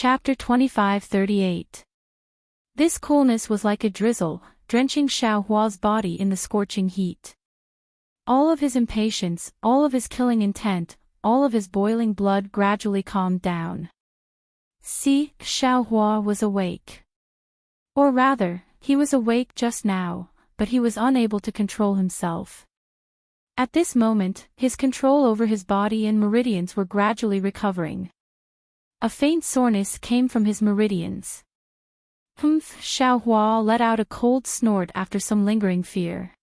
Chapter 2538. This coolness was like a drizzle, drenching Xiao Hua's body in the scorching heat. All of his impatience, all of his killing intent, all of his boiling blood gradually calmed down. See, Xiao Hua was awake. Or rather, he was awake just now, but he was unable to control himself. At this moment, his control over his body and meridians were gradually recovering. A faint soreness came from his meridians. Humph! Xiao Hua let out a cold snort after some lingering fear.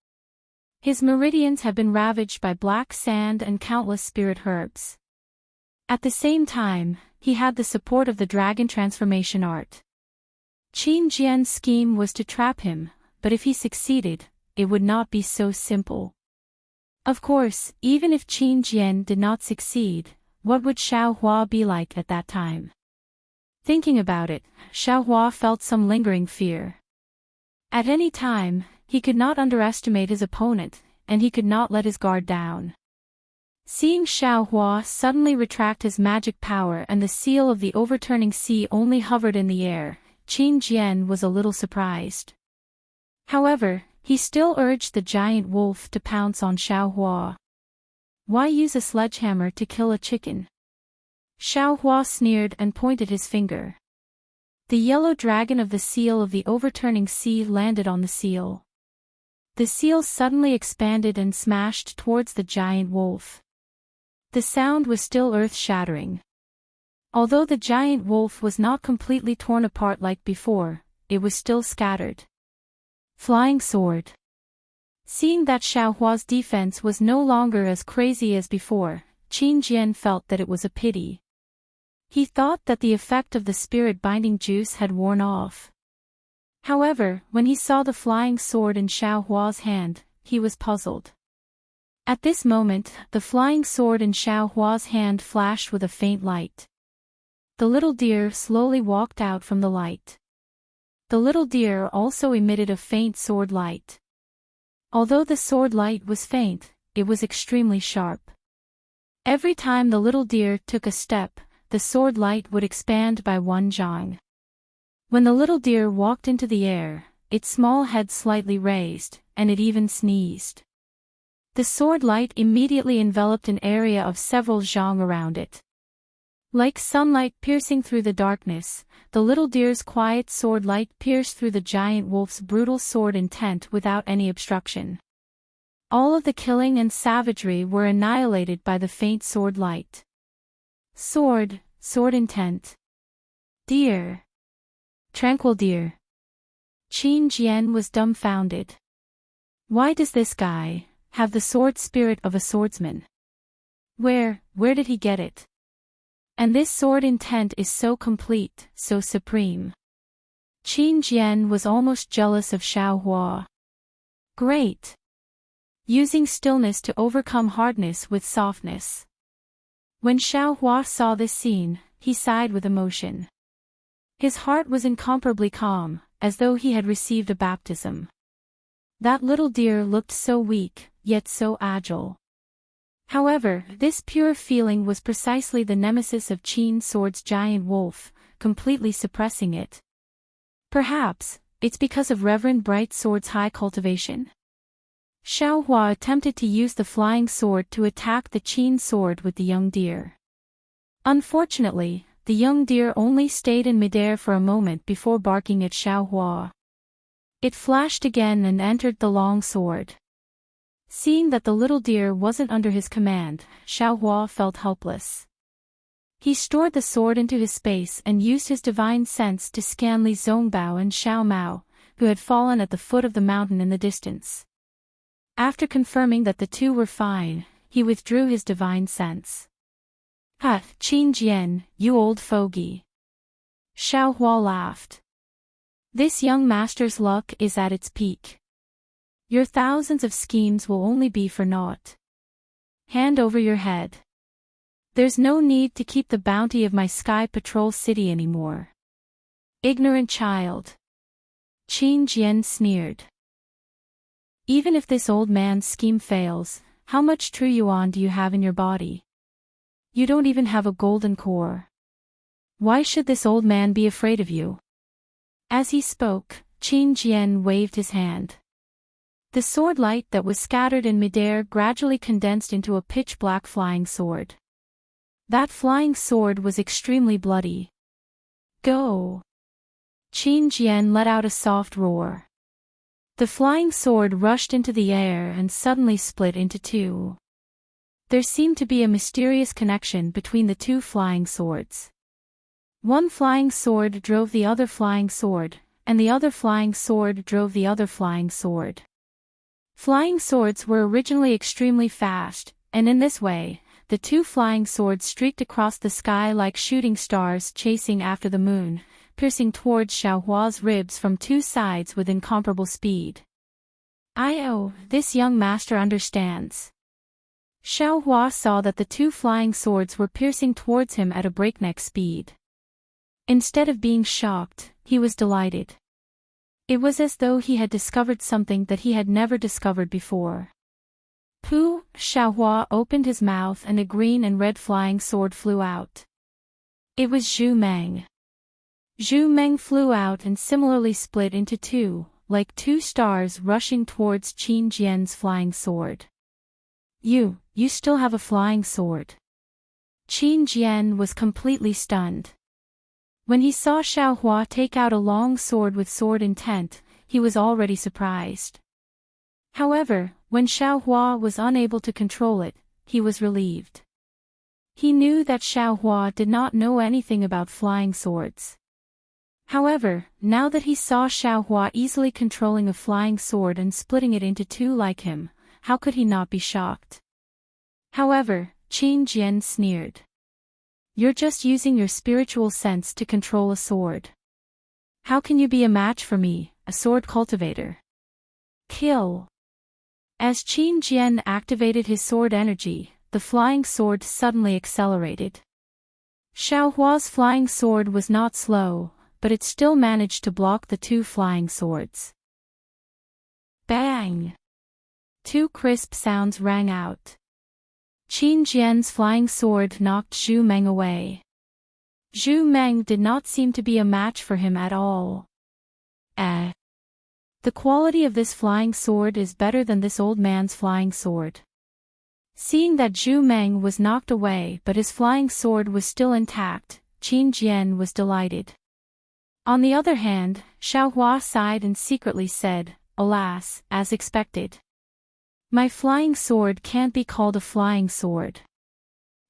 His meridians had been ravaged by black sand and countless spirit herbs. At the same time, he had the support of the dragon transformation art. Qin Jian's scheme was to trap him, but if he succeeded, it would not be so simple. Of course, even if Qin Jian did not succeed, what would Xiao Hua be like at that time? Thinking about it, Xiao Hua felt some lingering fear. At any time, he could not underestimate his opponent, and he could not let his guard down. Seeing Xiao Hua suddenly retract his magic power and the seal of the overturning sea only hovered in the air, Qin Jian was a little surprised. However, he still urged the giant wolf to pounce on Xiao Hua. Why use a sledgehammer to kill a chicken? Xiao Hua sneered and pointed his finger. The yellow dragon of the seal of the overturning sea landed on the seal. The seal suddenly expanded and smashed towards the giant wolf. The sound was still earth-shattering. Although the giant wolf was not completely torn apart like before, it was still scattered. Flying sword. Seeing that Xiao Hua's defense was no longer as crazy as before, Qin Jian felt that it was a pity. He thought that the effect of the spirit-binding juice had worn off. However, when he saw the flying sword in Xiao Hua's hand, he was puzzled. At this moment, the flying sword in Xiao Hua's hand flashed with a faint light. The little deer slowly walked out from the light. The little deer also emitted a faint sword light. Although the sword light was faint, it was extremely sharp. Every time the little deer took a step, the sword light would expand by 1 zhang. When the little deer walked into the air, its small head slightly raised, and it even sneezed. The sword light immediately enveloped an area of several zhang around it. Like sunlight piercing through the darkness, the little deer's quiet sword light pierced through the giant wolf's brutal sword intent without any obstruction. All of the killing and savagery were annihilated by the faint sword light. Sword intent. Deer. Tranquil deer. Qin Jian was dumbfounded. Why does this guy have the sword spirit of a swordsman? Where did he get it? And this sword intent is so complete, so supreme. Qin Jian was almost jealous of Xiao Hua. Great! Using stillness to overcome hardness with softness. When Xiao Hua saw this scene, he sighed with emotion. His heart was incomparably calm, as though he had received a baptism. That little deer looked so weak, yet so agile. However, this pure feeling was precisely the nemesis of Qin Sword's giant wolf, completely suppressing it. Perhaps, it's because of Reverend Bright Sword's high cultivation. Xiao Hua attempted to use the flying sword to attack the Qin sword with the young deer. Unfortunately, the young deer only stayed in midair for a moment before barking at Xiao Hua. It flashed again and entered the long sword. Seeing that the little deer wasn't under his command, Xiao Hua felt helpless. He stored the sword into his space and used his divine sense to scan Li Zongbao and Xiao Mao, who had fallen at the foot of the mountain in the distance. After confirming that the two were fine, he withdrew his divine sense. Ha, Qin Jian, you old fogey. Xiao Hua laughed. This young master's luck is at its peak. Your thousands of schemes will only be for naught. Hand over your head. There's no need to keep the bounty of my Sky Patrol City anymore. Ignorant child. Qin Jian sneered. Even if this old man's scheme fails, how much true yuan do you have in your body? You don't even have a golden core. Why should this old man be afraid of you? As he spoke, Qin Jian waved his hand. The sword light that was scattered in midair gradually condensed into a pitch-black flying sword. That flying sword was extremely bloody. Go! Qin Jian let out a soft roar. The flying sword rushed into the air and suddenly split into two. There seemed to be a mysterious connection between the two flying swords. One flying sword drove the other flying sword, and the other flying sword drove the other flying sword. Flying swords were originally extremely fast, and in this way, the two flying swords streaked across the sky like shooting stars chasing after the moon, piercing towards Xiaohua's ribs from two sides with incomparable speed. This young master understands. Xiaohua saw that the two flying swords were piercing towards him at a breakneck speed. Instead of being shocked, he was delighted. It was as though he had discovered something that he had never discovered before. Pooh! Xiaohua opened his mouth and a green and red flying sword flew out. It was Zhu Meng. Zhu Meng flew out and similarly split into two, like two stars rushing towards Qin Jian's flying sword. You still have a flying sword. Qin Jian was completely stunned. When he saw Xiaohua take out a long sword with sword intent, he was already surprised. However, when Xiaohua was unable to control it, he was relieved. He knew that Xiaohua did not know anything about flying swords. However, now that he saw Xiaohua easily controlling a flying sword and splitting it into two like him, how could he not be shocked? However, Qin Jian sneered. You're just using your spiritual sense to control a sword. How can you be a match for me, a sword cultivator? Kill! As Qin Jian activated his sword energy, the flying sword suddenly accelerated. Xiaohua's flying sword was not slow, but it still managed to block the two flying swords. Bang! Two crisp sounds rang out. Qin Jian's flying sword knocked Zhu Meng away. Zhu Meng did not seem to be a match for him at all. The quality of this flying sword is better than this old man's flying sword. Seeing that Zhu Meng was knocked away but his flying sword was still intact, Qin Jian was delighted. On the other hand, Xiaohua sighed and secretly said, "Alas, as expected. My flying sword can't be called a flying sword.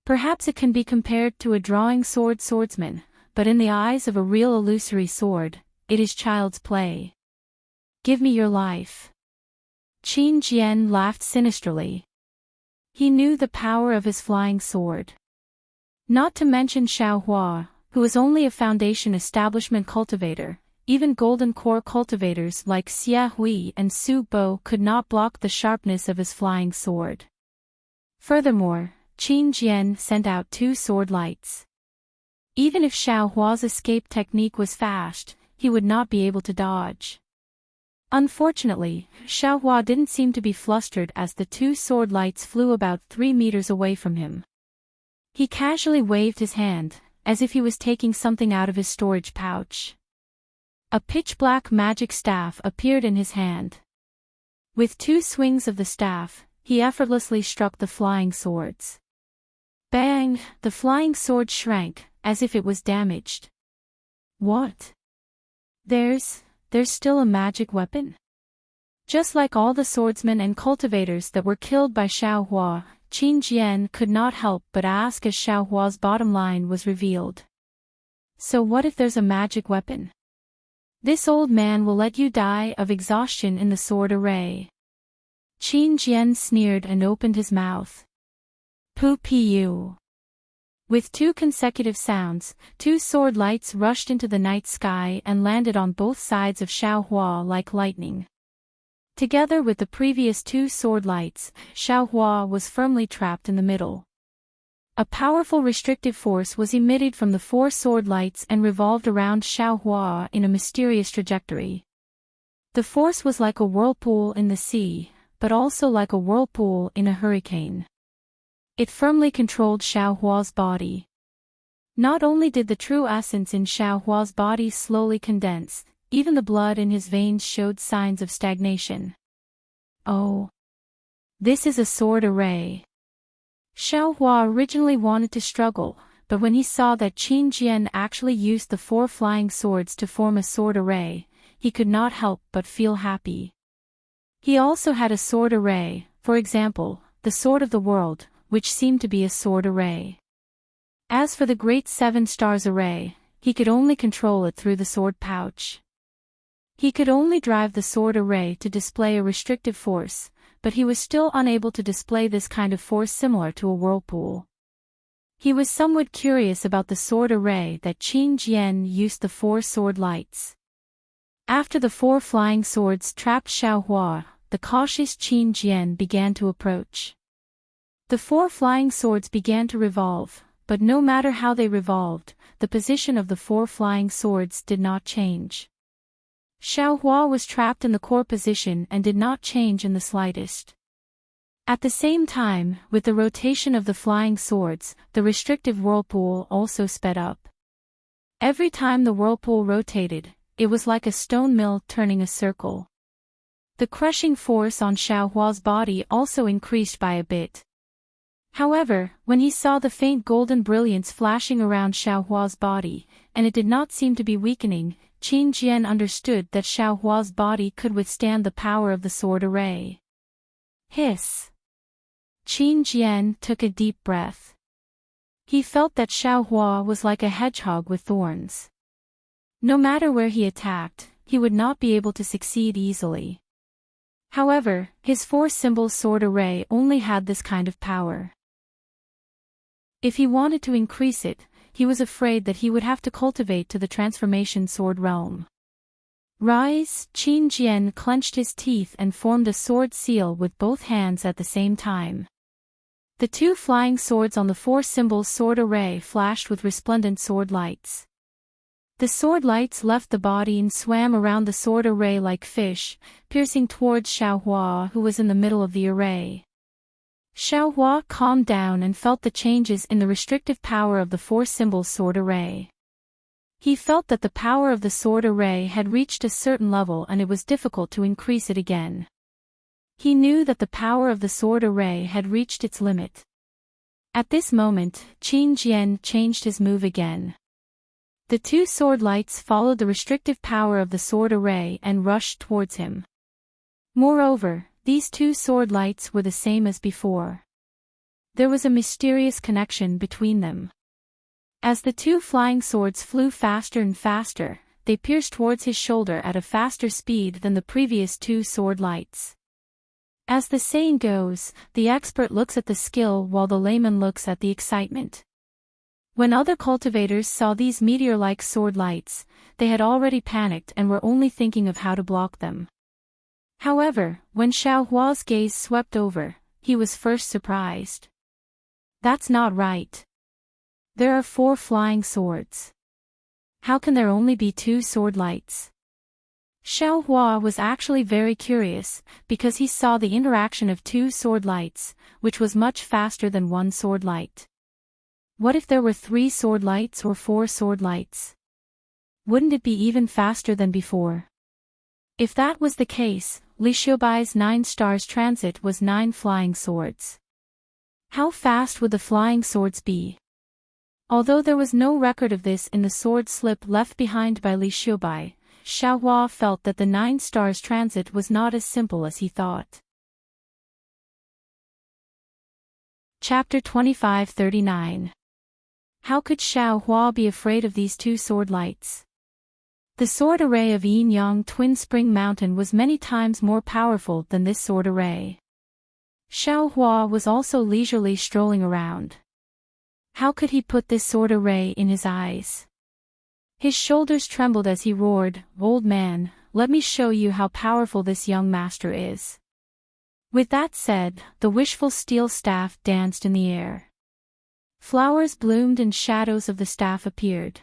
Perhaps it can be compared to a drawing sword swordsman, but in the eyes of a real illusory sword, it is child's play. Give me your life." Qin Jian laughed sinisterly. He knew the power of his flying sword. Not to mention Xiaohua, who was only a foundation establishment cultivator. Even golden core cultivators like Xia Hui and Su Bo could not block the sharpness of his flying sword. Furthermore, Qin Jian sent out two sword lights. Even if Xiaohua's escape technique was fast, he would not be able to dodge. Unfortunately, Xiaohua didn't seem to be flustered as the two sword lights flew about 3 meters away from him. He casually waved his hand, as if he was taking something out of his storage pouch. A pitch-black magic staff appeared in his hand. With two swings of the staff, he effortlessly struck the flying swords. Bang! The flying sword shrank, as if it was damaged. What? There's still a magic weapon? Just like all the swordsmen and cultivators that were killed by Xiaohua, Qin Jian could not help but ask as Xiaohua's bottom line was revealed. So what if there's a magic weapon? This old man will let you die of exhaustion in the sword array. Qin Jian sneered and opened his mouth. Pu. With two consecutive sounds, two sword lights rushed into the night sky and landed on both sides of Xiaohua like lightning. Together with the previous two sword lights, Xiaohua was firmly trapped in the middle. A powerful restrictive force was emitted from the four sword lights and revolved around Xiaohua in a mysterious trajectory. The force was like a whirlpool in the sea, but also like a whirlpool in a hurricane. It firmly controlled Xiaohua's body. Not only did the true essence in Xiaohua's body slowly condense, even the blood in his veins showed signs of stagnation. Oh. This is a sword array. Xiaohua originally wanted to struggle, but when he saw that Qin Jian actually used the 4 flying swords to form a sword array, he could not help but feel happy. He also had a sword array, for example, the Sword of the World, which seemed to be a sword array. As for the Great 7 Stars array, he could only control it through the sword pouch. He could only drive the sword array to display a restrictive force, but he was still unable to display this kind of force similar to a whirlpool. He was somewhat curious about the sword array that Qin Jian used the 4 sword lights. After the 4 flying swords trapped Xiaohua, the cautious Qin Jian began to approach. The 4 flying swords began to revolve, but no matter how they revolved, the position of the 4 flying swords did not change. Xiaohua was trapped in the core position and did not change in the slightest. At the same time, with the rotation of the flying swords, the restrictive whirlpool also sped up. Every time the whirlpool rotated, it was like a stone mill turning a circle. The crushing force on Xiaohua's body also increased by a bit. However, when he saw the faint golden brilliance flashing around Xiaohua's body, and it did not seem to be weakening, Qin Jian understood that Xiaohua's body could withstand the power of the sword array. Hiss! Qin Jian took a deep breath. He felt that Xiaohua was like a hedgehog with thorns. No matter where he attacked, he would not be able to succeed easily. However, his 4-symbol sword array only had this kind of power. If he wanted to increase it, he was afraid that he would have to cultivate to the transformation sword realm. Rise! Qin Jian clenched his teeth and formed a sword seal with both hands at the same time. The 2 flying swords on the 4-symbol sword array flashed with resplendent sword lights. The sword lights left the body and swam around the sword array like fish, piercing towards Xiaohua who was in the middle of the array. Xiaohua calmed down and felt the changes in the restrictive power of the 4-symbol sword array. He felt that the power of the sword array had reached a certain level and it was difficult to increase it again. He knew that the power of the sword array had reached its limit. At this moment, Qin Jian changed his move again. The 2 sword lights followed the restrictive power of the sword array and rushed towards him. Moreover, these 2 sword lights were the same as before. There was a mysterious connection between them. As the 2 flying swords flew faster and faster, they pierced towards his shoulder at a faster speed than the previous 2 sword lights. As the saying goes, the expert looks at the skill while the layman looks at the excitement. When other cultivators saw these meteor-like sword lights, they had already panicked and were only thinking of how to block them. However, when Xiaohua's gaze swept over, he was first surprised. That's not right. There are 4 flying swords. How can there only be 2 sword lights? Xiaohua was actually very curious, because he saw the interaction of 2 sword lights, which was much faster than 1 sword light. What if there were 3 sword lights or 4 sword lights? Wouldn't it be even faster than before? If that was the case, Li Xiubai's 9 stars transit was 9 flying swords. How fast would the flying swords be? Although there was no record of this in the sword slip left behind by Li Xiubai, Xiaohua felt that the 9 stars transit was not as simple as he thought. Chapter 2539. How could Xiaohua be afraid of these 2 sword lights? The sword array of Yin-Yang Twin Spring Mountain was many times more powerful than this sword array. Xiaohua was also leisurely strolling around. How could he put this sword array in his eyes? His shoulders trembled as he roared, "Old man, let me show you how powerful this young master is." With that said, the wishful steel staff danced in the air. Flowers bloomed and shadows of the staff appeared.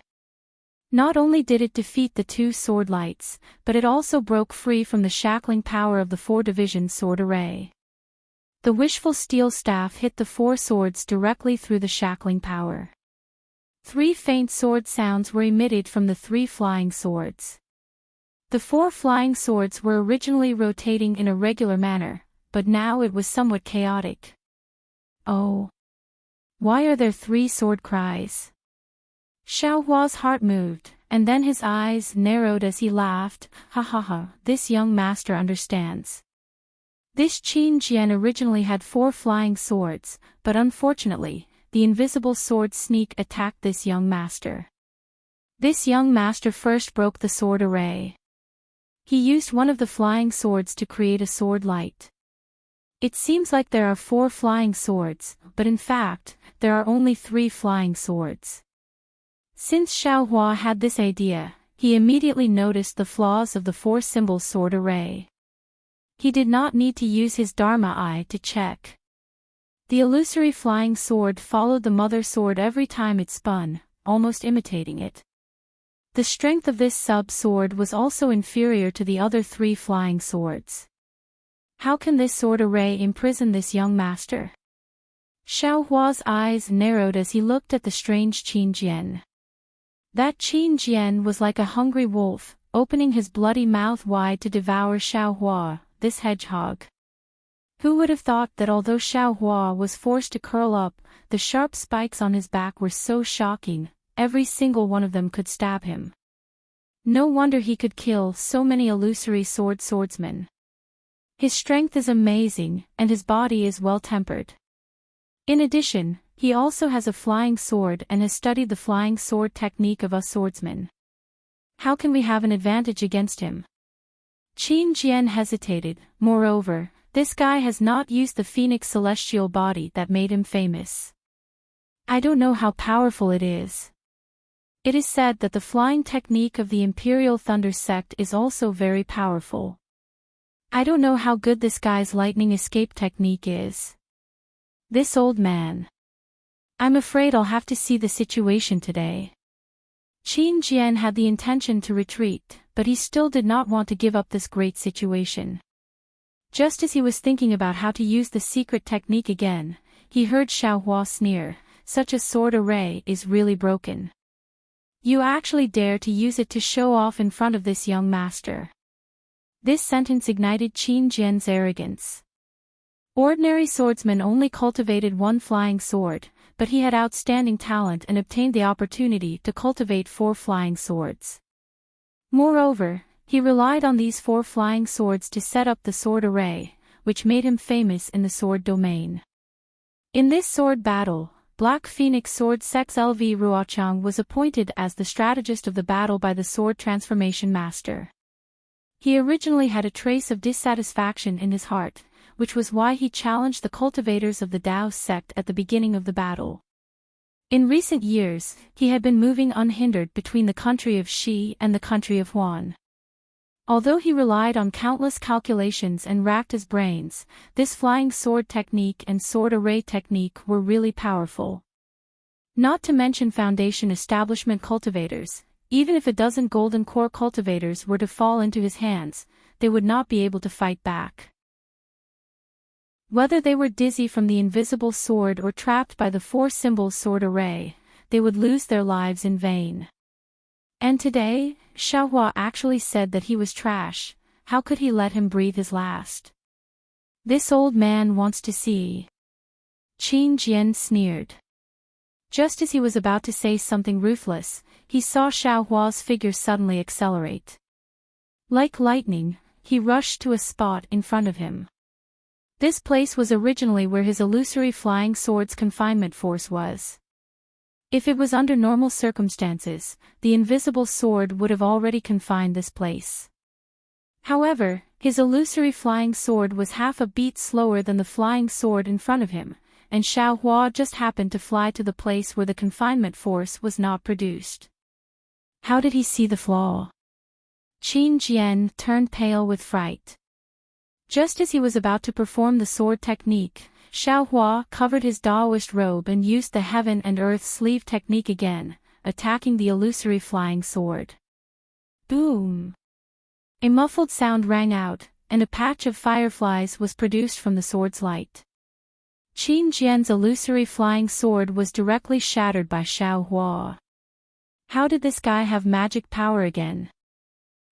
Not only did it defeat the 2 sword lights, but it also broke free from the shackling power of the 4-division sword array. The wishful steel staff hit the 4 swords directly through the shackling power. 3 faint sword sounds were emitted from the 3 flying swords. The 4 flying swords were originally rotating in a regular manner, but now it was somewhat chaotic. Oh! Why are there 3 sword cries? Xiaohua's heart moved, and then his eyes narrowed as he laughed. Ha ha ha, this young master understands. This Qin Jian originally had 4 flying swords, but unfortunately, the invisible sword sneak attacked this young master. This young master first broke the sword array. He used one of the flying swords to create a sword light. It seems like there are 4 flying swords, but in fact, there are only 3 flying swords. Since Xiaohua had this idea, he immediately noticed the flaws of the 4-symbol sword array. He did not need to use his Dharma eye to check. The illusory flying sword followed the mother sword every time it spun, almost imitating it. The strength of this sub-sword was also inferior to the other 3 flying swords. How can this sword array imprison this young master? Xiaohua's eyes narrowed as he looked at the strange Qin Jian. That Qin Jian was like a hungry wolf, opening his bloody mouth wide to devour Xiaohua, this hedgehog. Who would have thought that although Xiaohua was forced to curl up, the sharp spikes on his back were so shocking, every single one of them could stab him. No wonder he could kill so many illusory swordsmen. His strength is amazing, and his body is well-tempered. In addition, he also has a flying sword and has studied the flying sword technique of us swordsmen. How can we have an advantage against him? Qin Jian hesitated. Moreover, this guy has not used the phoenix celestial body that made him famous. I don't know how powerful it is. It is said that the flying technique of the Imperial Thunder sect is also very powerful. I don't know how good this guy's lightning escape technique is. This old man. I'm afraid I'll have to see the situation today. Qin Jian had the intention to retreat, but he still did not want to give up this great situation. Just as he was thinking about how to use the secret technique again, he heard Xiaohua sneer, "Such a sword array is really broken. You actually dare to use it to show off in front of this young master." This sentence ignited Qin Jian's arrogance. Ordinary swordsmen only cultivated 1 flying sword, but he had outstanding talent and obtained the opportunity to cultivate 4 flying swords. Moreover, he relied on these 4 flying swords to set up the sword array, which made him famous in the sword domain. In this sword battle, Black Phoenix Sword Sex LV Ruochang was appointed as the strategist of the battle by the sword transformation master. He originally had a trace of dissatisfaction in his heart, which was why he challenged the cultivators of the Dao sect at the beginning of the battle. In recent years, he had been moving unhindered between the country of Xi and the country of Huan. Although he relied on countless calculations and racked his brains, this flying sword technique and sword array technique were really powerful. Not to mention Foundation establishment cultivators, even if a dozen golden core cultivators were to fall into his hands, they would not be able to fight back. Whether they were dizzy from the invisible sword or trapped by the 4-symbol sword array, they would lose their lives in vain. And today, Xiaohua actually said that he was trash. How could he let him breathe his last? This old man wants to see. Qin Jian sneered. Just as he was about to say something ruthless, he saw Xiaohua's figure suddenly accelerate. Like lightning, he rushed to a spot in front of him. This place was originally where his illusory flying sword's confinement force was. If it was under normal circumstances, the invisible sword would have already confined this place. However, his illusory flying sword was half a beat slower than the flying sword in front of him, and Xiaohua just happened to fly to the place where the confinement force was not produced. How did he see the flaw? Qin Jian turned pale with fright. Just as he was about to perform the sword technique, Xiaohua covered his Daoist robe and used the heaven and earth sleeve technique again, attacking the illusory flying sword. Boom! A muffled sound rang out, and a patch of fireflies was produced from the sword's light. Qin Jian's illusory flying sword was directly shattered by Xiao Hua. How did this guy have magic power again?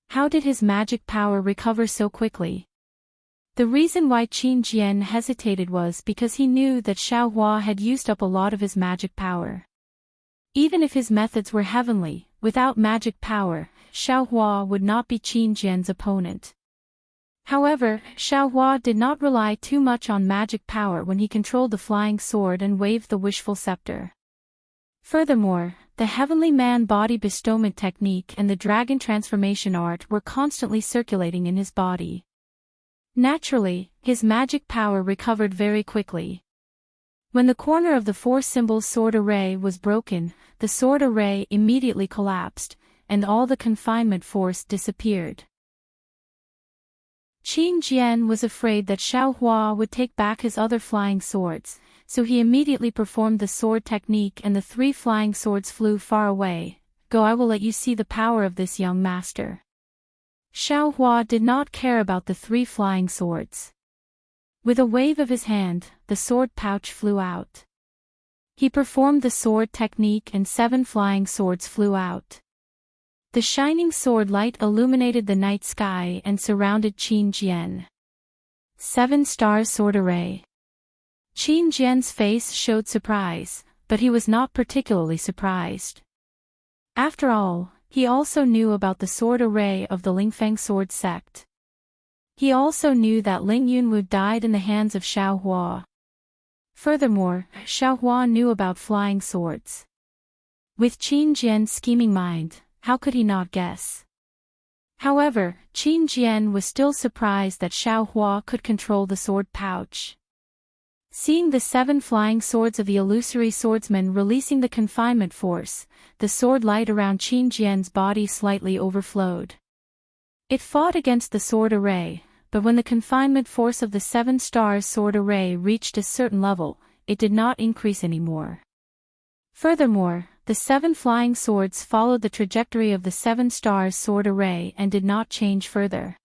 How did his magic power recover so quickly? The reason why Qin Jian hesitated was because he knew that Xiao Hua had used up a lot of his magic power. Even if his methods were heavenly, without magic power, Xiao Hua would not be Qin Jian's opponent. However, Xiao Hua did not rely too much on magic power when he controlled the flying sword and waved the wishful scepter. Furthermore, the heavenly man body bestowment technique and the dragon transformation art were constantly circulating in his body. Naturally, his magic power recovered very quickly. When the corner of the four-symbol sword array was broken, the sword array immediately collapsed, and all the confinement force disappeared. Qin Jian was afraid that Xiao Hua would take back his other flying swords, so he immediately performed the sword technique and the three flying swords flew far away. Go, I will let you see the power of this young master. Xiao Hua did not care about the three flying swords. With a wave of his hand, the sword pouch flew out. He performed the sword technique and 7 flying swords flew out. The shining sword light illuminated the night sky and surrounded Qin Jian. 7 stars sword array. Qin Jian's face showed surprise, but he was not particularly surprised. After all, he also knew about the sword array of the Lingfeng sword sect. He also knew that Ling Yunwu died in the hands of Xiao Hua. Furthermore, Xiao Hua knew about flying swords. With Qin Jian's scheming mind, how could he not guess? However, Qin Jian was still surprised that Xiao Hua could control the sword pouch. Seeing the 7 flying swords of the illusory swordsman releasing the confinement force, the sword light around Qin Jian's body slightly overflowed. It fought against the sword array, but when the confinement force of the 7 stars sword array reached a certain level, it did not increase anymore. Furthermore, the 7 flying swords followed the trajectory of the 7 stars sword array and did not change further.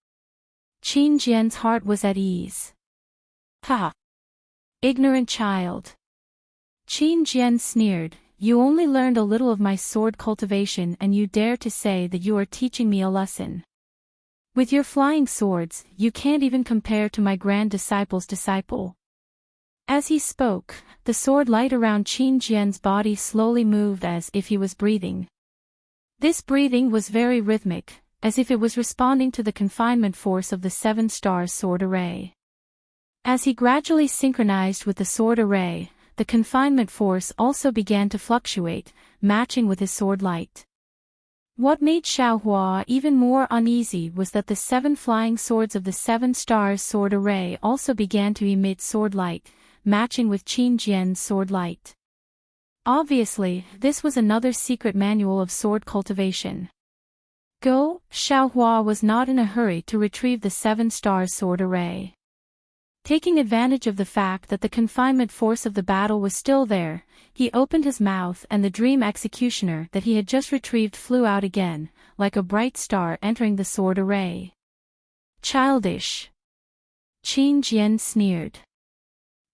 Qin Jian's heart was at ease. Ha! Ignorant child. Qin Jian sneered, you only learned a little of my sword cultivation and you dare to say that you are teaching me a lesson. With your flying swords, you can't even compare to my grand disciple's disciple. As he spoke, the sword light around Qin Jian's body slowly moved as if he was breathing. This breathing was very rhythmic, as if it was responding to the confinement force of the 7 stars sword array. As he gradually synchronized with the sword array, the confinement force also began to fluctuate, matching with his sword light. What made Xiao Hua even more uneasy was that the 7 flying swords of the 7 stars sword array also began to emit sword light, matching with Qin Jian's sword light. Obviously, this was another secret manual of sword cultivation. Go, Xiao Hua was not in a hurry to retrieve the 7 stars sword array. Taking advantage of the fact that the confinement force of the battle was still there, he opened his mouth and the dream executioner that he had just retrieved flew out again, like a bright star entering the sword array. Childish. Qin Jian sneered.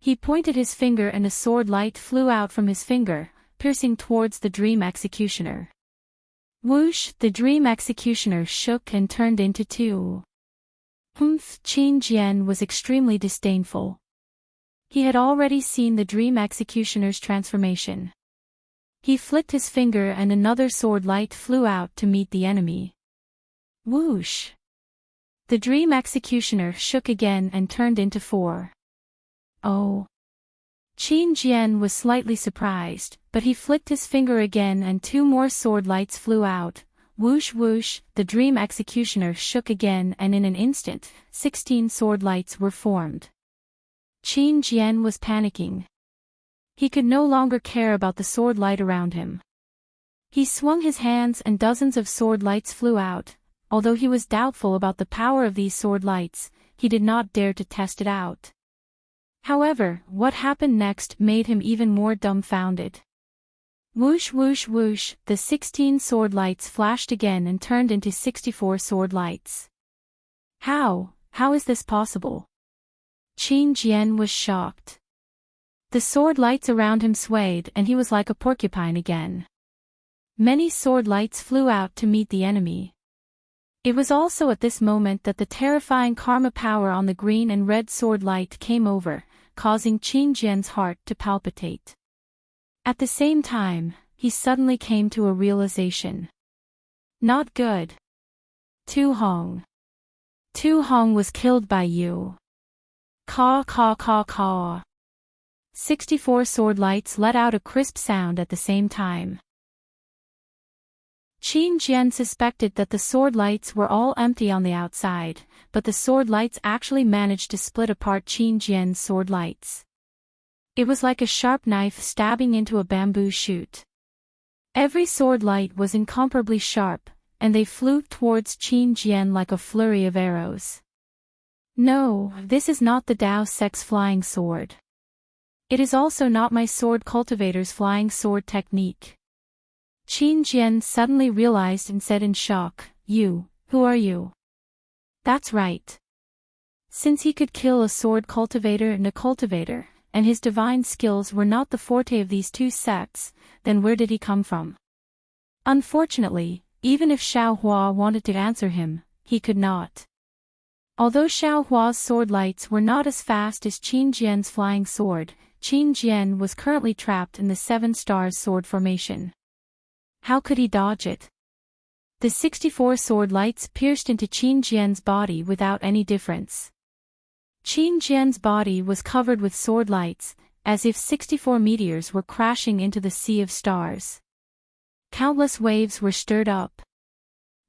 He pointed his finger and a sword light flew out from his finger, piercing towards the dream executioner. Whoosh! The dream executioner shook and turned into 2. Qin Jian was extremely disdainful. He had already seen the dream executioner's transformation. He flicked his finger and another sword light flew out to meet the enemy. Whoosh! The dream executioner shook again and turned into 4. Oh! Qin Jian was slightly surprised, but he flicked his finger again and 2 more sword lights flew out. Whoosh whoosh, the dream executioner shook again and in an instant, 16 sword lights were formed. Qin Jian was panicking. He could no longer care about the sword light around him. He swung his hands and dozens of sword lights flew out. Although he was doubtful about the power of these sword lights, he did not dare to test it out. However, what happened next made him even more dumbfounded. Whoosh whoosh whoosh, the 16 sword lights flashed again and turned into 64 sword lights. How is this possible? Qin Jian was shocked. The sword lights around him swayed and he was like a porcupine again. Many sword lights flew out to meet the enemy. It was also at this moment that the terrifying karma power on the green and red sword light came over, causing Qin Jian's heart to palpitate. At the same time, he suddenly came to a realization. Not good. Tu Hong. Tu Hong was killed by you. Caw caw caw caw. 64 sword lights let out a crisp sound at the same time. Qin Jian suspected that the sword lights were all empty on the outside, but the sword lights actually managed to split apart Qin Jian's sword lights. It was like a sharp knife stabbing into a bamboo shoot. Every sword light was incomparably sharp, and they flew towards Qin Jian like a flurry of arrows. No, this is not the Dao Sect's flying sword. It is also not my sword cultivator's flying sword technique. Qin Jian suddenly realized and said in shock, "You, who are you?" That's right. Since he could kill a sword cultivator and a cultivator, and his divine skills were not the forte of these two sects, then where did he come from? Unfortunately, even if Xiao Hua wanted to answer him, he could not. Although Xiao Hua's sword lights were not as fast as Qin Jian's flying sword, Qin Jian was currently trapped in the 7 stars sword formation. How could he dodge it? The 64 sword lights pierced into Qin Jian's body without any difference. Qin Jian's body was covered with sword lights, as if 64 meteors were crashing into the sea of stars. Countless waves were stirred up.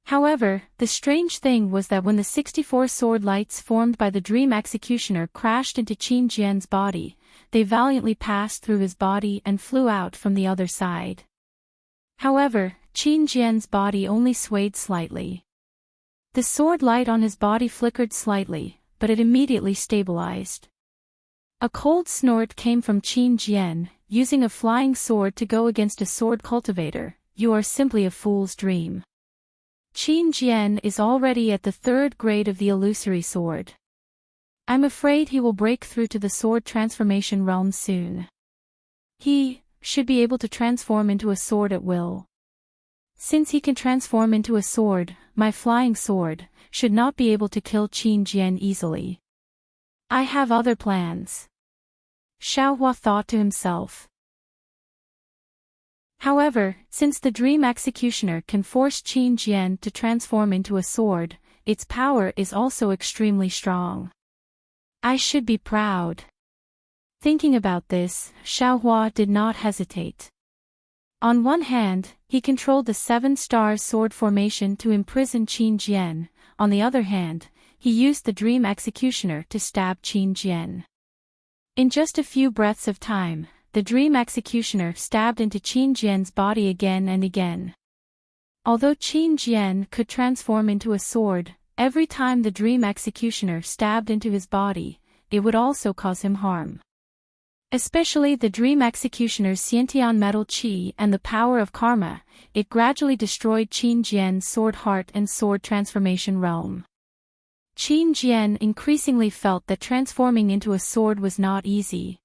However, the strange thing was that when the 64 sword lights formed by the Dream Executioner crashed into Qin Jian's body, they valiantly passed through his body and flew out from the other side. However, Qin Jian's body only swayed slightly. The sword light on his body flickered slightly, but it immediately stabilized. A cold snort came from Qin Jian, using a flying sword to go against a sword cultivator. You are simply a fool's dream. Qin Jian is already at the 3rd grade of the illusory sword. I'm afraid he will break through to the sword transformation realm soon. He should be able to transform into a sword at will. Since he can transform into a sword, my flying sword should not be able to kill Qin Jian easily. I have other plans. Xiao Hua thought to himself. However, since the Dream Executioner can force Qin Jian to transform into a sword, its power is also extremely strong. I should be proud. Thinking about this, Xiao Hua did not hesitate. On one hand, he controlled the 7 stars sword formation to imprison Qin Jian. On the other hand, he used the Dream Executioner to stab Qin Jian. In just a few breaths of time, the Dream Executioner stabbed into Qin Jian's body again and again. Although Qin Jian could transform into a sword, every time the Dream Executioner stabbed into his body, it would also cause him harm. Especially the Dream Executioner's Xiantian metal qi and the power of karma, it gradually destroyed Qin Jian's sword heart and sword transformation realm. Qin Jian increasingly felt that transforming into a sword was not easy.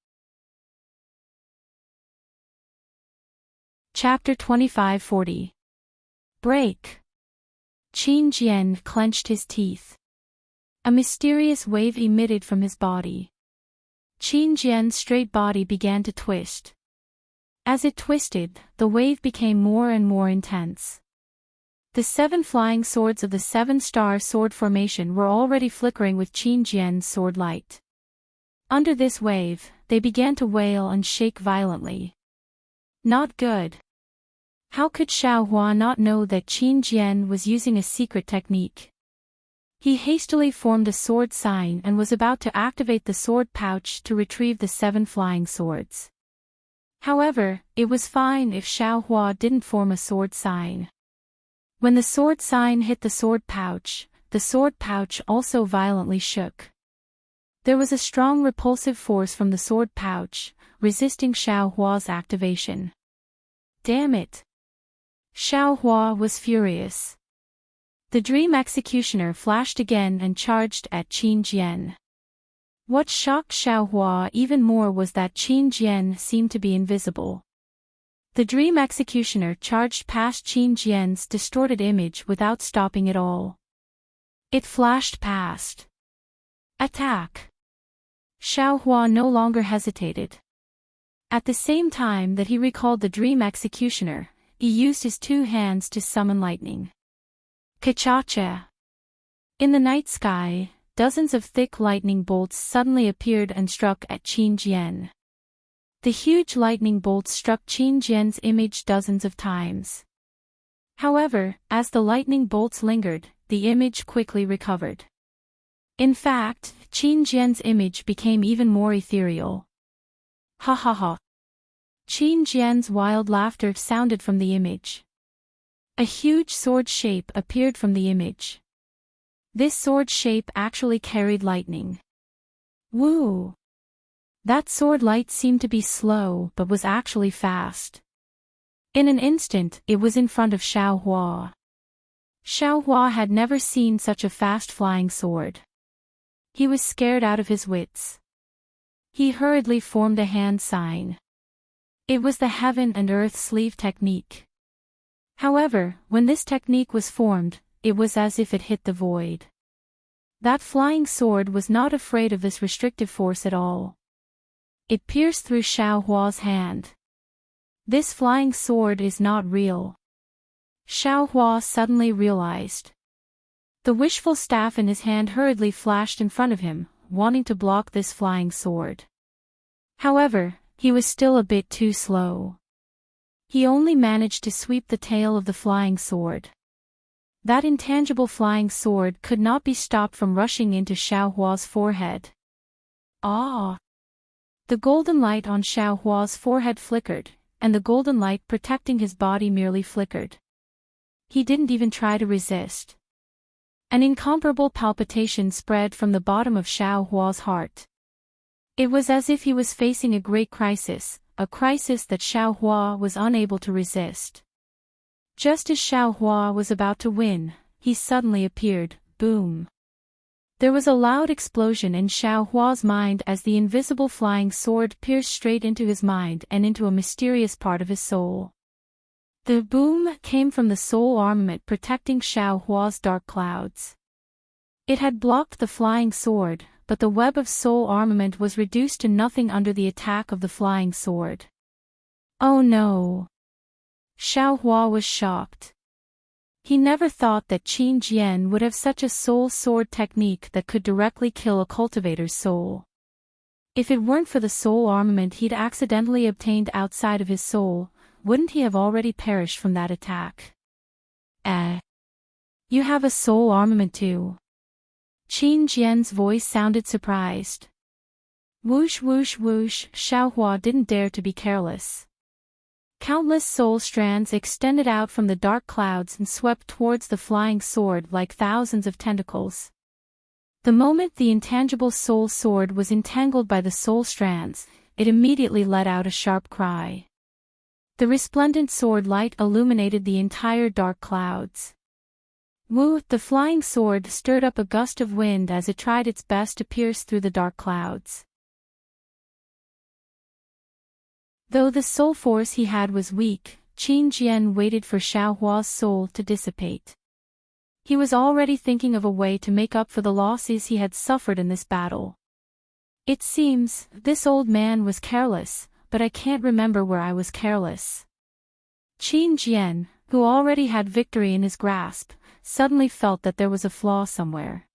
Chapter 2540. Break. Qin Jian clenched his teeth. A mysterious wave emitted from his body. Qin Jian's straight body began to twist. As it twisted, the wave became more and more intense. The 7 flying swords of the 7-star sword formation were already flickering with Qin Jian's sword light. Under this wave, they began to wail and shake violently. Not good. How could Xiao Hua not know that Qin Jian was using a secret technique? He hastily formed a sword sign and was about to activate the sword pouch to retrieve the 7 flying swords. However, it was fine if Xiao Hua didn't form a sword sign. When the sword sign hit the sword pouch also violently shook. There was a strong repulsive force from the sword pouch, resisting Xiao Hua's activation. Damn it! Xiao Hua was furious. The Dream Executioner flashed again and charged at Qin Jian. What shocked Xiaohua even more was that Qin Jian seemed to be invisible. The dream executioner charged past Qin Jian's distorted image without stopping at all. It flashed past. Attack! Xiaohua no longer hesitated. At the same time that he recalled the dream executioner, he used his two hands to summon lightning. Ka-cha-cha! In the night sky, dozens of thick lightning bolts suddenly appeared and struck at Qin Jian. The huge lightning bolts struck Qin Jian's image dozens of times. However, as the lightning bolts lingered, the image quickly recovered. In fact, Qin Jian's image became even more ethereal. Ha ha ha! Qin Jian's wild laughter sounded from the image. A huge sword shape appeared from the image. This sword shape actually carried lightning. Woo! That sword light seemed to be slow but was actually fast. In an instant, it was in front of Xiaohua. Xiaohua had never seen such a fast-flying sword. He was scared out of his wits. He hurriedly formed a hand sign. It was the heaven and earth sleeve technique. However, when this technique was formed, it was as if it hit the void. That flying sword was not afraid of this restrictive force at all. It pierced through Xiaohua's hand. This flying sword is not real. Xiaohua suddenly realized. The wishful staff in his hand hurriedly flashed in front of him, wanting to block this flying sword. However, he was still a bit too slow. He only managed to sweep the tail of the flying sword. That intangible flying sword could not be stopped from rushing into Xiaohua's forehead. Ah! The golden light on Xiaohua's forehead flickered, and the golden light protecting his body merely flickered. He didn't even try to resist. An incomparable palpitation spread from the bottom of Xiaohua's heart. It was as if he was facing a great crisis, a crisis that Xiaohua was unable to resist. Just as Xiaohua was about to win, he suddenly appeared, boom. There was a loud explosion in Xiaohua's mind as the invisible flying sword pierced straight into his mind and into a mysterious part of his soul. The boom came from the soul armament protecting Xiaohua's dark clouds. It had blocked the flying sword, but the web of soul armament was reduced to nothing under the attack of the flying sword. Oh no! Xiaohua was shocked. He never thought that Qin Jian would have such a soul sword technique that could directly kill a cultivator's soul. If it weren't for the soul armament he'd accidentally obtained outside of his soul, wouldn't he have already perished from that attack? You have a soul armament too? Qin Jian's voice sounded surprised. Whoosh whoosh whoosh, Xiaohua didn't dare to be careless. Countless soul strands extended out from the dark clouds and swept towards the flying sword like thousands of tentacles. The moment the intangible soul sword was entangled by the soul strands, it immediately let out a sharp cry. The resplendent sword light illuminated the entire dark clouds. Woo! The flying sword stirred up a gust of wind as it tried its best to pierce through the dark clouds. Though the soul force he had was weak, Qin Jian waited for Xiaohua's soul to dissipate. He was already thinking of a way to make up for the losses he had suffered in this battle. It seems, this old man was careless, but I can't remember where I was careless. Qin Jian, who already had victory in his grasp, suddenly felt that there was a flaw somewhere.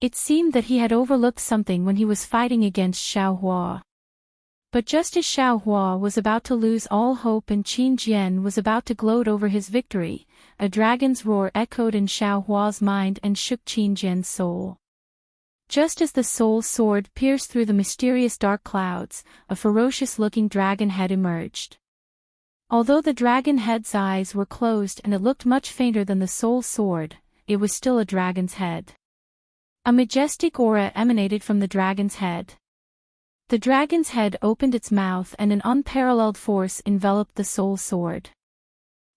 It seemed that he had overlooked something when he was fighting against Xiaohua. But just as Xiaohua was about to lose all hope and Qin Jian was about to gloat over his victory, a dragon's roar echoed in Xiaohua's mind and shook Qin Jian's soul. Just as the soul sword pierced through the mysterious dark clouds, a ferocious-looking dragon head emerged. Although the dragon head's eyes were closed and it looked much fainter than the soul sword, it was still a dragon's head. A majestic aura emanated from the dragon's head. The dragon's head opened its mouth and an unparalleled force enveloped the soul sword.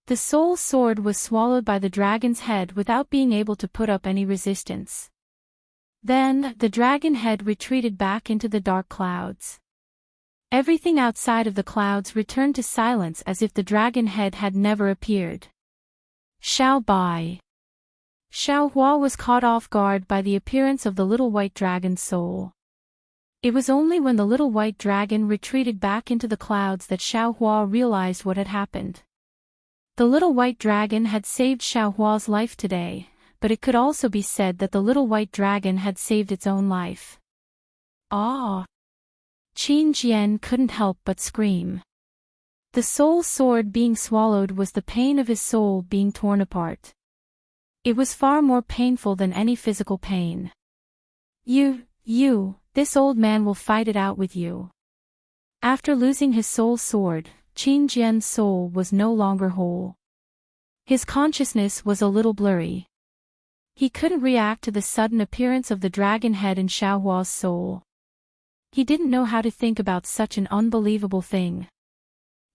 The soul sword was swallowed by the dragon's head without being able to put up any resistance. Then, the dragon head retreated back into the dark clouds. Everything outside of the clouds returned to silence as if the dragon head had never appeared. Xiao Bai. Xiao Hua was caught off guard by the appearance of the little white dragon's soul. It was only when the little white dragon retreated back into the clouds that Xiao Hua realized what had happened. The little white dragon had saved Xiao Hua's life today, but it could also be said that the little white dragon had saved its own life. Ah! Qin Jian couldn't help but scream. The soul sword being swallowed was the pain of his soul being torn apart. It was far more painful than any physical pain. This old man will fight it out with you. After losing his soul sword, Qin Jian's soul was no longer whole. His consciousness was a little blurry. He couldn't react to the sudden appearance of the dragon head in Xiao Hua's soul. He didn't know how to think about such an unbelievable thing.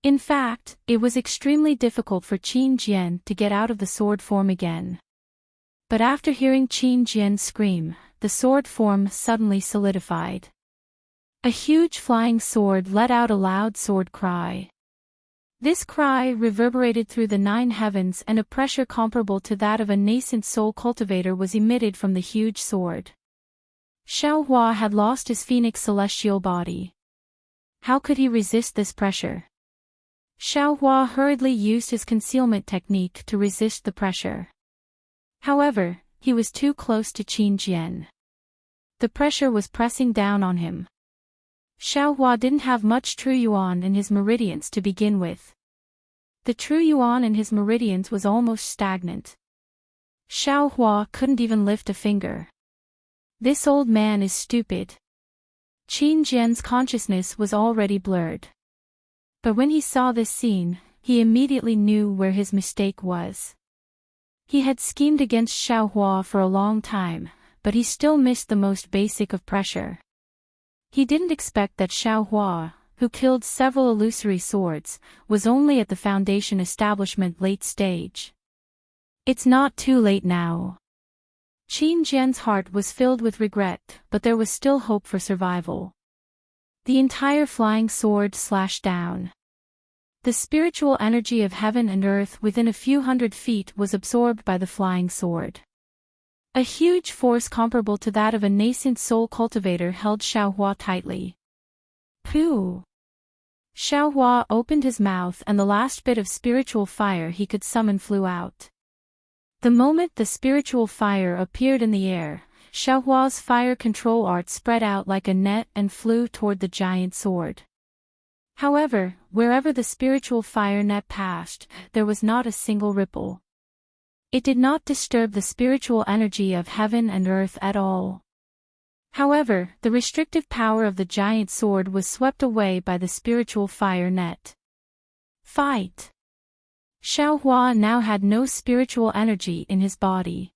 In fact, it was extremely difficult for Qin Jian to get out of the sword form again. But after hearing Qin Jian scream, the sword form suddenly solidified. A huge flying sword let out a loud sword cry. This cry reverberated through the 9 heavens, and a pressure comparable to that of a nascent soul cultivator was emitted from the huge sword. Xiao Hua had lost his phoenix celestial body. How could he resist this pressure? Xiao Hua hurriedly used his concealment technique to resist the pressure. However, he was too close to Qin Jian. The pressure was pressing down on him. Xiao Hua didn't have much true yuan in his meridians to begin with. The true yuan in his meridians was almost stagnant. Xiao Hua couldn't even lift a finger. This old man is stupid. Qin Jian's consciousness was already blurred. But when he saw this scene, he immediately knew where his mistake was. He had schemed against Xiao Hua for a long time, but he still missed the most basic of pressure. He didn't expect that Xiao Hua, who killed several illusory swords, was only at the Foundation establishment late stage. It's not too late now. Qin Jian's heart was filled with regret, but there was still hope for survival. The entire flying sword slashed down. The spiritual energy of heaven and earth within a few hundred feet was absorbed by the flying sword. A huge force comparable to that of a nascent soul cultivator held Xiao Hua tightly. Pooh! Xiao Hua opened his mouth and the last bit of spiritual fire he could summon flew out. The moment the spiritual fire appeared in the air, Xiao Hua's fire control art spread out like a net and flew toward the giant sword. However, wherever the spiritual fire net passed, there was not a single ripple. It did not disturb the spiritual energy of heaven and earth at all. However, the restrictive power of the giant sword was swept away by the spiritual fire net. Fight! Xiao Hua now had no spiritual energy in his body.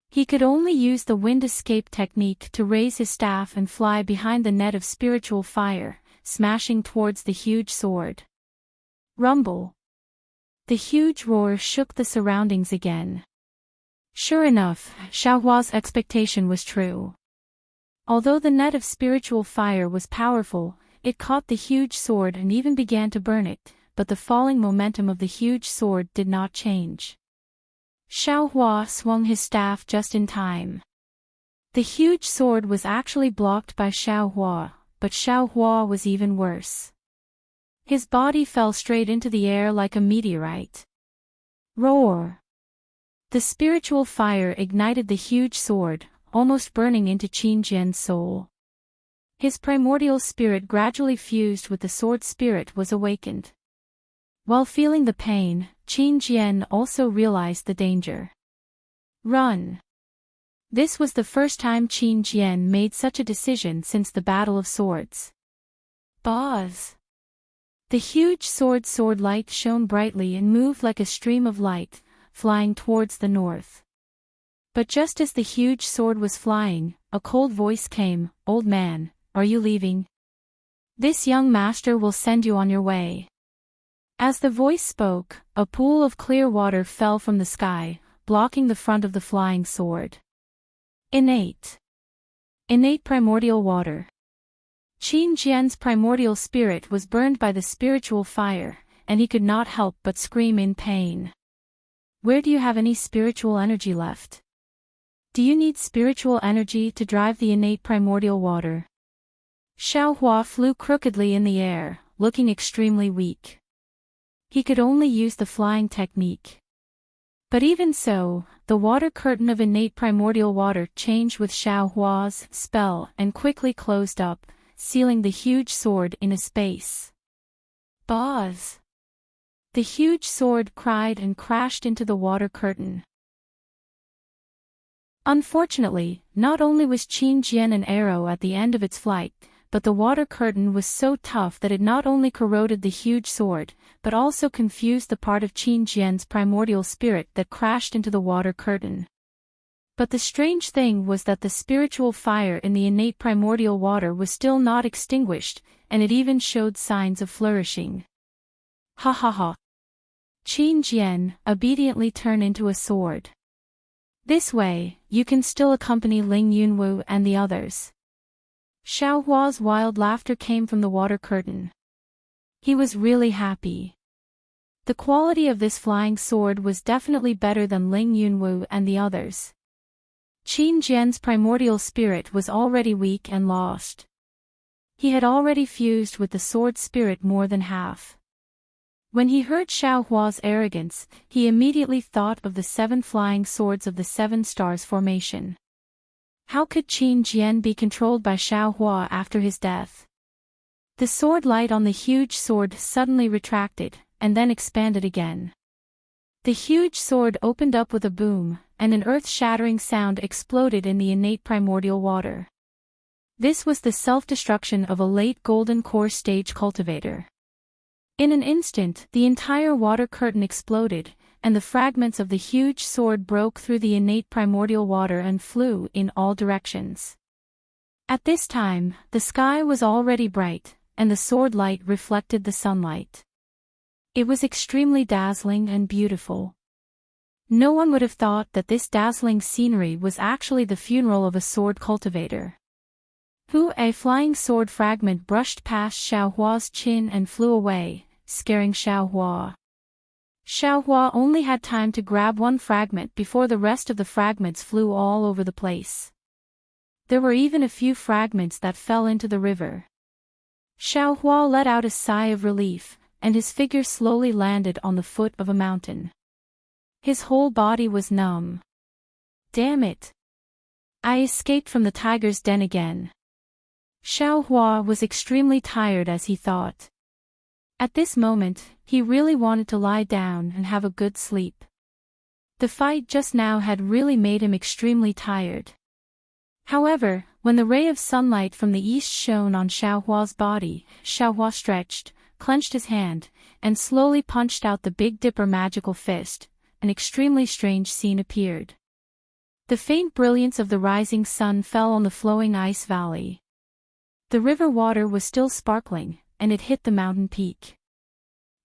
He could only use the wind escape technique to raise his staff and fly behind the net of spiritual fire, smashing towards the huge sword. Rumble! The huge roar shook the surroundings again. Sure enough, Xiao Hua's expectation was true. Although the net of spiritual fire was powerful, it caught the huge sword and even began to burn it, but the falling momentum of the huge sword did not change. Xiao Hua swung his staff just in time. The huge sword was actually blocked by Xiao Hua, but Xiao Hua was even worse. His body fell straight into the air like a meteorite. Roar! The spiritual fire ignited the huge sword, almost burning into Qin Jian's soul. His primordial spirit gradually fused with the sword spirit was awakened. While feeling the pain, Qin Jian also realized the danger. Run! This was the first time Qin Jian made such a decision since the Battle of Swords. Buzz! The huge sword light shone brightly and moved like a stream of light, flying towards the north. But just as the huge sword was flying, a cold voice came, "Old man, are you leaving? This young master will send you on your way." As the voice spoke, a pool of clear water fell from the sky, blocking the front of the flying sword. Innate. Innate primordial water. Qin Jian's primordial spirit was burned by the spiritual fire, and he could not help but scream in pain. Where do you have any spiritual energy left? Do you need spiritual energy to drive the innate primordial water? Xiaohua flew crookedly in the air, looking extremely weak. He could only use the flying technique. But even so, the water curtain of innate primordial water changed with Xiaohua's spell and quickly closed up, sealing the huge sword in a space. Buzz! The huge sword cried and crashed into the water curtain. Unfortunately, not only was Qin Jian an arrow at the end of its flight, but the water curtain was so tough that it not only corroded the huge sword, but also confused the part of Qin Jian's primordial spirit that crashed into the water curtain. But the strange thing was that the spiritual fire in the innate primordial water was still not extinguished, and it even showed signs of flourishing. Ha ha ha! Qin Jian obediently turned into a sword. This way, you can still accompany Ling Yunwu and the others. Xiaohua's wild laughter came from the water curtain. He was really happy. The quality of this flying sword was definitely better than Ling Yunwu and the others. Qin Jian's primordial spirit was already weak and lost. He had already fused with the sword spirit more than half. When he heard Xiaohua's arrogance, he immediately thought of the 7 flying swords of the 7 stars formation. How could Qin Jian be controlled by Xiaohua after his death? The sword light on the huge sword suddenly retracted, and then expanded again. The huge sword opened up with a boom, and an earth-shattering sound exploded in the innate primordial water. This was the self-destruction of a late golden core stage cultivator. In an instant, the entire water curtain exploded, and the fragments of the huge sword broke through the innate primordial water and flew in all directions. At this time, the sky was already bright, and the sword light reflected the sunlight. It was extremely dazzling and beautiful. No one would have thought that this dazzling scenery was actually the funeral of a sword cultivator. A flying sword fragment brushed past Xiaohua's chin and flew away, scaring Xiaohua. Xiaohua only had time to grab one fragment before the rest of the fragments flew all over the place. There were even a few fragments that fell into the river. Xiaohua let out a sigh of relief, and his figure slowly landed on the foot of a mountain. His whole body was numb. Damn it! I escaped from the tiger's den again. Xiaohua was extremely tired as he thought. At this moment, he really wanted to lie down and have a good sleep. The fight just now had really made him extremely tired. However, when the ray of sunlight from the east shone on Xiaohua's body, Xiaohua stretched, clenched his hand, and slowly punched out the Big Dipper magical fist. An extremely strange scene appeared. The faint brilliance of the rising sun fell on the flowing ice valley. The river water was still sparkling, and it hit the mountain peak.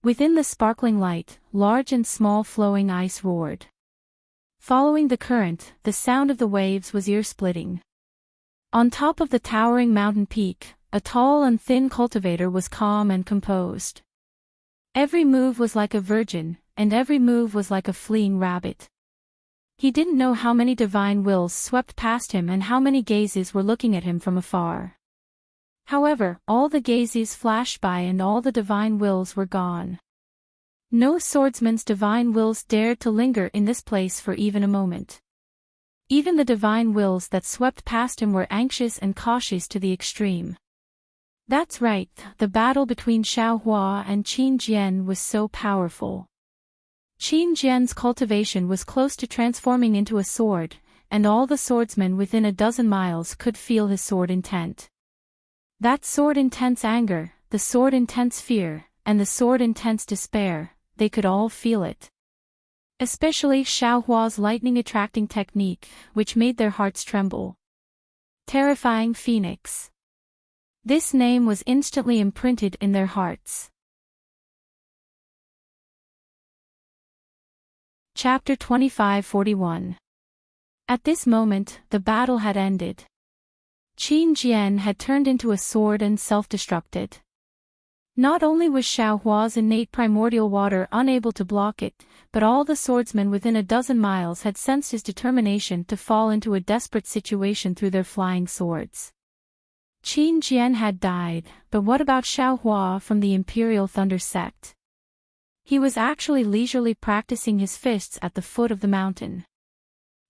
Within the sparkling light, large and small flowing ice roared. Following the current, the sound of the waves was ear-splitting. On top of the towering mountain peak, a tall and thin cultivator was calm and composed. Every move was like a virgin, and every move was like a fleeing rabbit. He didn't know how many divine wills swept past him and how many gazes were looking at him from afar. However, all the gazes flashed by and all the divine wills were gone. No swordsman's divine wills dared to linger in this place for even a moment. Even the divine wills that swept past him were anxious and cautious to the extreme. That's right, the battle between Xiaohua and Qin Jian was so powerful. Qin Jian's cultivation was close to transforming into a sword, and all the swordsmen within a dozen miles could feel his sword intent. That sword intense anger, the sword intense fear, and the sword intense despair, they could all feel it. Especially Xiaohua's lightning-attracting technique, which made their hearts tremble. Terrifying Phoenix. This name was instantly imprinted in their hearts. Chapter 2541. At this moment, the battle had ended. Qin Jian had turned into a sword and self-destructed. Not only was Xiao Hua's innate primordial water unable to block it, but all the swordsmen within a dozen miles had sensed his determination to fall into a desperate situation through their flying swords. Qin Jian had died, but what about Xiao Hua from the Imperial Thunder sect? He was actually leisurely practicing his fists at the foot of the mountain.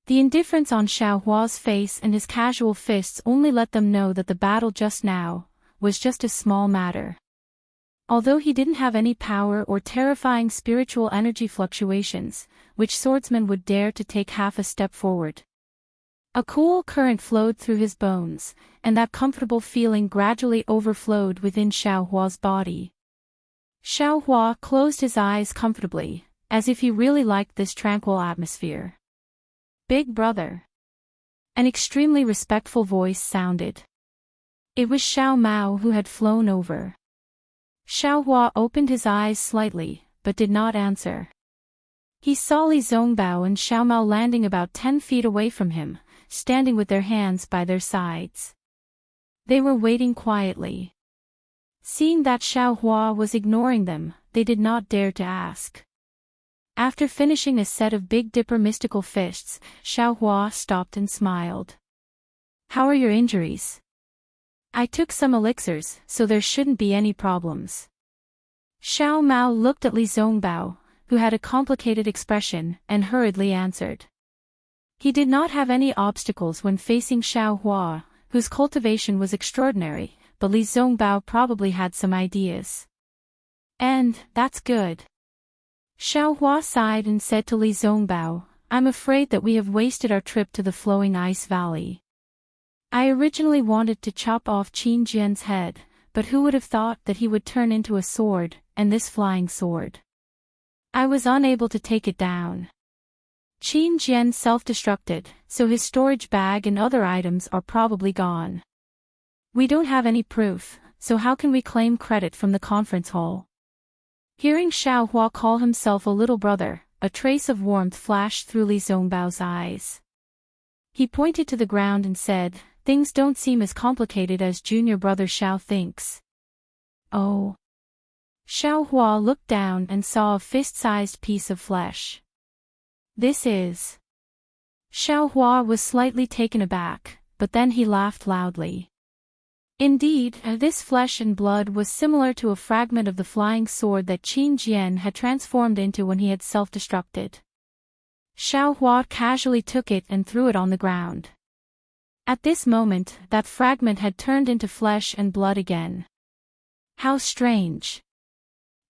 The indifference on Xiao Hua's face and his casual fists only let them know that the battle just now was just a small matter. Although he didn't have any power or terrifying spiritual energy fluctuations, which swordsman would dare to take half a step forward? A cool current flowed through his bones, and that comfortable feeling gradually overflowed within Xiao Hua's body. Xiao Hua closed his eyes comfortably, as if he really liked this tranquil atmosphere. "Big brother." An extremely respectful voice sounded. It was Xiao Mao who had flown over. Xiao Hua opened his eyes slightly, but did not answer. He saw Li Zongbao and Xiao Mao landing about 10 feet away from him, standing with their hands by their sides. They were waiting quietly. Seeing that Xiao Hua was ignoring them, they did not dare to ask. After finishing a set of Big Dipper mystical fists, Xiao Hua stopped and smiled. "How are your injuries?" "I took some elixirs, so there shouldn't be any problems." Xiao Mao looked at Li Zongbao, who had a complicated expression, and hurriedly answered. He did not have any obstacles when facing Xiao Hua, whose cultivation was extraordinary, but Li Zongbao probably had some ideas. "And, that's good." Xiao Hua sighed and said to Li Zongbao, "I'm afraid that we have wasted our trip to the flowing ice valley. I originally wanted to chop off Qin Jian's head, but who would have thought that he would turn into a sword, and this flying sword? I was unable to take it down. Qin Jian self-destructed, so his storage bag and other items are probably gone. We don't have any proof, so how can we claim credit from the conference hall?" Hearing Xiao Hua call himself a little brother, a trace of warmth flashed through Li Zongbao's eyes. He pointed to the ground and said, "Things don't seem as complicated as junior brother Xiao thinks." "Oh." Xiao Hua looked down and saw a fist-sized piece of flesh. "This is..." Xiao Hua was slightly taken aback, but then he laughed loudly. Indeed, this flesh and blood was similar to a fragment of the flying sword that Qin Jian had transformed into when he had self-destructed. Xiao Hua casually took it and threw it on the ground. At this moment, that fragment had turned into flesh and blood again. How strange.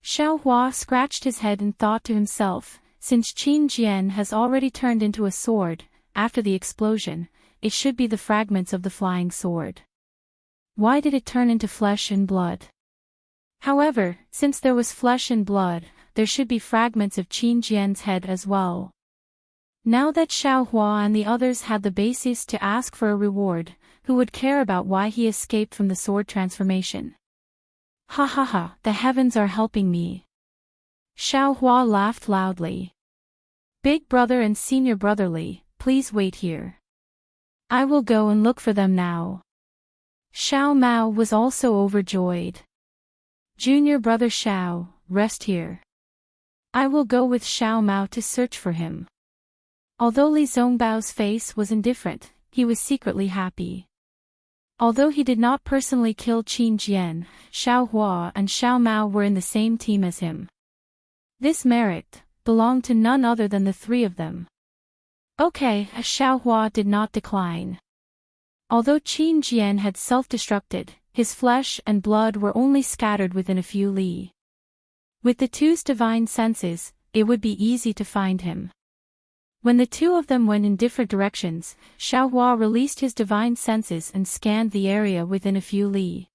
Xiao Hua scratched his head and thought to himself, since Qin Jian has already turned into a sword, after the explosion, it should be the fragments of the flying sword. Why did it turn into flesh and blood? However, since there was flesh and blood, there should be fragments of Qin Jian's head as well. Now that Xiao Hua and the others had the basis to ask for a reward, who would care about why he escaped from the sword transformation? Ha ha ha, the heavens are helping me. Xiao Hua laughed loudly. "Big brother and senior brotherly, please wait here. I will go and look for them now." Xiao Mao was also overjoyed. "Junior brother Xiao, rest here. I will go with Xiao Mao to search for him." Although Li Zongbao's face was indifferent, he was secretly happy. Although he did not personally kill Qin Jian, Xiao Hua and Xiao Mao were in the same team as him. This merit belonged to none other than the three of them. Okay, Xiao Hua did not decline. Although Qin Jian had self-destructed, his flesh and blood were only scattered within a few li. With the two's divine senses, it would be easy to find him. When the two of them went in different directions, Xiao Hua released his divine senses and scanned the area within a few li.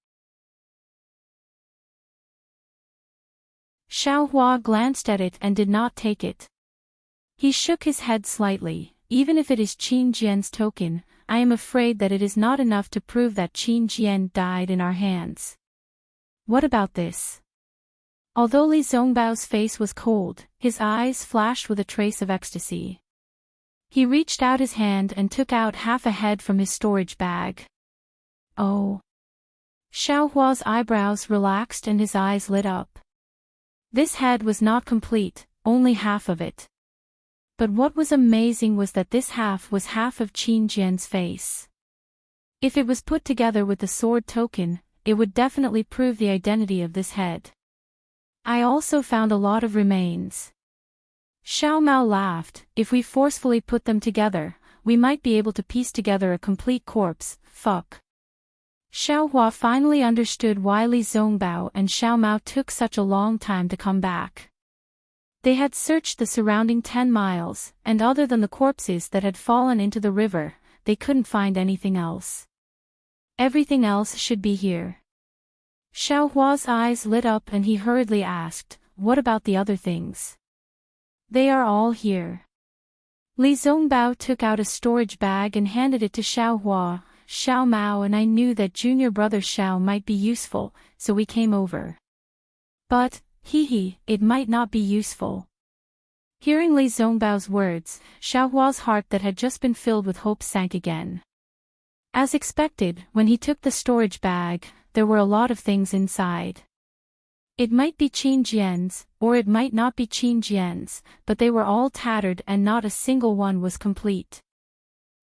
Xiao Hua glanced at it and did not take it. He shook his head slightly. "Even if it is Qin Jian's token, I am afraid that it is not enough to prove that Qin Jian died in our hands." "What about this?" Although Li Zongbao's face was cold, his eyes flashed with a trace of ecstasy. He reached out his hand and took out half a head from his storage bag. Oh. Xiaohua's eyebrows relaxed and his eyes lit up. This head was not complete, only half of it. But what was amazing was that this half was half of Qin Jian's face. If it was put together with the sword token, it would definitely prove the identity of this head. I also found a lot of remains. Xiao Mao laughed. If we forcefully put them together, we might be able to piece together a complete corpse. Fuck. Xiaohua finally understood why Li Zongbao and Xiao Mao took such a long time to come back. They had searched the surrounding 10 miles, and other than the corpses that had fallen into the river, they couldn't find anything else. Everything else should be here. Xiaohua's eyes lit up and he hurriedly asked, "What about the other things?" "They are all here." Li Zongbao took out a storage bag and handed it to Xiaohua. "Xiao Mao and I knew that junior brother Xiao might be useful, so we came over. But, it might not be useful." Hearing Li Zongbao's words, Xiaohua's heart that had just been filled with hope sank again. As expected, when he took the storage bag, there were a lot of things inside. It might be Qin Jian's, or it might not be Qin Jian's, but they were all tattered and not a single one was complete.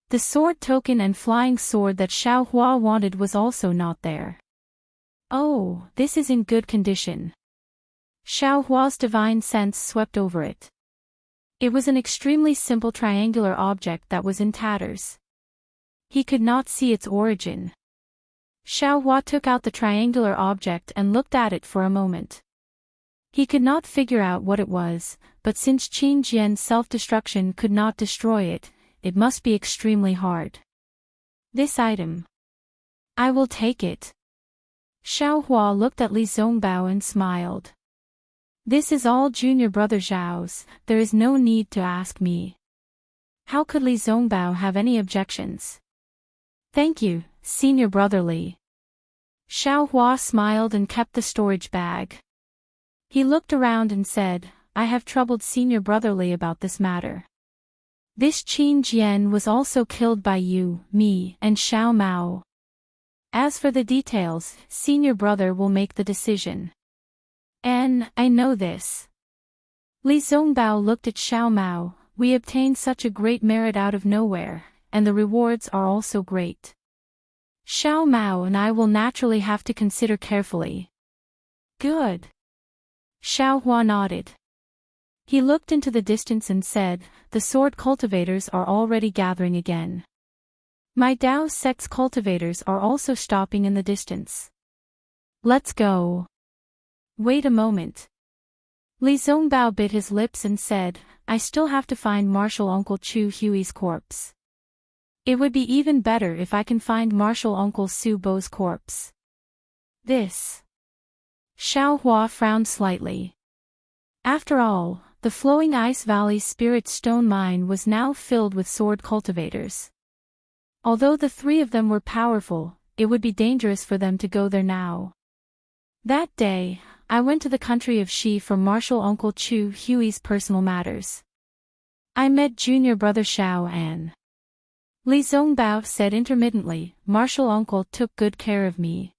The sword token and flying sword that Xiaohua wanted was also not there. Oh, this is in good condition. Xiaohua's divine sense swept over it. It was an extremely simple triangular object that was in tatters. He could not see its origin. Xiaohua took out the triangular object and looked at it for a moment. He could not figure out what it was, but since Qin Jian's self-destruction could not destroy it, it must be extremely hard. This item. I will take it. Xiaohua looked at Li Zongbao and smiled. This is all junior brother Zhao's, there is no need to ask me. How could Li Zongbao have any objections? Thank you, senior brother Li. Xiaohua smiled and kept the storage bag. He looked around and said, I have troubled senior brother Li about this matter. This Qin Jian was also killed by you, me, and Xiao Mao. As for the details, senior brother will make the decision. And, I know this. Li Zongbao looked at Xiao Mao. We obtained such a great merit out of nowhere, and the rewards are also great. Xiao Mao and I will naturally have to consider carefully. Good. Xiaohua nodded. He looked into the distance and said, the sword cultivators are already gathering again. My Dao sect's cultivators are also stopping in the distance. Let's go. Wait a moment. Li Zongbao bit his lips and said, I still have to find Martial Uncle Chu Hui's corpse. It would be even better if I can find Martial Uncle Su Bo's corpse. This. Xiaohua frowned slightly. After all, the Flowing Ice Valley Spirit Stone Mine was now filled with sword cultivators. Although the three of them were powerful, it would be dangerous for them to go there now. That day, I went to the country of Xi for Martial Uncle Chu Hui's personal matters. I met junior brother Xiao An. Li Zongbao said intermittently, Martial Uncle took good care of me.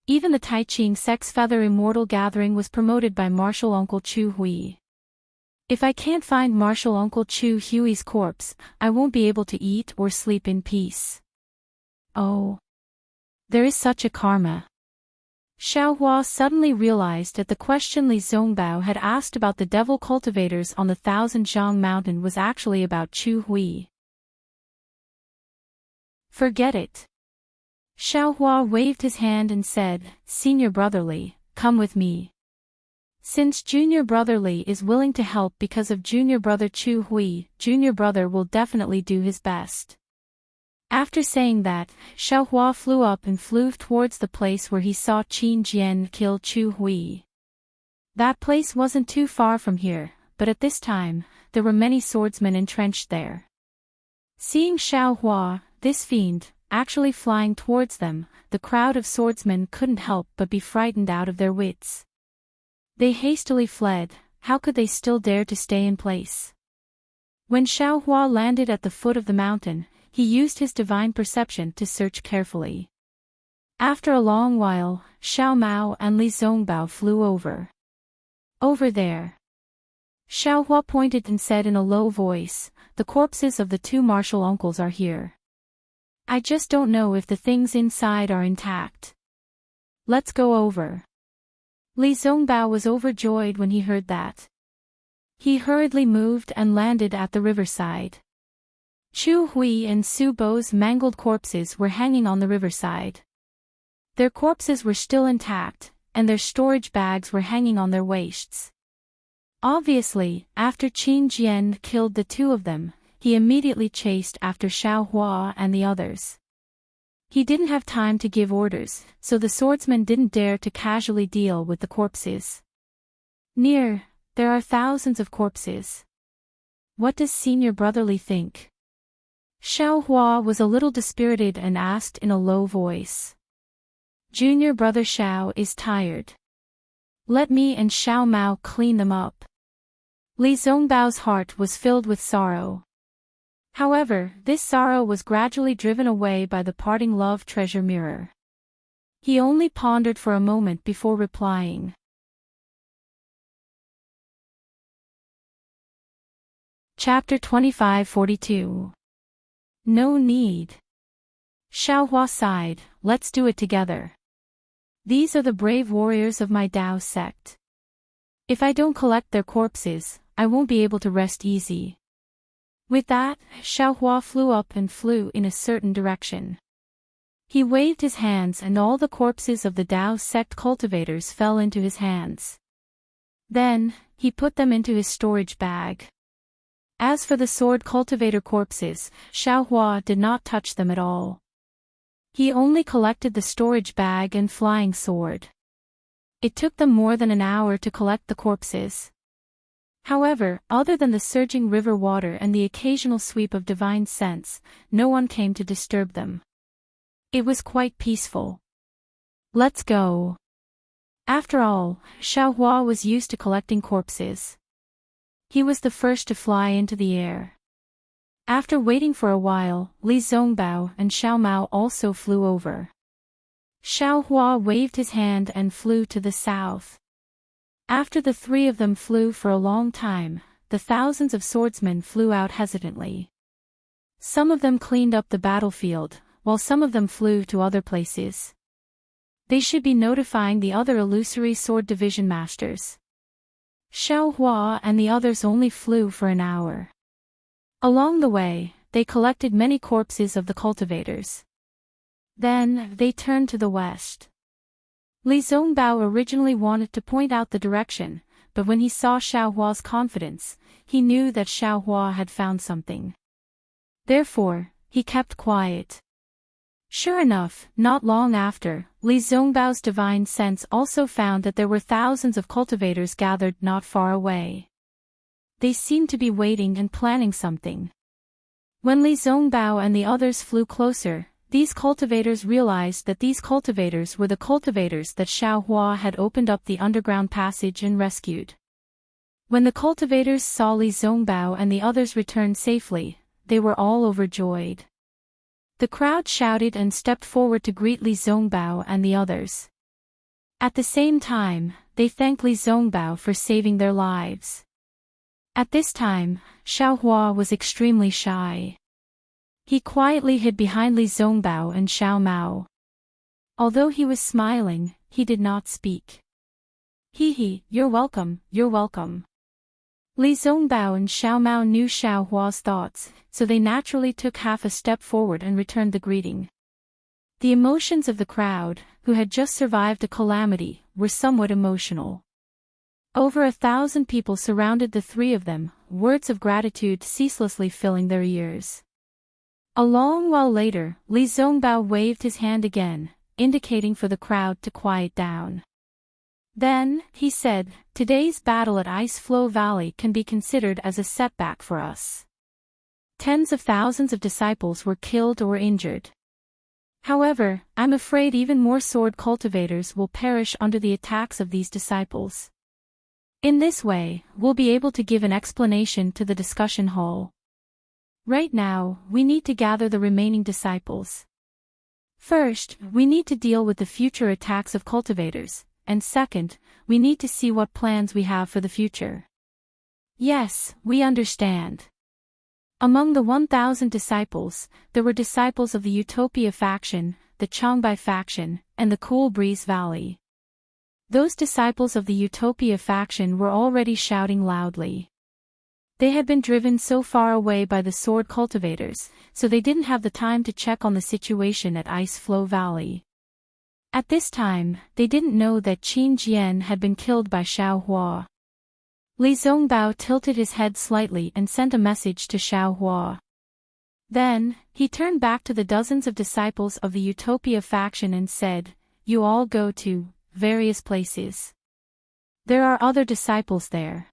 Even the Taiqing Sex Feather Immortal Gathering was promoted by Martial Uncle Chu Hui. If I can't find Martial Uncle Chu Hui's corpse, I won't be able to eat or sleep in peace. Oh. There is such a karma. Xiaohua suddenly realized that the question Li Zongbao had asked about the devil cultivators on the Thousand Zhang Mountain was actually about Chu Hui. Forget it. Xiaohua waved his hand and said, Senior brother Li, come with me. Since junior brother Li is willing to help because of junior brother Chu Hui, junior brother will definitely do his best. After saying that, Xiaohua flew up and flew towards the place where he saw Qin Jian kill Chu Hui. That place wasn't too far from here, but at this time, there were many swordsmen entrenched there. Seeing Xiaohua, this fiend, actually flying towards them, the crowd of swordsmen couldn't help but be frightened out of their wits. They hastily fled. How could they still dare to stay in place? When Xiaohua landed at the foot of the mountain, he used his divine perception to search carefully. After a long while, Xiao Mao and Li Zongbao flew over. Over there. Xiaohua pointed and said in a low voice, "The corpses of the two martial uncles are here. I just don't know if the things inside are intact. Let's go over." Li Zongbao was overjoyed when he heard that. He hurriedly moved and landed at the riverside. Chu Hui and Su Bo's mangled corpses were hanging on the riverside. Their corpses were still intact, and their storage bags were hanging on their waists. Obviously, after Qin Jian killed the two of them, he immediately chased after Xiaohua and the others. He didn't have time to give orders, so the swordsman didn't dare to casually deal with the corpses. There are thousands of corpses. What does Senior Brotherly think? Xiaohua was a little dispirited and asked in a low voice. Junior Brother Xiao is tired. Let me and Xiao Mao clean them up. Li Zongbao's heart was filled with sorrow. However, this sorrow was gradually driven away by the parting love treasure mirror. He only pondered for a moment before replying. Chapter 2542. No need. Xiaohua sighed, let's do it together. These are the brave warriors of my Dao sect. If I don't collect their corpses, I won't be able to rest easy. With that, Xiaohua flew up and flew in a certain direction. He waved his hands and all the corpses of the Dao sect cultivators fell into his hands. Then, he put them into his storage bag. As for the sword cultivator corpses, Xiaohua did not touch them at all. He only collected the storage bag and flying sword. It took them more than an hour to collect the corpses. However, other than the surging river water and the occasional sweep of divine sense, no one came to disturb them. It was quite peaceful. Let's go. After all, Xiaohua was used to collecting corpses. He was the first to fly into the air. After waiting for a while, Li Zongbao and Xiao Mao also flew over. Xiaohua waved his hand and flew to the south. After the three of them flew for a long time, the thousands of swordsmen flew out hesitantly. Some of them cleaned up the battlefield, while some of them flew to other places. They should be notifying the other illusory sword division masters. Xiaohua and the others only flew for an hour. Along the way, they collected many corpses of the cultivators. Then, they turned to the west. Li Zongbao originally wanted to point out the direction, but when he saw Xiaohua's confidence, he knew that Xiaohua had found something. Therefore, he kept quiet. Sure enough, not long after, Li Zongbao's divine sense also found that there were thousands of cultivators gathered not far away. They seemed to be waiting and planning something. When Li Zongbao and the others flew closer, these cultivators realized that these cultivators were the cultivators that Xiaohua had opened up the underground passage and rescued. When the cultivators saw Li Zongbao and the others return safely, they were all overjoyed. The crowd shouted and stepped forward to greet Li Zongbao and the others. At the same time, they thanked Li Zongbao for saving their lives. At this time, Xiaohua was extremely shy. He quietly hid behind Li Zongbao and Xiao Mao. Although he was smiling, he did not speak. Hee, you're welcome, you're welcome. Li Zongbao and Xiao Mao knew Xiaohua's thoughts, so they naturally took half a step forward and returned the greeting. The emotions of the crowd, who had just survived a calamity, were somewhat emotional. Over 1,000 people surrounded the three of them, words of gratitude ceaselessly filling their ears. A long while later, Li Zongbao waved his hand again, indicating for the crowd to quiet down. Then, he said, today's battle at Ice Flow Valley can be considered as a setback for us. Tens of thousands of disciples were killed or injured. However, I'm afraid even more sword cultivators will perish under the attacks of these disciples. In this way, we'll be able to give an explanation to the discussion hall. Right now, we need to gather the remaining disciples. First, we need to deal with the future attacks of cultivators, and second, we need to see what plans we have for the future. Yes, we understand. Among the 1,000 disciples, there were disciples of the Utopia faction, the Changbai faction, and the Cool Breeze Valley. Those disciples of the Utopia faction were already shouting loudly. They had been driven so far away by the sword cultivators, so they didn't have the time to check on the situation at Ice Flow Valley. At this time, they didn't know that Qin Jian had been killed by Xiao Hua. Li Zongbao tilted his head slightly and sent a message to Xiao Hua. Then, he turned back to the dozens of disciples of the Utopia faction and said, "You all go to various places. There are other disciples there.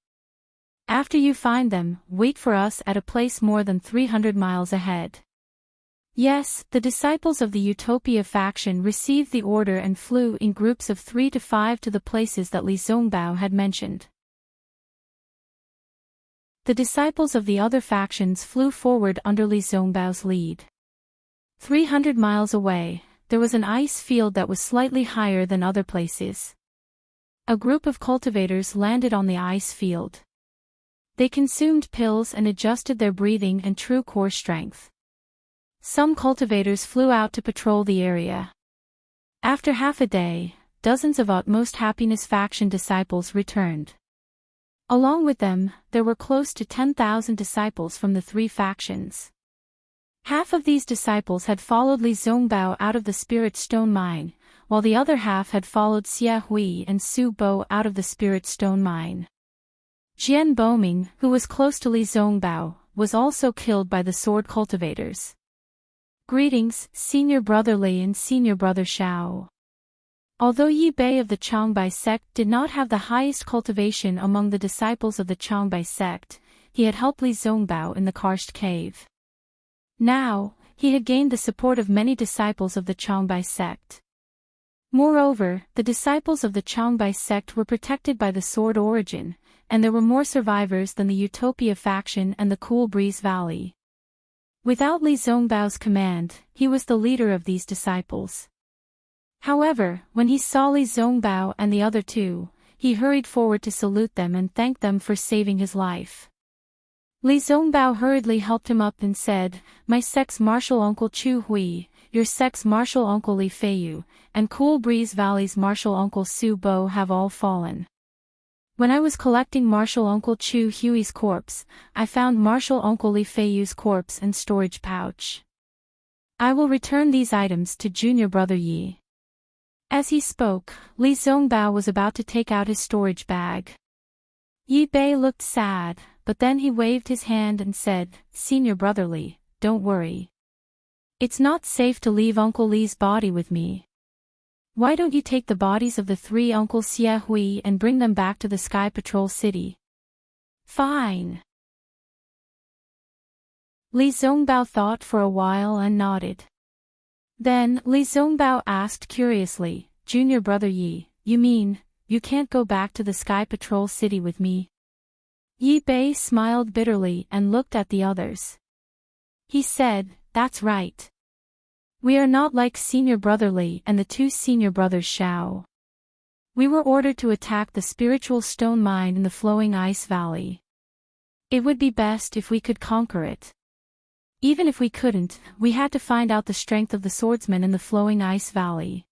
After you find them, wait for us at a place more than 300 miles ahead." Yes, the disciples of the Utopia faction received the order and flew in groups of 3 to 5 to the places that Li Zongbao had mentioned. The disciples of the other factions flew forward under Li Zongbao's lead. 300 miles away, there was an ice field that was slightly higher than other places. A group of cultivators landed on the ice field. They consumed pills and adjusted their breathing and true core strength. Some cultivators flew out to patrol the area. After half a day, dozens of Utmost Happiness faction disciples returned. Along with them, there were close to 10,000 disciples from the 3 factions. Half of these disciples had followed Li Zongbao out of the Spirit Stone Mine, while the other half had followed Xia Hui and Su Bo out of the Spirit Stone Mine. Jian Boming, who was close to Li Zongbao, was also killed by the sword cultivators. Greetings, Senior Brother Li and Senior Brother Xiao. Although Yi Bei of the Changbai sect did not have the highest cultivation among the disciples of the Changbai sect, he had helped Li Zongbao in the Karst cave. Now, he had gained the support of many disciples of the Changbai sect. Moreover, the disciples of the Changbai sect were protected by the sword origin, and there were more survivors than the Utopia faction and the Cool Breeze Valley. Without Li Zongbao's command, he was the leader of these disciples. However, when he saw Li Zongbao and the other 2, he hurried forward to salute them and thank them for saving his life. Li Zongbao hurriedly helped him up and said, "My sect's martial uncle Chu Hui, your sect's martial uncle Li Feiyu, and Cool Breeze Valley's martial uncle Su Bo have all fallen. When I was collecting martial uncle Chu Hui's corpse, I found martial uncle Li Feiyu's corpse and storage pouch. I will return these items to junior brother Yi." As he spoke, Li Zongbao was about to take out his storage bag. Yi Bei looked sad, but then he waved his hand and said, "Senior brother Li, don't worry. It's not safe to leave Uncle Li's body with me. Why don't you take the bodies of the 3 uncles Xia Hui and bring them back to the Sky Patrol City?" "Fine." Li Zongbao thought for a while and nodded. Then Li Zongbao asked curiously, "Junior brother Yi, you mean, you can't go back to the Sky Patrol City with me?" Yi Bei smiled bitterly and looked at the others. He said, "That's right. We are not like Senior Brother Li and the 2 senior brothers Xiao. We were ordered to attack the spiritual stone mine in the flowing ice valley. It would be best if we could conquer it. Even if we couldn't, we had to find out the strength of the swordsmen in the flowing ice valley.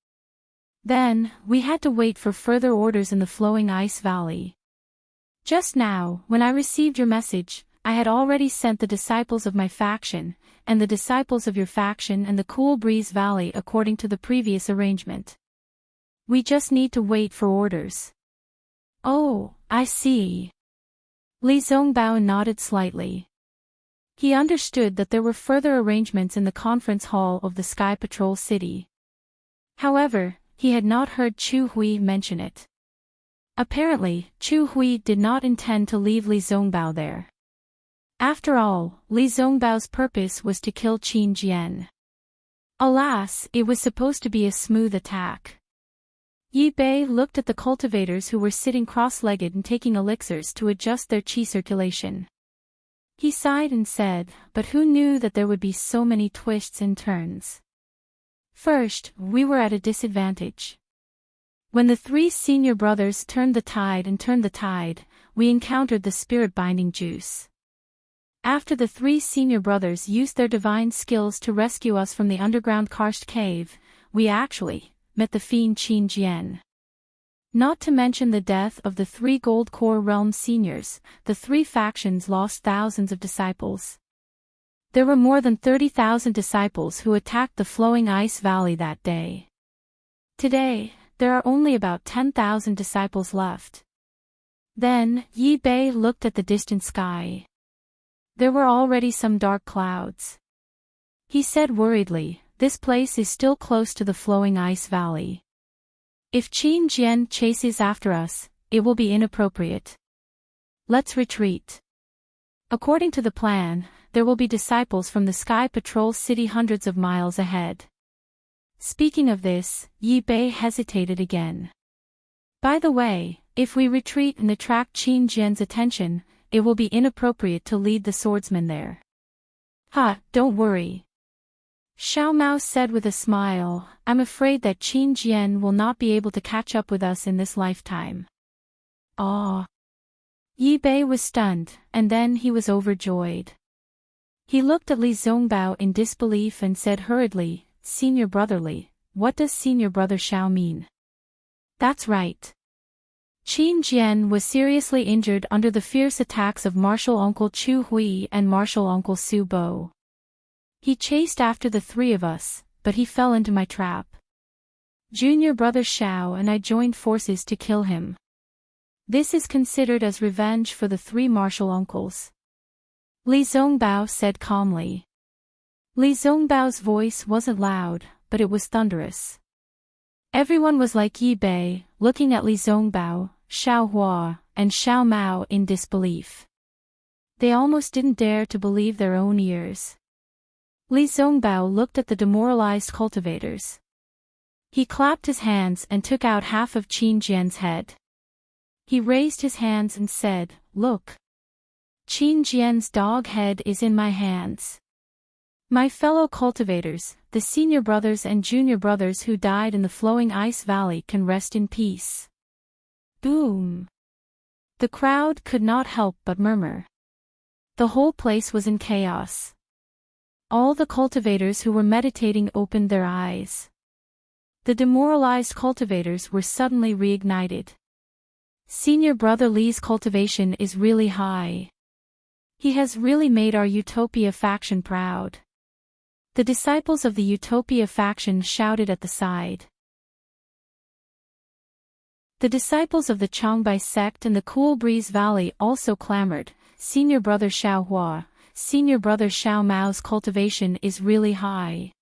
Then, we had to wait for further orders in the flowing ice valley. Just now, when I received your message, I had already sent the disciples of my faction, and the disciples of your faction and the Cool Breeze Valley according to the previous arrangement. We just need to wait for orders." "Oh, I see." Li Zongbao nodded slightly. He understood that there were further arrangements in the conference hall of the Sky Patrol City. However, he had not heard Chu Hui mention it. Apparently, Chu Hui did not intend to leave Li Zongbao there. After all, Li Zongbao's purpose was to kill Qin Jian. Alas, it was supposed to be a smooth attack. Yi Bei looked at the cultivators who were sitting cross-legged and taking elixirs to adjust their qi circulation. He sighed and said, but who knew that there would be so many twists and turns? First, we were at a disadvantage. When the three senior brothers turned the tide, we encountered the spirit-binding juice. After the three senior brothers used their divine skills to rescue us from the underground karst cave, we actually met the fiend Qin Jian. Not to mention the death of the three Gold Core Realm seniors, the three factions lost thousands of disciples. There were more than 30,000 disciples who attacked the flowing ice valley that day. Today, there are only about 10,000 disciples left. Then, Yi Bei looked at the distant sky. There were already some dark clouds. He said worriedly, this place is still close to the flowing ice valley. If Qin Jian chases after us, it will be inappropriate. Let's retreat. According to the plan, there will be disciples from the Sky Patrol City hundreds of miles ahead. Speaking of this, Yi Bei hesitated again. By the way, if we retreat and attract Qin Jian's attention, it will be inappropriate to lead the swordsman there. Don't worry. Xiao Mao said with a smile, I'm afraid that Qin Jian will not be able to catch up with us in this lifetime. Yi Bei was stunned, and then he was overjoyed. He looked at Li Zongbao in disbelief and said hurriedly, Senior Brotherly, what does Senior Brother Xiao mean? That's right. Qin Jian was seriously injured under the fierce attacks of Martial Uncle Chu Hui and Martial Uncle Su Bo. He chased after the three of us, but he fell into my trap. Junior Brother Xiao and I joined forces to kill him. This is considered as revenge for the three martial uncles. Li Zongbao said calmly. Li Zongbao's voice wasn't loud, but it was thunderous. Everyone was like Yi Bei, looking at Li Zongbao, Xiao Hua, and Xiao Mao in disbelief. They almost didn't dare to believe their own ears. Li Zongbao looked at the demoralized cultivators. He clapped his hands and took out half of Qin Jian's head. He raised his hands and said, Look. Qin Jian's dog head is in my hands. My fellow cultivators, the senior brothers and junior brothers who died in the flowing ice valley can rest in peace. Boom! The crowd could not help but murmur. The whole place was in chaos. All the cultivators who were meditating opened their eyes. The demoralized cultivators were suddenly reignited. Senior Brother Li's cultivation is really high. He has really made our Utopia faction proud. The disciples of the Utopia faction shouted at the side. The disciples of the Changbai sect and the Cool Breeze Valley also clamored, Senior Brother Xiao Hua, Senior Brother Xiao Mao's cultivation is really high.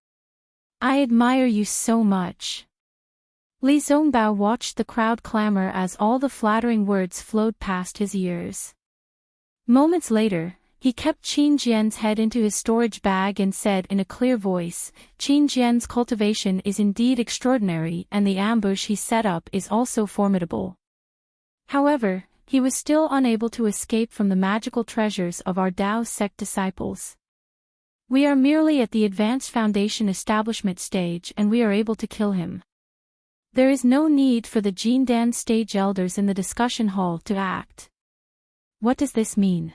I admire you so much. Li Zongbao watched the crowd clamor as all the flattering words flowed past his ears. Moments later, he kept Qin Jian's head into his storage bag and said in a clear voice, Qin Jian's cultivation is indeed extraordinary and the ambush he set up is also formidable. However, he was still unable to escape from the magical treasures of our Dao sect disciples. We are merely at the advanced foundation establishment stage and we are able to kill him. There is no need for the Jindan stage elders in the discussion hall to act. What does this mean?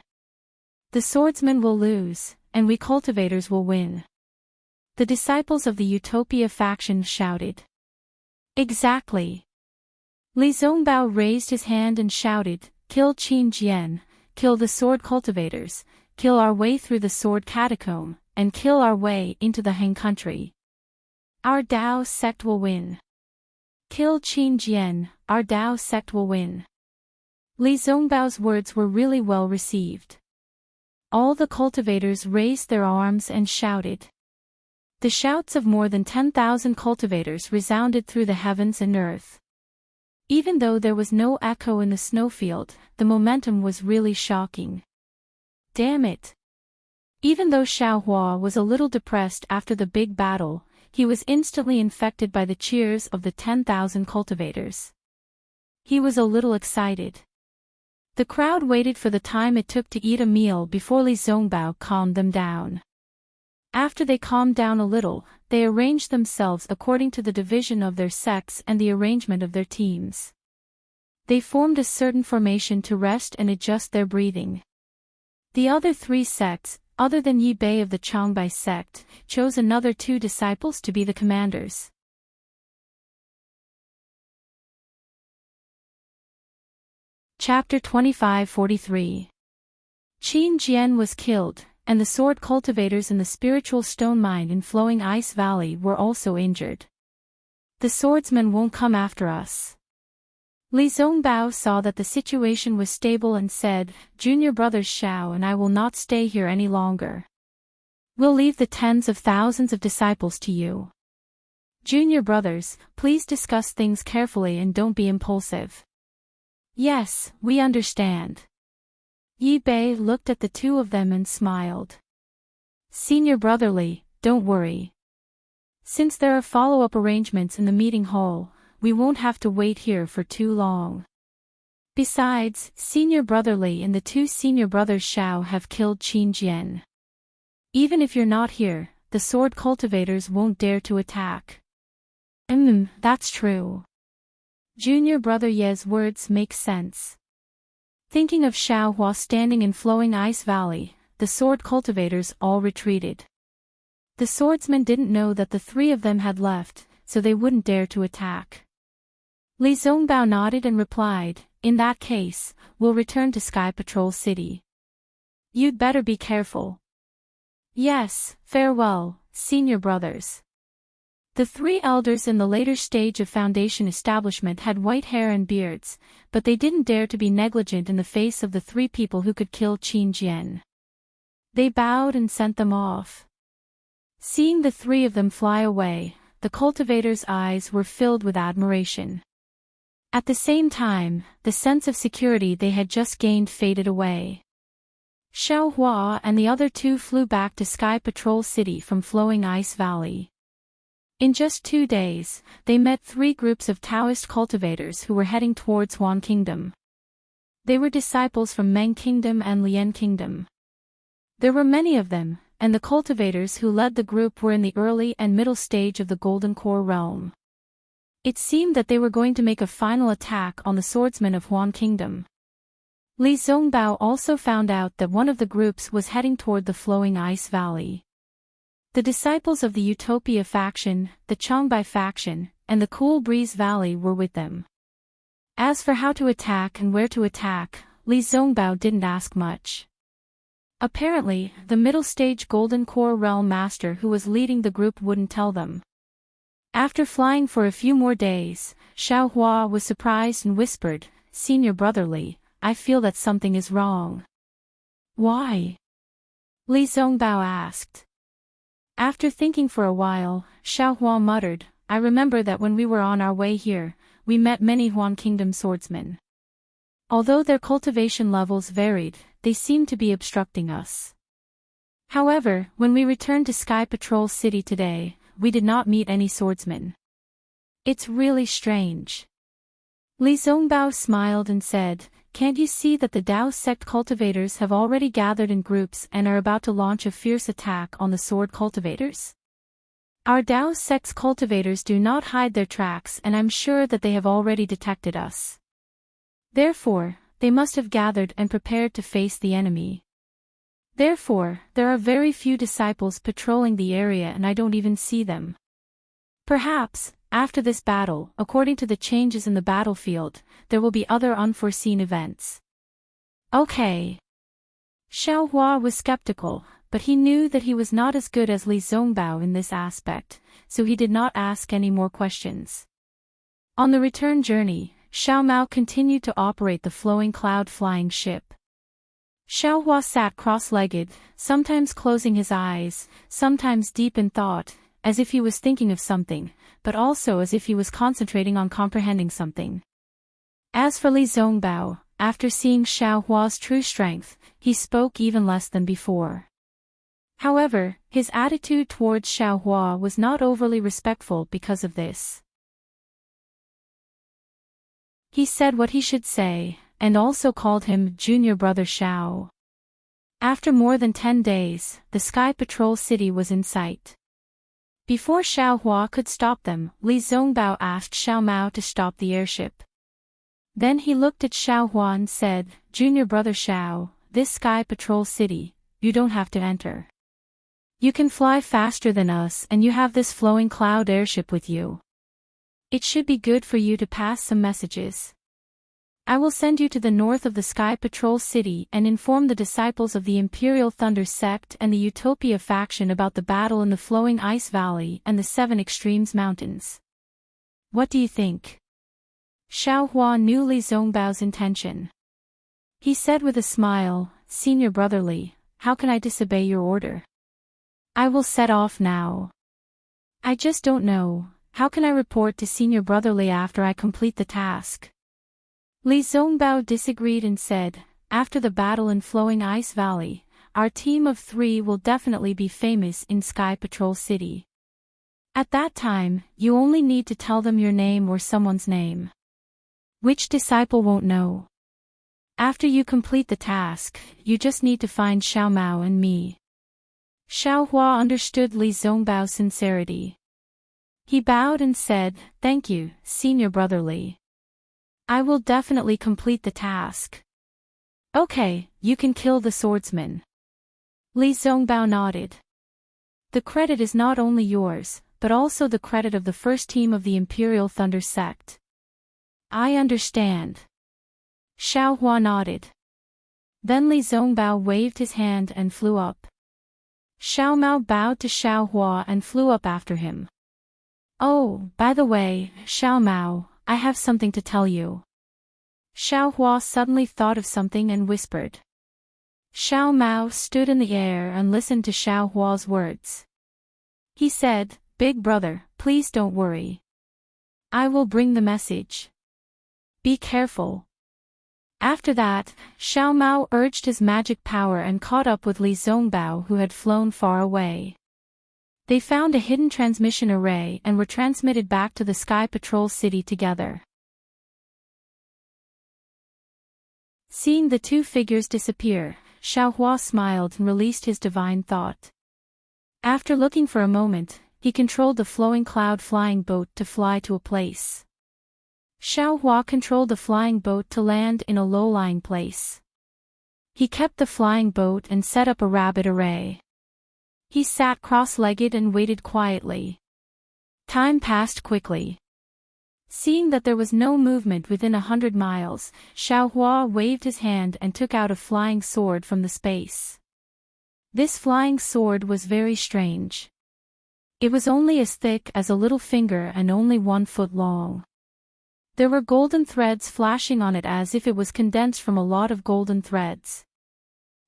The swordsman will lose, and we cultivators will win. The disciples of the Utopia faction shouted. Exactly. Li Zongbao raised his hand and shouted, Kill Qin Jian, kill the sword cultivators, kill our way through the sword catacomb, and kill our way into the Han country. Our Dao sect will win. Kill Qin Jian, our Dao sect will win. Li Zongbao's words were really well received. All the cultivators raised their arms and shouted. The shouts of more than 10,000 cultivators resounded through the heavens and earth. Even though there was no echo in the snowfield, the momentum was really shocking. Damn it! Even though Xiao Hua was a little depressed after the big battle, he was instantly infected by the cheers of the 10,000 cultivators. He was a little excited. The crowd waited for the time it took to eat a meal before Li Zongbao calmed them down. After they calmed down a little, they arranged themselves according to the division of their sects and the arrangement of their teams. They formed a certain formation to rest and adjust their breathing. The other 3 sects, other than Yi Bei of the Changbai sect, chose another 2 disciples to be the commanders. Chapter 25-43. Qin Jian was killed, and the sword cultivators in the spiritual stone mine in Flowing Ice Valley were also injured. The swordsmen won't come after us. Li Zongbao saw that the situation was stable and said, Junior brothers Xiao and I will not stay here any longer. We'll leave the tens of thousands of disciples to you. Junior brothers, please discuss things carefully and don't be impulsive. Yes, we understand. Yi Bei looked at the 2 of them and smiled. Senior brotherly, don't worry. Since there are follow-up arrangements in the meeting hall, we won't have to wait here for too long. Besides, Senior brotherly and the 2 senior brothers Xiao have killed Qin Jian. Even if you're not here, the sword cultivators won't dare to attack. That's true. Junior brother Ye's words make sense. Thinking of Xiao Hua standing in Flowing Ice Valley, the sword cultivators all retreated. The swordsmen didn't know that the 3 of them had left, so they wouldn't dare to attack. Li Zongbao nodded and replied, in that case, we'll return to Sky Patrol City. You'd better be careful. Yes, farewell, senior brothers. The 3 elders in the later stage of Foundation establishment had white hair and beards, but they didn't dare to be negligent in the face of the 3 people who could kill Qin Jian. They bowed and sent them off. Seeing the 3 of them fly away, the cultivators' eyes were filled with admiration. At the same time, the sense of security they had just gained faded away. Xiao Hua and the other 2 flew back to Sky Patrol City from Flowing Ice Valley. In just 2 days, they met 3 groups of Taoist cultivators who were heading towards Huan Kingdom. They were disciples from Meng Kingdom and Lian Kingdom. There were many of them, and the cultivators who led the group were in the early and middle stage of the Golden Core realm. It seemed that they were going to make a final attack on the swordsmen of Huan Kingdom. Li Zongbao also found out that one of the groups was heading toward the Flowing Ice Valley. The disciples of the Utopia faction, the Changbai faction, and the Cool Breeze Valley were with them. As for how to attack and where to attack, Li Zongbao didn't ask much. Apparently, the middle-stage Golden Core Realm Master who was leading the group wouldn't tell them. After flying for a few more days, Xiao Hua was surprised and whispered, Senior brotherly, I feel that something is wrong. Why? Li Zongbao asked. After thinking for a while, Xiao Hua muttered, I remember that when we were on our way here, we met many Huan Kingdom swordsmen. Although their cultivation levels varied, they seemed to be obstructing us. However, when we returned to Sky Patrol City today, we did not meet any swordsmen. It's really strange. Li Zongbao smiled and said, Can't you see that the Dao sect cultivators have already gathered in groups and are about to launch a fierce attack on the sword cultivators? Our Dao sect's cultivators do not hide their tracks, and I'm sure that they have already detected us. Therefore, they must have gathered and prepared to face the enemy. Therefore, there are very few disciples patrolling the area and I don't even see them. Perhaps, after this battle, according to the changes in the battlefield, there will be other unforeseen events. Okay. Xiao Hua was skeptical, but he knew that he was not as good as Li Zongbao in this aspect, so he did not ask any more questions. On the return journey, Xiao Mao continued to operate the flowing cloud flying ship. Xiao Hua sat cross-legged, sometimes closing his eyes, sometimes deep in thought, as if he was thinking of something, but also as if he was concentrating on comprehending something. As for Li Zongbao, after seeing Xiao Hua's true strength, he spoke even less than before. However, his attitude towards Xiao Hua was not overly respectful because of this. He said what he should say, and also called him Junior Brother Xiao. After more than 10 days, the Sky Patrol City was in sight. Before Xiao Hua could stop them, Li Zongbao asked Xiao Mao to stop the airship. Then he looked at Xiao Hua and said, Junior Brother Xiao, this Sky Patrol City, you don't have to enter. You can fly faster than us and you have this flowing cloud airship with you. It should be good for you to pass some messages. I will send you to the north of the Sky Patrol City and inform the disciples of the Imperial Thunder Sect and the Utopia faction about the battle in the Flowing Ice Valley and the Seven Extremes Mountains. What do you think? Xiao Hua knew Li Zongbao's intention. He said with a smile, Senior Brother Li, how can I disobey your order? I will set off now. I just don't know, how can I report to Senior Brother Li after I complete the task? Li Zongbao disagreed and said, after the battle in Flowing Ice Valley, our team of 3 will definitely be famous in Sky Patrol City. At that time, you only need to tell them your name or someone's name. Which disciple won't know? After you complete the task, you just need to find Xiao Mao and me. Xiao Hua understood Li Zongbao's sincerity. He bowed and said, thank you, Senior Brother Li. I will definitely complete the task. Okay, you can kill the swordsman. Li Zongbao nodded. The credit is not only yours, but also the credit of the first team of the Imperial Thunder Sect. I understand. Xiao Hua nodded. Then Li Zongbao waved his hand and flew up. Xiao Mao bowed to Xiao Hua and flew up after him. Oh, by the way, Xiao Mao, I have something to tell you. Xiao Hua suddenly thought of something and whispered. Xiao Mao stood in the air and listened to Xiao Hua's words. He said, Big brother, please don't worry. I will bring the message. Be careful. After that, Xiao Mao urged his magic power and caught up with Li Zongbao who had flown far away. They found a hidden transmission array and were transmitted back to the Sky Patrol City together. Seeing the 2 figures disappear, Xiao Hua smiled and released his divine thought. After looking for a moment, he controlled the flowing cloud flying boat to fly to a place. Xiao Hua controlled the flying boat to land in a low-lying place. He kept the flying boat and set up a rabbit array. He sat cross-legged and waited quietly. Time passed quickly. Seeing that there was no movement within 100 miles, Xiao Hua waved his hand and took out a flying sword from the space. This flying sword was very strange. It was only as thick as a little finger and only 1 foot long. There were golden threads flashing on it as if it was condensed from a lot of golden threads.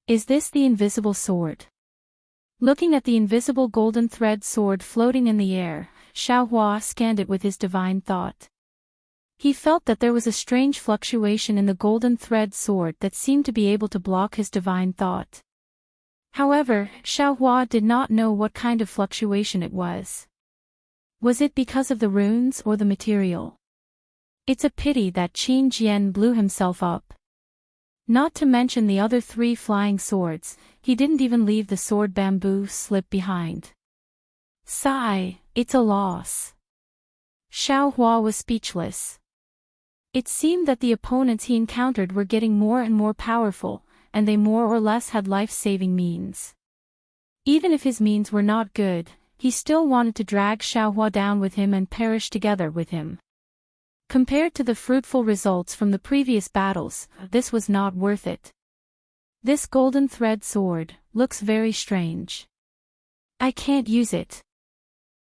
Is this the invisible sword? Looking at the invisible golden thread sword floating in the air, Xiao Hua scanned it with his divine thought. He felt that there was a strange fluctuation in the golden thread sword that seemed to be able to block his divine thought. However, Xiao Hua did not know what kind of fluctuation it was. Was it because of the runes or the material? It's a pity that Qin Jian blew himself up. Not to mention the other 3 flying swords, he didn't even leave the sword bamboo slip behind. Sigh, it's a loss. Xiao Hua was speechless. It seemed that the opponents he encountered were getting more and more powerful, and they more or less had life-saving means. Even if his means were not good, he still wanted to drag Xiao Hua down with him and perish together with him. Compared to the fruitful results from the previous battles, this was not worth it. This golden thread sword looks very strange. I can't use it.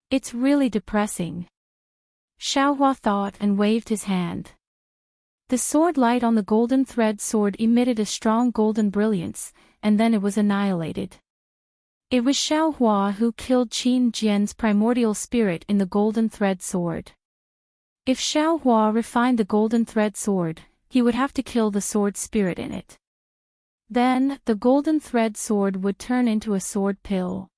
It's really depressing. Xiao Hua thought and waved his hand. The sword light on the golden thread sword emitted a strong golden brilliance, and then it was annihilated. It was Xiao Hua who killed Qin Jian's primordial spirit in the golden thread sword. If Xiao Hua refined the golden thread sword, he would have to kill the sword spirit in it. Then, the golden thread sword would turn into a sword pill.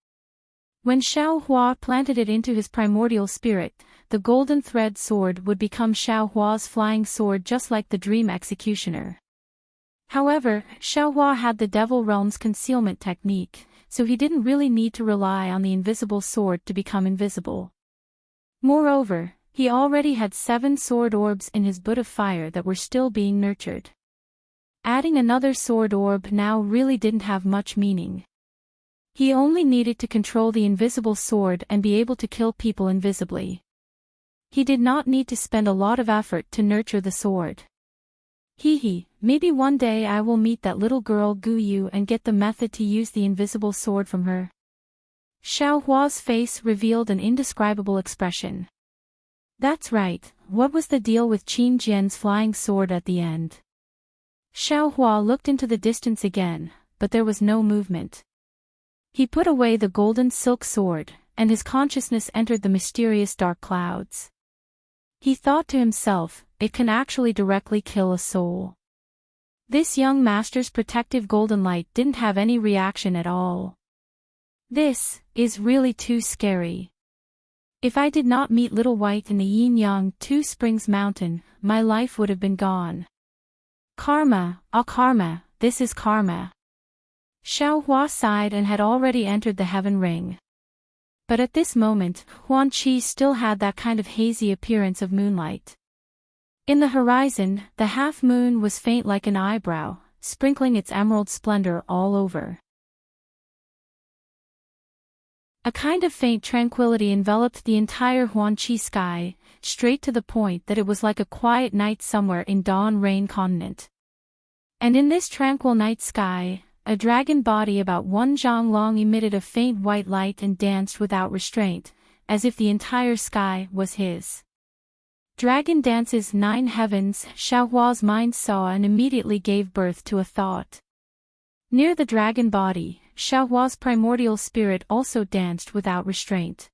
When Xiao Hua planted it into his primordial spirit, the golden thread sword would become Xiao Hua's flying sword just like the Dream Executioner. However, Xiaohua had the Devil Realm's concealment technique, so he didn't really need to rely on the invisible sword to become invisible. Moreover, he already had 7 sword orbs in his boot of fire that were still being nurtured. Adding another sword orb now really didn't have much meaning. He only needed to control the invisible sword and be able to kill people invisibly. He did not need to spend a lot of effort to nurture the sword. Maybe one day I will meet that little girl Gu Yu and get the method to use the invisible sword from her. Xiaohua's face revealed an indescribable expression. That's right, what was the deal with Qin Jian's flying sword at the end? Xiaohua looked into the distance again, but there was no movement. He put away the golden silk sword, and his consciousness entered the mysterious dark clouds. He thought to himself, it can actually directly kill a soul. This young master's protective golden light didn't have any reaction at all. This is really too scary. If I did not meet Little White in the Yin-Yang Two Springs Mountain, my life would have been gone. Karma, karma, this is karma. Xiaohua sighed and had already entered the heaven ring. But at this moment, Huan Qi still had that kind of hazy appearance of moonlight. In the horizon, the half-moon was faint like an eyebrow, sprinkling its emerald splendor all over. A kind of faint tranquility enveloped the entire Huanqi sky, straight to the point that it was like a quiet night somewhere in Dawn Rain Continent. And in this tranquil night sky, a dragon body about 1 zhang long emitted a faint white light and danced without restraint, as if the entire sky was his. Dragon dances 9 heavens, Xiaohua's mind saw and immediately gave birth to a thought. Near the dragon body, Xiaohua's primordial spirit also danced without restraint.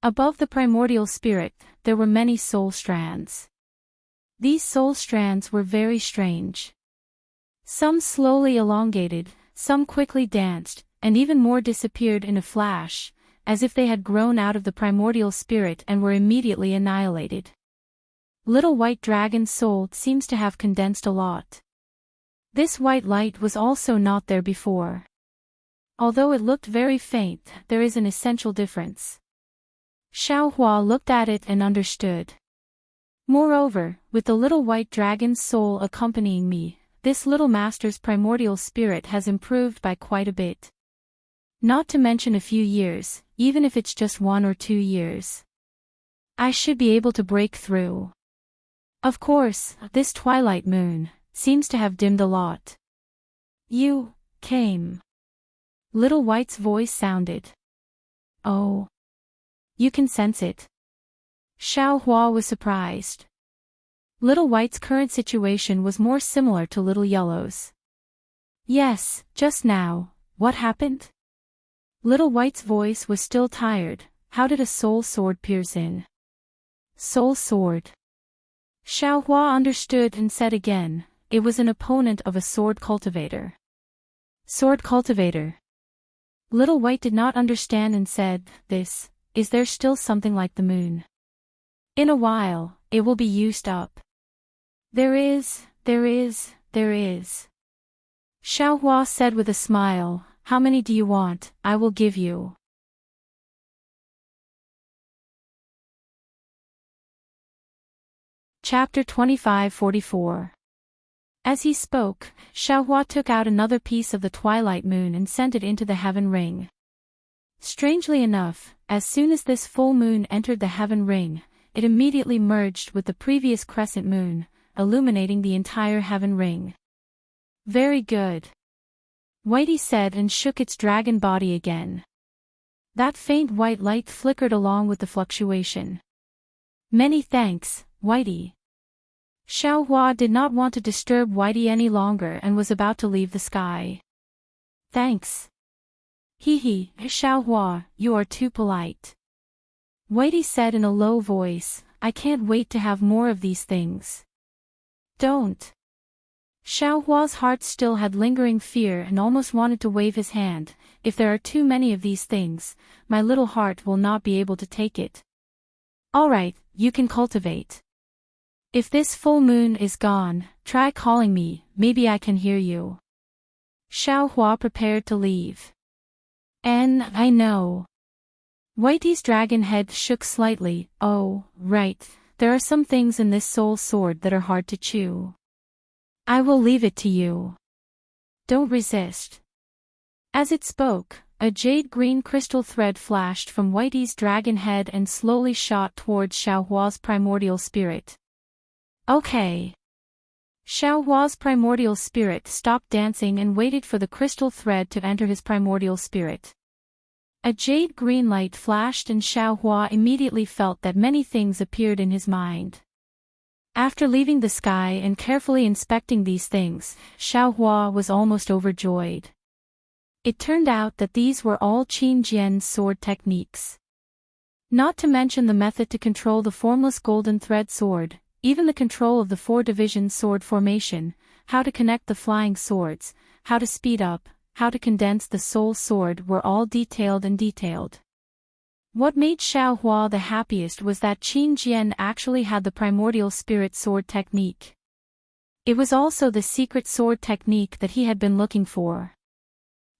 Above the primordial spirit, there were many soul strands. These soul strands were very strange. Some slowly elongated, some quickly danced, and even more disappeared in a flash, as if they had grown out of the primordial spirit and were immediately annihilated. Little White Dragon's soul seems to have condensed a lot. This white light was also not there before. Although it looked very faint, there is an essential difference. Xiaohua looked at it and understood. Moreover, with the little white dragon's soul accompanying me, this little master's primordial spirit has improved by quite a bit. Not to mention a few years, even if it's just 1 or 2 years. I should be able to break through. Of course, this twilight moon seems to have dimmed a lot. You came. Little White's voice sounded. Oh. You can sense it. Xiaohua was surprised. Little White's current situation was more similar to Little Yellow's. Yes, just now, what happened? Little White's voice was still tired. How did a soul sword pierce in? Soul sword. Xiaohua understood and said again, it was an opponent of a sword cultivator. Sword cultivator. Little White did not understand and said, is there still something like the moon? In a while, it will be used up. There is. Xiaohua said with a smile, how many do you want? I will give you. Chapter 2544. As he spoke, Xiaohua took out another piece of the twilight moon and sent it into the heaven ring. Strangely enough, as soon as this full moon entered the heaven ring, it immediately merged with the previous crescent moon, illuminating the entire heaven ring. Very good. Whitey said and shook its dragon body again. That faint white light flickered along with the fluctuation. Many thanks, Whitey. Xiaohua did not want to disturb Whitey any longer and was about to leave the sky. Thanks. Xiaohua, you are too polite. Whitey said in a low voice, I can't wait to have more of these things. Don't. Xiaohua's heart still had lingering fear and almost wanted to wave his hand. If there are too many of these things, my little heart will not be able to take it. All right, you can cultivate. If this full moon is gone, try calling me, maybe I can hear you. Xiaohua prepared to leave. I know. Whitey's dragon head shook slightly. Oh, right, there are some things in this soul sword that are hard to chew. I will leave it to you. Don't resist. As it spoke, a jade-green crystal thread flashed from Whitey's dragon head and slowly shot towards Xiaohua's primordial spirit. Okay. Xiaohua's primordial spirit stopped dancing and waited for the crystal thread to enter his primordial spirit. A jade-green light flashed and Xiaohua immediately felt that many things appeared in his mind. After leaving the sky and carefully inspecting these things, Xiaohua was almost overjoyed. It turned out that these were all Qin Jian's sword techniques. Not to mention the method to control the formless golden thread sword, even the control of the 4-division sword formation, how to connect the flying swords, how to speed up, how to condense the soul sword were all detailed. What made Xiaohua the happiest was that Qin Jian actually had the primordial spirit sword technique. It was also the secret sword technique that he had been looking for.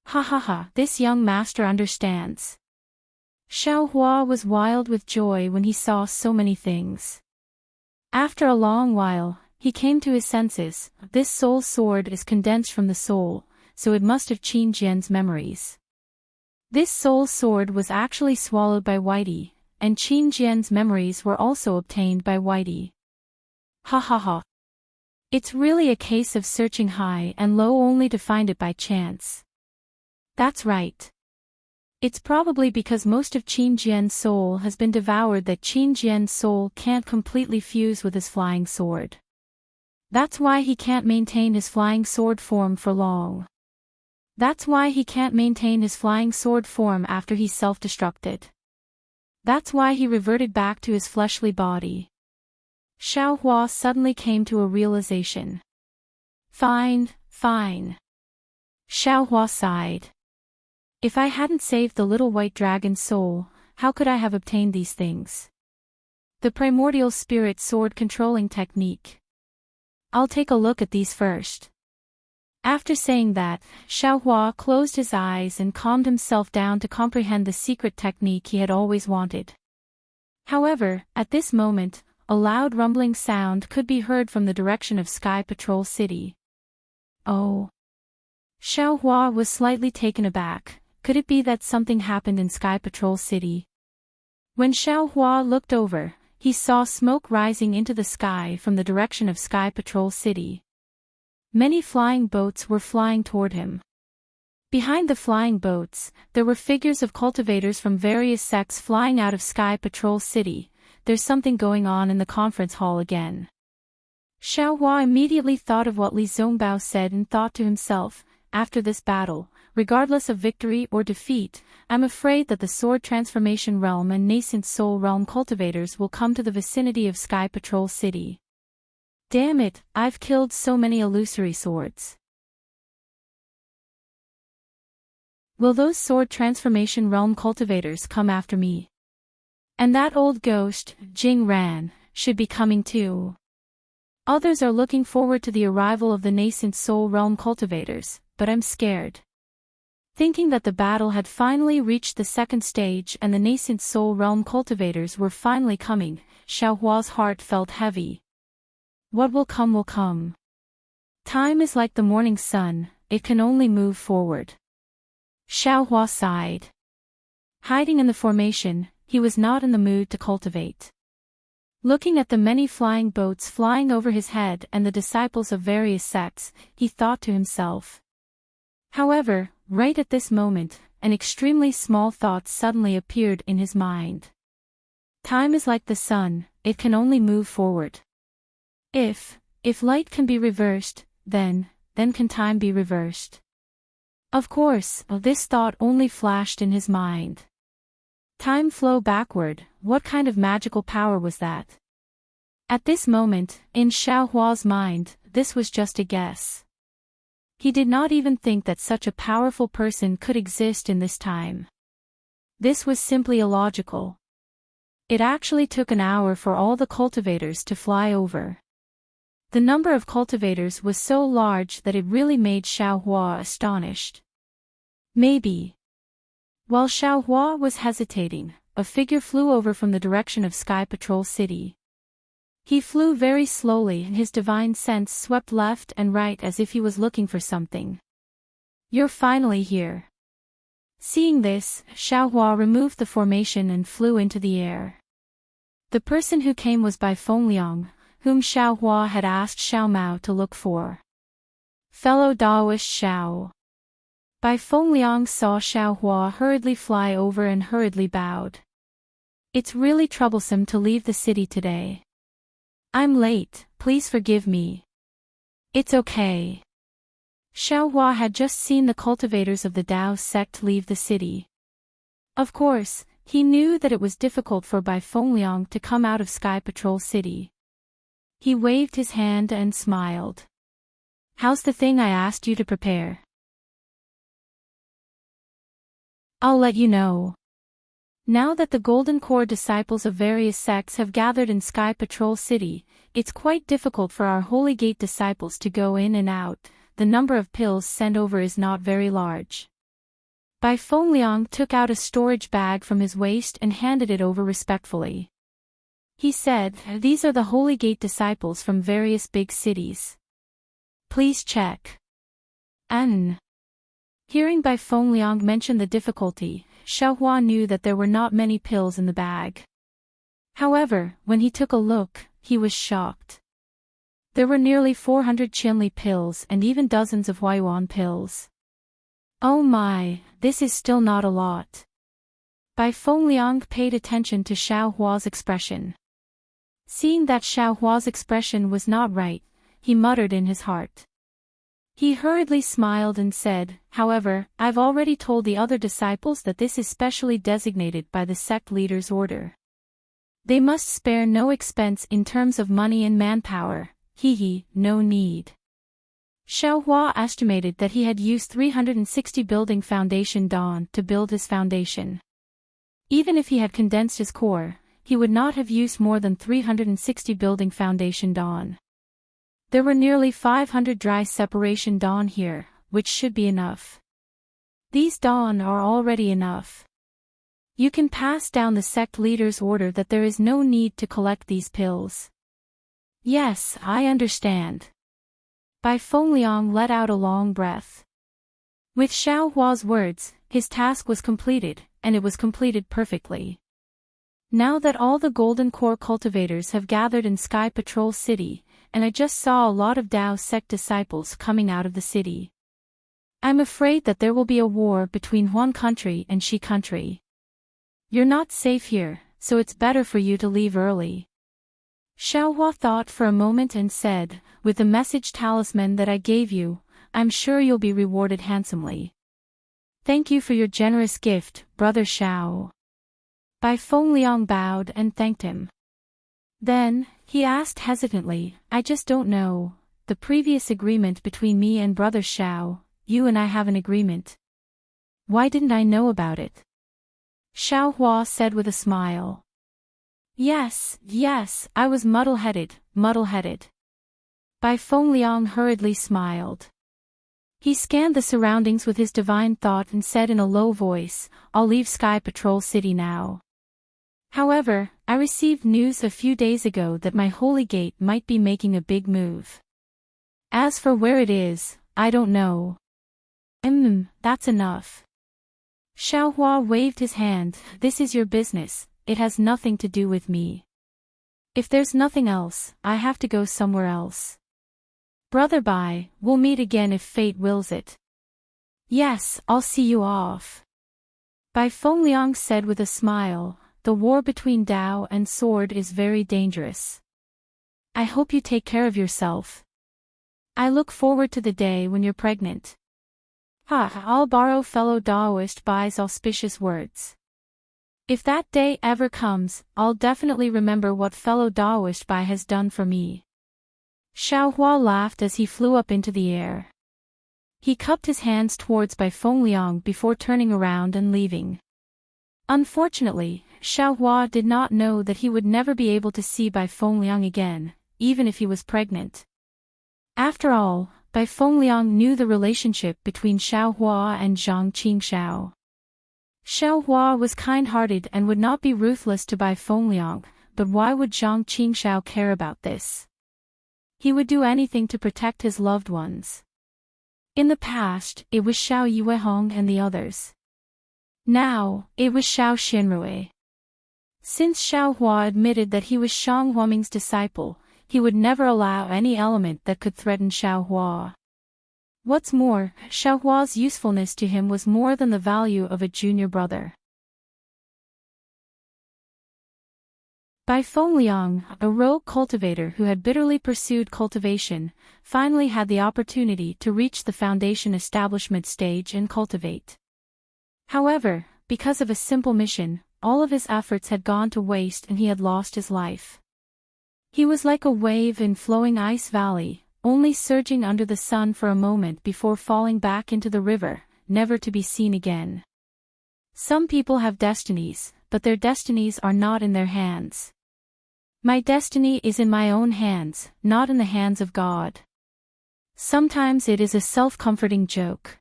Ha, this young master understands. Xiaohua was wild with joy when he saw so many things. After a long while, he came to his senses. This soul sword is condensed from the soul, so it must have Qin Jian's memories. This soul sword was actually swallowed by Whitey, and Qin Jian's memories were also obtained by Whitey. Ha. It's really a case of searching high and low only to find it by chance. That's right. It's probably because most of Qin Jian's soul has been devoured that Qin Jian's soul can't completely fuse with his flying sword. That's why he can't maintain his flying sword form for long. That's why he can't maintain his flying sword form after he self-destructed. That's why he reverted back to his fleshly body. Xiaohua suddenly came to a realization. Fine. Xiaohua sighed. If I hadn't saved the little white dragon's soul, how could I have obtained these things? The primordial spirit sword controlling technique. I'll take a look at these first. After saying that, Xiaohua closed his eyes and calmed himself down to comprehend the secret technique he had always wanted. However, at this moment, a loud rumbling sound could be heard from the direction of Sky Patrol City. Oh. Xiaohua was slightly taken aback. Could it be that something happened in Sky Patrol City? When Xiaohua looked over, he saw smoke rising into the sky from the direction of Sky Patrol City. Many flying boats were flying toward him. Behind the flying boats, there were figures of cultivators from various sects flying out of Sky Patrol City. There's something going on in the conference hall again. Xiaohua immediately thought of what Li Zongbao said and thought to himself, after this battle, regardless of victory or defeat, I'm afraid that the Sword Transformation Realm and Nascent Soul Realm cultivators will come to the vicinity of Sky Patrol City. Damn it, I've killed so many illusory swords. Will those Sword Transformation Realm cultivators come after me? And that old ghost, Jing Ran, should be coming too. Others are looking forward to the arrival of the Nascent Soul Realm cultivators, but I'm scared. Thinking that the battle had finally reached the second stage and the Nascent Soul Realm cultivators were finally coming, Xiaohua's heart felt heavy. What will come will come. Time is like the morning sun, it can only move forward. Xiaohua sighed. Hiding in the formation, he was not in the mood to cultivate. Looking at the many flying boats flying over his head and the disciples of various sects, he thought to himself. However, right at this moment, an extremely small thought suddenly appeared in his mind. Time is like the sun, it can only move forward. If light can be reversed, then can time be reversed? Of course, this thought only flashed in his mind. Time flow backward, what kind of magical power was that? At this moment, in Xiaohua's mind, this was just a guess. He did not even think that such a powerful person could exist in this time. This was simply illogical. It actually took an hour for all the cultivators to fly over. The number of cultivators was so large that it really made Xiaohua astonished. Maybe. While Xiaohua was hesitating, a figure flew over from the direction of Sky Patrol City. He flew very slowly and his divine sense swept left and right as if he was looking for something. "You're finally here." Seeing this, Xiaohua removed the formation and flew into the air. The person who came was Bai Fengliang, whom Xiaohua had asked Xiao Mao to look for. "Fellow Daoist Xiao." Bai Fengliang saw Xiaohua hurriedly fly over and hurriedly bowed. "It's really troublesome to leave the city today. I'm late, please forgive me." "It's okay." Xiaohua had just seen the cultivators of the Dao sect leave the city. Of course, he knew that it was difficult for Bai Fengliang to come out of Sky Patrol City. He waved his hand and smiled. "How's the thing I asked you to prepare?" "I'll let you know." Now that the Golden Core disciples of various sects have gathered in Sky Patrol City, it's quite difficult for our Holy Gate disciples to go in and out. The number of pills sent over is not very large. Bai Fengliang took out a storage bag from his waist and handed it over respectfully. He said, "These are the Holy Gate disciples from various big cities. Please check." Hearing Bai Fengliang mention the difficulty, Xiaohua knew that there were not many pills in the bag. However, when he took a look, he was shocked. There were nearly 400 Qinli pills and even dozens of Huayuan pills. Oh my, this is still not a lot. Bai Fengliang paid attention to Xiaohua's expression. Seeing that Xiaohua's expression was not right, he muttered in his heart. He hurriedly smiled and said, "However, I've already told the other disciples that this is specially designated by the sect leader's order. They must spare no expense in terms of money and manpower. No need." Xiaohua estimated that he had used 360 building foundation dawn to build his foundation. Even if he had condensed his core, he would not have used more than 360 building foundation dawn. There were nearly 500 dry separation dawn here, which should be enough. These dawn are already enough. You can pass down the sect leader's order that there is no need to collect these pills. Yes, I understand. Bai Fengliang let out a long breath. With Xiaohua's words, his task was completed, and it was completed perfectly. Now that all the Golden Core cultivators have gathered in Sky Patrol City, and I just saw a lot of Dao sect disciples coming out of the city. I'm afraid that there will be a war between Huan country and Shi country. You're not safe here, so it's better for you to leave early. Xiaohua thought for a moment and said, "With the message talisman that I gave you, I'm sure you'll be rewarded handsomely." "Thank you for your generous gift, Brother Xiao." Bai Fengliang bowed and thanked him. Then, he asked hesitantly, "I just don't know, the previous agreement between me and Brother Xiao, you and I have an agreement. Why didn't I know about it?" Xiaohua said with a smile. Yes, I was muddle-headed. Bai Fengliang hurriedly smiled. He scanned the surroundings with his divine thought and said in a low voice, "I'll leave Sky Patrol City now. However, I received news a few days ago that my Holy Gate might be making a big move. As for where it is, I don't know." That's enough. Xiaohua waved his hand, "This is your business, it has nothing to do with me. If there's nothing else, I have to go somewhere else. Brother Bai, we'll meet again if fate wills it." "Yes, I'll see you off." Bai Fengliang said with a smile, "The war between Dao and Sword is very dangerous. I hope you take care of yourself. I look forward to the day when you're pregnant." I'll borrow fellow Daoist Bai's auspicious words. If that day ever comes, I'll definitely remember what fellow Daoist Bai has done for me. Xiaohua laughed as he flew up into the air. He cupped his hands towards Bai Fengliang before turning around and leaving. Unfortunately, Xiaohua did not know that he would never be able to see Bai Fengliang again, even if he was pregnant. After all, Bai Fengliang knew the relationship between Xiao Hua and Zhang Qingxiao. Xiao Hua was kind-hearted and would not be ruthless to Bai Fengliang, but why would Zhang Qingxiao care about this? He would do anything to protect his loved ones. In the past, it was Xiao Yuehong and the others. Now, it was Xiao Xinrui. Since Xiao Hua admitted that he was Shang Huaming's disciple, he would never allow any element that could threaten Xiao Hua. What's more, Xiao Hua's usefulness to him was more than the value of a junior brother. Bai Fengliang, a rogue cultivator who had bitterly pursued cultivation, finally had the opportunity to reach the foundation establishment stage and cultivate. However, because of a simple mission, all of his efforts had gone to waste and he had lost his life. He was like a wave in flowing ice valley, only surging under the sun for a moment before falling back into the river, never to be seen again. Some people have destinies, but their destinies are not in their hands. My destiny is in my own hands, not in the hands of God. Sometimes it is a self-comforting joke.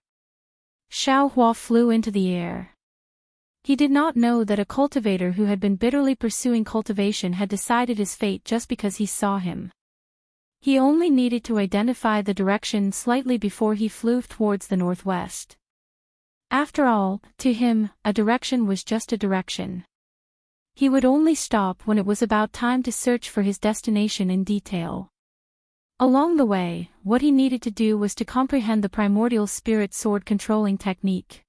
Xiao Hua flew into the air. He did not know that a cultivator who had been bitterly pursuing cultivation had decided his fate just because he saw him. He only needed to identify the direction slightly before he flew towards the northwest. After all, to him, a direction was just a direction. He would only stop when it was about time to search for his destination in detail. Along the way, what he needed to do was to comprehend the primordial spirit sword controlling technique.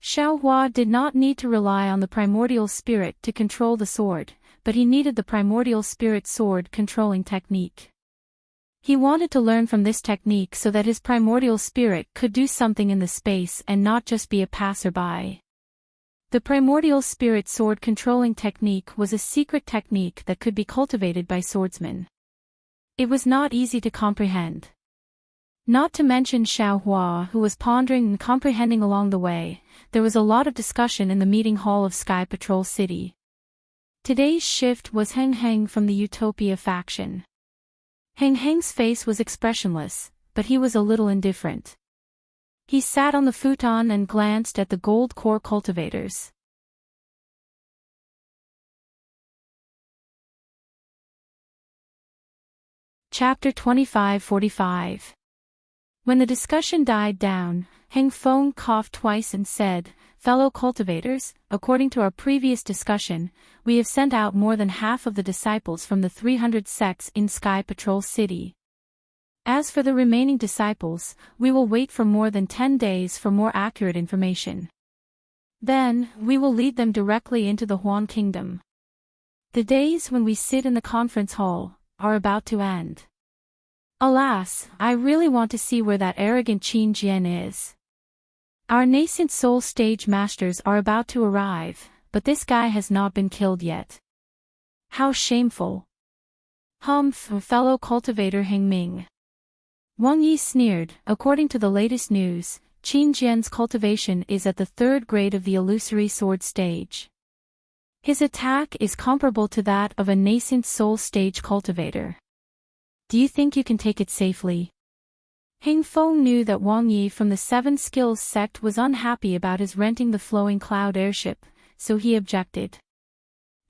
Xiao Hua did not need to rely on the primordial spirit to control the sword, but he needed the primordial spirit sword controlling technique. He wanted to learn from this technique so that his primordial spirit could do something in the space and not just be a passerby. The primordial spirit sword controlling technique was a secret technique that could be cultivated by swordsmen. It was not easy to comprehend. Not to mention Xiao Hua, who was pondering and comprehending along the way. There was a lot of discussion in the meeting hall of Sky Patrol City. Today's shift was Heng Heng from the Utopia faction. Heng Heng's face was expressionless, but he was a little indifferent. He sat on the futon and glanced at the gold core cultivators. Chapter 2545. When the discussion died down, Heng Feng coughed twice and said, "Fellow cultivators, according to our previous discussion, we have sent out more than half of the disciples from the 300 sects in Sky Patrol City. As for the remaining disciples, we will wait for more than 10 days for more accurate information. Then, we will lead them directly into the Huan Kingdom. The days when we sit in the conference hall are about to end. Alas, I really want to see where that arrogant Qin Jian is. Our nascent soul stage masters are about to arrive, but this guy has not been killed yet. How shameful." "Humph, fellow cultivator Heng Ming." Wang Yi sneered. "According to the latest news, Qin Jian's cultivation is at the 3rd grade of the illusory sword stage. His attack is comparable to that of a nascent soul stage cultivator. Do you think you can take it safely?" Heng Feng knew that Wang Yi from the 7 Skills sect was unhappy about his renting the flowing cloud airship, so he objected.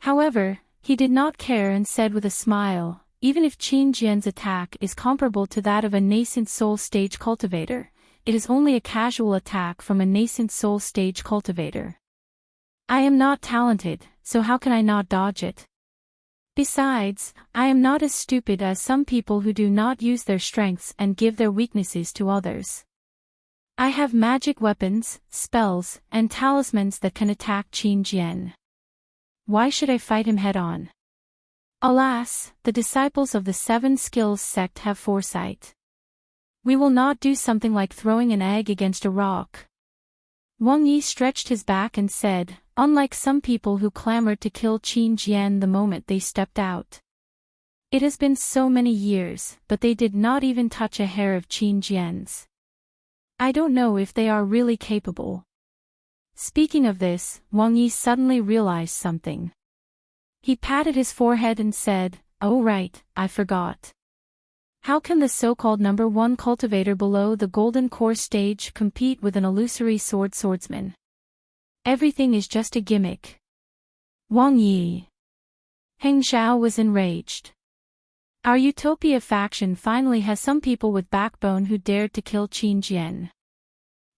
However, he did not care and said with a smile, "Even if Qin Jian's attack is comparable to that of a nascent soul stage cultivator, it is only a casual attack from a nascent soul stage cultivator. I am not talented, so how can I not dodge it? Besides, I am not as stupid as some people who do not use their strengths and give their weaknesses to others. I have magic weapons, spells, and talismans that can attack Qin Jian. Why should I fight him head-on?" Alas, the disciples of the 7 Skills sect have foresight. We will not do something like throwing an egg against a rock. Wang Yi stretched his back and said, "Unlike some people who clamored to kill Qin Jian the moment they stepped out. It has been so many years, but they did not even touch a hair of Qin Jian's. I don't know if they are really capable." Speaking of this, Wang Yi suddenly realized something. He patted his forehead and said, "Oh right, I forgot. How can the so-called number one cultivator below the golden core stage compete with an illusory swordsman? Everything is just a gimmick. Wang Yi. Heng Xiao was enraged. Our Utopia faction finally has some people with backbone who dared to kill Qin Jian.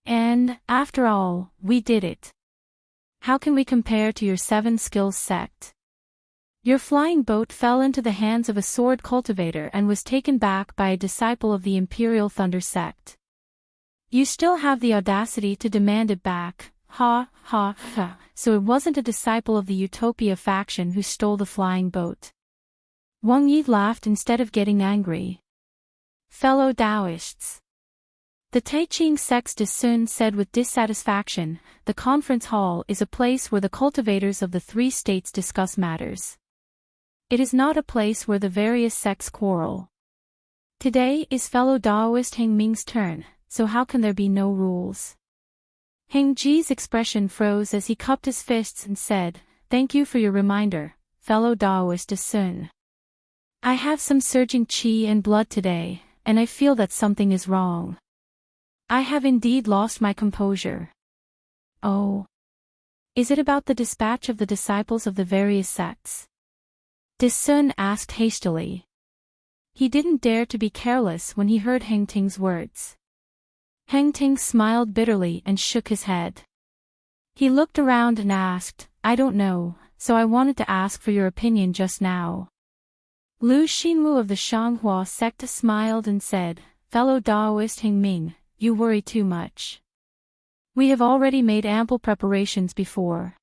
And, after all, we did it. How can we compare to your 7 skills sect? Your flying boat fell into the hands of a sword cultivator and was taken back by a disciple of the Imperial Thunder sect. You still have the audacity to demand it back, ha, ha, ha, so it wasn't a disciple of the Utopia faction who stole the flying boat. Wang Yi laughed instead of getting angry. Fellow Taoists. The Taiqing sect's De Sun said with dissatisfaction, the conference hall is a place where the cultivators of the 3 states discuss matters. It is not a place where the various sects quarrel. Today is fellow Daoist Heng Ming's turn, so how can there be no rules? Heng Ji's expression froze as he cupped his fists and said, "Thank you for your reminder, fellow Daoist De Sun. I have some surging qi and blood today, and I feel that something is wrong. I have indeed lost my composure." Oh. Is it about the dispatch of the disciples of the various sects? De Sun asked hastily. He didn't dare to be careless when he heard Heng Ting's words. Heng Ting smiled bitterly and shook his head. He looked around and asked, "I don't know, so I wanted to ask for your opinion just now." Lu Xinwu of the Shanghua sect smiled and said, "Fellow Daoist Heng Ming, you worry too much. We have already made ample preparations before.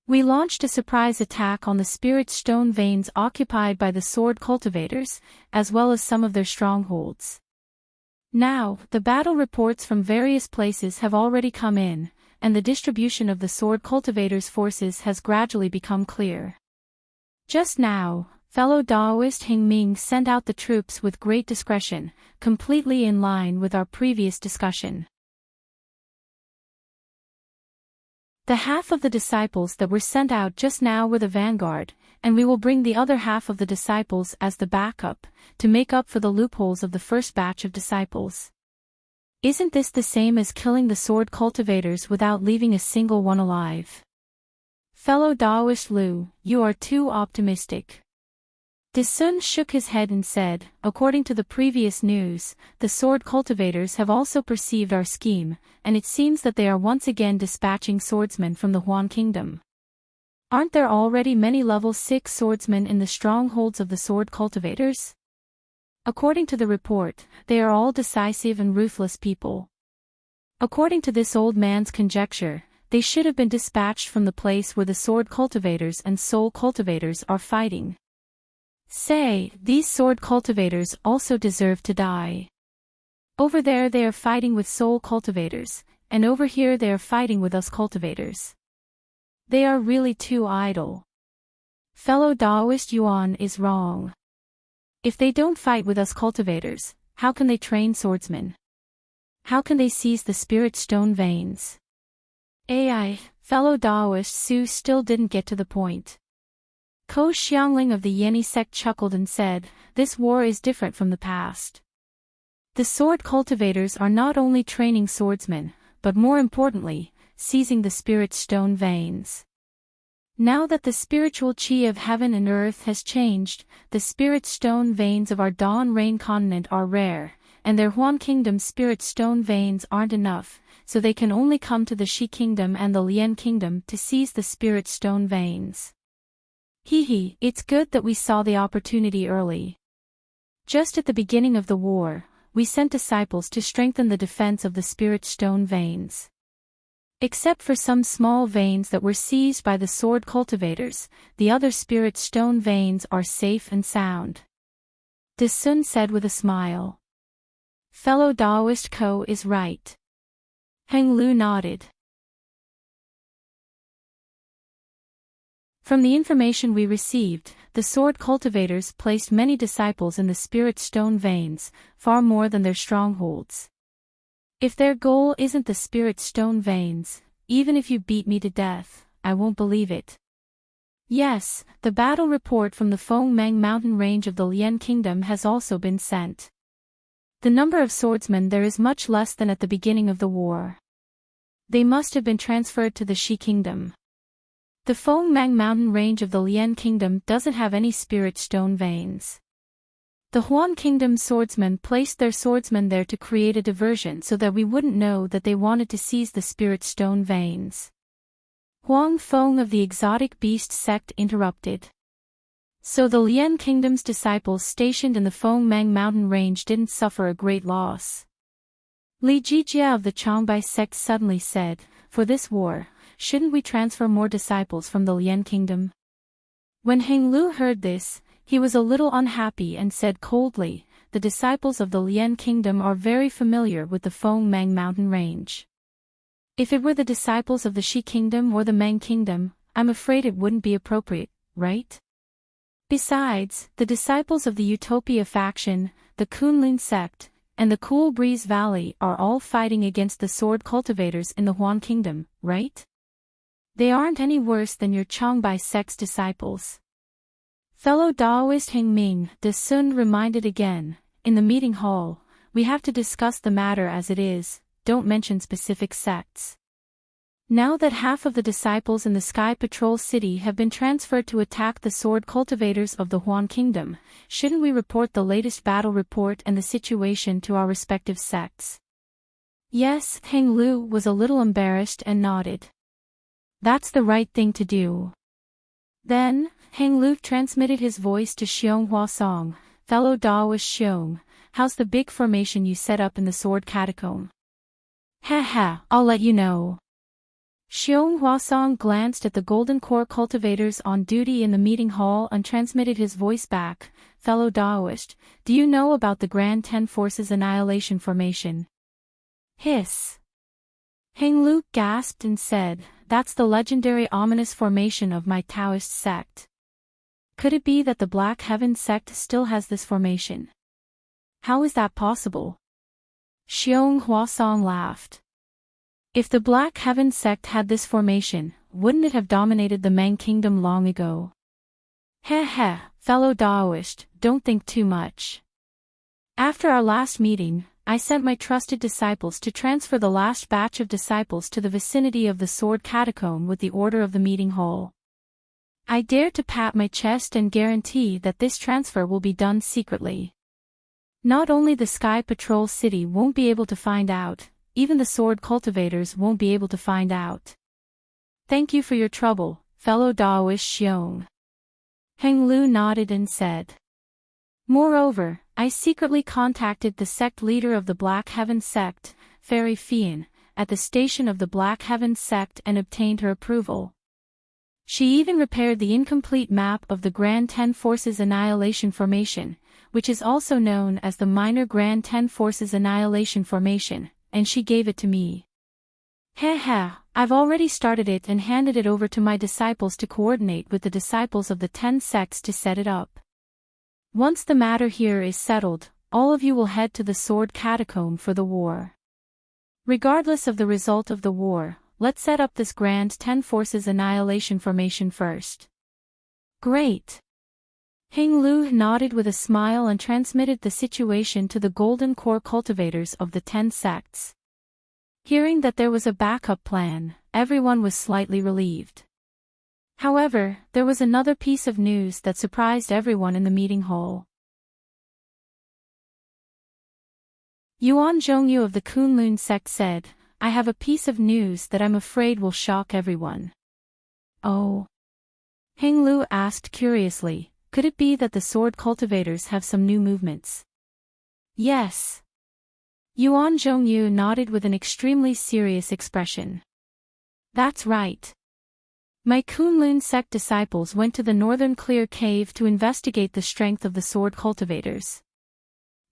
We launched a surprise attack on the spirit stone veins occupied by the sword cultivators, as well as some of their strongholds. Now, the battle reports from various places have already come in, and the distribution of the sword cultivators' forces has gradually become clear. Just now, fellow Daoist Heng Ming sent out the troops with great discretion, completely in line with our previous discussion. The half of the disciples that were sent out just now were the vanguard, and we will bring the other half of the disciples as the backup, to make up for the loopholes of the first batch of disciples. Isn't this the same as killing the sword cultivators without leaving a single one alive? Fellow Daoist Lu, you are too optimistic. De Sun shook his head and said, "According to the previous news, the sword cultivators have also perceived our scheme, and it seems that they are once again dispatching swordsmen from the Huan Kingdom. Aren't there already many level 6 swordsmen in the strongholds of the sword cultivators? According to the report, they are all decisive and ruthless people. According to this old man's conjecture, they should have been dispatched from the place where the sword cultivators and soul cultivators are fighting. Say, these sword cultivators also deserve to die. Over there they are fighting with soul cultivators, and over here they are fighting with us cultivators. They are really too idle. Fellow Daoist Yuan is wrong. If they don't fight with us cultivators, how can they train swordsmen? How can they seize the spirit stone veins? Fellow Daoist Su still didn't get to the point. Ko Xiangling of the Yeni sect chuckled and said, "This war is different from the past. The sword cultivators are not only training swordsmen, but more importantly, seizing the spirit stone veins. Now that the spiritual qi of heaven and earth has changed, the spirit stone veins of our Dawn Rain continent are rare, and their Huan Kingdom spirit stone veins aren't enough, so they can only come to the Shi Kingdom and the Lian Kingdom to seize the spirit stone veins. It's good that we saw the opportunity early. Just at the beginning of the war, we sent disciples to strengthen the defense of the spirit stone veins. Except for some small veins that were seized by the sword cultivators, the other spirit stone veins are safe and sound." De Sun said with a smile. Fellow Daoist Ko is right. Heng Lu nodded. From the information we received, the sword cultivators placed many disciples in the spirit stone veins, far more than their strongholds. If their goal isn't the spirit stone veins, even if you beat me to death, I won't believe it. Yes, the battle report from the Feng Mang mountain range of the Lian Kingdom has also been sent. The number of swordsmen there is much less than at the beginning of the war. They must have been transferred to the Shi Kingdom. The Feng Mang mountain range of the Lian Kingdom doesn't have any spirit stone veins. The Huan Kingdom's swordsmen placed their swordsmen there to create a diversion so that we wouldn't know that they wanted to seize the spirit stone veins. Huang Feng of the exotic beast sect interrupted. So the Lian Kingdom's disciples stationed in the Feng Mang mountain range didn't suffer a great loss. Li Jijia of the Changbai sect suddenly said, "For this war, shouldn't we transfer more disciples from the Lian Kingdom?" When Heng Lu heard this, he was a little unhappy and said coldly, "The disciples of the Lian Kingdom are very familiar with the Feng Mang mountain range. If it were the disciples of the Shi Kingdom or the Mang Kingdom, I'm afraid it wouldn't be appropriate, right? Besides, the disciples of the Utopia faction, the Kunlun sect, and the Cool Breeze Valley are all fighting against the sword cultivators in the Huan Kingdom, right? They aren't any worse than your Changbai sect's disciples." Fellow Daoist Heng Ming de Sun reminded again, "In the meeting hall, we have to discuss the matter as it is, don't mention specific sects. Now that half of the disciples in the Sky Patrol City have been transferred to attack the sword cultivators of the Huan Kingdom, shouldn't we report the latest battle report and the situation to our respective sects?" Yes, Heng Lu was a little embarrassed and nodded. "That's the right thing to do." Then, Heng Lu transmitted his voice to Xiong Huasong, "Fellow Daoist Xiong, how's the big formation you set up in the sword catacomb?" "Ha, I'll let you know." Xiong Huasong glanced at the Golden Core cultivators on duty in the meeting hall and transmitted his voice back, "Fellow Daoist, do you know about the Grand Ten Forces Annihilation Formation?" "Hiss." Heng Lu gasped and said, "That's the legendary ominous formation of my Taoist sect. Could it be that the Black Heaven sect still has this formation? How is that possible?" Xiong Huasong laughed. "If the Black Heaven sect had this formation, wouldn't it have dominated the Mang Kingdom long ago?" Fellow Daoist, don't think too much. After our last meeting, I sent my trusted disciples to transfer the last batch of disciples to the vicinity of the sword catacomb with the order of the meeting hall. I dare to pat my chest and guarantee that this transfer will be done secretly. Not only the Sky Patrol City won't be able to find out, even the sword cultivators won't be able to find out. Thank you for your trouble, fellow Daoist Xiong." Heng Lu nodded and said. "Moreover, I secretly contacted the sect leader of the Black Heaven sect, Fairy Fian, at the station of the Black Heaven sect and obtained her approval. She even repaired the incomplete map of the Grand Ten Forces Annihilation Formation, which is also known as the Minor Grand Ten Forces Annihilation Formation, and she gave it to me. I've already started it and handed it over to my disciples to coordinate with the disciples of the 10 sects to set it up. Once the matter here is settled, all of you will head to the sword catacomb for the war. Regardless of the result of the war, let's set up this Grand 10 Forces Annihilation Formation first." "Great." Heng Lu nodded with a smile and transmitted the situation to the Golden Core cultivators of the 10 sects. Hearing that there was a backup plan, everyone was slightly relieved. However, there was another piece of news that surprised everyone in the meeting hall. Yuan Zhongyu of the Kunlun sect said, "I have a piece of news that I'm afraid will shock everyone." "Oh?" Heng Lu asked curiously, "Could it be that the sword cultivators have some new movements?" "Yes." Yuan Zhongyu nodded with an extremely serious expression. "That's right. My Kunlun sect disciples went to the northern clear cave to investigate the strength of the sword cultivators.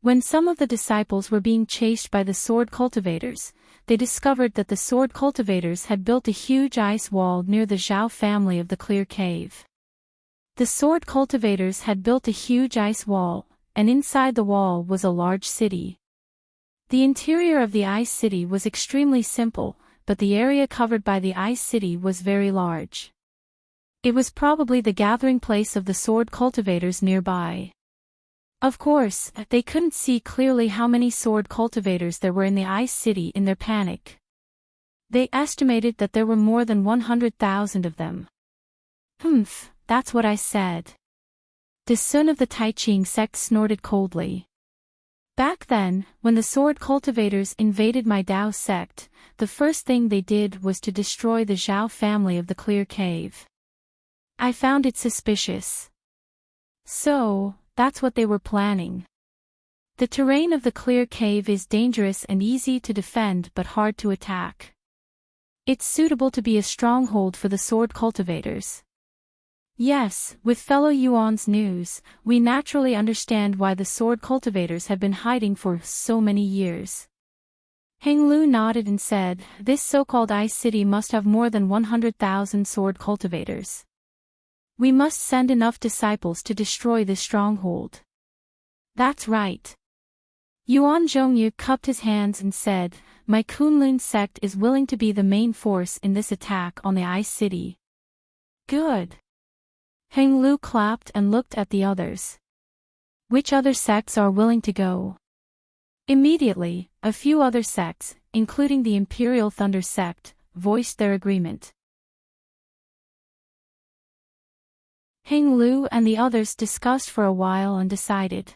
When some of the disciples were being chased by the sword cultivators, they discovered that the sword cultivators had built a huge ice wall near the Zhao family of the clear cave. The sword cultivators had built a huge ice wall, and inside the wall was a large city. The interior of the ice city was extremely simple, but the area covered by the ice city was very large. It was probably the gathering place of the sword cultivators nearby. Of course, they couldn't see clearly how many sword cultivators there were in the Ice City in their panic. They estimated that there were more than 100,000 of them. Humph, that's what I said. The son of the Taiching sect snorted coldly. Back then, when the sword cultivators invaded my Dao sect, the first thing they did was to destroy the Zhao family of the Clear Cave. I found it suspicious. So, that's what they were planning. The terrain of the Clear Cave is dangerous and easy to defend but hard to attack. It's suitable to be a stronghold for the sword cultivators. Yes, with fellow Yuan's news, we naturally understand why the sword cultivators have been hiding for so many years. Heng Lu nodded and said, this so-called Ice City must have more than 100,000 sword cultivators. We must send enough disciples to destroy this stronghold. That's right. Yuan Zhongyu cupped his hands and said, my Kunlun sect is willing to be the main force in this attack on the Ice City. Good. Heng Lu clapped and looked at the others. Which other sects are willing to go? Immediately, a few other sects, including the Imperial Thunder sect, voiced their agreement. Heng Lu and the others discussed for a while and decided.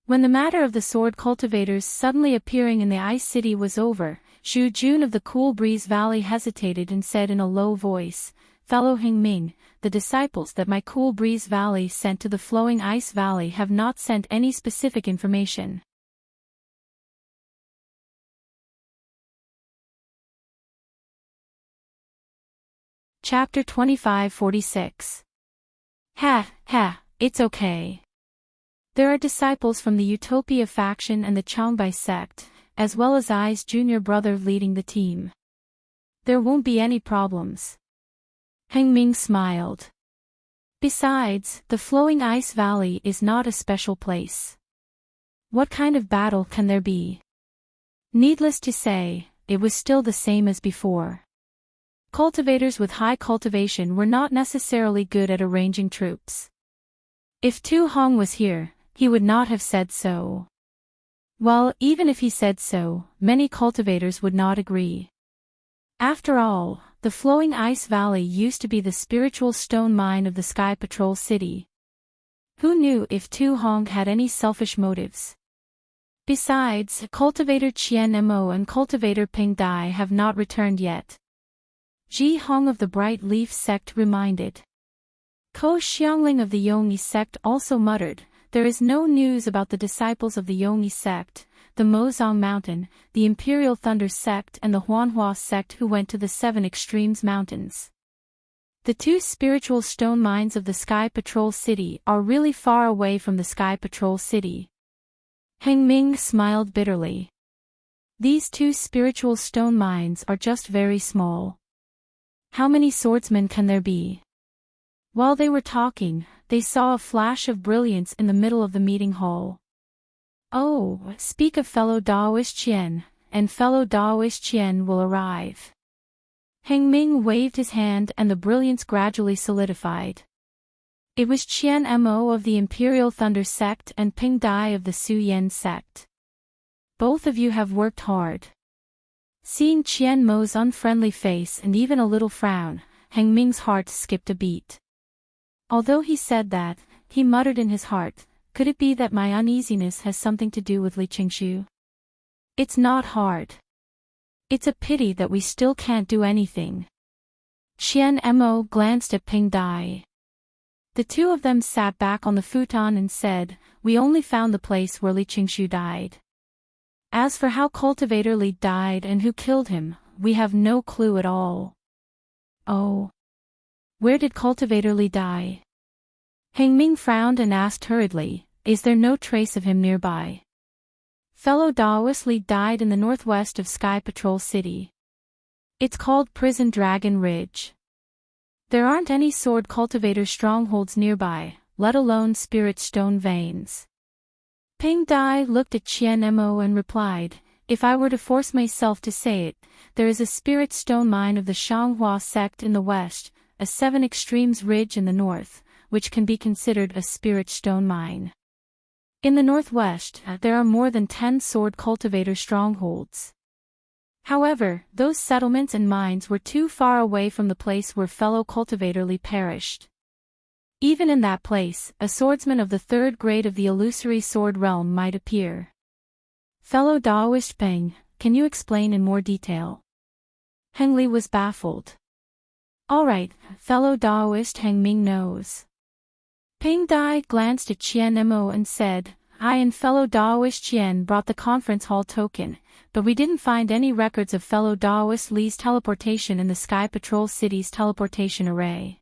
When the matter of the sword cultivators suddenly appearing in the Ice City was over, Zhu Jun of the Cool Breeze Valley hesitated and said in a low voice, fellow Heng Ming, the disciples that my Cool Breeze Valley sent to the Flowing Ice Valley have not sent any specific information. Chapter 2546. Ha, it's okay. There are disciples from the Utopia faction and the Changbai sect, as well as Ai's junior brother leading the team. There won't be any problems. Heng Ming smiled. Besides, the Flowing Ice Valley is not a special place. What kind of battle can there be? Needless to say, it was still the same as before. Cultivators with high cultivation were not necessarily good at arranging troops. If Tu Hong was here, he would not have said so. Well, even if he said so, many cultivators would not agree. After all, the Flowing Ice Valley used to be the spiritual stone mine of the Sky Patrol City. Who knew if Tu Hong had any selfish motives? Besides, Cultivator Qian Mo and Cultivator Ping Dai have not returned yet. Ji Hong of the Bright Leaf sect reminded. Ko Xiangling of the Yongyi sect also muttered, there is no news about the disciples of the Yongyi sect, the Mozong Mountain, the Imperial Thunder sect and the Huanhua sect who went to the Seven Extremes Mountains. The two spiritual stone mines of the Sky Patrol City are really far away from the Sky Patrol City. Heng Ming smiled bitterly. These two spiritual stone mines are just very small. How many swordsmen can there be? While they were talking, they saw a flash of brilliance in the middle of the meeting hall. Oh, speak of fellow Daoist Qian, and fellow Daoist Qian will arrive. Heng Ming waved his hand and the brilliance gradually solidified. It was Qian Mo of the Imperial Thunder sect and Ping Dai of the Su Yen sect. Both of you have worked hard. Seeing Qian Mo's unfriendly face and even a little frown, Heng Ming's heart skipped a beat. Although he said that, he muttered in his heart, could it be that my uneasiness has something to do with Li Qingshu? It's not hard. It's a pity that we still can't do anything. Qian Mo glanced at Ping Dai. The two of them sat back on the futon and said, we only found the place where Li Qingshu died. As for how Cultivator Li died and who killed him, we have no clue at all. Oh. Where did Cultivator Li die? Heng Ming frowned and asked hurriedly, is there no trace of him nearby? Fellow Daoist Li died in the northwest of Sky Patrol City. It's called Prison Dragon Ridge. There aren't any sword cultivator strongholds nearby, let alone spirit stone veins. Ping Dai looked at Qian Mo and replied, if I were to force myself to say it, there is a spirit stone mine of the Shanghua sect in the west, a Seven Extremes ridge in the north, which can be considered a spirit stone mine. In the northwest, there are more than 10 sword cultivator strongholds. However, those settlements and mines were too far away from the place where fellow cultivator Li perished. Even in that place, a swordsman of the third grade of the illusory sword realm might appear. Fellow Daoist Peng, can you explain in more detail? Heng Li was baffled. Alright, fellow Daoist Heng Ming knows. Peng Dai glanced at Qian Mo and said, I and fellow Daoist Qian brought the conference hall token, but we didn't find any records of fellow Daoist Li's teleportation in the Sky Patrol City's teleportation array.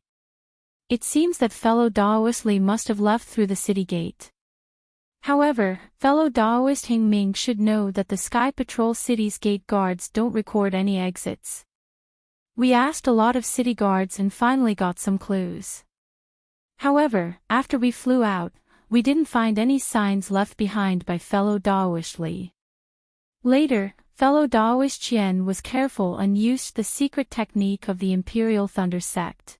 It seems that fellow Daoist Li must have left through the city gate. However, fellow Daoist Heng Ming should know that the Sky Patrol City's gate guards don't record any exits. We asked a lot of city guards and finally got some clues. However, after we flew out, we didn't find any signs left behind by fellow Daoist Li. Later, fellow Daoist Qian was careful and used the secret technique of the Imperial Thunder Sect.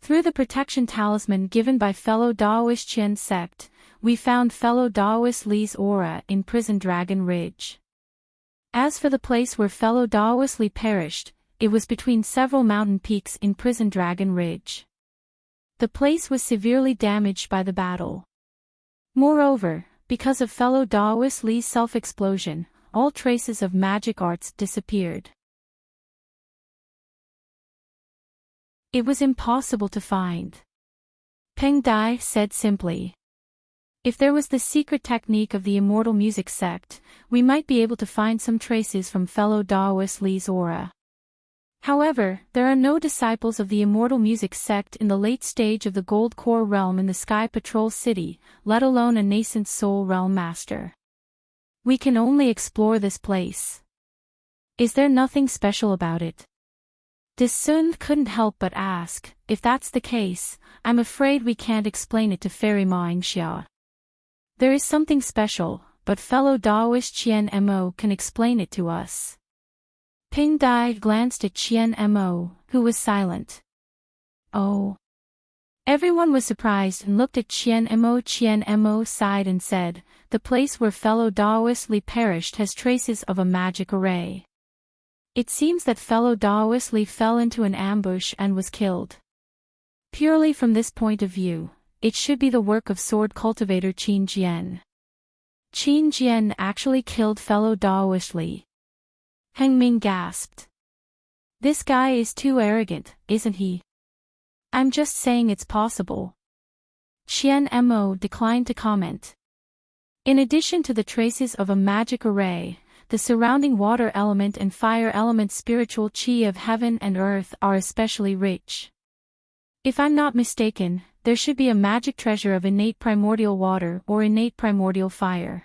Through the protection talisman given by fellow Daoist Qian sect, we found fellow Daoist Li's aura in Prison Dragon Ridge. As for the place where fellow Daoist Li perished, it was between several mountain peaks in Prison Dragon Ridge. The place was severely damaged by the battle. Moreover, because of fellow Daoist Li's self-explosion, all traces of magic arts disappeared. It was impossible to find. Peng Dai said simply. If there was the secret technique of the Immortal Music Sect, we might be able to find some traces from fellow Daoist Li's aura. However, there are no disciples of the Immortal Music Sect in the late stage of the Gold Core realm in the Sky Patrol City, let alone a nascent Soul Realm Master. We can only explore this place. Is there nothing special about it? De Sun couldn't help but ask, if that's the case, I'm afraid we can't explain it to Fairy Ma Xia. There is something special, but fellow Daoist Qian Mo can explain it to us. Peng Dai glanced at Qian Mo, who was silent. Oh. Everyone was surprised and looked at Qian Mo. Qian Mo sighed and said, the place where fellow Daoist Li perished has traces of a magic array. It seems that fellow Daoist Li fell into an ambush and was killed. Purely from this point of view, it should be the work of sword cultivator Qin Jian. Qin Jian actually killed fellow Daoist Li. Heng Ming gasped. This guy is too arrogant, isn't he? I'm just saying it's possible. Qian Mo declined to comment. In addition to the traces of a magic array, the surrounding water element and fire element spiritual qi of heaven and earth are especially rich. If I'm not mistaken, there should be a magic treasure of innate primordial water or innate primordial fire.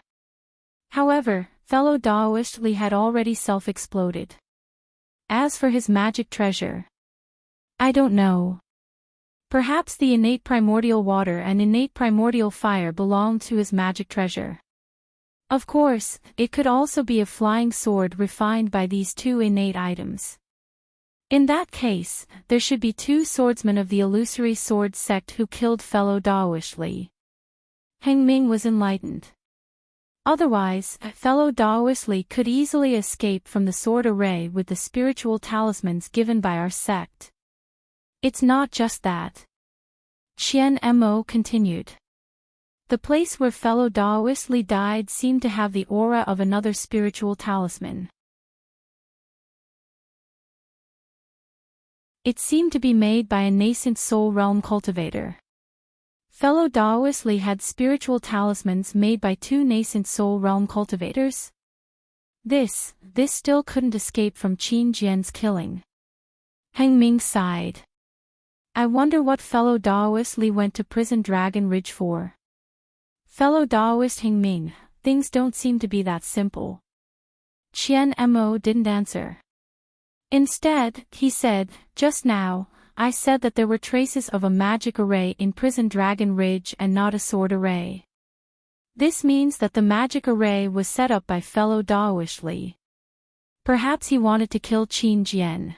However, fellow Daoist Li had already self-exploded. As for his magic treasure, I don't know. Perhaps the innate primordial water and innate primordial fire belonged to his magic treasure. Of course, it could also be a flying sword refined by these two innate items. In that case, there should be two swordsmen of the illusory sword sect who killed fellow Daoist Li. Heng Ming was enlightened. Otherwise, fellow Daoist Li could easily escape from the sword array with the spiritual talismans given by our sect. It's not just that. Qian Mo continued. The place where fellow Daoist Li died seemed to have the aura of another spiritual talisman. It seemed to be made by a nascent soul realm cultivator. Fellow Daoist Li had spiritual talismans made by two nascent soul realm cultivators? This still couldn't escape from Qin Jian's killing. Heng Ming sighed. I wonder what fellow Daoist Li went to Prison Dragon Ridge for. Fellow Daoist Heng Ming, things don't seem to be that simple. Qian Mo didn't answer. Instead, he said, just now, I said that there were traces of a magic array in Prison Dragon Ridge and not a sword array. This means that the magic array was set up by fellow Daoist Li. Perhaps he wanted to kill Qin Jian.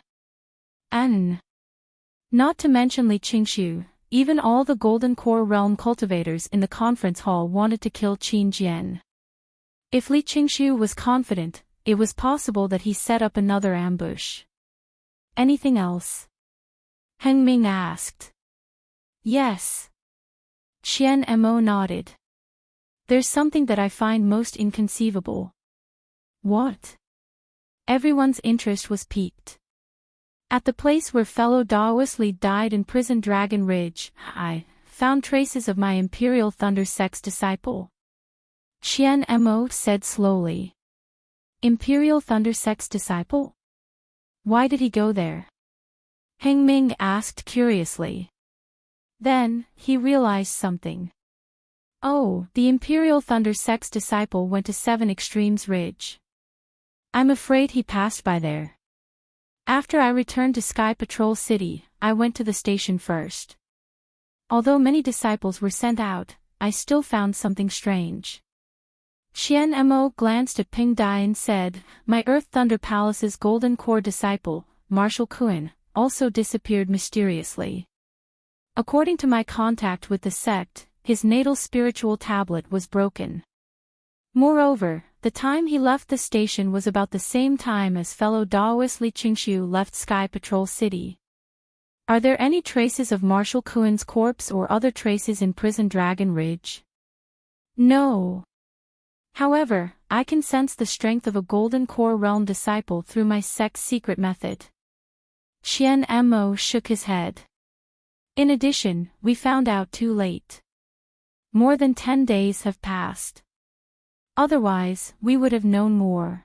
Not to mention Li Qingshu, even all the Golden Core Realm cultivators in the conference hall wanted to kill Qin Jian. If Li Qingshu was confident, it was possible that he set up another ambush. Anything else? Heng Ming asked. Yes. Qian Mo nodded. There's something that I find most inconceivable. What? Everyone's interest was piqued. At the place where fellow Daoist Li died in prison Dragon Ridge, I found traces of my Imperial Thunder Sect's disciple. Qian Mo said slowly. Imperial Thunder Sect's disciple? Why did he go there? Heng Ming asked curiously. Then, he realized something. Oh, the Imperial Thunder Sect's disciple went to 7 Extremes Ridge. I'm afraid he passed by there. After I returned to Sky Patrol City, I went to the station first. Although many disciples were sent out, I still found something strange. Qian Mo glanced at Ping Dai and said, my Earth Thunder Palace's Golden Core disciple, Marshal Kuan, also disappeared mysteriously. According to my contact with the sect, his natal spiritual tablet was broken. Moreover, the time he left the station was about the same time as fellow Daoist Li Qingshu left Sky Patrol City. Are there any traces of Marshal Kuan's corpse or other traces in Prison Dragon Ridge? No. However, I can sense the strength of a Golden Core Realm disciple through my sect's secret method. Qian Mo shook his head. In addition, we found out too late. More than 10 days have passed. Otherwise, we would have known more.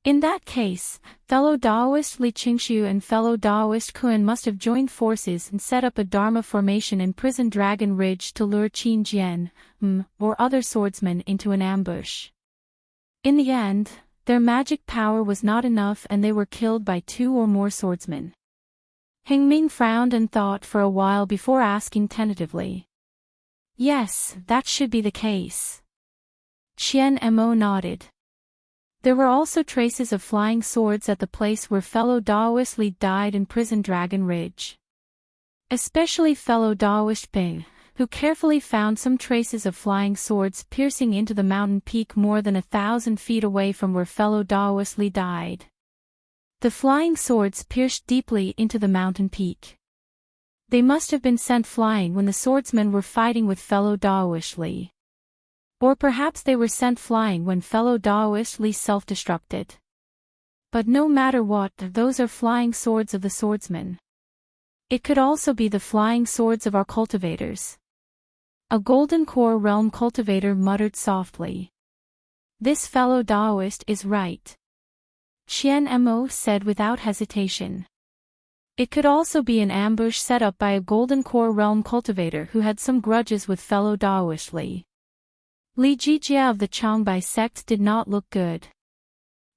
In that case, fellow Daoist Li Qingshu and fellow Daoist Kuan must have joined forces and set up a Dharma formation in Prison Dragon Ridge to lure Qin Jian, or other swordsmen into an ambush. In the end, their magic power was not enough and they were killed by 2 or more swordsmen. Heng Ming frowned and thought for a while before asking tentatively. Yes, that should be the case. Qian Mo nodded. There were also traces of flying swords at the place where fellow Daoist Li died in Prison Dragon Ridge. Especially fellow Daoist Ping, who carefully found some traces of flying swords piercing into the mountain peak more than 1,000 feet away from where fellow Daoist Li died. The flying swords pierced deeply into the mountain peak. They must have been sent flying when the swordsmen were fighting with fellow Daoist Li. Or perhaps they were sent flying when fellow Daoist Li self-destructed. But no matter what, those are flying swords of the swordsmen. It could also be the flying swords of our cultivators. A Golden Core Realm cultivator muttered softly. This fellow Daoist is right. Qian Mo said without hesitation. It could also be an ambush set up by a Golden Core Realm cultivator who had some grudges with fellow Daoist Li. Li Jijia of the Changbai sect did not look good.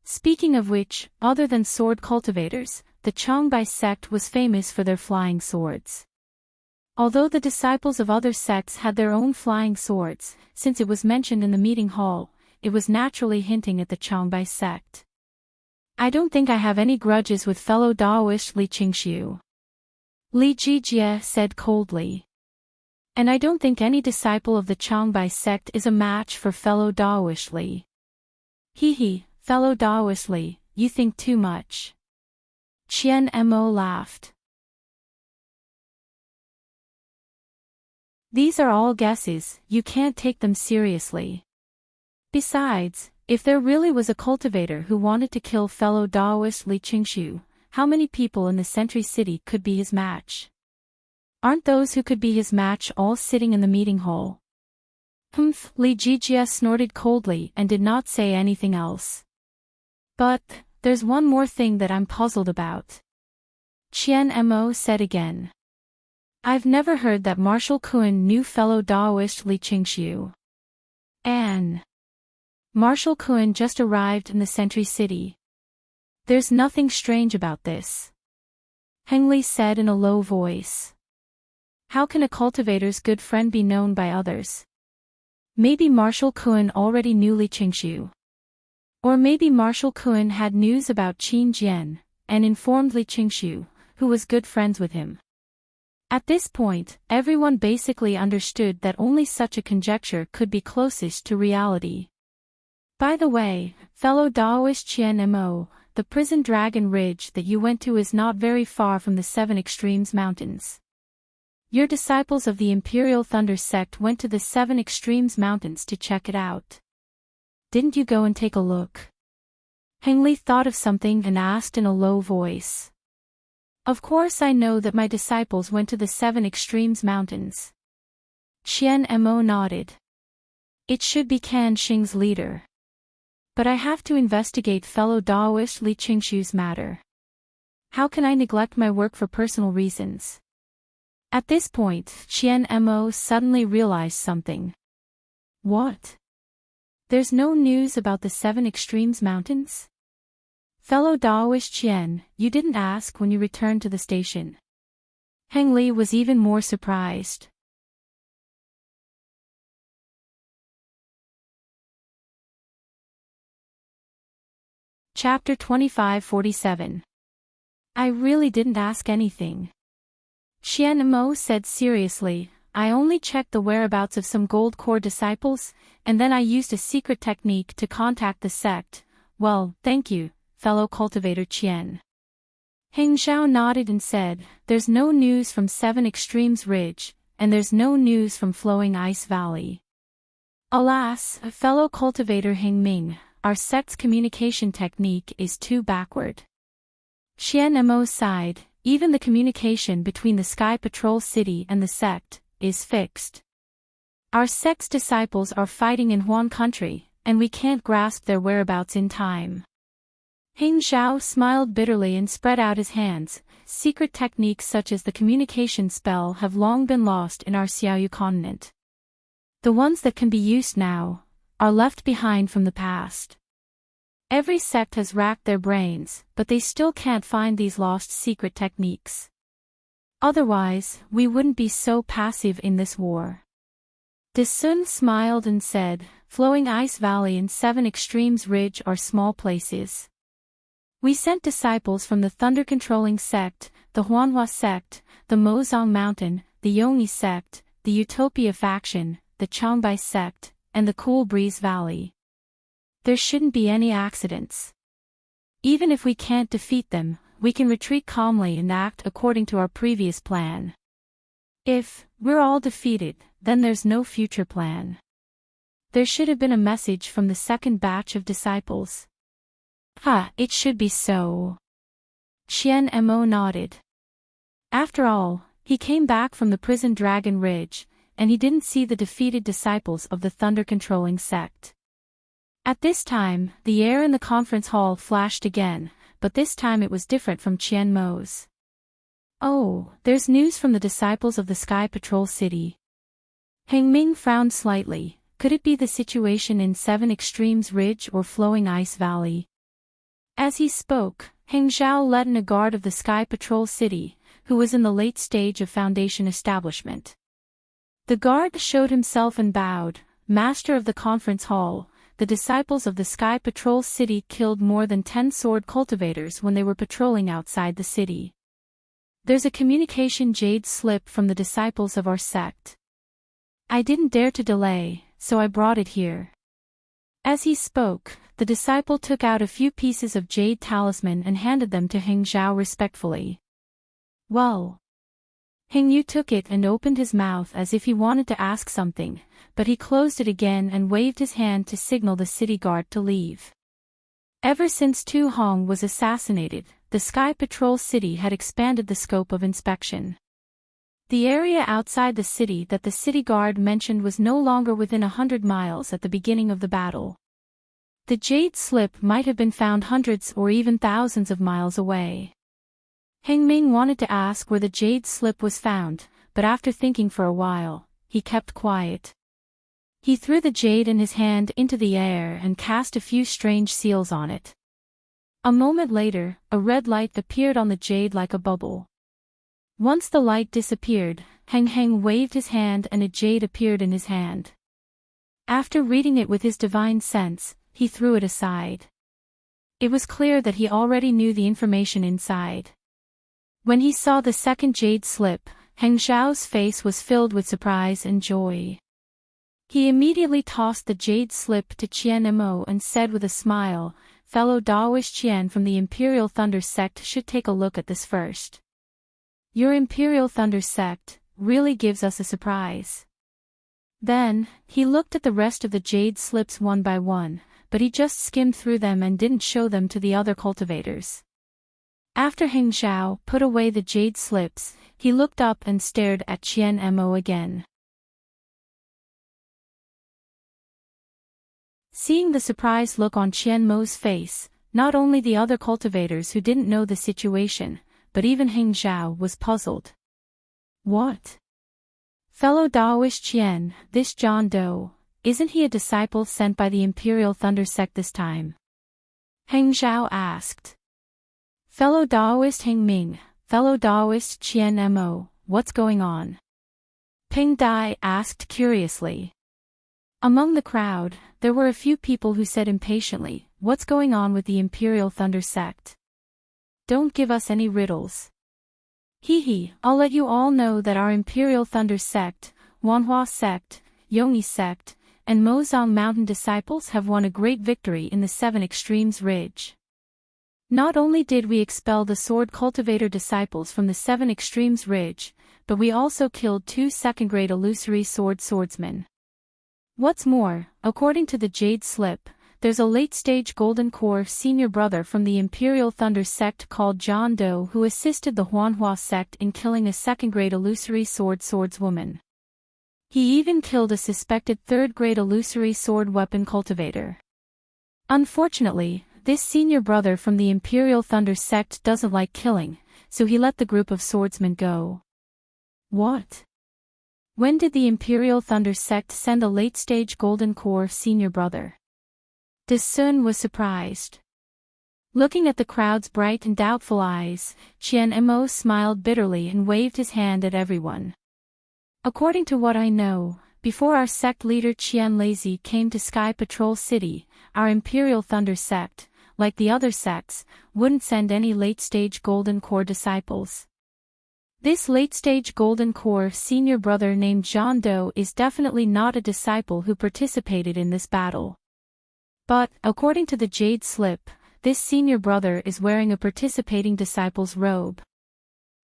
Speaking of which, other than sword cultivators, the Changbai sect was famous for their flying swords. Although the disciples of other sects had their own flying swords, since it was mentioned in the meeting hall, it was naturally hinting at the Changbai sect. I don't think I have any grudges with fellow Daoist Li Qingshu. Li Jijie said coldly. And I don't think any disciple of the Changbai sect is a match for fellow Daoist Li. Hee, fellow Daoist Li, you think too much. Qian Mo laughed. These are all guesses, you can't take them seriously. Besides, if there really was a cultivator who wanted to kill fellow Daoist Li Qingshu, how many people in the Sentry City could be his match? Aren't those who could be his match all sitting in the meeting hall? Li Jijia snorted coldly and did not say anything else. But, there's one more thing that I'm puzzled about. Qian Mo said again. I've never heard that Marshal Kuan knew fellow Daoist Li Qingshu. Marshal Kuan just arrived in the Sentry City. There's nothing strange about this. Heng Li said in a low voice. How can a cultivator's good friend be known by others? Maybe Marshal Kuan already knew Li Qingshu. Or maybe Marshal Kuan had news about Qin Jian, and informed Li Qingshu, who was good friends with him. At this point, everyone basically understood that only such a conjecture could be closest to reality. By the way, fellow Daoist Qian Mo, the prison Dragon Ridge that you went to is not very far from the Seven Extremes Mountains. Your disciples of the Imperial Thunder sect went to the Seven Extremes Mountains to check it out. Didn't you go and take a look? Heng Li thought of something and asked in a low voice. Of course I know that my disciples went to the Seven Extremes Mountains. Qian Mo nodded. It should be Can Xing's leader. But I have to investigate fellow Daoist Li Qingshu's matter. How can I neglect my work for personal reasons? At this point, Qian Mo suddenly realized something. What? There's no news about the Seven Extremes Mountains? Fellow Daoist Qian, you didn't ask when you returned to the station. Heng Li was even more surprised. Chapter 2547. I really didn't ask anything. Qian Mo said seriously, I only checked the whereabouts of some gold core disciples, and then I used a secret technique to contact the sect. Well, thank you, fellow cultivator Qian. Heng Zhao nodded and said, there's no news from Seven Extremes Ridge, and there's no news from Flowing Ice Valley. Alas, fellow cultivator Heng Ming, our sect's communication technique is too backward. Qian Mo sighed, even the communication between the Sky Patrol City and the sect is fixed. Our sect's disciples are fighting in Huan country, and we can't grasp their whereabouts in time. Heng Zhao smiled bitterly and spread out his hands. Secret techniques such as the communication spell have long been lost in our Xiaoyu continent. The ones that can be used now are left behind from the past. Every sect has racked their brains, but they still can't find these lost secret techniques. Otherwise, we wouldn't be so passive in this war. De Sun smiled and said, Flowing Ice Valley and Seven Extremes Ridge are small places. We sent disciples from the Thunder-controlling sect, the Huanhua sect, the Mozong Mountain, the Yongyi sect, the Utopia faction, the Changbai sect, and the Cool Breeze Valley. There shouldn't be any accidents. Even if we can't defeat them, we can retreat calmly and act according to our previous plan. If we're all defeated, then there's no future plan. There should have been a message from the second batch of disciples. It should be so. Qian Mo nodded. After all, he came back from the prison Dragon Ridge, and he didn't see the defeated disciples of the Thunder-controlling sect. At this time, the air in the conference hall flashed again, but this time it was different from Qian Mo's. Oh, there's news from the disciples of the Sky Patrol City. Heng Ming frowned slightly. Could it be the situation in Seven Extremes Ridge or Flowing Ice Valley? As he spoke, Heng Zhao led in a guard of the Sky Patrol City, who was in the late stage of Foundation establishment. The guard showed himself and bowed. Master of the conference hall, the disciples of the Sky Patrol City killed more than 10 sword cultivators when they were patrolling outside the city. There's a communication jade slip from the disciples of our sect. I didn't dare to delay, so I brought it here. As he spoke, the disciple took out a few pieces of jade talisman and handed them to Heng Zhao respectfully. Well. Heng Yu took it and opened his mouth as if he wanted to ask something, but he closed it again and waved his hand to signal the city guard to leave. Ever since Tu Hong was assassinated, the Sky Patrol City had expanded the scope of inspection. The area outside the city that the city guard mentioned was no longer within 100 miles at the beginning of the battle. The jade slip might have been found hundreds or even thousands of miles away. Heng Ming wanted to ask where the jade slip was found, but after thinking for a while, he kept quiet. He threw the jade in his hand into the air and cast a few strange seals on it. A moment later, a red light appeared on the jade like a bubble. Once the light disappeared, Heng waved his hand and a jade appeared in his hand. After reading it with his divine sense, he threw it aside. It was clear that he already knew the information inside. When he saw the second jade slip, Heng Xiao's face was filled with surprise and joy. He immediately tossed the jade slip to Qian Mo and said with a smile, "Fellow Daoist Qian from the Imperial Thunder Sect should take a look at this first. Your Imperial Thunder Sect really gives us a surprise." Then, he looked at the rest of the jade slips one by one, but he just skimmed through them and didn't show them to the other cultivators. After Heng Xiao put away the jade slips, he looked up and stared at Qian Mo again. Seeing the surprised look on Qian Mo's face, not only the other cultivators who didn't know the situation, but even Heng Xiao was puzzled. "What? Fellow Daoist Qian, this John Doe, isn't he a disciple sent by the Imperial Thunder Sect this time?" Heng Xiao asked. "Fellow Daoist Heng Ming, fellow Daoist Qian Mo, what's going on?" Ping Dai asked curiously. Among the crowd, there were a few people who said impatiently, "What's going on with the Imperial Thunder Sect? Don't give us any riddles." "Hee, I'll let you all know that our Imperial Thunder Sect, Wanhua Sect, Yongyi Sect, and Mozong Mountain disciples have won a great victory in the Seven Extremes Ridge. Not only did we expel the sword cultivator disciples from the Seven Extremes Ridge, but we also killed 2 second-grade illusory swordsmen. What's more, according to the Jade Slip, there's a late-stage Golden Core senior brother from the Imperial Thunder Sect called John Doe who assisted the Huanhua Sect in killing a second-grade illusory swordswoman. He even killed a suspected third-grade illusory sword weapon cultivator. Unfortunately, this senior brother from the Imperial Thunder Sect doesn't like killing, so he let the group of swordsmen go." "What? When did the Imperial Thunder Sect send a late-stage Golden Core senior brother?" De Sun was surprised. Looking at the crowd's bright and doubtful eyes, Qian Mo smiled bitterly and waved his hand at everyone. "According to what I know, before our sect leader Qian Lazy came to Sky Patrol City, our Imperial Thunder Sect, like the other sects, wouldn't send any late-stage Golden Core disciples. This late-stage Golden Core senior brother named John Doe is definitely not a disciple who participated in this battle. But, according to the Jade Slip, this senior brother is wearing a participating disciple's robe."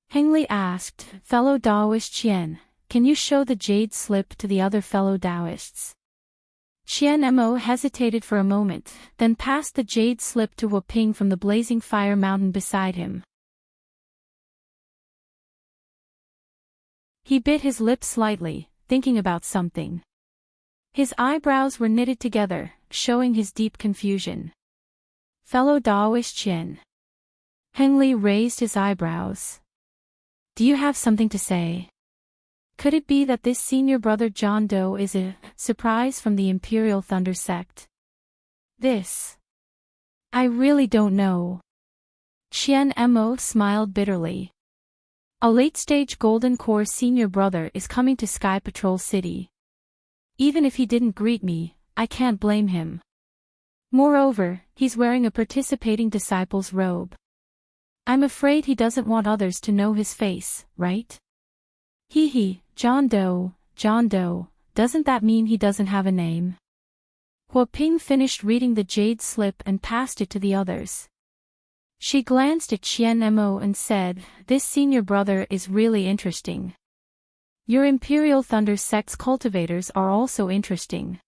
Heng Li asked, "Fellow Daoist Qian, can you show the Jade Slip to the other fellow Daoists?" Qian Mo hesitated for a moment, then passed the Jade Slip to Wu Ping from the blazing fire mountain beside him. He bit his lip slightly, thinking about something. His eyebrows were knitted together, showing his deep confusion. "Fellow Daoist Qian." Heng Li raised his eyebrows. "Do you have something to say? Could it be that this senior brother John Doe is a surprise from the Imperial Thunder Sect? This. I really don't know." Qian Mo smiled bitterly. "A late-stage Golden Core senior brother is coming to Sky Patrol City. Even if he didn't greet me, I can't blame him. Moreover, he's wearing a participating disciple's robe. I'm afraid he doesn't want others to know his face, right? Hee, John Doe, doesn't that mean he doesn't have a name?" Wu Ping finished reading the Jade Slip and passed it to the others. She glanced at Qian Mo and said, "This senior brother is really interesting. Your Imperial Thunder Sect's cultivators are also interesting."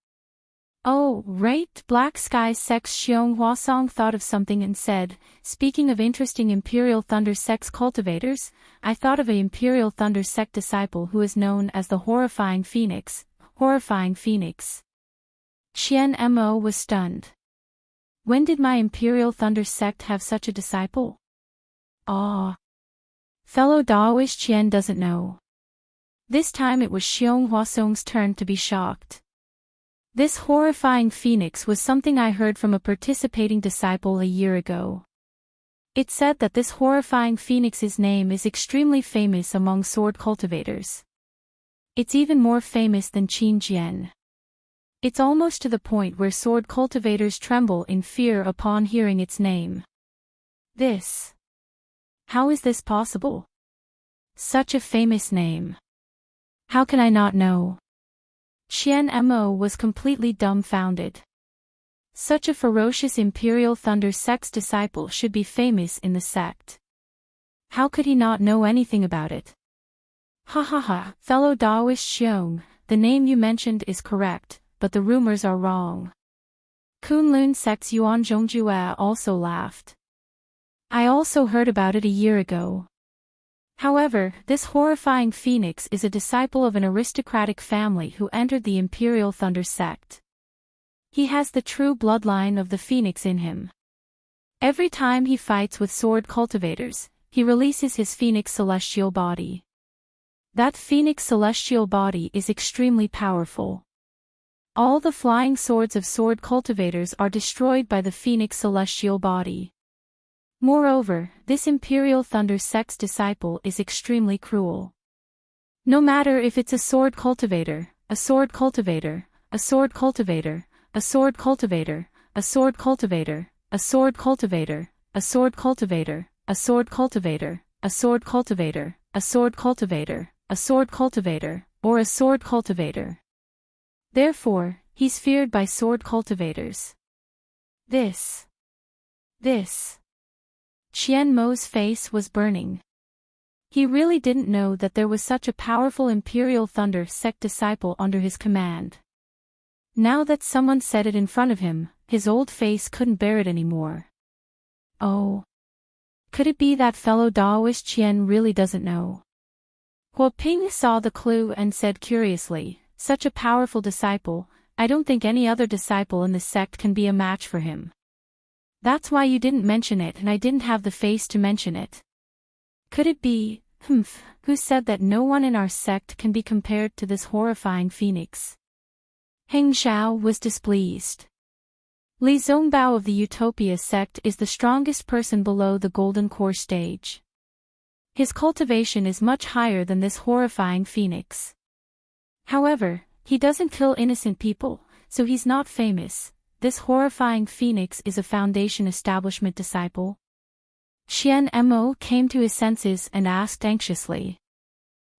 "Oh, right." Black Sky Sect's Xiong Huasong thought of something and said, "Speaking of interesting Imperial Thunder Sect's cultivators, I thought of a Imperial Thunder Sect disciple who is known as the Horrifying Phoenix." Horrifying Phoenix. Qian Mo was stunned. When did my Imperial Thunder Sect have such a disciple? Ah. Fellow Daoist Qian doesn't know. This time it was Xiong Huasong's turn to be shocked. "This horrifying phoenix was something I heard from a participating disciple a year ago. It said that this horrifying phoenix's name is extremely famous among sword cultivators. It's even more famous than Qin Jian. It's almost to the point where sword cultivators tremble in fear upon hearing its name. This. How is this possible?" Such a famous name. How can I not know? Qian Mo was completely dumbfounded. Such a ferocious Imperial Thunder Sect's disciple should be famous in the sect. How could he not know anything about it? Ha ha ha, fellow Daoist Xiong, the name you mentioned is correct, but the rumors are wrong. Kunlun Sect's Yuan Zhongjue also laughed. I also heard about it a year ago. However, this horrifying phoenix is a disciple of an aristocratic family who entered the Imperial Thunder Sect. He has the true bloodline of the phoenix in him. Every time he fights with sword cultivators, he releases his phoenix celestial body. That phoenix celestial body is extremely powerful. All the flying swords of sword cultivators are destroyed by the phoenix celestial body. Moreover, this Imperial Thunder Sect's disciple is extremely cruel. No matter if it's a sword cultivator, a sword cultivator, a sword cultivator, a sword cultivator, a sword cultivator, a sword cultivator, a sword cultivator, a sword cultivator, a sword cultivator, a sword cultivator, a sword cultivator, or a sword cultivator. Therefore, he's feared by sword cultivators. This. Qian Mo's face was burning. He really didn't know that there was such a powerful Imperial Thunder Sect disciple under his command. Now that someone said it in front of him, his old face couldn't bear it anymore. Oh. Could it be that fellow Daoist Qian really doesn't know? Huo Ping saw the clue and said curiously, such a powerful disciple, I don't think any other disciple in this sect can be a match for him. That's why you didn't mention it and I didn't have the face to mention it. Could it be, who said that no one in our sect can be compared to this horrifying phoenix? Heng Xiao was displeased. Li Zongbao of the Utopia sect is the strongest person below the Golden Core stage. His cultivation is much higher than this horrifying phoenix. However, he doesn't kill innocent people, so he's not famous. This horrifying phoenix is a Foundation Establishment disciple. Qian Mo came to his senses and asked anxiously.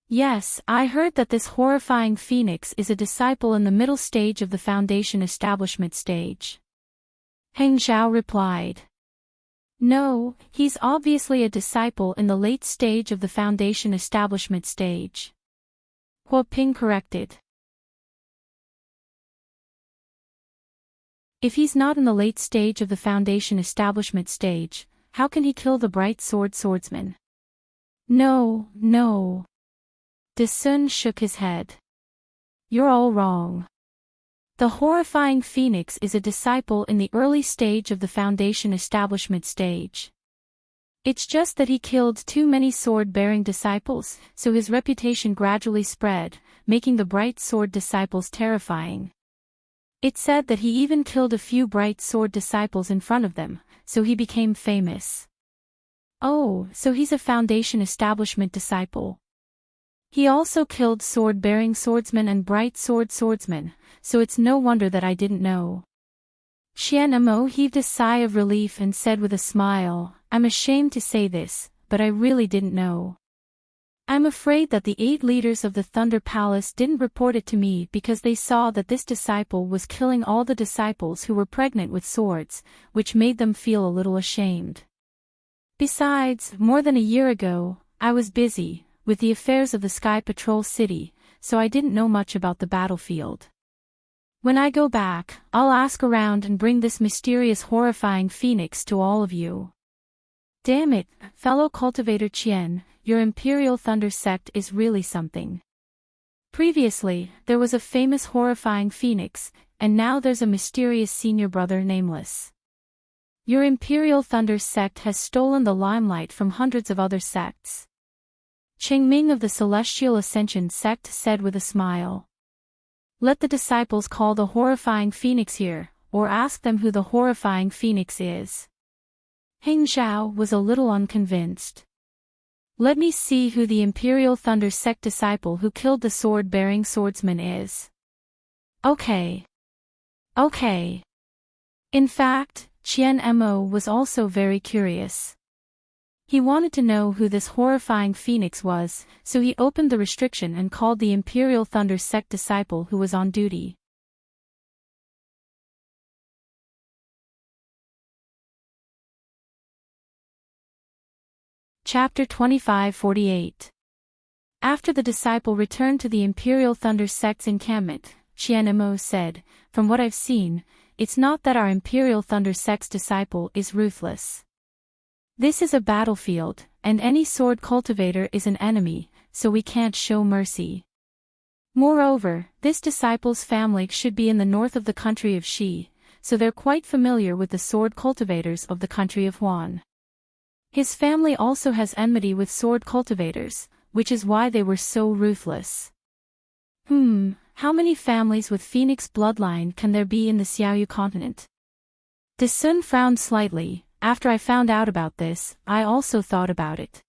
Yes, I heard that this horrifying phoenix is a disciple in the middle stage of the Foundation Establishment stage. Heng Xiao replied. No, he's obviously a disciple in the late stage of the Foundation Establishment stage. Huo Ping corrected. If he's not in the late stage of the Foundation Establishment stage, how can he kill the bright swordsman? No. De Sun shook his head. You're all wrong. The horrifying phoenix is a disciple in the early stage of the Foundation Establishment stage. It's just that he killed too many sword-bearing disciples, so his reputation gradually spread, making the bright sword disciples terrifying. It said that he even killed a few bright sword disciples in front of them, so he became famous. Oh, so he's a Foundation Establishment disciple. He also killed sword-bearing swordsmen and bright swordsmen, so it's no wonder that I didn't know. Qian Mo heaved a sigh of relief and said with a smile, I'm ashamed to say this, but I really didn't know. I'm afraid that the 8 leaders of the Thunder Palace didn't report it to me because they saw that this disciple was killing all the disciples who were pregnant with swords, which made them feel a little ashamed. Besides, more than a year ago, I was busy with the affairs of the Sky Patrol City, so I didn't know much about the battlefield. When I go back, I'll ask around and bring this mysterious horrifying phoenix to all of you. Damn it, fellow cultivator Qian, your Imperial Thunder Sect is really something. Previously, there was a famous horrifying phoenix, and now there's a mysterious senior brother nameless. Your Imperial Thunder Sect has stolen the limelight from hundreds of other sects. Chengming of the Celestial Ascension Sect said with a smile. Let the disciples call the horrifying phoenix here, or ask them who the horrifying phoenix is. Heng Xiao was a little unconvinced. Let me see who the Imperial Thunder Sect disciple who killed the sword-bearing swordsman is. Okay. In fact, Qian Mo was also very curious. He wanted to know who this horrifying phoenix was, so he opened the restriction and called the Imperial Thunder Sect disciple who was on duty. Chapter 25-48. After the disciple returned to the Imperial Thunder Sect's encampment, Qian said, "From what I've seen, it's not that our Imperial Thunder Sect's disciple is ruthless. This is a battlefield, and any sword cultivator is an enemy, so we can't show mercy. Moreover, this disciple's family should be in the north of the country of Shi, so they're quite familiar with the sword cultivators of the country of Huan. His family also has enmity with sword cultivators, which is why they were so ruthless. How many families with phoenix bloodline can there be in the Xiaoyu continent?" De Sun frowned slightly. "After I found out about this, I also thought about it.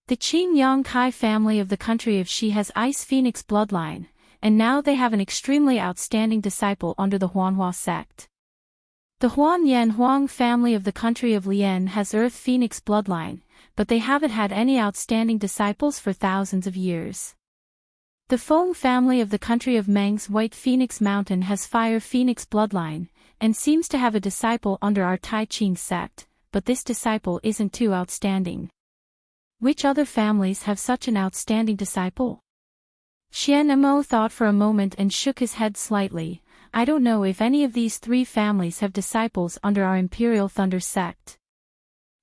The Qin Yang Kai family of the country of Shi has Ice Phoenix bloodline, and now they have an extremely outstanding disciple under the Huanhua sect. The Huan Yan Huang family of the country of Lian has Earth Phoenix bloodline, but they haven't had any outstanding disciples for thousands of years. The Feng family of the country of Meng's White Phoenix Mountain has Fire Phoenix bloodline, and seems to have a disciple under our Tai Qing sect, but this disciple isn't too outstanding. Which other families have such an outstanding disciple?" Qian thought for a moment and shook his head slightly. "I don't know if any of these three families have disciples under our Imperial Thunder sect.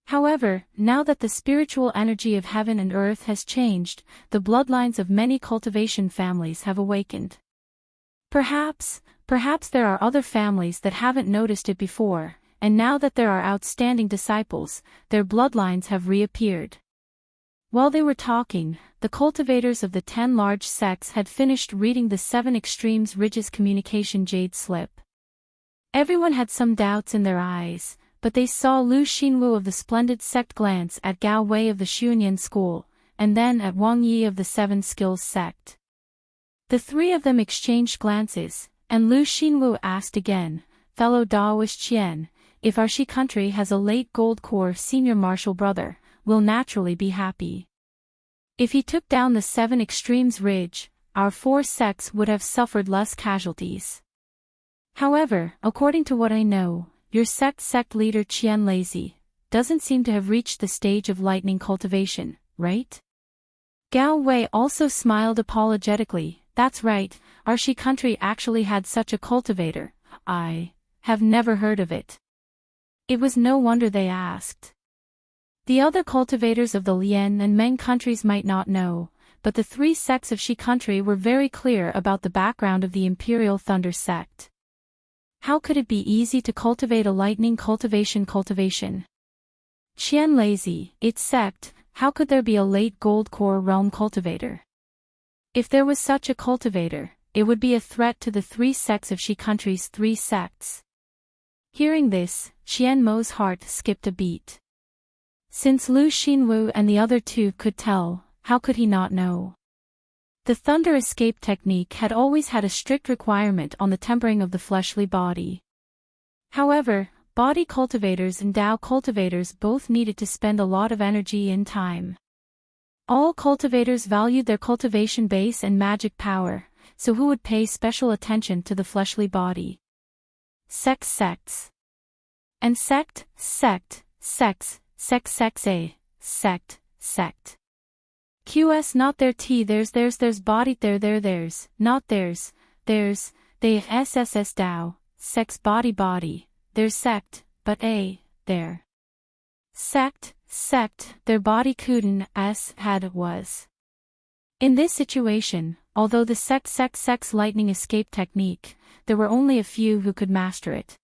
However, now that the spiritual energy of heaven and earth has changed, the bloodlines of many cultivation families have awakened. Perhaps there are other families that haven't noticed it before, and now that there are outstanding disciples, their bloodlines have reappeared." While they were talking, the cultivators of the 10 large sects had finished reading the 7 Extremes Ridges Communication Jade Slip. Everyone had some doubts in their eyes, but they saw Lu Xinwu of the Splendid Sect glance at Gao Wei of the Xuanyan School, and then at Wang Yi of the 7 Skills Sect. The three of them exchanged glances, and Lu Xinwu asked again, "Fellow Daoist Qian, if our Shi country has a late Gold Corps senior marshal brother, we'll naturally be happy. If he took down the 7 Extremes Ridge, our 4 sects would have suffered less casualties. However, according to what I know, your sect leader Qian Lazy doesn't seem to have reached the stage of lightning cultivation, right?" Gao Wei also smiled apologetically. "That's right, our Shi country actually had such a cultivator. I have never heard of it." It was no wonder they asked. The other cultivators of the Lian and Meng countries might not know, but the 3 sects of Shi country were very clear about the background of the Imperial Thunder sect. How could it be easy to cultivate a lightning cultivation? Qian Lazy, its sect, how could there be a late Gold Core realm cultivator? If there was such a cultivator, it would be a threat to the 3 sects of Shi country's 3 sects. Hearing this, Qian Mo's heart skipped a beat. Since Lu Xinwu and the other 2 could tell, how could he not know? The thunder escape technique had always had a strict requirement on the tempering of the fleshly body. However, body cultivators and Dao cultivators both needed to spend a lot of energy and time. All cultivators valued their cultivation base and magic power, so who would pay special attention to the fleshly body? Sects. And sect, sects, sect. QS not their T theirs body theirs, not theirs, they SSS Dao, sex body, their sect, but their sect, their body couldn't had was. In this situation, although the sex lightning escape technique, there were only a few who could master it.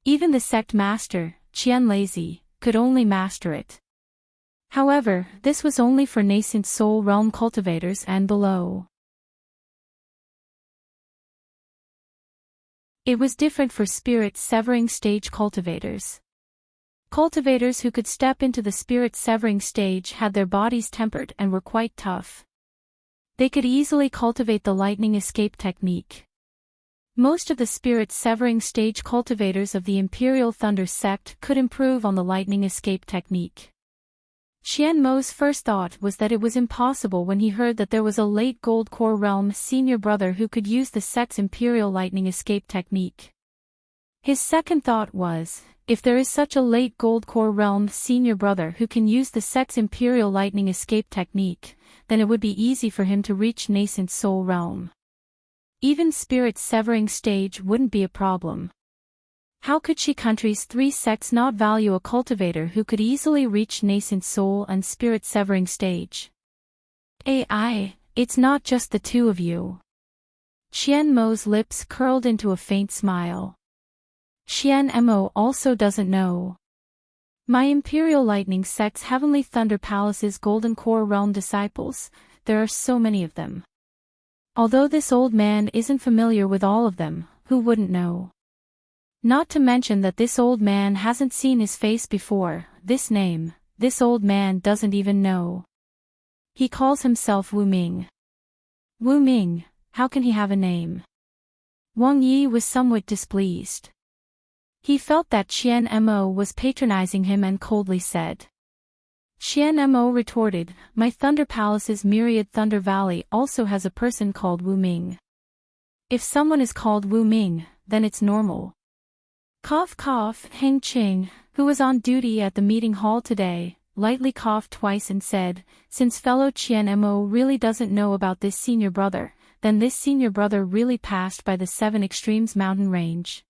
Even the sect master, Qian Lazy, could only master it. However, this was only for nascent soul realm cultivators and below. It was different for spirit severing stage cultivators. Cultivators who could step into the spirit severing stage had their bodies tempered and were quite tough. They could easily cultivate the lightning escape technique. Most of the spirit severing stage cultivators of the Imperial Thunder sect could improve on the lightning escape technique. Qianmo's first thought was that it was impossible when he heard that there was a late Gold Core Realm senior brother who could use the sect's Imperial Lightning Escape technique. His second thought was, if there is such a late Gold Core Realm senior brother who can use the sect's Imperial Lightning Escape technique, then it would be easy for him to reach Nascent Soul Realm. Even Spirit Severing Stage wouldn't be a problem. How could She Country's 3 sects not value a cultivator who could easily reach Nascent Soul and Spirit Severing Stage? It's not just the two of you. Qianmo's lips curled into a faint smile. Qianmo also doesn't know. My Imperial Lightning sect's Heavenly Thunder Palace's Golden Core Realm disciples, there are so many of them. Although this old man isn't familiar with all of them, who wouldn't know? Not to mention that this old man hasn't seen his face before, this name, this old man doesn't even know. He calls himself Wu Ming. Wu Ming, how can he have a name? Wang Yi was somewhat displeased. He felt that Qianmo was patronizing him and coldly said. Qianmo retorted, my Thunder Palace's Myriad Thunder Valley also has a person called Wu Ming. If someone is called Wu Ming, then it's normal. Cough cough, Heng Qing, who was on duty at the meeting hall today, lightly coughed twice and said, since fellow Qianmo really doesn't know about this senior brother, then this senior brother really passed by the 7 Extremes mountain range.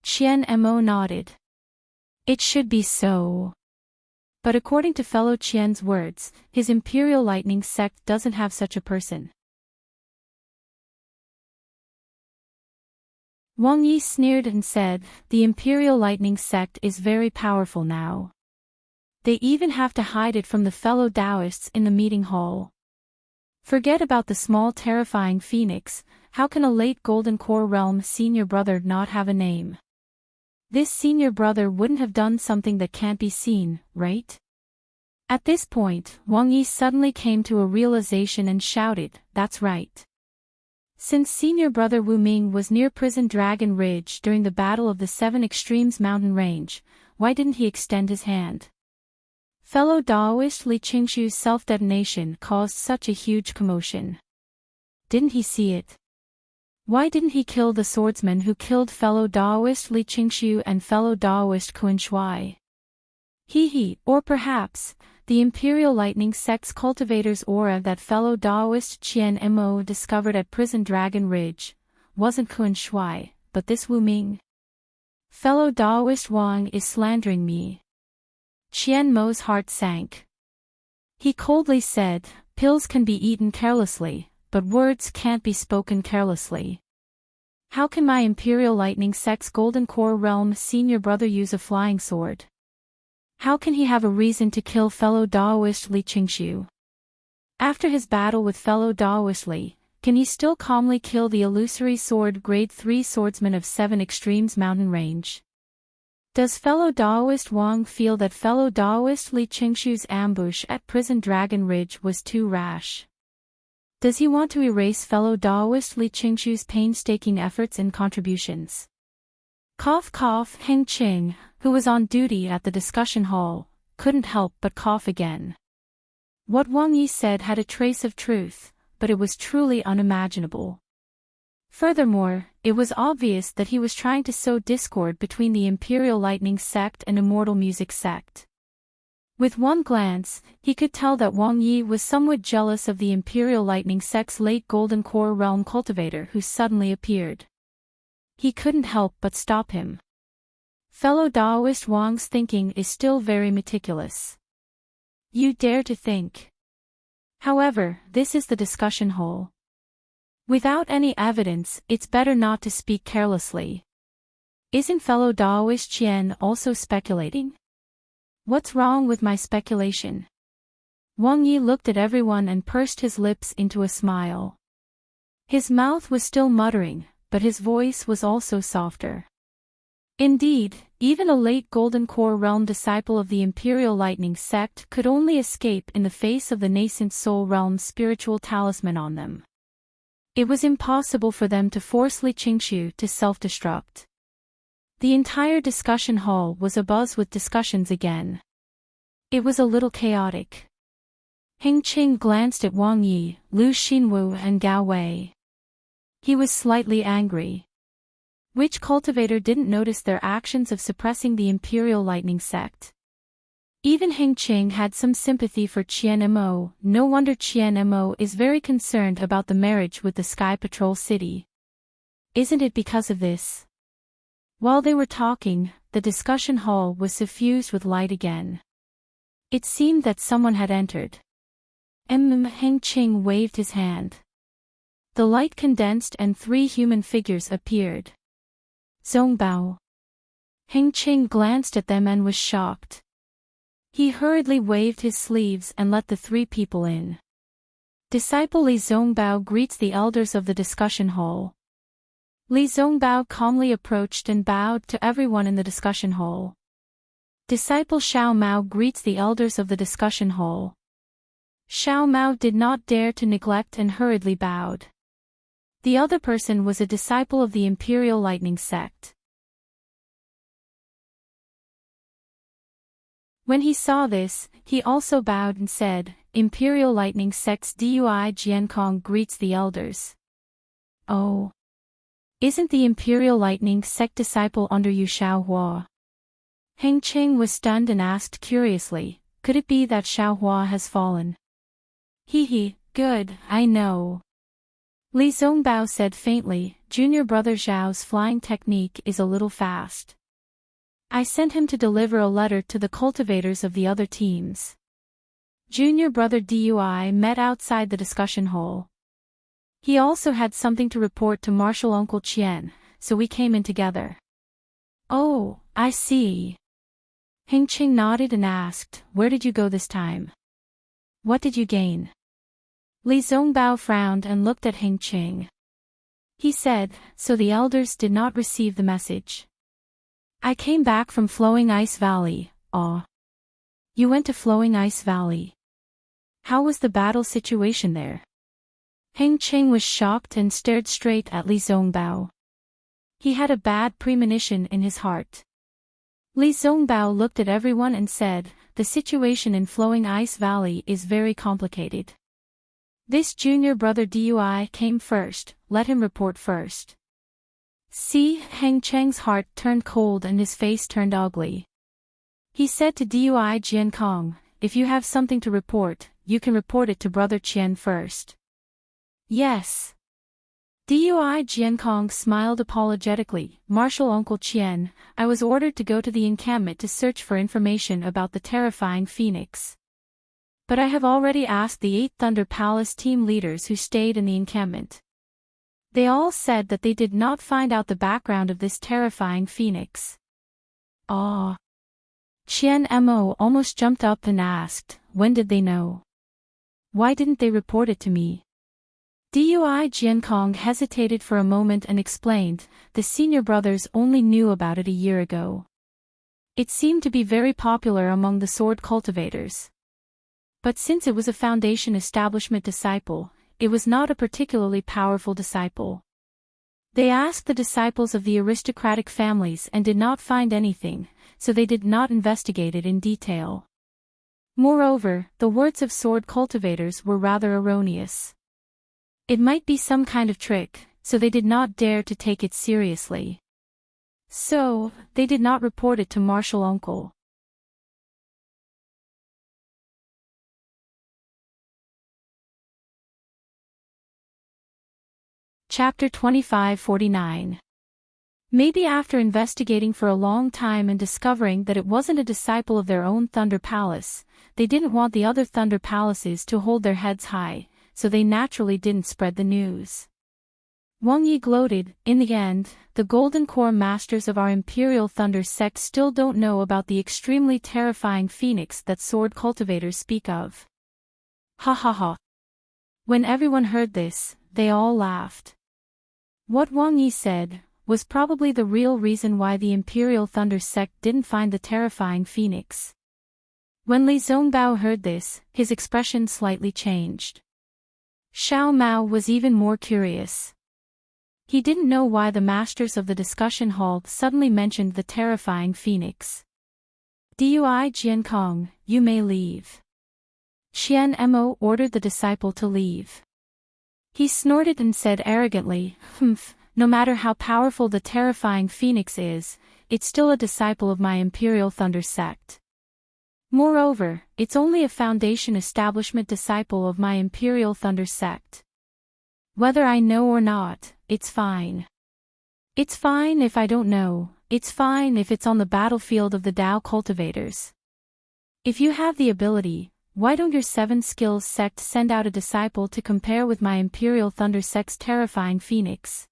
Qianmo nodded. It should be so. But according to fellow Qian's words, his Imperial Lightning sect doesn't have such a person. Wang Yi sneered and said, the Imperial Lightning sect is very powerful now. They even have to hide it from the fellow Taoists in the meeting hall. Forget about the small terrifying phoenix, how can a late Golden Core Realm senior brother not have a name? This senior brother wouldn't have done something that can't be seen, right? At this point, Wang Yi suddenly came to a realization and shouted, that's right. Since senior brother Wu Ming was near Prison Dragon Ridge during the battle of the 7 Extremes mountain range, why didn't he extend his hand? Fellow Daoist Li Qingshu's self-detonation caused such a huge commotion. Didn't he see it? Why didn't he kill the swordsman who killed fellow Daoist Li Qingshu and fellow Daoist Qin Shuai? Or perhaps, the Imperial Lightning sect's cultivator's aura that fellow Daoist Qianmo discovered at Prison Dragon Ridge, wasn't Qin Shuai, but this Wu Ming? Fellow Daoist Wang is slandering me. Qianmo's heart sank. He coldly said, pills can be eaten carelessly, but words can't be spoken carelessly. How can my Imperial Lightning sect's Golden Core Realm senior brother use a flying sword? How can he have a reason to kill fellow Daoist Li Qingshu? After his battle with fellow Daoist Li, can he still calmly kill the illusory sword grade 3 swordsman of 7 Extremes mountain range? Does fellow Daoist Wang feel that fellow Daoist Li Qingshu's ambush at Prison Dragon Ridge was too rash? Does he want to erase fellow Daoist Li Qingshu's painstaking efforts and contributions? Cough cough, Heng Qing, who was on duty at the discussion hall, couldn't help but cough again. What Wang Yi said had a trace of truth, but it was truly unimaginable. Furthermore, it was obvious that he was trying to sow discord between the Imperial Lightning sect and Immortal Music sect. With one glance, he could tell that Wang Yi was somewhat jealous of the Imperial Lightning sect's late Golden Core Realm cultivator who suddenly appeared. He couldn't help but stop him. Fellow Daoist Wang's thinking is still very meticulous. You dare to think. However, this is the discussion hall. Without any evidence, it's better not to speak carelessly. Isn't fellow Daoist Qian also speculating? What's wrong with my speculation? Wang Yi looked at everyone and pursed his lips into a smile. His mouth was still muttering, but his voice was also softer. Indeed, even a late Golden Core Realm disciple of the Imperial Lightning sect could only escape in the face of the nascent Soul Realm spiritual talisman on them. It was impossible for them to force Li Qingshu to self-destruct. The entire discussion hall was abuzz with discussions again. It was a little chaotic. Heng Qing glanced at Wang Yi, Lu Xinwu and Gao Wei. He was slightly angry. Which cultivator didn't notice their actions of suppressing the Imperial Lightning Sect? Even Heng Qing had some sympathy for Qian Mo. No wonder Qian Mo is very concerned about the marriage with the Sky Patrol City. Isn't it because of this? While they were talking, the discussion hall was suffused with light again. It seemed that someone had entered. Heng Qing waved his hand. The light condensed and 3 human figures appeared. Zongbao. Heng Qing glanced at them and was shocked. He hurriedly waved his sleeves and let the 3 people in. Disciple Li Zongbao greets the elders of the discussion hall. Li Zongbao calmly approached and bowed to everyone in the discussion hall. Disciple Xiao Mao greets the elders of the discussion hall. Xiao Mao did not dare to neglect and hurriedly bowed. The other person was a disciple of the Imperial Lightning Sect. When he saw this, he also bowed and said, Imperial Lightning Sect's Dui Jiankong greets the elders. Oh. Isn't the Imperial Lightning Sect disciple under you Xiaohua? Heng Qing was stunned and asked curiously, could it be that Xiaohua has fallen? He, good, I know. Li Zongbao said faintly, Junior Brother Zhao's flying technique is a little fast. I sent him to deliver a letter to the cultivators of the other teams. Junior Brother Dui met outside the discussion hall. He also had something to report to Martial Uncle Qian, so we came in together. Oh, I see. Heng Qing nodded and asked, where did you go this time? What did you gain? Li Zongbao frowned and looked at Heng Qing. He said, so the elders did not receive the message. I came back from Flowing Ice Valley. Ah. You went to Flowing Ice Valley. How was the battle situation there? Heng Qing was shocked and stared straight at Li Zongbao. He had a bad premonition in his heart. Li Zongbao looked at everyone and said, the situation in Flowing Ice Valley is very complicated. This junior brother Dui came first, let him report first. See, Heng Qing's heart turned cold and his face turned ugly. He said to Dui Jiankong, if you have something to report, you can report it to Brother Qian first. Yes. Dui Jiankong smiled apologetically, Martial Uncle Qian, I was ordered to go to the encampment to search for information about the terrifying phoenix. But I have already asked the 8th Thunder Palace team leaders who stayed in the encampment. They all said that they did not find out the background of this terrifying phoenix. Ah. Qian Mo almost jumped up and asked, when did they know? Why didn't they report it to me? Dui Jiankong hesitated for a moment and explained, the senior brothers only knew about it a year ago. It seemed to be very popular among the sword cultivators. But since it was a Foundation establishment disciple, it was not a particularly powerful disciple. They asked the disciples of the aristocratic families and did not find anything, so they did not investigate it in detail. Moreover, the words of sword cultivators were rather erroneous. It might be some kind of trick, so they did not dare to take it seriously. So, they did not report it to Martial Uncle. Chapter 2549. Maybe after investigating for a long time and discovering that it wasn't a disciple of their own Thunder Palace, they didn't want the other Thunder Palaces to hold their heads high, so they naturally didn't spread the news. Wang Yi gloated, in the end, the Golden Core Masters of our Imperial Thunder sect still don't know about the extremely terrifying phoenix that sword cultivators speak of. Ha ha ha. When everyone heard this, they all laughed. What Wang Yi said was probably the real reason why the Imperial Thunder sect didn't find the terrifying phoenix. When Li Zongbao heard this, his expression slightly changed. Xiao Mao was even more curious. He didn't know why the masters of the discussion hall suddenly mentioned the terrifying phoenix. Dui Jiankong, you may leave. Qian Mo ordered the disciple to leave. He snorted and said arrogantly, no matter how powerful the terrifying phoenix is, it's still a disciple of my Imperial Thunder sect. Moreover, it's only a foundation establishment disciple of my Imperial Thunder sect. Whether I know or not, it's fine. It's fine if I don't know, it's fine if it's on the battlefield of the Tao cultivators. If you have the ability, why don't your 7 skills sect send out a disciple to compare with my Imperial Thunder sect's terrifying phoenix?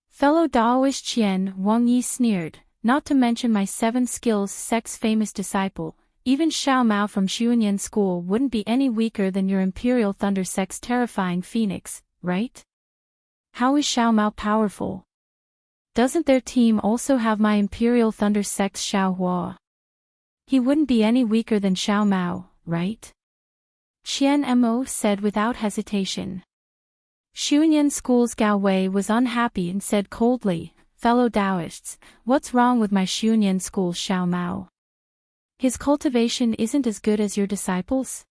Fellow Daoist Qian Wang Yi sneered, not to mention my 7 skills sect's famous disciple, even Xiao Mao from Xiuyan School wouldn't be any weaker than your Imperial Thunder sect's terrifying phoenix, right? How is Xiao Mao powerful? Doesn't their team also have my Imperial Thunder sect's Xiao Hua? He wouldn't be any weaker than Xiao Mao, right? Qian Mo said without hesitation. Xiuyan School's Gao Wei was unhappy and said coldly, fellow Taoists, what's wrong with my Xiuyan School's Xiao Mao? His cultivation isn't as good as your disciples?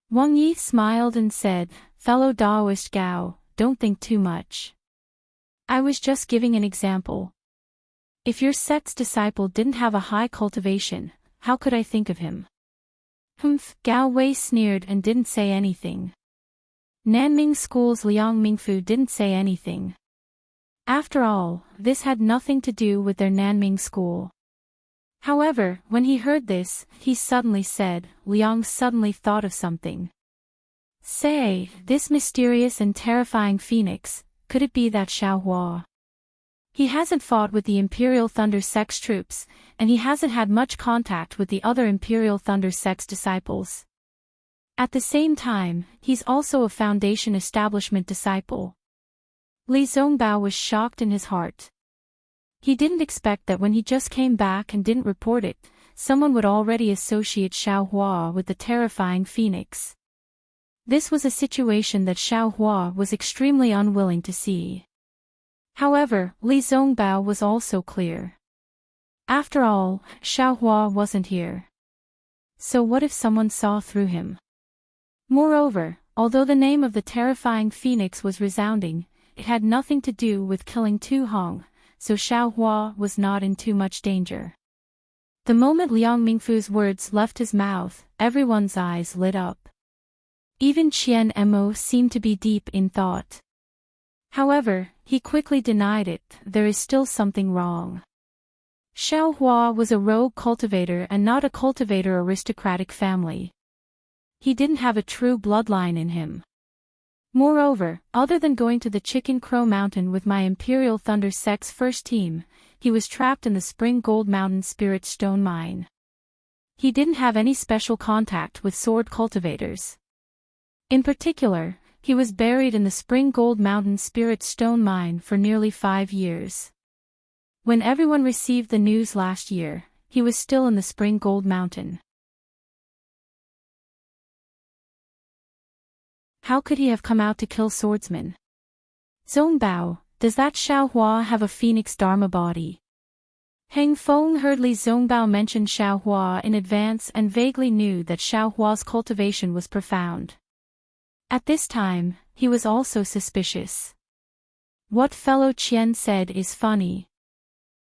Wang Yi smiled and said, fellow Daoist Gao, don't think too much. I was just giving an example. If your sect's disciple didn't have a high cultivation, how could I think of him? Gao Wei sneered and didn't say anything. Nanming School's Liang Mingfu didn't say anything. After all, this had nothing to do with their Nanming School. However, when he heard this, he suddenly said, Liang suddenly thought of something. Say, this mysterious and terrifying phoenix, could it be that Xiao Hua? He hasn't fought with the Imperial Thunder sect's troops, and he hasn't had much contact with the other Imperial Thunder sect's disciples. At the same time, he's also a Foundation Establishment disciple. Li Zongbao was shocked in his heart. He didn't expect that when he just came back and didn't report it, someone would already associate Xiao Hua with the terrifying phoenix. This was a situation that Xiao Hua was extremely unwilling to see. However, Li Zongbao was also clear. After all, Xiao Hua wasn't here. So what if someone saw through him? Moreover, although the name of the terrifying phoenix was resounding, it had nothing to do with killing Tu Hong, so Xiao Hua was not in too much danger. The moment Liang Mingfu's words left his mouth, everyone's eyes lit up. Even Qian Mo seemed to be deep in thought. However, he quickly denied it, there is still something wrong. Xiao Hua was a rogue cultivator and not a cultivator aristocratic family. He didn't have a true bloodline in him. Moreover, other than going to the Chicken Crow Mountain with my Imperial Thunder sect's first team, he was trapped in the Spring Gold Mountain Spirit Stone Mine. He didn't have any special contact with sword cultivators. In particular, he was buried in the Spring Gold Mountain Spirit Stone Mine for nearly 5 years. When everyone received the news last year, he was still in the Spring Gold Mountain. How could he have come out to kill swordsmen? Zongbao, does that Xiao Hua have a phoenix dharma body? Heng Feng heard Li Zongbao mention Xiao Hua in advance and vaguely knew that Xiao Hua's cultivation was profound. At this time, he was also suspicious. What fellow Qian said is funny.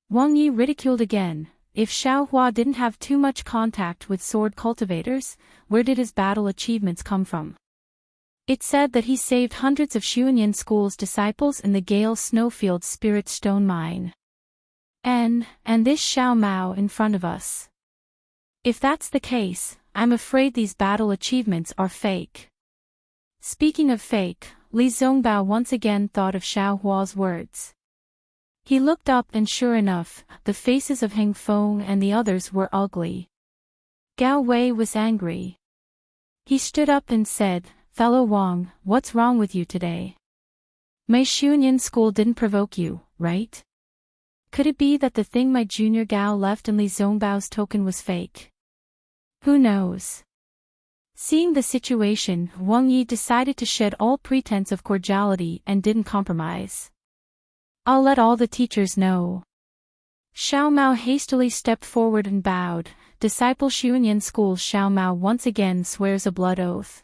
Wang Yi ridiculed again, if Xiao Hua didn't have too much contact with sword cultivators, where did his battle achievements come from? It said that he saved hundreds of Xiuyan School's disciples in the Gale Snowfield Spirit Stone Mine. And this Xiao Mao in front of us. If that's the case, I'm afraid these battle achievements are fake. Speaking of fake, Li Zongbao once again thought of Xiao Hua's words. He looked up and sure enough, the faces of Heng Feng and the others were ugly. Gao Wei was angry. He stood up and said, Fellow Wang, what's wrong with you today? My Xiuyan School didn't provoke you, right? Could it be that the thing my junior Gao left in Li Zongbao's token was fake? Who knows? Seeing the situation, Wang Yi decided to shed all pretense of cordiality and didn't compromise. I'll let all the teachers know. Xiao Mao hastily stepped forward and bowed. Disciple Xuanyan School Xiao Mao once again swears a blood oath.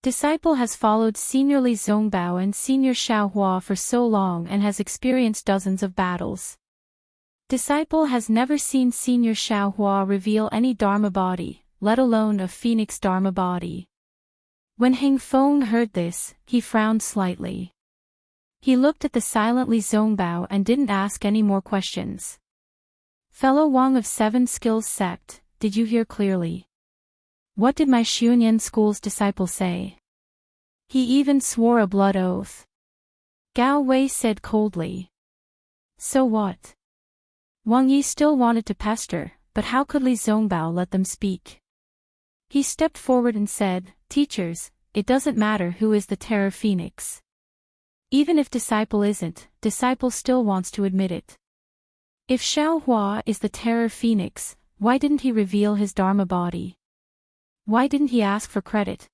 Disciple has followed Senior Li Zongbao and Senior Xiao Hua for so long and has experienced dozens of battles. Disciple has never seen Senior Xiao Hua reveal any Dharma body, let alone a phoenix Dharma body. When Heng Feng heard this, he frowned slightly. He looked at the silent Li Zongbao and didn't ask any more questions. Fellow Wang of Seven Skills Sect, did you hear clearly? What did my Xuanyan School's disciple say? He even swore a blood oath. Gao Wei said coldly. So what? Wang Yi still wanted to pester, but how could Li Zongbao let them speak? He stepped forward and said, Teachers, it doesn't matter who is the Terror Phoenix. Even if disciple isn't, disciple still wants to admit it. If Xiao Hua is the Terror Phoenix, why didn't he reveal his Dharma body? Why didn't he ask for credit?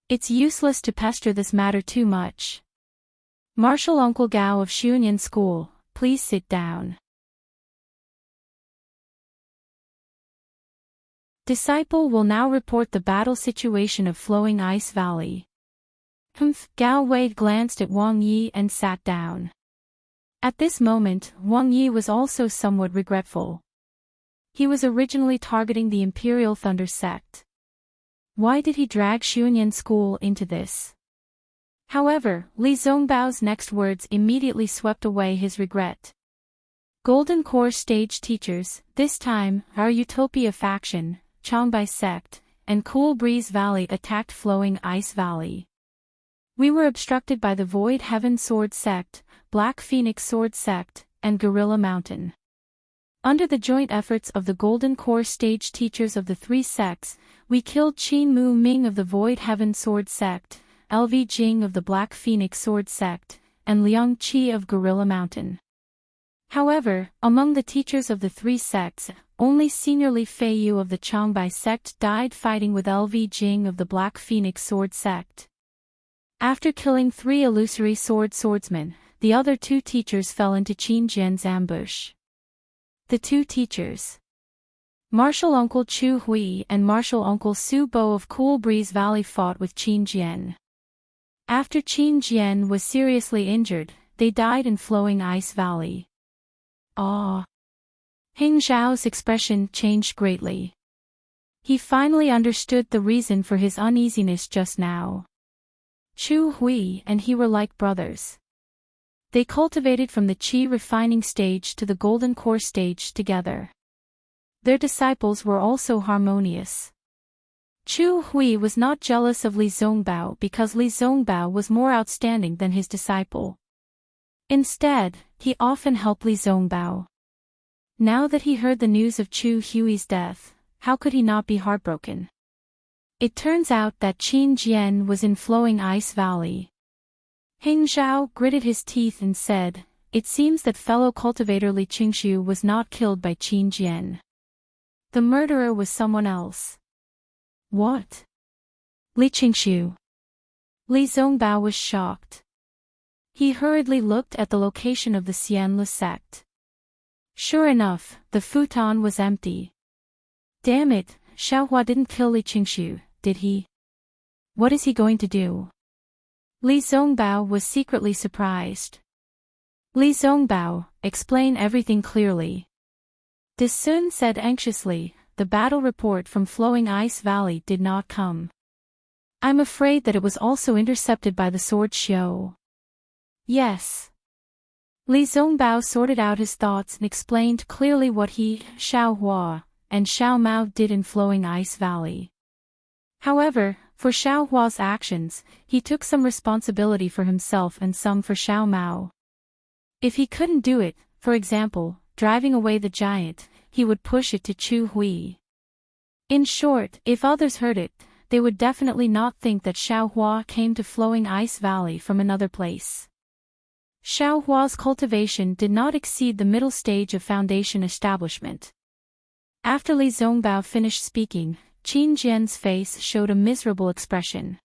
It's useless to pester this matter too much. Martial Uncle Gao of Xuanyan School, please sit down. Disciple will now report the battle situation of Flowing Ice Valley. Gao Wei glanced at Wang Yi and sat down. At this moment, Wang Yi was also somewhat regretful. He was originally targeting the Imperial Thunder Sect. Why did he drag Xuanyan School into this? However, Li Zongbao's next words immediately swept away his regret. Golden Core Stage teachers, this time, our Utopia faction, Changbai Sect, and Cool Breeze Valley attacked Flowing Ice Valley. We were obstructed by the Void Heaven Sword Sect, Black Phoenix Sword Sect, and Gorilla Mountain. Under the joint efforts of the Golden Core Stage teachers of the three sects, we killed Qin Mu Ming of the Void Heaven Sword Sect, LV Jing of the Black Phoenix Sword Sect, and Liang Qi of Gorilla Mountain. However, among the teachers of the three sects, only Senior Li Feiyu of the Changbai Sect died fighting with LV Jing of the Black Phoenix Sword Sect. After killing 3 illusory swordsmen, the other 2 teachers fell into Qin Jian's ambush. The 2 teachers, Martial Uncle Chu Hui and Martial Uncle Su Bo of Cool Breeze Valley, fought with Qin Jian. After Qin Jian was seriously injured, they died in Flowing Ice Valley. Ah! Heng Zhao's expression changed greatly. He finally understood the reason for his uneasiness just now. Chu Hui and he were like brothers. They cultivated from the Qi refining stage to the Golden Core stage together. Their disciples were also harmonious. Chu Hui was not jealous of Li Zongbao because Li Zongbao was more outstanding than his disciple. Instead, he often helped Li Zongbao. Now that he heard the news of Chu Hui's death, how could he not be heartbroken? It turns out that Qin Jian was in Flowing Ice Valley. Heng Zhao gritted his teeth and said, It seems that fellow cultivator Li Qingshu was not killed by Qin Jian. The murderer was someone else. What? Li Qingshu. Li Zongbao was shocked. He hurriedly looked at the location of the Xianlu sect. Sure enough, the futon was empty. Damn it, Xiaohua didn't kill Li Qingshu, did he? What is he going to do? Li Zongbao was secretly surprised. Li Zongbao, explain everything clearly. De Sun said anxiously. The battle report from Flowing Ice Valley did not come. I'm afraid that it was also intercepted by the Sword Xiu. Yes. Li Zongbao sorted out his thoughts and explained clearly what he, Xiao Hua, and Xiao Mao did in Flowing Ice Valley. However, for Xiao Hua's actions, he took some responsibility for himself and some for Xiao Mao. If he couldn't do it, for example, driving away the giant, he would push it to Chu Hui. In short, if others heard it, they would definitely not think that Xiao Hua came to Flowing Ice Valley from another place. Xiao Hua's cultivation did not exceed the middle stage of foundation establishment. After Li Zongbao finished speaking, Qin Jian's face showed a miserable expression.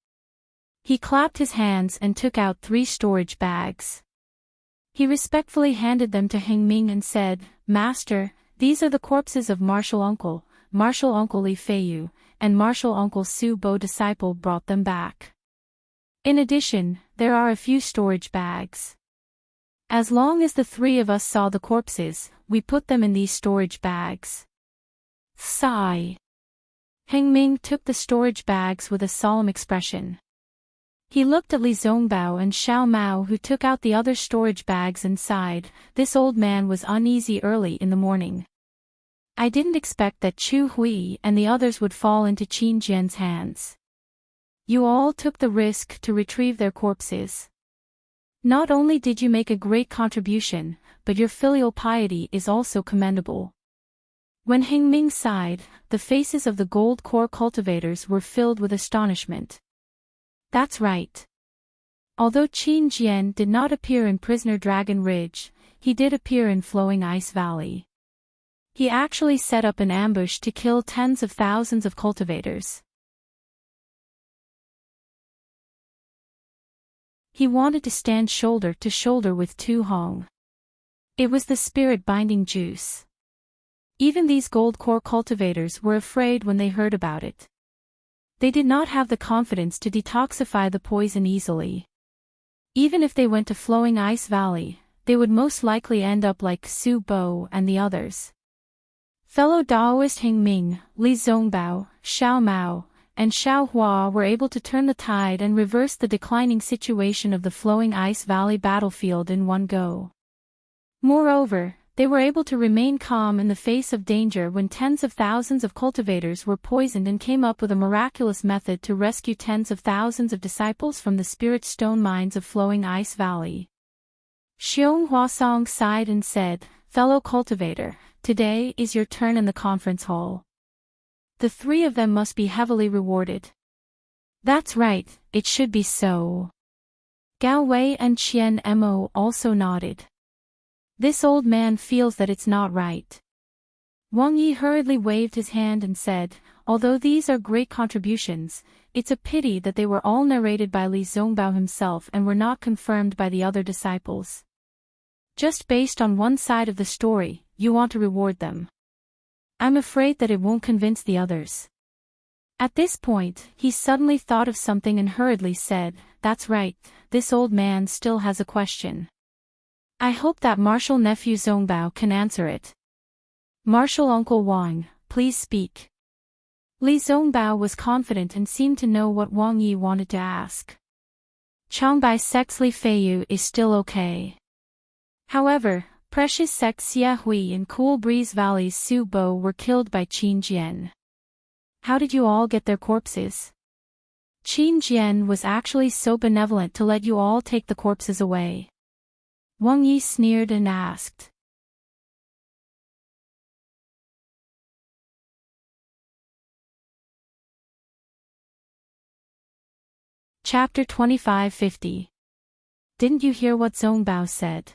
He clapped his hands and took out 3 storage bags. He respectfully handed them to Heng Ming and said, "Master, these are the corpses of Martial Uncle Li Feiyu, and Martial Uncle Su Bo disciple brought them back. In addition, there are a few storage bags. As long as the three of us saw the corpses, we put them in these storage bags." Sigh. Heng Ming took the storage bags with a solemn expression. He looked at Li Zongbao and Xiao Mao, who took out the other storage bags, and sighed. This old man was uneasy early in the morning. I didn't expect that Chu Hui and the others would fall into Qin Jian's hands. You all took the risk to retrieve their corpses. Not only did you make a great contribution, but your filial piety is also commendable. When Heng Ming sighed, the faces of the gold core cultivators were filled with astonishment. That's right. Although Qin Jian did not appear in Prisoner Dragon Ridge, he did appear in Flowing Ice Valley. He actually set up an ambush to kill tens of thousands of cultivators. He wanted to stand shoulder to shoulder with Tu Hong. It was the spirit-binding juice. Even these gold core cultivators were afraid when they heard about it. They did not have the confidence to detoxify the poison easily. Even if they went to Flowing Ice Valley, they would most likely end up like Su Bo and the others. Fellow Daoist Heng Ming, Li Zongbao, Xiao Mao, and Xiao Hua were able to turn the tide and reverse the declining situation of the Flowing Ice Valley battlefield in one go. Moreover, they were able to remain calm in the face of danger when tens of thousands of cultivators were poisoned, and came up with a miraculous method to rescue tens of thousands of disciples from the spirit stone mines of Flowing Ice Valley. Xiong Huasong sighed and said, "Fellow cultivator, today is your turn in the conference hall. The three of them must be heavily rewarded." "That's right, it should be so." Gao Wei and Qian Mo also nodded. "This old man feels that it's not right." Wang Yi hurriedly waved his hand and said, "Although these are great contributions, it's a pity that they were all narrated by Li Zongbao himself and were not confirmed by the other disciples. Just based on one side of the story, you want to reward them. I'm afraid that it won't convince the others." At this point, he suddenly thought of something and hurriedly said, "That's right, this old man still has a question. I hope that Martial Nephew Zongbao can answer it. Martial Uncle Wang, please speak." Li Zongbao was confident and seemed to know what Wang Yi wanted to ask. Changbai Sect's Li Feiyu is still okay. However, Precious Sect Xia Hui and Cool Breeze Valley's Su Bo were killed by Qin Jian. How did you all get their corpses? Qin Jian was actually so benevolent to let you all take the corpses away. Wang Yi sneered and asked. Chapter 2550. Didn't you hear what Zongbao said?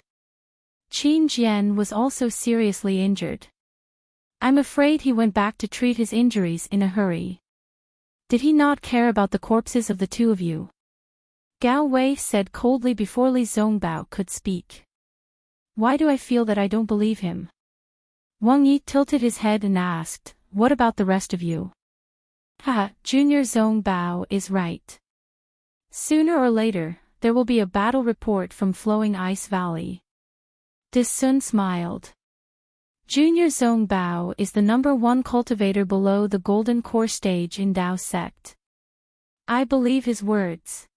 Qin Jian was also seriously injured. I'm afraid he went back to treat his injuries in a hurry. Did he not care about the corpses of the two of you? Gao Wei said coldly before Li Zongbao could speak. Why do I feel that I don't believe him? Wang Yi tilted his head and asked, what about the rest of you? Haha, Junior Zongbao is right. Sooner or later, there will be a battle report from Flowing Ice Valley. De Sun smiled. Junior Zongbao is the #1 cultivator below the Golden Core stage in Dao Sect. I believe his words.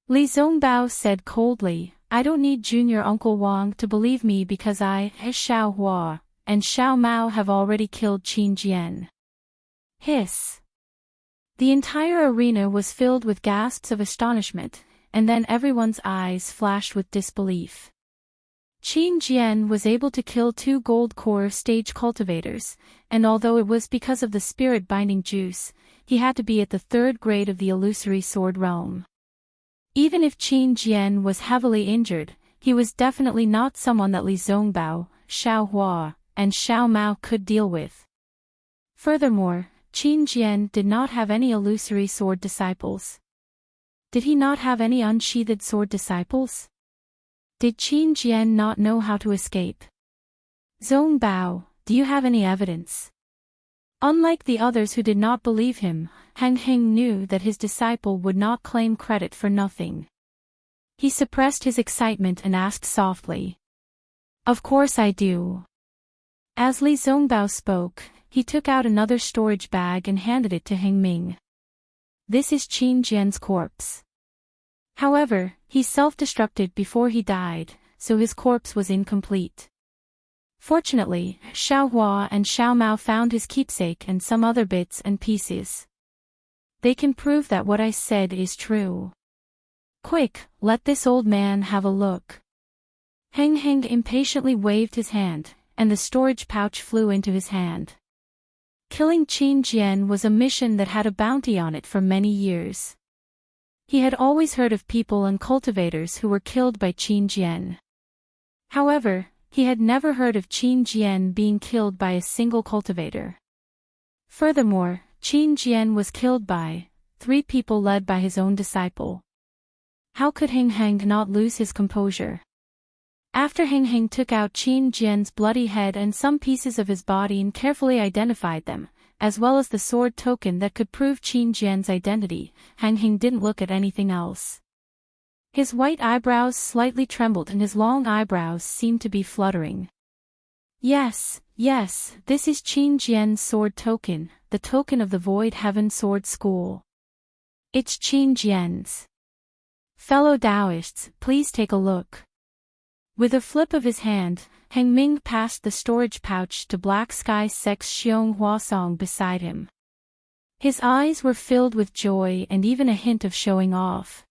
Li Zongbao said coldly, I don't need Junior Uncle Wang to believe me because I, Xiao Hua, and Xiao Mao have already killed Qin Jian. Hiss. The entire arena was filled with gasps of astonishment, and then everyone's eyes flashed with disbelief. Qin Jian was able to kill 2 gold core stage cultivators, and although it was because of the spirit-binding juice, he had to be at the 3rd grade of the illusory sword realm. Even if Qin Jian was heavily injured, he was definitely not someone that Li Zongbao, Xiao Hua, and Xiao Mao could deal with. Furthermore, Qin Jian did not have any illusory sword disciples. Did he not have any unsheathed sword disciples? Did Qin Jian not know how to escape? Zhong Bao, do you have any evidence? Unlike the others who did not believe him, Heng Heng knew that his disciple would not claim credit for nothing. He suppressed his excitement and asked softly. Of course I do. As Li Zongbao spoke, he took out another storage bag and handed it to Heng Ming. This is Qin Jian's corpse. However, he self-destructed before he died, so his corpse was incomplete. Fortunately, Xiao Hua and Xiao Mao found his keepsake and some other bits and pieces. They can prove that what I said is true. Quick, let this old man have a look. Heng Heng impatiently waved his hand, and the storage pouch flew into his hand. Killing Qin Jian was a mission that had a bounty on it for many years. He had always heard of people and cultivators who were killed by Qin Jian. However, he had never heard of Qin Jian being killed by a single cultivator. Furthermore, Qin Jian was killed by 3 people led by his own disciple. How could Heng Heng not lose his composure? After Heng Heng took out Qin Jian's bloody head and some pieces of his body and carefully identified them, as well as the sword token that could prove Qin Jian's identity, Heng Heng didn't look at anything else. His white eyebrows slightly trembled and his long eyebrows seemed to be fluttering. Yes, this is Qin Jian's sword token, the token of the Void Heaven Sword School. It's Qin Jian's. Fellow Taoists, please take a look. With a flip of his hand, Heng Ming passed the storage pouch to Black Sky Sex Xiong Huasong beside him. His eyes were filled with joy and even a hint of showing off.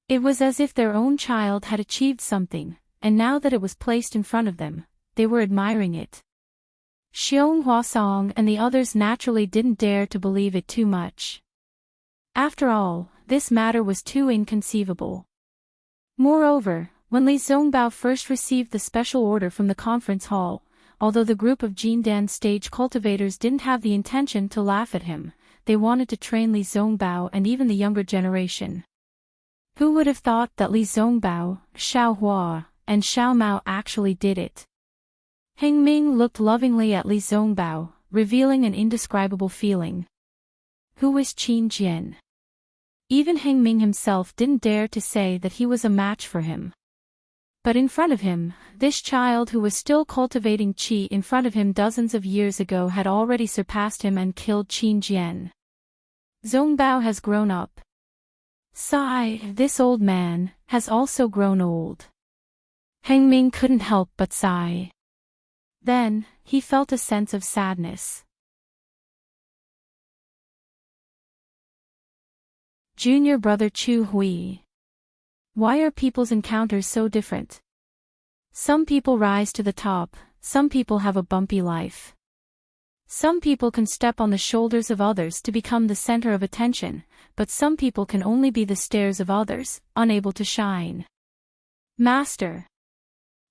It was as if their own child had achieved something, and now that it was placed in front of them, they were admiring it. Xiong Huasong and the others naturally didn't dare to believe it too much. After all, this matter was too inconceivable. Moreover, when Li Zongbao first received the special order from the conference hall, although the group of Jindan stage cultivators didn't have the intention to laugh at him, they wanted to train Li Zongbao and even the younger generation. Who would have thought that Li Zongbao, Xiao Hua, and Xiao Mao actually did it? Heng Ming looked lovingly at Li Zongbao, revealing an indescribable feeling. Who was Qin Jian? Even Heng Ming himself didn't dare to say that he was a match for him. But in front of him, this child who was still cultivating qi in front of him dozens of years ago had already surpassed him and killed Qin Jian. Zongbao has grown up. Sigh, this old man has also grown old. Heng Ming couldn't help but sigh. Then, he felt a sense of sadness. Junior brother Chu Hui. Why are people's encounters so different? Some people rise to the top, some people have a bumpy life. Some people can step on the shoulders of others to become the center of attention, but some people can only be the stairs of others, unable to shine. Master.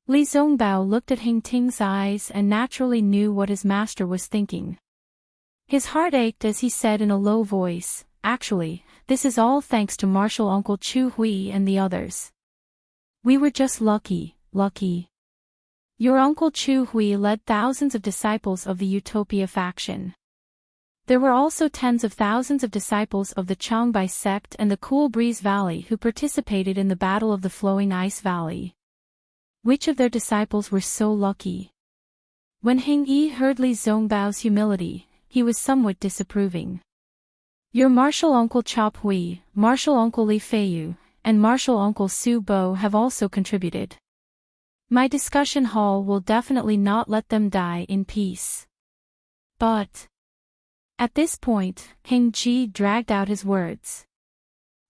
Li Zongbao looked at Heng Ting's eyes and naturally knew what his master was thinking. His heart ached as he said in a low voice, actually, this is all thanks to Martial Uncle Chu Hui and the others. We were just lucky. Your Uncle Chu Hui led thousands of disciples of the Utopia faction. There were also tens of thousands of disciples of the Changbai sect and the Cool Breeze Valley who participated in the Battle of the Flowing Ice Valley. Which of their disciples were so lucky? When Heng Yi heard Li Zongbao's humility, he was somewhat disapproving. Your martial uncle Chop Hui, martial uncle Li Feiyu, and martial uncle Su Bo have also contributed. My discussion hall will definitely not let them die in peace. But... At this point, Heng Ji dragged out his words.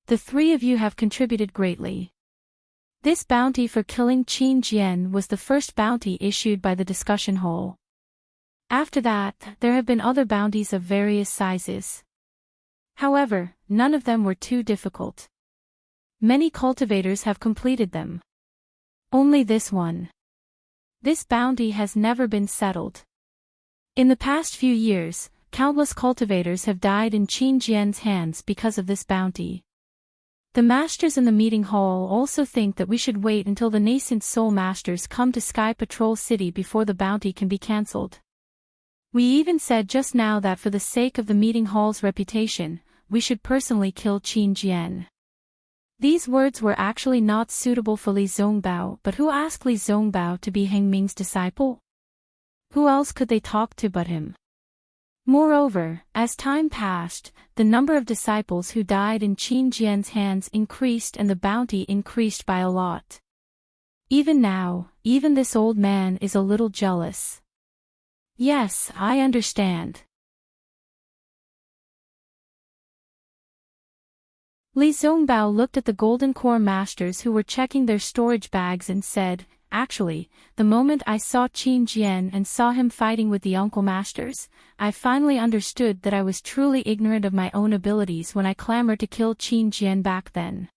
The 3 of you have contributed greatly. This bounty for killing Qin Jian was the first bounty issued by the discussion hall. After that, there have been other bounties of various sizes. However, none of them were too difficult. Many cultivators have completed them. Only this one. This bounty has never been settled. In the past few years, countless cultivators have died in Qin Jian's hands because of this bounty. The masters in the meeting hall also think that we should wait until the nascent soul masters come to Sky Patrol City before the bounty can be cancelled. We even said just now that for the sake of the meeting hall's reputation, we should personally kill Qin Jian. These words were actually not suitable for Li Zongbao, but who asked Li Zongbao to be Heng Ming's disciple? Who else could they talk to but him? Moreover, as time passed, the number of disciples who died in Qin Jian's hands increased and the bounty increased by a lot. Even now, even this old man is a little jealous. Yes, I understand. Li Zongbao looked at the Golden Core masters who were checking their storage bags and said, "Actually, the moment I saw Qin Jian and saw him fighting with the uncle masters, I finally understood that I was truly ignorant of my own abilities when I clamored to kill Qin Jian back then.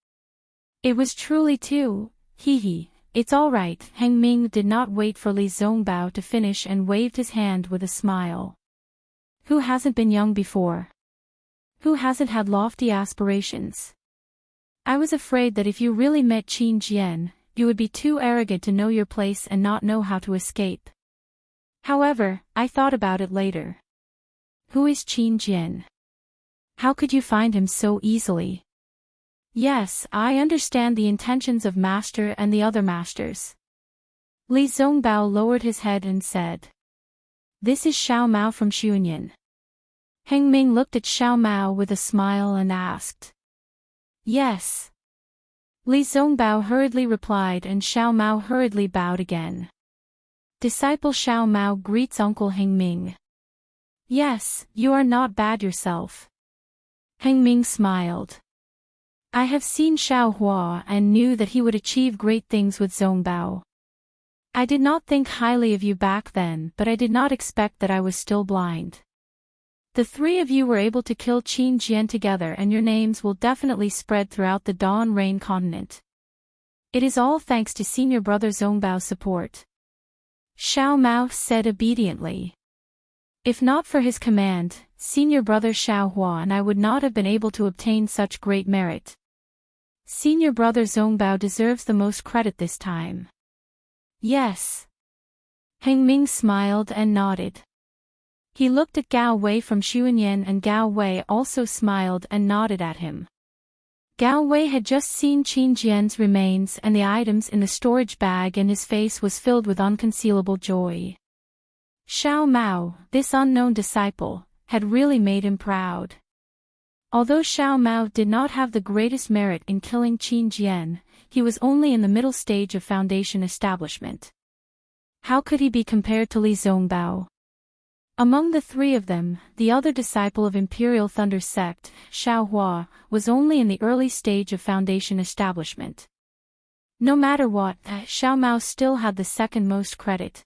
It was truly too, hee. It's all right." Heng Ming did not wait for Li Zongbao to finish and waved his hand with a smile. Who hasn't been young before? Who hasn't had lofty aspirations? I was afraid that if you really met Qin Jian, you would be too arrogant to know your place and not know how to escape. However, I thought about it later. Who is Qin Jian? How could you find him so easily? Yes, I understand the intentions of Master and the other masters. Li Zongbao lowered his head and said. This is Xiao Mao from Xuanyan. Heng Ming looked at Xiao Mao with a smile and asked. Yes. Li Zongbao hurriedly replied and Xiao Mao hurriedly bowed again. Disciple Xiao Mao greets Uncle Heng Ming. Yes, you are not bad yourself. Heng Ming smiled. I have seen Xiao Hua and knew that he would achieve great things with Zongbao. I did not think highly of you back then, but I did not expect that I was still blind. The three of you were able to kill Qin Jian together and your names will definitely spread throughout the Dawn Rain continent. It is all thanks to senior brother Zongbao's support. Xiao Mao said obediently. If not for his command, senior brother Xiao Hua and I would not have been able to obtain such great merit. Senior brother Zongbao deserves the most credit this time. Yes. Heng Ming smiled and nodded. He looked at Gao Wei from Xuanyan and Gao Wei also smiled and nodded at him. Gao Wei had just seen Qin Jian's remains and the items in the storage bag and his face was filled with unconcealable joy. Xiao Mao, this unknown disciple, had really made him proud. Although Xiao Mao did not have the greatest merit in killing Qin Jian, he was only in the middle stage of foundation establishment. How could he be compared to Li Zongbao? Among the three of them, the other disciple of Imperial Thunder Sect, Xiao Hua, was only in the early stage of foundation establishment. No matter what, Xiao Mao still had the second most credit.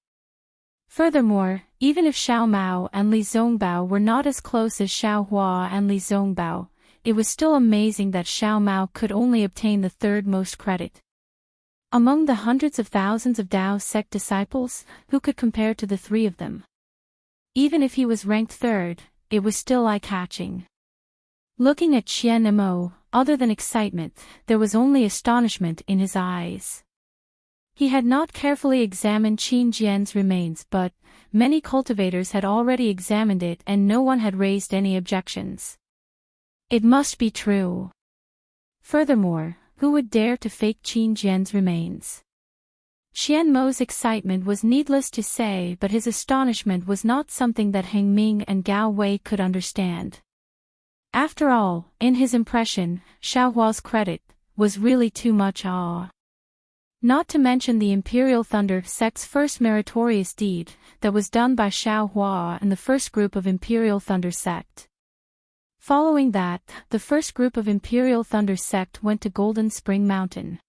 Furthermore, even if Xiao Mao and Li Zongbao were not as close as Xiao Hua and Li Zongbao, it was still amazing that Xiao Mao could only obtain the third most credit. Among the hundreds of thousands of Dao sect disciples, who could compare to the three of them? Even if he was ranked third, it was still eye-catching. Looking at Qian Mo, other than excitement, there was only astonishment in his eyes. He had not carefully examined Qin Jian's remains but, many cultivators had already examined it and no one had raised any objections. It must be true. Furthermore, who would dare to fake Qin Jian's remains? Qian Mo's excitement was needless to say but his astonishment was not something that Heng Ming and Gao Wei could understand. After all, in his impression, Xiao Hua's credit was really too much awe. Not to mention the Imperial Thunder Sect's first meritorious deed, that was done by Xiao Hua and the first group of Imperial Thunder Sect. Following that, the first group of Imperial Thunder Sect went to Golden Spring Mountain.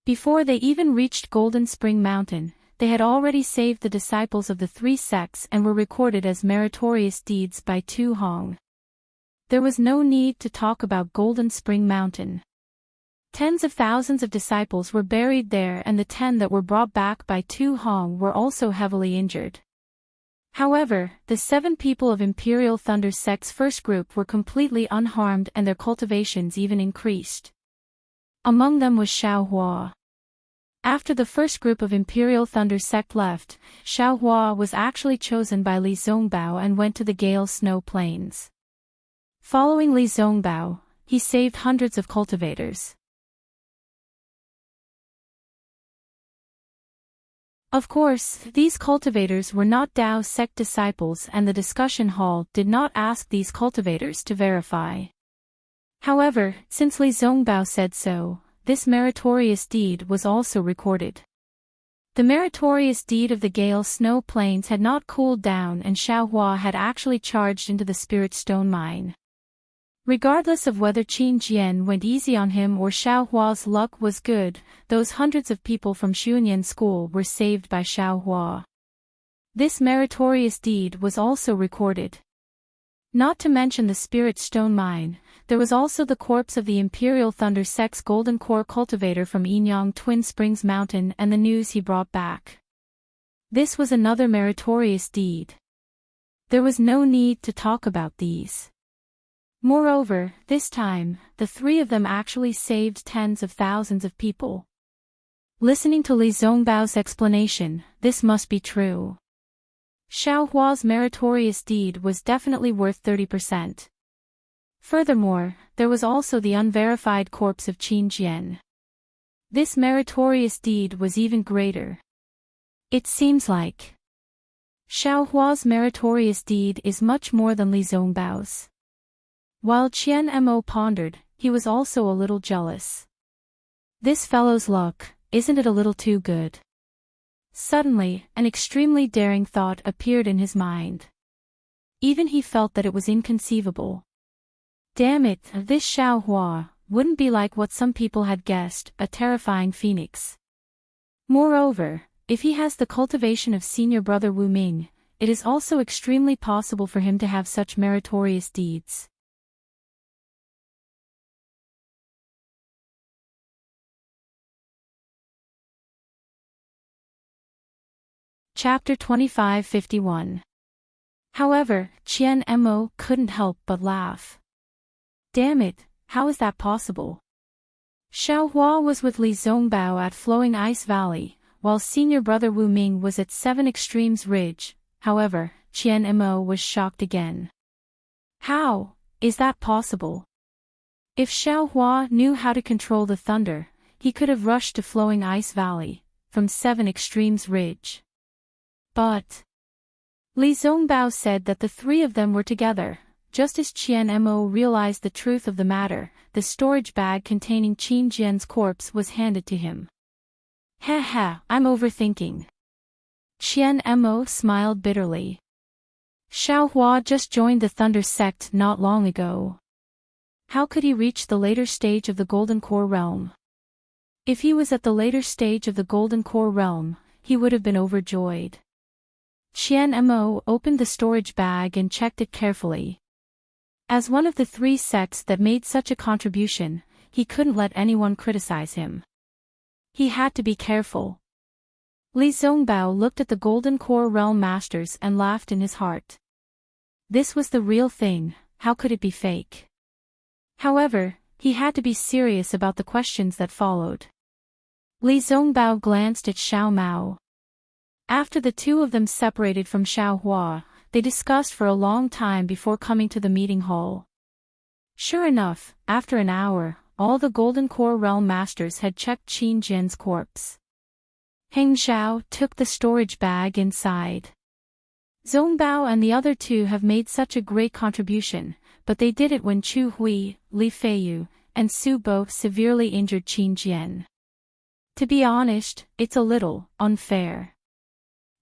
Before they even reached Golden Spring Mountain, they had already saved the disciples of the three sects and were recorded as meritorious deeds by Tu Hong. There was no need to talk about Golden Spring Mountain. Tens of thousands of disciples were buried there and the 10 that were brought back by Tu Hong were also heavily injured. However, the 7 people of Imperial Thunder Sect's first group were completely unharmed and their cultivations even increased. Among them was Xiao Hua. After the first group of Imperial Thunder sect left, Xiao Hua was actually chosen by Li Zongbao and went to the Gale Snow Plains. Following Li Zongbao, he saved hundreds of cultivators. Of course, these cultivators were not Dao sect disciples, and the discussion hall did not ask these cultivators to verify. However, since Li Zongbao said so, this meritorious deed was also recorded. The meritorious deed of the Gale Snow Plains had not cooled down, and Xiao Hua had actually charged into the Spirit Stone mine. Regardless of whether Qin Jian went easy on him or Xiao Hua's luck was good, those hundreds of people from Xunyan School were saved by Xiao Hua. This meritorious deed was also recorded. Not to mention the Spirit Stone mine, there was also the corpse of the Imperial Thunder Sect's Golden Core cultivator from Yinyang Twin Springs Mountain and the news he brought back. This was another meritorious deed. There was no need to talk about these. Moreover, this time, the three of them actually saved tens of thousands of people. Listening to Li Zongbao's explanation, this must be true. Xiao Hua's meritorious deed was definitely worth 30%. Furthermore, there was also the unverified corpse of Qin Jian. This meritorious deed was even greater. It seems like Xiao Hua's meritorious deed is much more than Li Zongbao's. While Qian Mo pondered, he was also a little jealous. This fellow's luck, isn't it a little too good? Suddenly, an extremely daring thought appeared in his mind. Even he felt that it was inconceivable. Damn it, this Xiao Hua wouldn't be like what some people had guessed, a terrifying phoenix. Moreover, if he has the cultivation of senior brother Wu Ming, it is also extremely possible for him to have such meritorious deeds. Chapter 2551. However, Qian Mo couldn't help but laugh. Damn it, how is that possible? Xiao Hua was with Li Zongbao at Flowing Ice Valley, while senior brother Wu Ming was at Seven Extremes Ridge. However, Qian Mo was shocked again. How is that possible? If Xiao Hua knew how to control the thunder, he could have rushed to Flowing Ice Valley from Seven Extremes Ridge. But Li Zongbao said that the three of them were together. Just as Qian Mo realized the truth of the matter, the storage bag containing Qin Jian's corpse was handed to him. Heh, I'm overthinking. Qian Mo smiled bitterly. Xiao Hua just joined the Thunder sect not long ago. How could he reach the later stage of the Golden Core realm? If he was at the later stage of the Golden Core realm, he would have been overjoyed. Qian Mo opened the storage bag and checked it carefully. As one of the three sects that made such a contribution, he couldn't let anyone criticize him. He had to be careful. Li Zongbao looked at the Golden Core Realm Masters and laughed in his heart. This was the real thing, how could it be fake? However, he had to be serious about the questions that followed. Li Zongbao glanced at Xiao Mao. After the two of them separated from Xiao Hua, they discussed for a long time before coming to the meeting hall. Sure enough, after an hour, all the Golden Core Realm Masters had checked Qin Jian's corpse. Heng Xiao took the storage bag inside. Zongbao and the other two have made such a great contribution, but they did it when Chu Hui, Li Feiyu, and Su Bo severely injured Qin Jian. To be honest, it's a little unfair.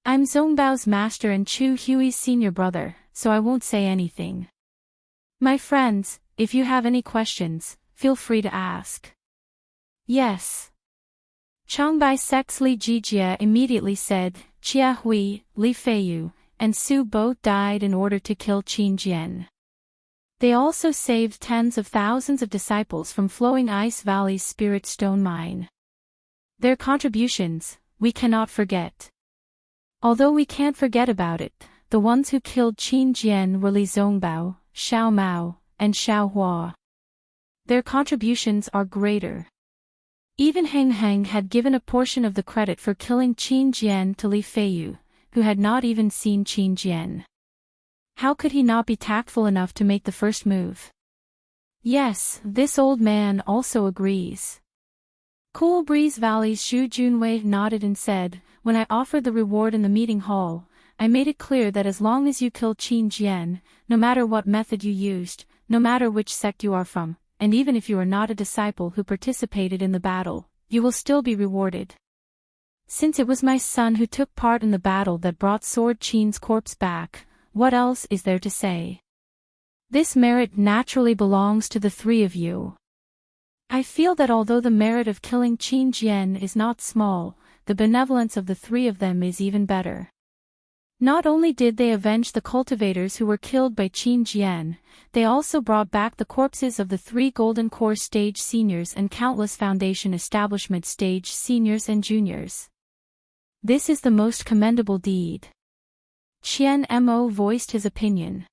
I'm Zongbao's master and Chu Hui's senior brother, so I won't say anything. My friends, if you have any questions, feel free to ask. Yes. Changbai sect's Li Jijie immediately said, Chia Hui, Li Feiyu, and Su Bo died in order to kill Qin Jian. They also saved tens of thousands of disciples from Flowing Ice Valley's Spirit Stone mine. Their contributions, we cannot forget. Although we can't forget about it, the ones who killed Qin Jian were Li Zongbao, Xiao Mao, and Xiao Hua. Their contributions are greater. Even Heng Heng had given a portion of the credit for killing Qin Jian to Li Feiyu, who had not even seen Qin Jian. How could he not be tactful enough to make the first move? Yes, this old man also agrees. Cool Breeze Valley's Zhu Junwei nodded and said, "When I offered the reward in the meeting hall, I made it clear that as long as you kill Qin Jian, no matter what method you used, no matter which sect you are from, and even if you are not a disciple who participated in the battle, you will still be rewarded. Since it was my son who took part in the battle that brought Sword Qin's corpse back, what else is there to say? This merit naturally belongs to the three of you. I feel that although the merit of killing Qin Jian is not small, the benevolence of the three of them is even better. Not only did they avenge the cultivators who were killed by Qin Jian, they also brought back the corpses of the 3 Golden Core Stage seniors and countless Foundation Establishment Stage seniors and juniors. This is the most commendable deed." Qian Mo voiced his opinion.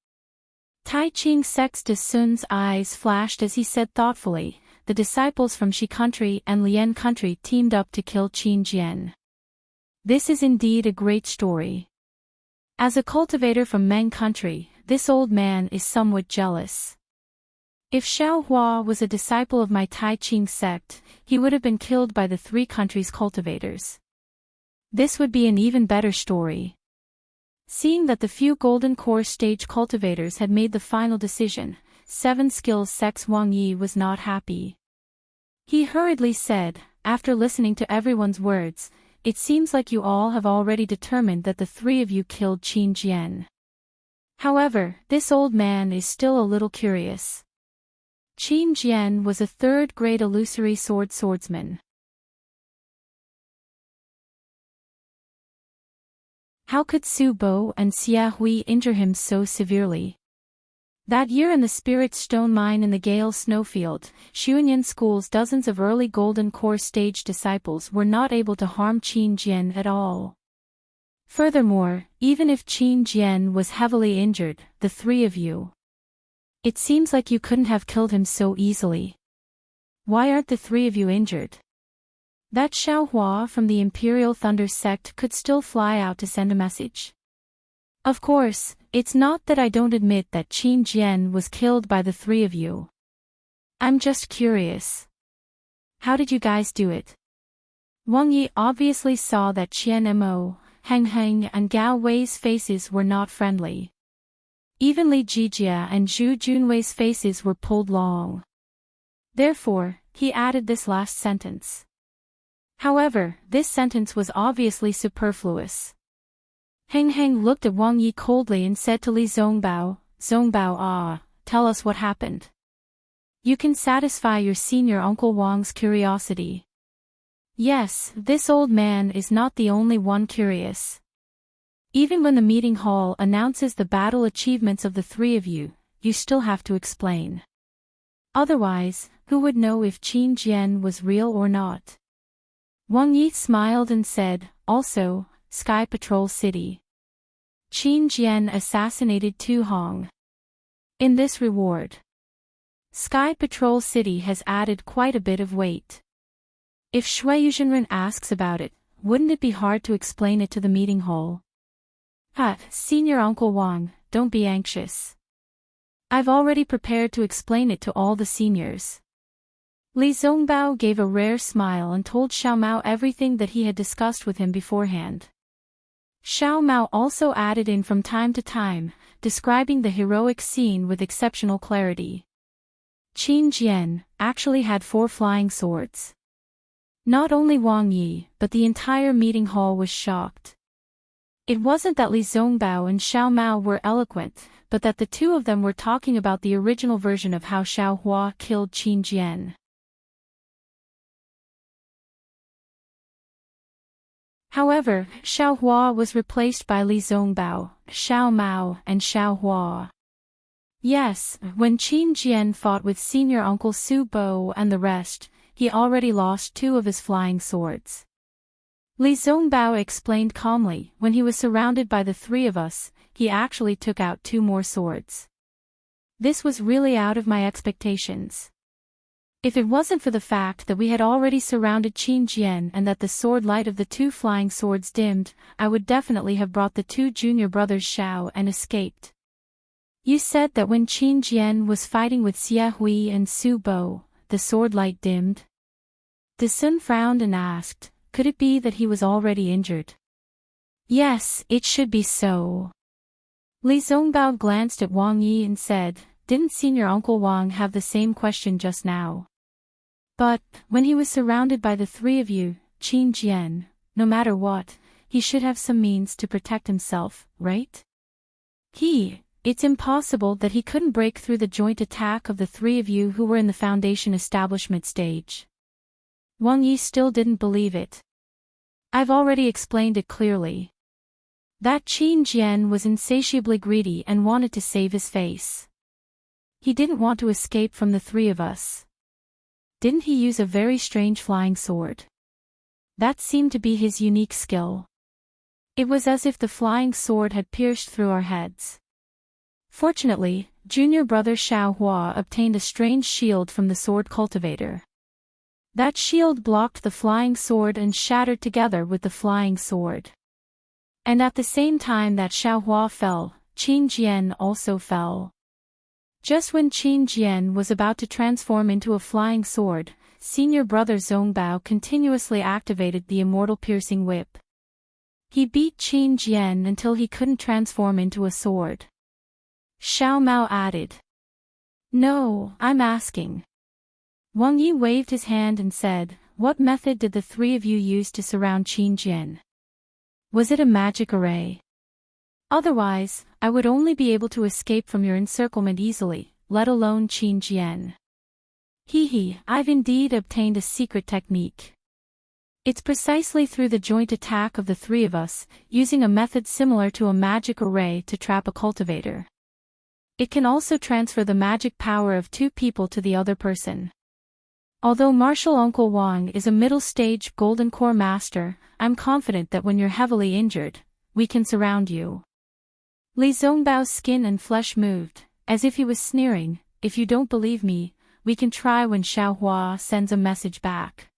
Tai Ching Sextus Sun's eyes flashed as he said thoughtfully, "The disciples from Shi country and Lian country teamed up to kill Qin Jian. This is indeed a great story. As a cultivator from Meng country, this old man is somewhat jealous. If Xiao Hua was a disciple of my Tai Ching sect, he would have been killed by the 3 countries' cultivators. This would be an even better story." Seeing that the few Golden Core Stage cultivators had made the final decision, 7 Skills Sect's Wang Yi was not happy. He hurriedly said, after listening to everyone's words, "It seems like you all have already determined that the 3 of you killed Qin Jian. However, this old man is still a little curious. Qin Jian was a 3rd-grade illusory swordsman. How could Su Bo and Xia Hui injure him so severely? That year in the Spirit Stone Mine in the Gale Snowfield, Xuanyan School's dozens of early Golden Core Stage disciples were not able to harm Qin Jian at all. Furthermore, even if Qin Jian was heavily injured, the 3 of you. It seems like you couldn't have killed him so easily. Why aren't the 3 of you injured? That Xiao Hua from the Imperial Thunder sect could still fly out to send a message. Of course, it's not that I don't admit that Qin Jian was killed by the 3 of you. I'm just curious. How did you guys do it?" Wang Yi obviously saw that Qian Mo, Heng Heng and Gao Wei's faces were not friendly. Even Li Jijia and Zhu Junwei's faces were pulled long. Therefore, he added this last sentence. However, this sentence was obviously superfluous. Heng Heng looked at Wang Yi coldly and said to Li Zongbao, "Zongbao, tell us what happened. You can satisfy your senior Uncle Wang's curiosity." Yes, this old man is not the only one curious. Even when the meeting hall announces the battle achievements of the 3 of you, you still have to explain. Otherwise, who would know if Qin Jian was real or not? Wang Yi smiled and said, "Also, Sky Patrol City. Qin Jian assassinated Tu Hong. In this reward, Sky Patrol City has added quite a bit of weight. If Shui Yuzhenren asks about it, wouldn't it be hard to explain it to the meeting hall?" Senior Uncle Wang, don't be anxious. I've already prepared to explain it to all the seniors." Li Zongbao gave a rare smile and told Xiao Mao everything that he had discussed with him beforehand. Xiao Mao also added in from time to time, describing the heroic scene with exceptional clarity. Qin Jian actually had 4 flying swords. Not only Wang Yi, but the entire meeting hall was shocked. It wasn't that Li Zongbao and Xiao Mao were eloquent, but that the 2 of them were talking about the original version of how Xiao Hua killed Qin Jian. However, Xiao Hua was replaced by Li Zongbao, Xiao Mao and Xiao Hua. Yes, when Qin Jian fought with senior Uncle Su Bo and the rest, he already lost 2 of his flying swords. Li Zongbao explained calmly, when he was surrounded by the 3 of us, he actually took out 2 more swords. This was really out of my expectations. If it wasn't for the fact that we had already surrounded Qin Jian and that the sword light of the two flying swords dimmed, I would definitely have brought the two junior brothers Xiao and escaped. You said that when Qin Jian was fighting with Xie Hui and Su Bo, the sword light dimmed? De Sun frowned and asked, could it be that he was already injured? Yes, it should be so. Li Zongbao glanced at Wang Yi and said, didn't Senior Uncle Wang have the same question just now? But, when he was surrounded by the three of you, Qin Jian, no matter what, he should have some means to protect himself, right? It's impossible that he couldn't break through the joint attack of the three of you who were in the Foundation establishment stage. Wang Yi still didn't believe it. I've already explained it clearly. That Qin Jian was insatiably greedy and wanted to save his face. He didn't want to escape from the three of us. Didn't he use a very strange flying sword? That seemed to be his unique skill. It was as if the flying sword had pierced through our heads. Fortunately, junior brother Xiaohua obtained a strange shield from the sword cultivator. That shield blocked the flying sword and shattered together with the flying sword. And at the same time that Xiaohua fell, Qin Jian also fell. Just when Qin Jian was about to transform into a flying sword, senior brother Zongbao continuously activated the immortal piercing whip. He beat Qin Jian until he couldn't transform into a sword. Xiao Mao added. No, I'm asking. Wang Yi waved his hand and said, what method did the three of you use to surround Qin Jian? Was it a magic array? Otherwise, I would only be able to escape from your encirclement easily, let alone Qin Jian. I've indeed obtained a secret technique. It's precisely through the joint attack of the three of us, using a method similar to a magic array to trap a cultivator. It can also transfer the magic power of two people to the other person. Although Martial Uncle Wang is a middle-stage Golden Core Master, I'm confident that when you're heavily injured, we can surround you. Li Zongbao's skin and flesh moved, as if he was sneering, if you don't believe me, we can try when Xiaohua sends a message back.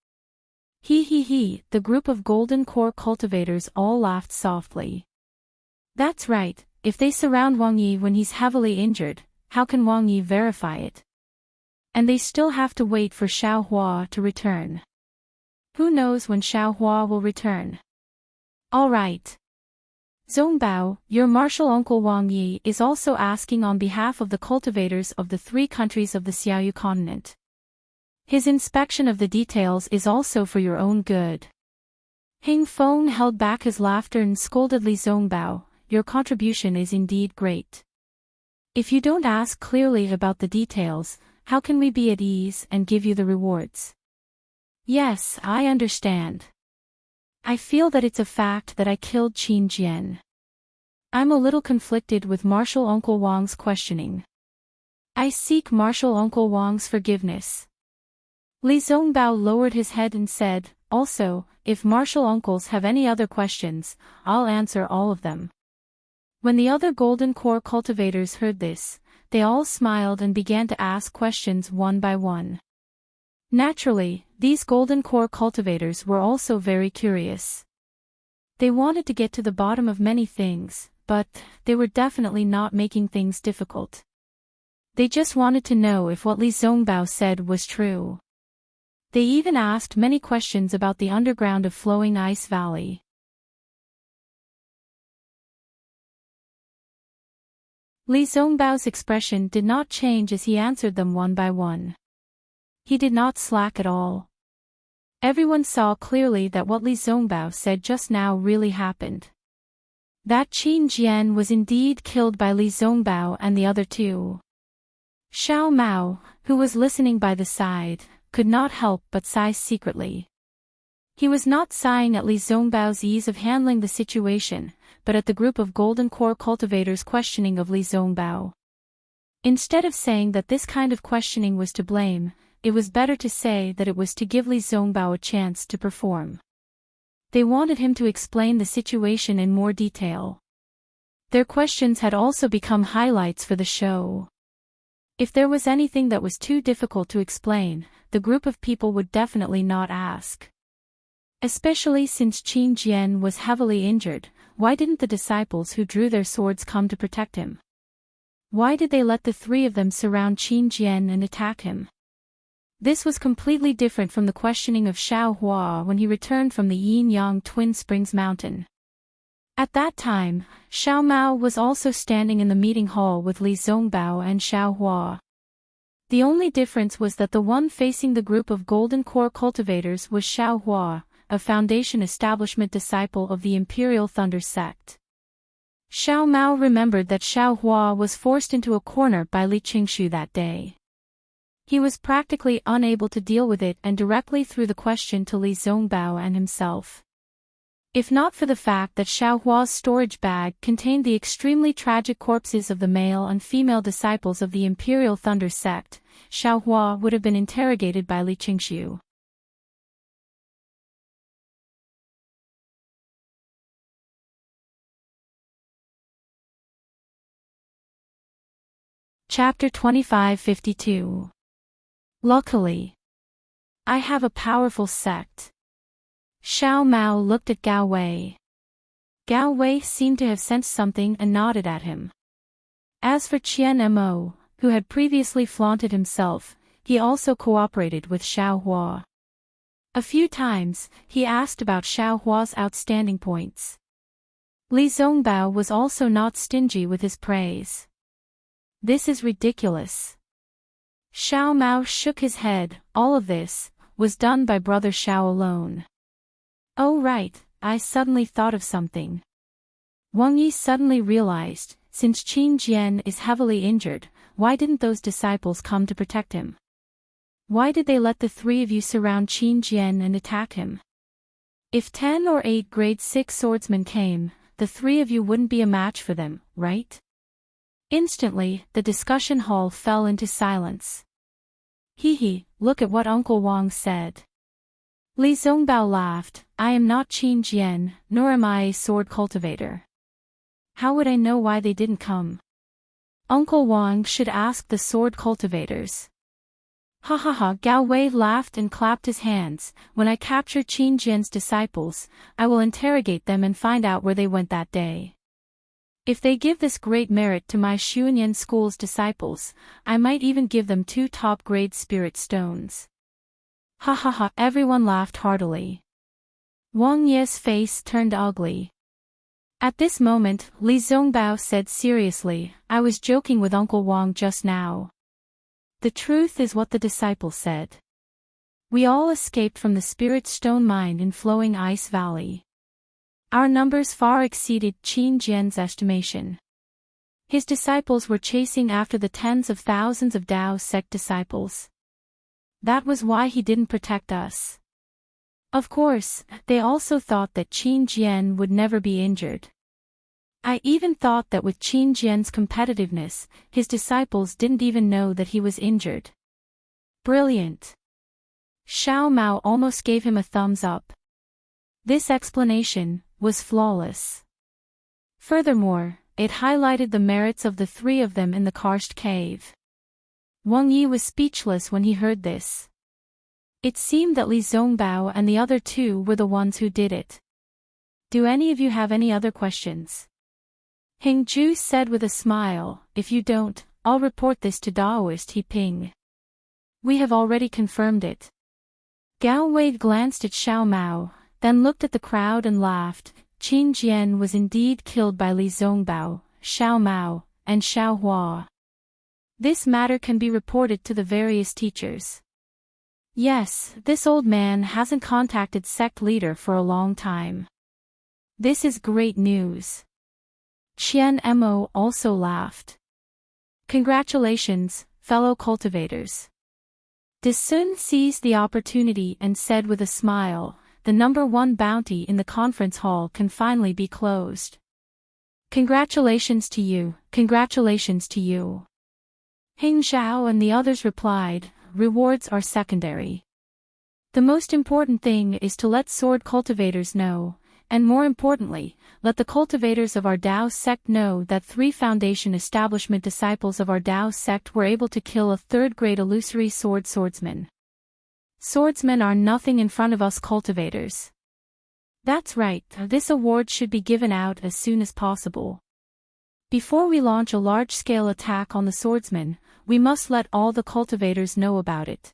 The group of Golden Core cultivators all laughed softly. That's right. If they surround Wang Yi when he's heavily injured, how can Wang Yi verify it? And they still have to wait for Xiaohua to return. Who knows when Xiaohua will return? All right. Zongbao, your martial uncle Wang Yi is also asking on behalf of the cultivators of the three countries of the Xiaoyu continent. His inspection of the details is also for your own good. Hing Feng held back his laughter and scolded Li Zongbao. Your contribution is indeed great. If you don't ask clearly about the details, how can we be at ease and give you the rewards? Yes, I understand. I feel that it's a fact that I killed Qin Jian. I'm a little conflicted with Martial Uncle Wang's questioning. I seek Martial Uncle Wang's forgiveness. Li Zongbao lowered his head and said, also, if Martial Uncles have any other questions, I'll answer all of them. When the other Golden Core cultivators heard this, they all smiled and began to ask questions one by one. Naturally, these Golden Core cultivators were also very curious. They wanted to get to the bottom of many things, but they were definitely not making things difficult. They just wanted to know if what Li Zongbao said was true. They even asked many questions about the underground of Flowing Ice Valley. Li Zongbao's expression did not change as he answered them one by one. He did not slack at all. Everyone saw clearly that what Li Zongbao said just now really happened. That Qin Jian was indeed killed by Li Zongbao and the other two. Xiao Mao, who was listening by the side, could not help but sigh secretly. He was not sighing at Li Zongbao's ease of handling the situation, but at the group of Golden Core cultivators' questioning of Li Zongbao. Instead of saying that this kind of questioning was to blame, it was better to say that it was to give Li Zongbao a chance to perform. They wanted him to explain the situation in more detail. Their questions had also become highlights for the show. If there was anything that was too difficult to explain, the group of people would definitely not ask. Especially since Qin Jian was heavily injured, why didn't the disciples who drew their swords come to protect him? Why did they let the three of them surround Qin Jian and attack him? This was completely different from the questioning of Xiao Hua when he returned from the Yin-Yang Twin Springs mountain. At that time, Xiao Mao was also standing in the meeting hall with Li Zongbao and Xiao Hua. The only difference was that the one facing the group of Golden Core cultivators was Xiao Hua, a Foundation establishment disciple of the Imperial Thunder sect. Xiao Mao remembered that Xiao Hua was forced into a corner by Li Qingshu that day. He was practically unable to deal with it and directly threw the question to Li Zongbao and himself. If not for the fact that Xiao Hua's storage bag contained the extremely tragic corpses of the male and female disciples of the Imperial Thunder sect, Xiao Hua would have been interrogated by Li Qingshu. Chapter 2552. Luckily, I have a powerful sect. Xiao Mao looked at Gao Wei. Gao Wei seemed to have sensed something and nodded at him. As for Qian Mo, who had previously flaunted himself, he also cooperated with Xiao Hua. A few times, he asked about Xiao Hua's outstanding points. Li Zongbao was also not stingy with his praise. This is ridiculous. Xiao Mao shook his head. All of this was done by Brother Xiao alone. Oh right, I suddenly thought of something. Wang Yi suddenly realized, since Qin Jian is heavily injured, why didn't those disciples come to protect him? Why did they let the three of you surround Qin Jian and attack him? If 10 or 8 grade 6 swordsmen came, the three of you wouldn't be a match for them, right? Instantly, the discussion hall fell into silence. Hee, look at what Uncle Wang said. Li Zongbao laughed. I am not Qin Jian, nor am I a sword cultivator. How would I know why they didn't come? Uncle Wang should ask the sword cultivators. Ha ha ha, Gao Wei laughed and clapped his hands. When I capture Qin Jian's disciples, I will interrogate them and find out where they went that day. If they give this great merit to my Xuanyan school's disciples, I might even give them 2 top-grade spirit stones. Ha ha ha, everyone laughed heartily. Wang Ye's face turned ugly. At this moment, Li Zongbao said seriously, I was joking with Uncle Wang just now. The truth is what the disciple said. We all escaped from the spirit stone mine in Flowing Ice Valley. Our numbers far exceeded Qin Jian's estimation. His disciples were chasing after the tens of thousands of Dao sect disciples. That was why he didn't protect us. Of course, they also thought that Qin Jian would never be injured. I even thought that with Qin Jian's competitiveness, his disciples didn't even know that he was injured. Brilliant. Xiao Mao almost gave him a thumbs up. This explanation was flawless. Furthermore, it highlighted the merits of the three of them in the karst cave. Wang Yi was speechless when he heard this. It seemed that Li Zongbao and the other two were the ones who did it. Do any of you have any other questions? Heng Ju said with a smile, if you don't, I'll report this to Daoist He Ping. We have already confirmed it. Gao Wei glanced at Xiao Mao, then looked at the crowd and laughed. Qin Jian was indeed killed by Li Zongbao, Xiao Mao, and Xiao Hua. This matter can be reported to the various teachers. Yes, this old man hasn't contacted sect leader for a long time. This is great news. Qian Mo also laughed. Congratulations, fellow cultivators. De Sun seized the opportunity and said with a smile, the number 1 bounty in the conference hall can finally be closed. Congratulations to you, congratulations to you. Heng Zhao and the others replied, rewards are secondary. The most important thing is to let sword cultivators know, and more importantly, let the cultivators of our Dao sect know that 3 Foundation establishment disciples of our Dao sect were able to kill a 3rd-grade illusory swordsman. Swordsmen are nothing in front of us cultivators. That's right, this award should be given out as soon as possible. Before we launch a large-scale attack on the swordsmen, we must let all the cultivators know about it.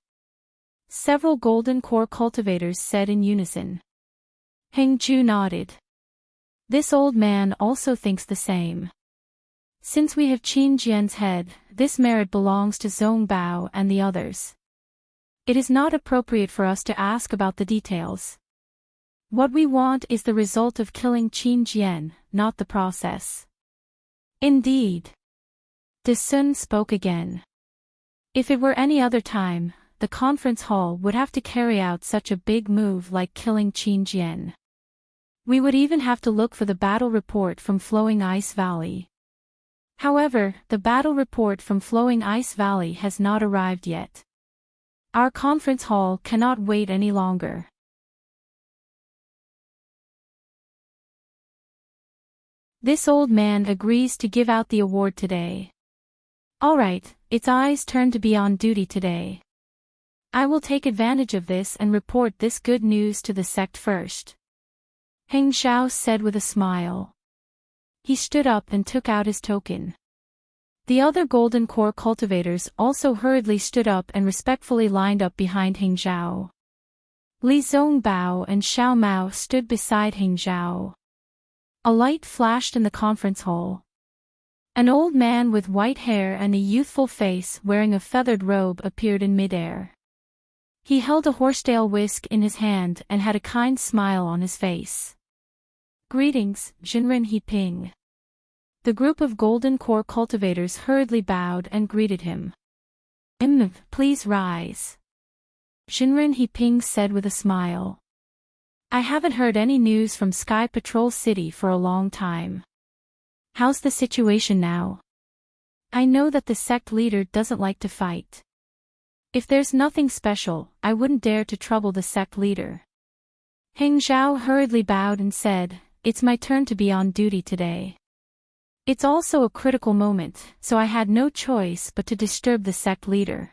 Several Golden Core cultivators said in unison. Hengju nodded. This old man also thinks the same. Since we have Qin Jian's head, this merit belongs to Zhong Bao and the others. It is not appropriate for us to ask about the details. What we want is the result of killing Qin Jian, not the process. Indeed. De Sun spoke again. If it were any other time, the conference hall would have to carry out such a big move like killing Qin Jian. We would even have to look for the battle report from Flowing Ice Valley. However, the battle report from Flowing Ice Valley has not arrived yet. Our conference hall cannot wait any longer. This old man agrees to give out the award today. Alright, it's I's turn to be on duty today. I will take advantage of this and report this good news to the sect first. Heng Xiao said with a smile. He stood up and took out his token. The other Golden Core cultivators also hurriedly stood up and respectfully lined up behind Heng Xiao. Li Zongbao and Xiao Mao stood beside Heng Xiao. A light flashed in the conference hall. An old man with white hair and a youthful face wearing a feathered robe appeared in midair. He held a horsetail whisk in his hand and had a kind smile on his face. Greetings, Jinren Hiping. The group of Golden Core cultivators hurriedly bowed and greeted him. Please rise. Jinren Hiping said with a smile. I haven't heard any news from Sky Patrol City for a long time. How's the situation now? I know that the sect leader doesn't like to fight. If there's nothing special, I wouldn't dare to trouble the sect leader. Heng Xiao hurriedly bowed and said, It's my turn to be on duty today. It's also a critical moment, so I had no choice but to disturb the sect leader.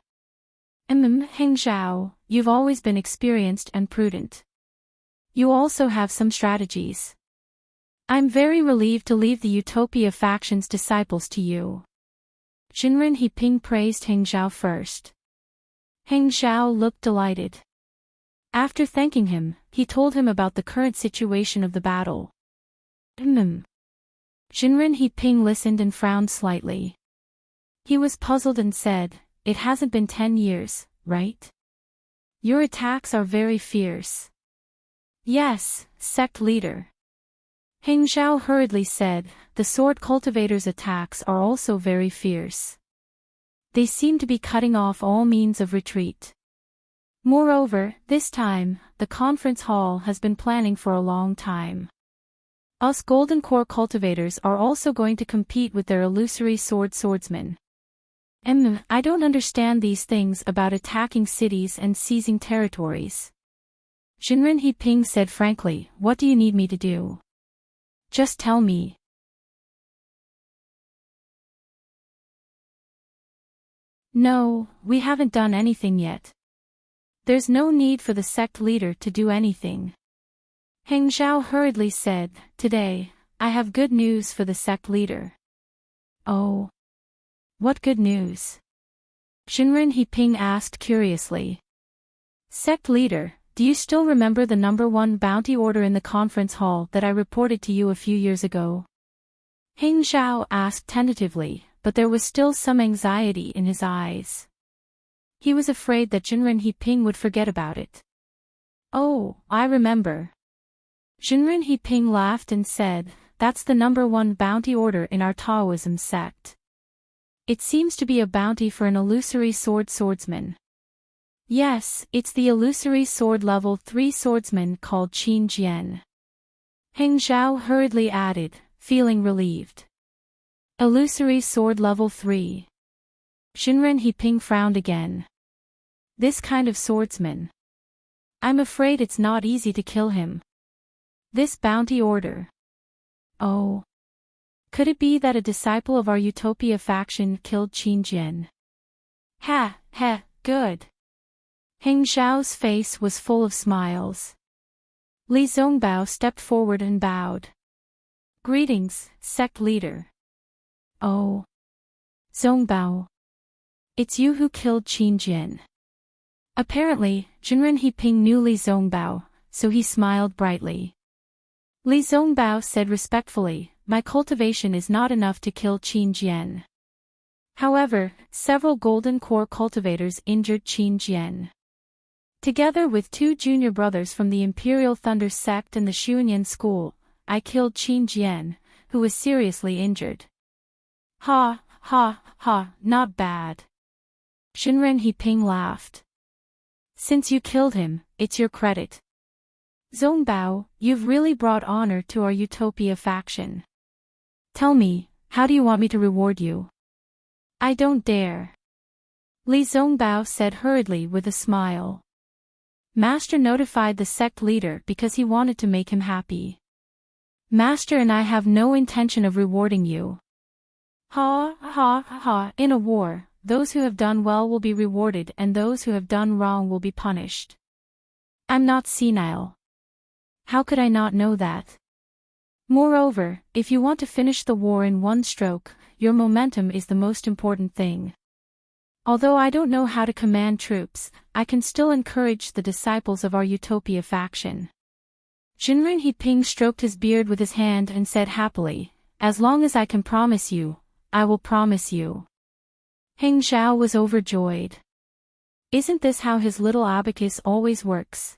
Heng Xiao, you've always been experienced and prudent. You also have some strategies. I'm very relieved to leave the Utopia faction's disciples to you. Jinren Hiping praised Heng Xiao first. Heng Xiao looked delighted. After thanking him, he told him about the current situation of the battle. Jinren Hiping listened and frowned slightly. He was puzzled and said, It hasn't been 10 years, right? Your attacks are very fierce. Yes, sect leader. Heng Xiao hurriedly said, The sword cultivators' attacks are also very fierce. They seem to be cutting off all means of retreat. Moreover, this time, the conference hall has been planning for a long time. Us Golden Core cultivators are also going to compete with their illusory swordsmen. I don't understand these things about attacking cities and seizing territories. Jinren Hiping said frankly, What do you need me to do? Just tell me. No, we haven't done anything yet. There's no need for the sect leader to do anything. Heng Xiao hurriedly said, Today, I have good news for the sect leader. Oh. What good news? Jinren Hiping asked curiously. Sect leader, do you still remember the #1 bounty order in the conference hall that I reported to you a few years ago? Heng Xiao asked tentatively, but there was still some anxiety in his eyes. He was afraid that Jinren Hiping would forget about it. Oh, I remember. Jinren Hiping laughed and said, That's the #1 bounty order in our Taoism sect. It seems to be a bounty for an illusory swordsman. Yes, it's the illusory sword level 3 swordsman called Qin Jian. Heng Xiao hurriedly added, feeling relieved. Illusory sword level 3. Jinren Hiping frowned again. This kind of swordsman. I'm afraid it's not easy to kill him. This bounty order. Oh. Could it be that a disciple of our Utopia faction killed Qin Jian? Ha, good. Heng Xiao's face was full of smiles. Li Zongbao stepped forward and bowed. Greetings, sect leader. Oh. Zongbao. It's you who killed Qin Jin. Apparently, Jinren Heping knew Li Zongbao, so he smiled brightly. Li Zongbao said respectfully, my cultivation is not enough to kill Qin Jian. However, several golden core cultivators injured Qin Jian. Together with 2 junior brothers from the Imperial Thunder sect and the Xuanyan school, I killed Qin Jian, who was seriously injured. Ha, ha, ha, not bad. Jinren Heping laughed. Since you killed him, it's your credit. Zongbao, you've really brought honor to our Utopia faction. Tell me, how do you want me to reward you? I don't dare. Li Zongbao said hurriedly with a smile. Master notified the sect leader because he wanted to make him happy. Master and I have no intention of rewarding you. Ha, ha, ha, in a war, those who have done well will be rewarded and those who have done wrong will be punished. I'm not senile. How could I not know that? Moreover, if you want to finish the war in one stroke, your momentum is the most important thing. Although I don't know how to command troops, I can still encourage the disciples of our Utopia faction. Jinren Heping stroked his beard with his hand and said happily, as long as I can promise you, I will promise you. Heng Xiao was overjoyed. Isn't this how his little abacus always works?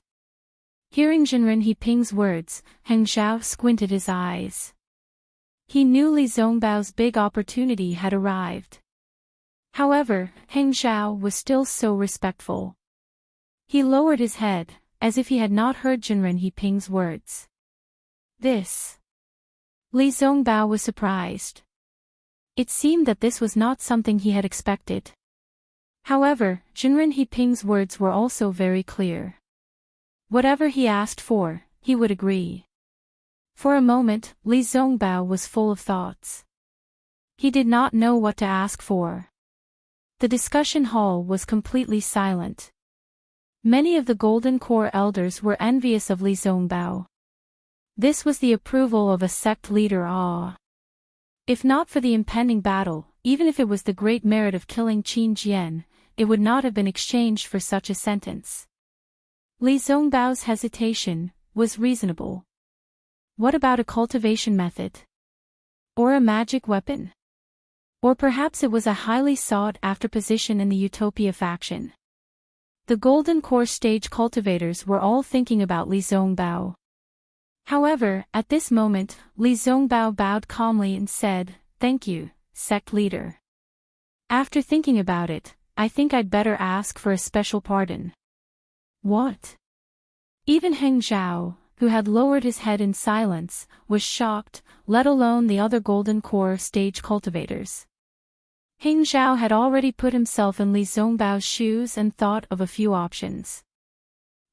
Hearing Jinren Heping's words, Heng Xiao squinted his eyes. He knew Li Zongbao's big opportunity had arrived. However, Heng Xiao was still so respectful. He lowered his head, as if he had not heard Jinren Heping's words. This. Li Zongbao was surprised. It seemed that this was not something he had expected. However, Jinren Heping's words were also very clear. Whatever he asked for, he would agree. For a moment, Li Zongbao was full of thoughts. He did not know what to ask for. The discussion hall was completely silent. Many of the Golden Core elders were envious of Li Zongbao. This was the approval of a sect leader. If not for the impending battle, even if it was the great merit of killing Qin Jian, it would not have been exchanged for such a sentence. Li Zongbao's hesitation was reasonable. What about a cultivation method? Or a magic weapon? Or perhaps it was a highly sought-after position in the Utopia faction. The Golden Core stage cultivators were all thinking about Li Zongbao. However, at this moment, Li Zongbao bowed calmly and said, "Thank you, sect leader. After thinking about it, I think I'd better ask for a special pardon." What? Even Heng Xiao, who had lowered his head in silence, was shocked, let alone the other Golden Core stage cultivators. Heng Xiao had already put himself in Li Zongbao's shoes and thought of a few options.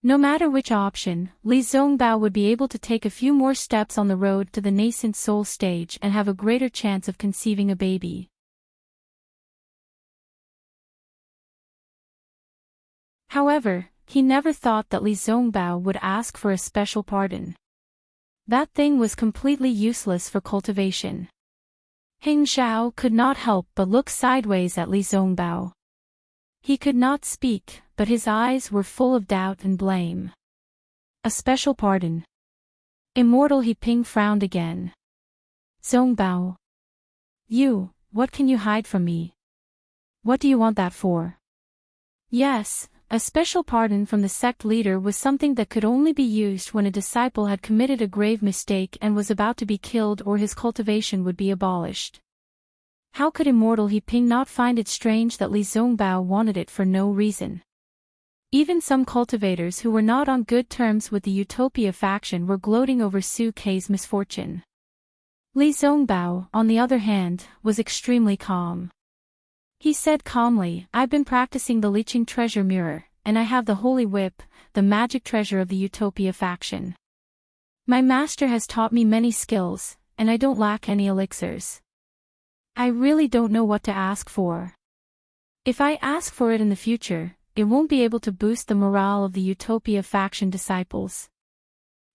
No matter which option, Li Zongbao would be able to take a few more steps on the road to the nascent soul stage and have a greater chance of conceiving a baby. However, he never thought that Li Zongbao would ask for a special pardon. That thing was completely useless for cultivation. Heng Xiao could not help but look sideways at Li Zongbao. He could not speak, but his eyes were full of doubt and blame. A special pardon. Immortal Heping frowned again. Zongbao. What can you hide from me? What do you want that for? Yes, a special pardon from the sect leader was something that could only be used when a disciple had committed a grave mistake and was about to be killed or his cultivation would be abolished. How could Immortal Heping not find it strange that Li Zongbao wanted it for no reason? Even some cultivators who were not on good terms with the Utopia faction were gloating over Su Kei's misfortune. Li Zongbao, on the other hand, was extremely calm. He said calmly, "I've been practicing the leeching treasure mirror, and I have the holy whip, the magic treasure of the Utopia faction. My master has taught me many skills, and I don't lack any elixirs. I really don't know what to ask for. If I ask for it in the future, it won't be able to boost the morale of the Utopia faction disciples.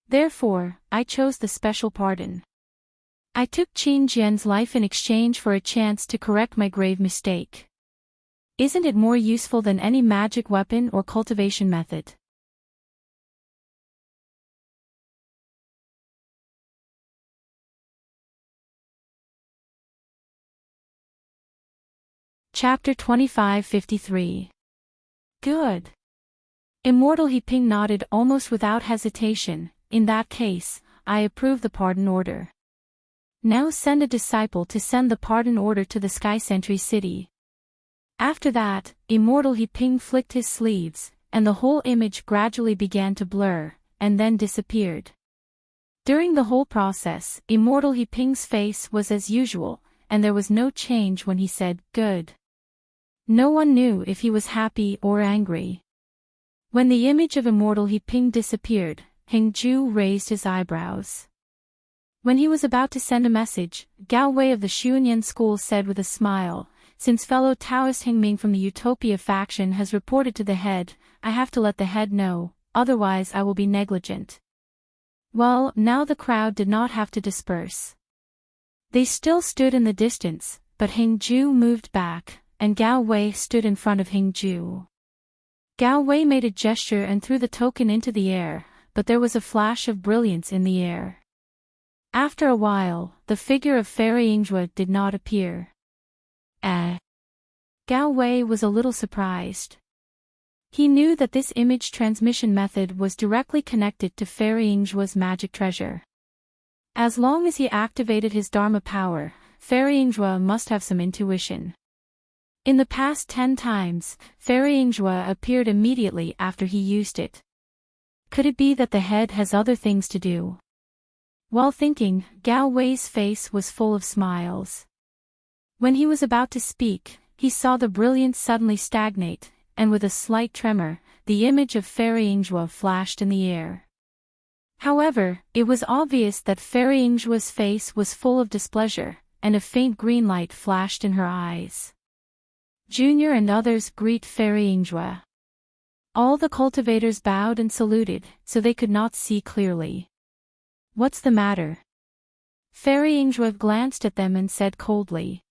Therefore, I chose the special pardon. I took Qin Jian's life in exchange for a chance to correct my grave mistake. Isn't it more useful than any magic weapon or cultivation method? Chapter 2553. Good. Immortal He Ping nodded almost without hesitation. In that case, I approve the pardon order. Now send a disciple to send the pardon order to the Sky Sentry City. After that, Immortal He Ping flicked his sleeves, and the whole image gradually began to blur, and then disappeared. During the whole process, Immortal He Ping's face was as usual, and there was no change when he said, "Good." No one knew if he was happy or angry. When the image of Immortal He Ping disappeared, Hengju raised his eyebrows. When he was about to send a message, Gao Wei of the Xuanyan school said with a smile, "Since fellow Taoist Hengming from the Utopia faction has reported to the head, I have to let the head know, otherwise I will be negligent." Well, now the crowd did not have to disperse. They still stood in the distance, but Hengju moved back, and Gao Wei stood in front of Hengju. Gao Wei made a gesture and threw the token into the air, but there was a flash of brilliance in the air. After a while, the figure of Fairy Yingzhua did not appear. Gao Wei was a little surprised. He knew that this image transmission method was directly connected to Fairy Yingzhua's magic treasure. As long as he activated his Dharma power, Fairy Yingzhua must have some intuition. In the past 10 times, Fairy Yingzhua appeared immediately after he used it. Could it be that the head has other things to do? While thinking, Gao Wei's face was full of smiles. When he was about to speak, he saw the brilliance suddenly stagnate, and with a slight tremor, the image of Fairy Yingzhua flashed in the air. However, it was obvious that Fairy Yingzhua's face was full of displeasure, and a faint green light flashed in her eyes. Junior and others greet Fairy Yingzhua. All the cultivators bowed and saluted, so they could not see clearly. "What's the matter?" Fairy Yingzhua glanced at them and said coldly.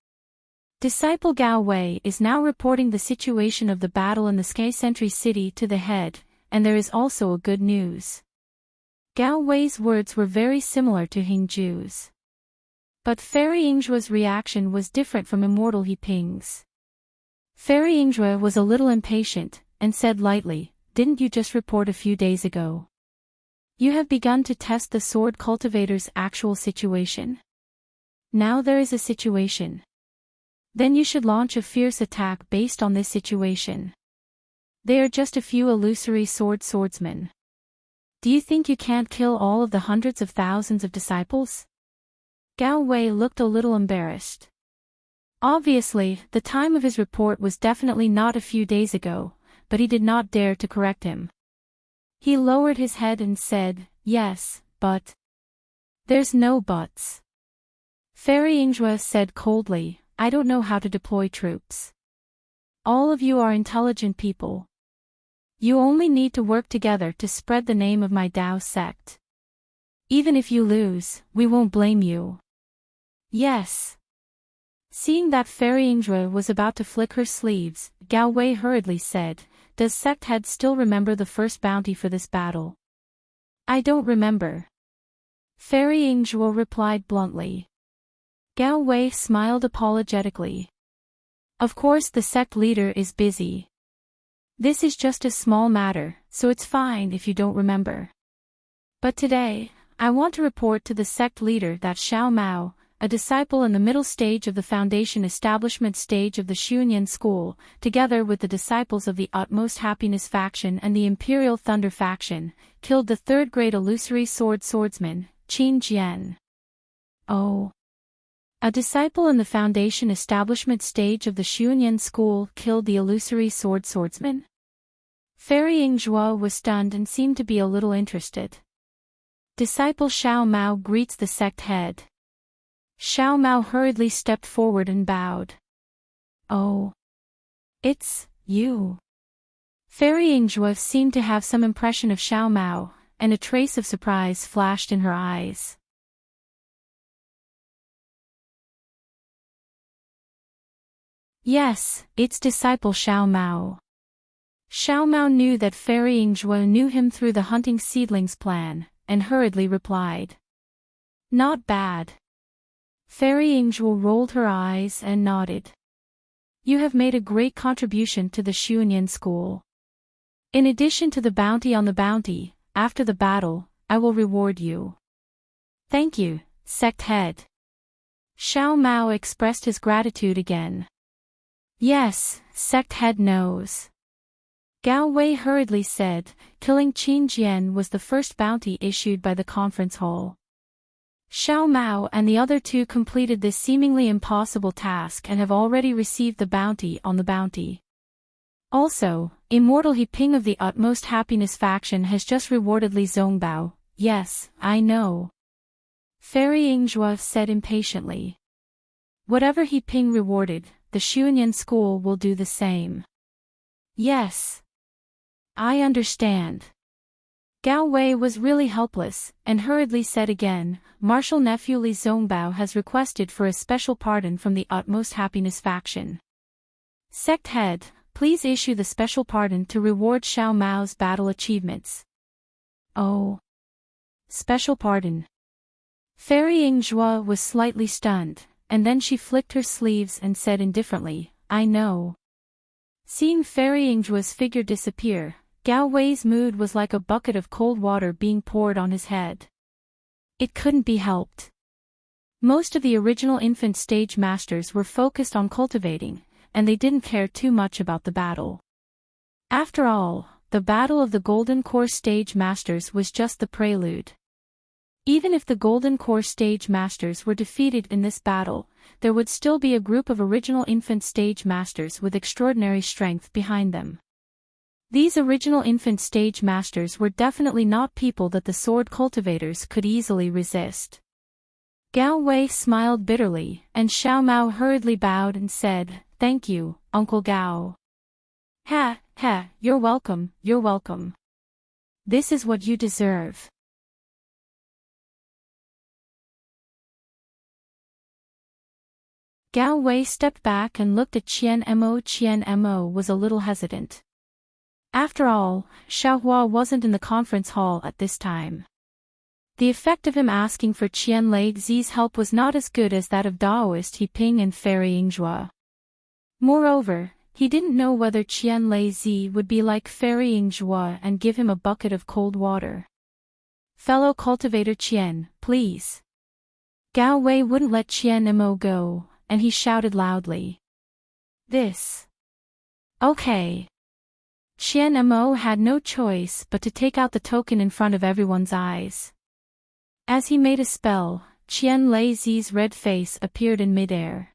Disciple Gao Wei is now reporting the situation of the battle in the Sky Sentry City to the head, and there is also a good news. Gao Wei's words were very similar to Hengju's. But Fairy Yingzhua's reaction was different from Immortal He Ping's. Fairy Yingzhua was a little impatient, and said lightly, "Didn't you just report a few days ago? You have begun to test the sword cultivator's actual situation. Now there is a situation. Then you should launch a fierce attack based on this situation. They are just a few illusory swordsmen. Do you think you can't kill all of the hundreds of thousands of disciples?" Gao Wei looked a little embarrassed. Obviously, the time of his report was definitely not a few days ago, but he did not dare to correct him. He lowered his head and said, "Yes, but..." "There's no buts." Fairy Yingzhua said coldly, "I don't know how to deploy troops. All of you are intelligent people. You only need to work together to spread the name of my Dao sect. Even if you lose, we won't blame you." "Yes." Seeing that Fairy Yingzhua was about to flick her sleeves, Gao Wei hurriedly said, "Does sect head still remember the first bounty for this battle?" "I don't remember." Fairy Yingzhua replied bluntly. Gao Wei smiled apologetically. "Of course the sect leader is busy. This is just a small matter, so it's fine if you don't remember. But today, I want to report to the sect leader that Xiao Mao, a disciple in the middle stage of the foundation establishment stage of the Xuanyan school, together with the disciples of the Utmost Happiness faction and the Imperial Thunder faction, killed the third-grade illusory swordsman, Qin Jian." "Oh. A disciple in the foundation establishment stage of the Xuanyan school killed the illusory swordsman?" Fairy Yingzhua was stunned and seemed to be a little interested. "Disciple Xiao Mao greets the sect head." Xiao Mao hurriedly stepped forward and bowed. "Oh. It's you." Fairy Yingzhua seemed to have some impression of Xiao Mao, and a trace of surprise flashed in her eyes. Yes, it's disciple Xiao Mao. Xiao Mao knew that Fairy Yingzhua knew him through the hunting seedlings plan, and hurriedly replied. Not bad. Fairy Yingzhua rolled her eyes and nodded. You have made a great contribution to the Xuanyan school. In addition to the bounty on the bounty, after the battle, I will reward you. Thank you, sect head. Xiao Mao expressed his gratitude again. Yes, sect head knows. Gao Wei hurriedly said, killing Qin Jian was the first bounty issued by the conference hall. Xiao Mao and the other two completed this seemingly impossible task and have already received the bounty on the bounty. Also, Immortal He Ping of the Utmost Happiness faction has just rewarded Li Zongbao. Yes, I know. Fairy Yingzhua said impatiently. Whatever He Ping rewarded, the Xuanyan school will do the same. Yes. I understand. Gao Wei was really helpless, and hurriedly said again, Martial Nephew Li Zongbao has requested for a special pardon from the Utmost Happiness faction. Sect head, please issue the special pardon to reward Xiao Mao's battle achievements. Oh. Special pardon. Fairy Yingzhua was slightly stunned, and then she flicked her sleeves and said indifferently, I know. Seeing Fairy Yingzhua's figure disappear, Gao Wei's mood was like a bucket of cold water being poured on his head. It couldn't be helped. Most of the original infant stage masters were focused on cultivating, and they didn't care too much about the battle. After all, the battle of the Golden Core stage masters was just the prelude. Even if the Golden Core stage masters were defeated in this battle, there would still be a group of original infant stage masters with extraordinary strength behind them. These original infant stage masters were definitely not people that the sword cultivators could easily resist. Gao Wei smiled bitterly, and Xiao Mao hurriedly bowed and said, Thank you, Uncle Gao. Ha, ha, you're welcome, you're welcome. This is what you deserve. Gao Wei stepped back and looked at Qian Mo. Qian Mo was a little hesitant. After all, Xiaohua wasn't in the conference hall at this time. The effect of him asking for Qian Lei Zi's help was not as good as that of Daoist He Ping and Fairy Yingzhua. Moreover, he didn't know whether Qian Lei Zi would be like Fairy Yingzhua and give him a bucket of cold water. Fellow cultivator Qian, please. Gao Wei wouldn't let Qian Mo go, and he shouted loudly. This. Okay. Qian Mo had no choice but to take out the token in front of everyone's eyes. As he made a spell, Qian Lei Zi's red face appeared in midair.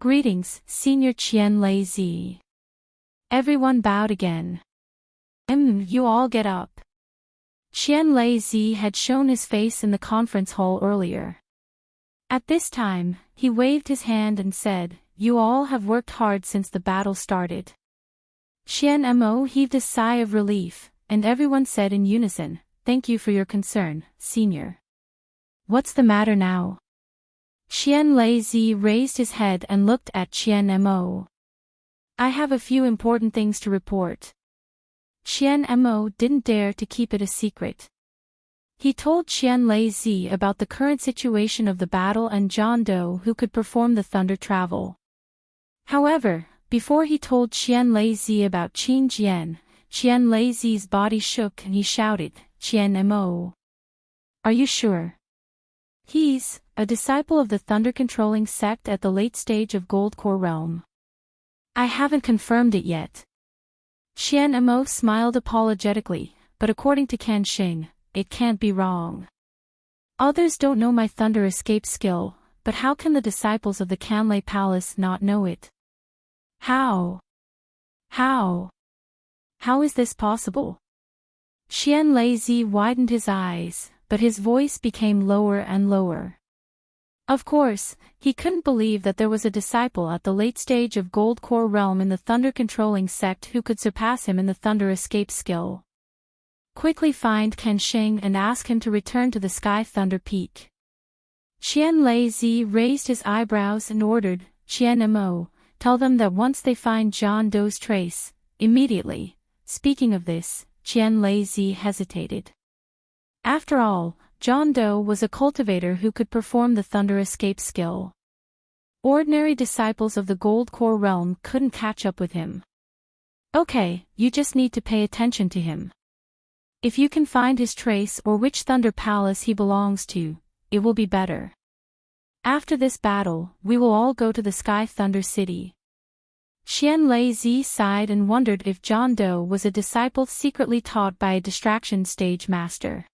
Greetings, Senior Qian Lei Zi. Everyone bowed again. You all get up. Qian Lei Zi had shown his face in the conference hall earlier. At this time, he waved his hand and said, You all have worked hard since the battle started. Qian Mo heaved a sigh of relief, and everyone said in unison, Thank you for your concern, Senior. What's the matter now? Qian Lei Zi raised his head and looked at Qian Mo. I have a few important things to report. Qian Mo didn't dare to keep it a secret. He told Qian Lei Zi about the current situation of the battle and John Doe who could perform the thunder travel. However, before he told Qian Lei Zi about Qin Jian, Qian Lei Zi's body shook and he shouted, Qian Mo. Are you sure? He's a disciple of the thunder-controlling sect at the late stage of Gold Core Realm. I haven't confirmed it yet. Qian Mo smiled apologetically, but according to Kan Xing, it can't be wrong. Others don't know my thunder escape skill, but how can the disciples of the Canlei Palace not know it? How? How is this possible? Qian Lei Zi widened his eyes, but his voice became lower and lower. Of course, he couldn't believe that there was a disciple at the late stage of Gold Core Realm in the Thunder-controlling sect who could surpass him in the Thunder Escape skill. Quickly find Ken Shing and ask him to return to the Sky Thunder Peak. Qian Lei Zi raised his eyebrows and ordered, Qian Mo, tell them that once they find John Doe's trace, immediately. Speaking of this, Qian Lei Zi hesitated. After all, John Doe was a cultivator who could perform the Thunder Escape skill. Ordinary disciples of the Gold Core Realm couldn't catch up with him. Okay, you just need to pay attention to him. If you can find his trace or which Thunder Palace he belongs to, it will be better. After this battle, we will all go to the Sky Thunder City. Qian Lei Zi sighed and wondered if John Doe was a disciple secretly taught by a distraction stage master.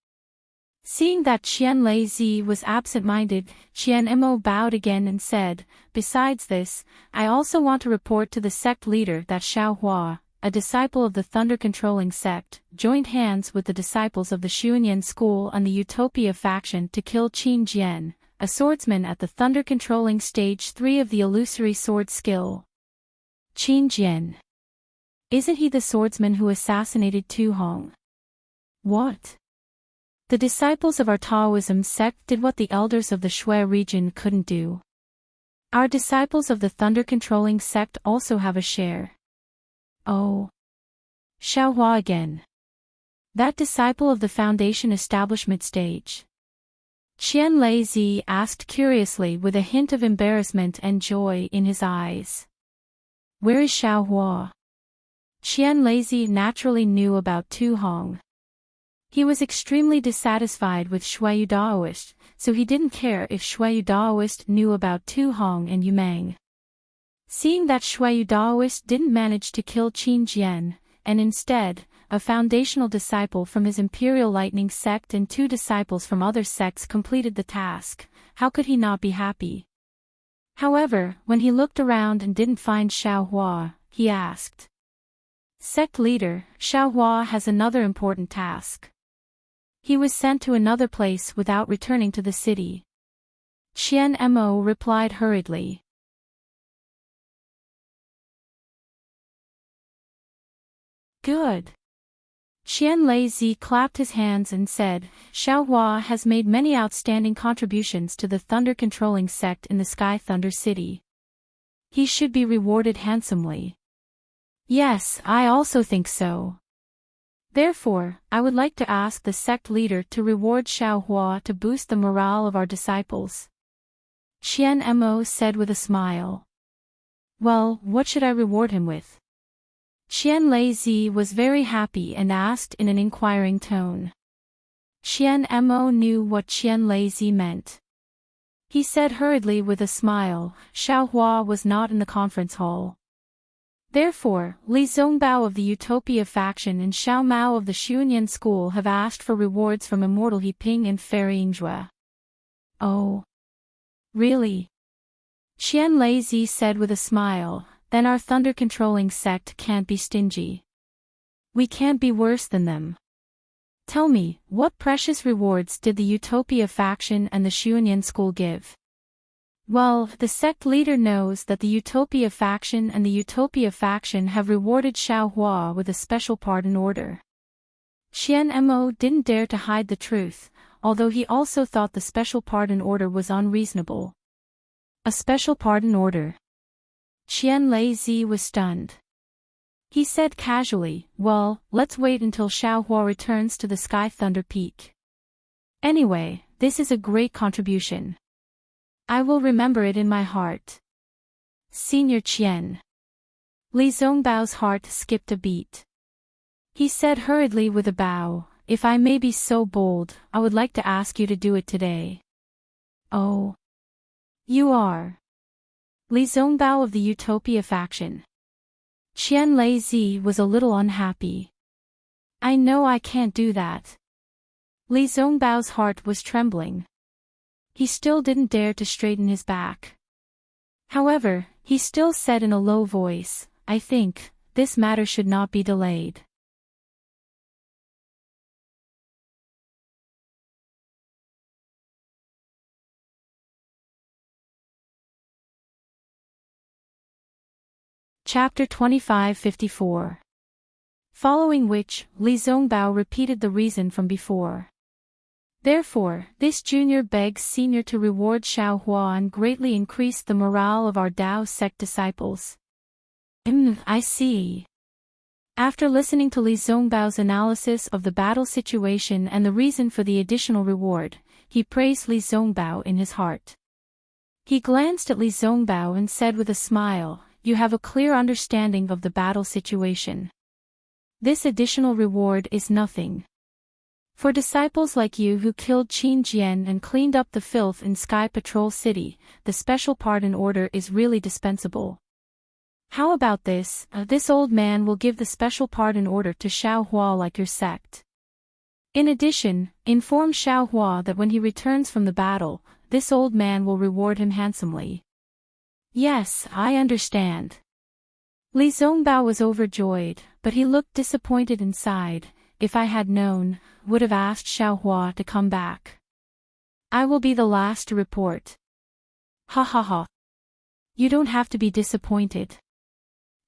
Seeing that Qian Lei Zi was absent-minded, Qian Mo bowed again and said, besides this, I also want to report to the sect leader that Xiao Hua, a disciple of the Thunder-controlling sect, joined hands with the disciples of the Xuanyan school and the Utopia faction to kill Qin Jian, a swordsman at the Thunder-controlling stage 3 of the illusory sword skill. Qin Jian. Isn't he the swordsman who assassinated Tu Hong? What? The disciples of our Taoism sect did what the elders of the Shui region couldn't do. Our disciples of the Thunder-controlling sect also have a share. Oh. Xiao Hua again. That disciple of the Foundation establishment stage. Qian Lei Zi asked curiously with a hint of embarrassment and joy in his eyes. Where is Xiao Hua? Qian Lei Zi naturally knew about Tu Hong. He was extremely dissatisfied with Shuai Daoist, so he didn't care if Shuai Daoist knew about Tu Hong and Yu Meng. Seeing that Shuai Daoist didn't manage to kill Qin Jian, and instead, a foundational disciple from his Imperial Lightning sect and 2 disciples from other sects completed the task, how could he not be happy? However, when he looked around and didn't find Xiao Hua, he asked. Sect leader, Xiao Hua has another important task. He was sent to another place without returning to the city. Qian Mo replied hurriedly. Good. Qian Lei Zi clapped his hands and said, Xiao Hua has made many outstanding contributions to the Thunder-controlling sect in the Sky Thunder City. He should be rewarded handsomely. Yes, I also think so. Therefore, I would like to ask the sect leader to reward Xiao Hua to boost the morale of our disciples. Qian Mo said with a smile. Well, what should I reward him with? Qian Lei Zi was very happy and asked in an inquiring tone. Qian Mo knew what Qian Lei Zi meant. He said hurriedly with a smile, Xiao Hua was not in the conference hall. Therefore, Li Zongbao of the Utopia faction and Xiao Mao of the Xuanyan school have asked for rewards from Immortal He Ping and Fairy Yingjue. Oh. Really? Qian Lei Zi said with a smile, then our Thunder-controlling sect can't be stingy. We can't be worse than them. Tell me, what precious rewards did the Utopia faction and the Xuanyan school give? Well, the sect leader knows that the Utopia faction and the Utopia faction have rewarded Xiao Hua with a special pardon order. Qian Mo didn't dare to hide the truth, although he also thought the special pardon order was unreasonable. A special pardon order. Qian Lei Zi was stunned. He said casually, well, let's wait until Xiao Hua returns to the Sky Thunder Peak. Anyway, this is a great contribution. I will remember it in my heart. Senior Qian. Li Zongbao's heart skipped a beat. He said hurriedly with a bow, if I may be so bold, I would like to ask you to do it today. Oh. You are. Li Zongbao of the Utopia faction. Qian Lei Zi was a little unhappy. I know I can't do that. Li Zongbao's heart was trembling. He still didn't dare to straighten his back. However, he still said in a low voice, I think, this matter should not be delayed. Chapter 2554. Following which, Li Zongbao repeated the reason from before. Therefore, this junior begs senior to reward Xiao Hua and greatly increase the morale of our Dao sect disciples. I see. After listening to Li Zongbao's analysis of the battle situation and the reason for the additional reward, he praised Li Zongbao in his heart. He glanced at Li Zongbao and said with a smile, "You have a clear understanding of the battle situation. This additional reward is nothing. For disciples like you who killed Qin Jian and cleaned up the filth in Sky Patrol City, the special pardon order is really dispensable. How about this? This old man will give the special pardon order to Xiao Hua like your sect. In addition, inform Xiao Hua that when he returns from the battle, this old man will reward him handsomely." "Yes, I understand." Li Zongbao was overjoyed, but he looked disappointed inside. "If I had known, would have asked Xiao Hua to come back. I will be the last to report." "Ha ha ha. You don't have to be disappointed."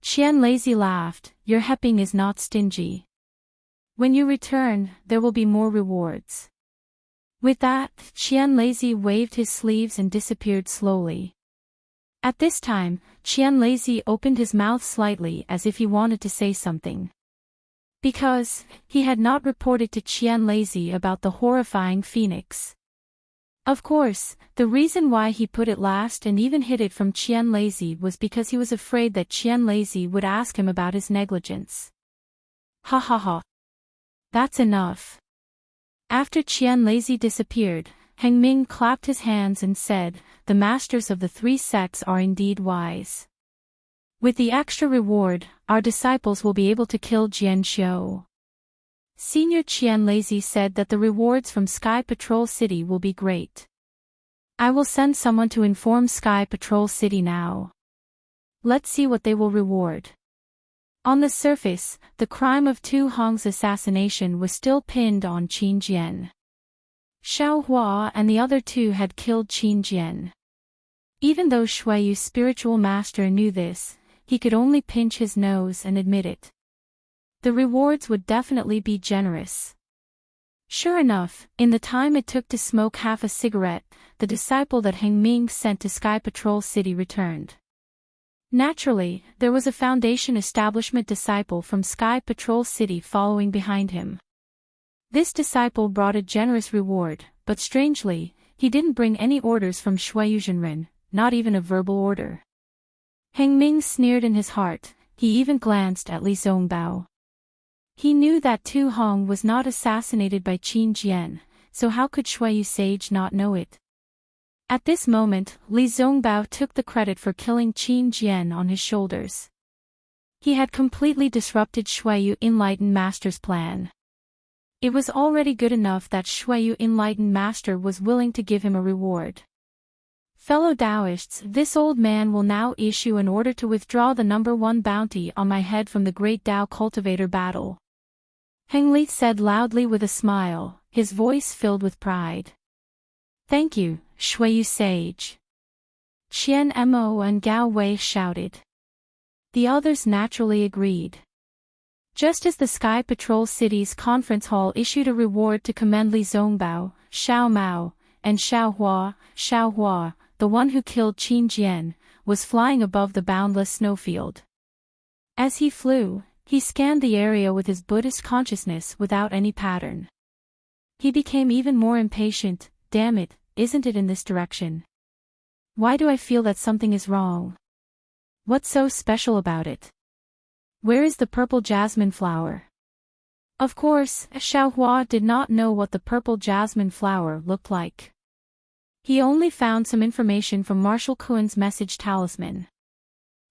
Qian Lazy laughed. "Your Heping is not stingy. When you return, there will be more rewards." With that, Qian Lazy waved his sleeves and disappeared slowly. At this time, Qian Lazy opened his mouth slightly as if he wanted to say something. Because, he had not reported to Qian Lazy about the horrifying phoenix. Of course, the reason why he put it last and even hid it from Qian Lazy was because he was afraid that Qian Lazy would ask him about his negligence. Ha ha ha. That's enough. After Qian Lazy disappeared, Heng Ming clapped his hands and said, "The masters of the three sects are indeed wise. With the extra reward, our disciples will be able to kill Jian Xiu." Senior Qian Lazy said that the rewards from Sky Patrol City will be great. "I will send someone to inform Sky Patrol City now. Let's see what they will reward." On the surface, the crime of Tu Hong's assassination was still pinned on Qin Jian. Xiao Hua and the other two had killed Qin Jian. Even though Shui's spiritual master knew this, he could only pinch his nose and admit it. The rewards would definitely be generous. Sure enough, in the time it took to smoke half a cigarette, the disciple that Heng Ming sent to Sky Patrol City returned. Naturally, there was a Foundation establishment disciple from Sky Patrol City following behind him. This disciple brought a generous reward, but strangely, he didn't bring any orders from Shui Yuzhenren, not even a verbal order. Heng Ming sneered in his heart. He even glanced at Li Zongbao. He knew that Tu Hong was not assassinated by Qin Jian, so how could Shui Sage not know it? At this moment, Li Zongbao took the credit for killing Qin Jian on his shoulders. He had completely disrupted Shui Enlightened Master's plan. It was already good enough that Shui Enlightened Master was willing to give him a reward. Fellow Taoists, this old man will now issue an order to withdraw the #1 bounty on my head from the Great Tao Cultivator battle. Heng Li said loudly with a smile, his voice filled with pride. "Thank you, Shui Sage." Qian Mo and Gao Wei shouted. The others naturally agreed. Just as the Sky Patrol City's conference hall issued a reward to commend Li Zongbao, Xiao Mao, and Xiao Hua, the one who killed Qin Jian, was flying above the boundless snowfield. As he flew, he scanned the area with his Buddhist consciousness without any pattern. He became even more impatient. Damn it, isn't it in this direction? Why do I feel that something is wrong? What's so special about it? Where is the purple jasmine flower? Of course, Xiao Hua did not know what the purple jasmine flower looked like. He only found some information from Marshal Kuen's message talisman.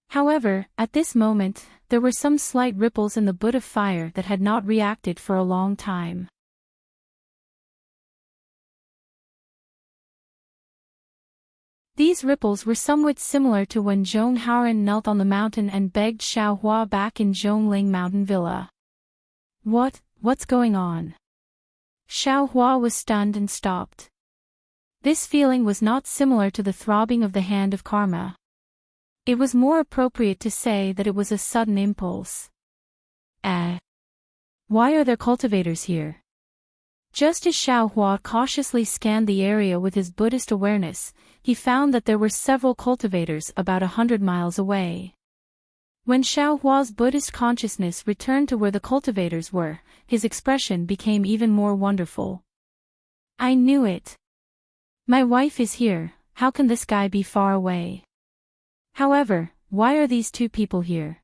However, at this moment, there were some slight ripples in the Buddha fire that had not reacted for a long time. These ripples were somewhat similar to when Zhong Haoren knelt on the mountain and begged Xiao Hua back in Zhongling Mountain Villa. What's going on? Xiao Hua was stunned and stopped. This feeling was not similar to the throbbing of the hand of karma. It was more appropriate to say that it was a sudden impulse. Why are there cultivators here? Just as Xiao Hua cautiously scanned the area with his Buddhist awareness, he found that there were several cultivators about 100 miles away. When Xiao Hua's Buddhist consciousness returned to where the cultivators were, his expression became even more wonderful. I knew it. My wife is here, how can this guy be far away? However, why are these two people here?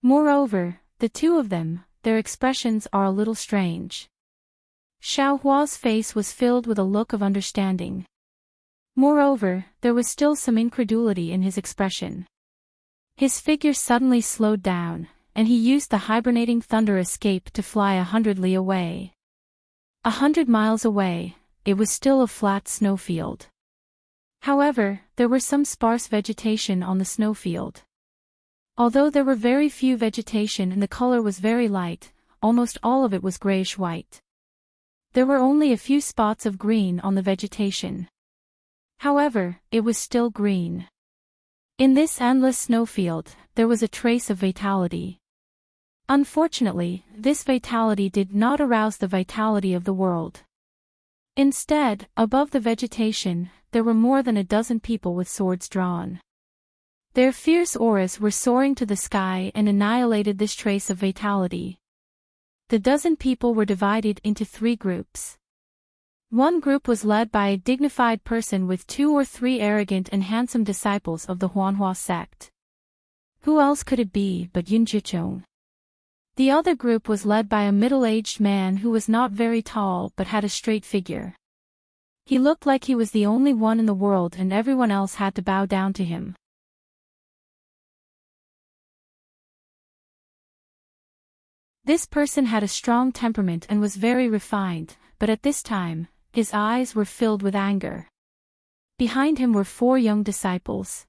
Moreover, the two of them, their expressions are a little strange. Xiao Hua's face was filled with a look of understanding. Moreover, there was still some incredulity in his expression. His figure suddenly slowed down, and he used the hibernating thunder escape to fly 100 li away. 100 miles away, it was still a flat snowfield. However, there were some sparse vegetation on the snowfield. Although there were very few vegetation and the color was very light, almost all of it was grayish-white. There were only a few spots of green on the vegetation. However, it was still green. In this endless snowfield, there was a trace of vitality. Unfortunately, this vitality did not arouse the vitality of the world. Instead, above the vegetation, there were more than a dozen people with swords drawn. Their fierce auras were soaring to the sky and annihilated this trace of vitality. The dozen people were divided into 3 groups. One group was led by a dignified person with 2 or 3 arrogant and handsome disciples of the Huanhua sect. Who else could it be but Yun Jichong? The other group was led by a middle-aged man who was not very tall but had a straight figure. He looked like he was the only one in the world and everyone else had to bow down to him. This person had a strong temperament and was very refined, but at this time, his eyes were filled with anger. Behind him were 4 young disciples.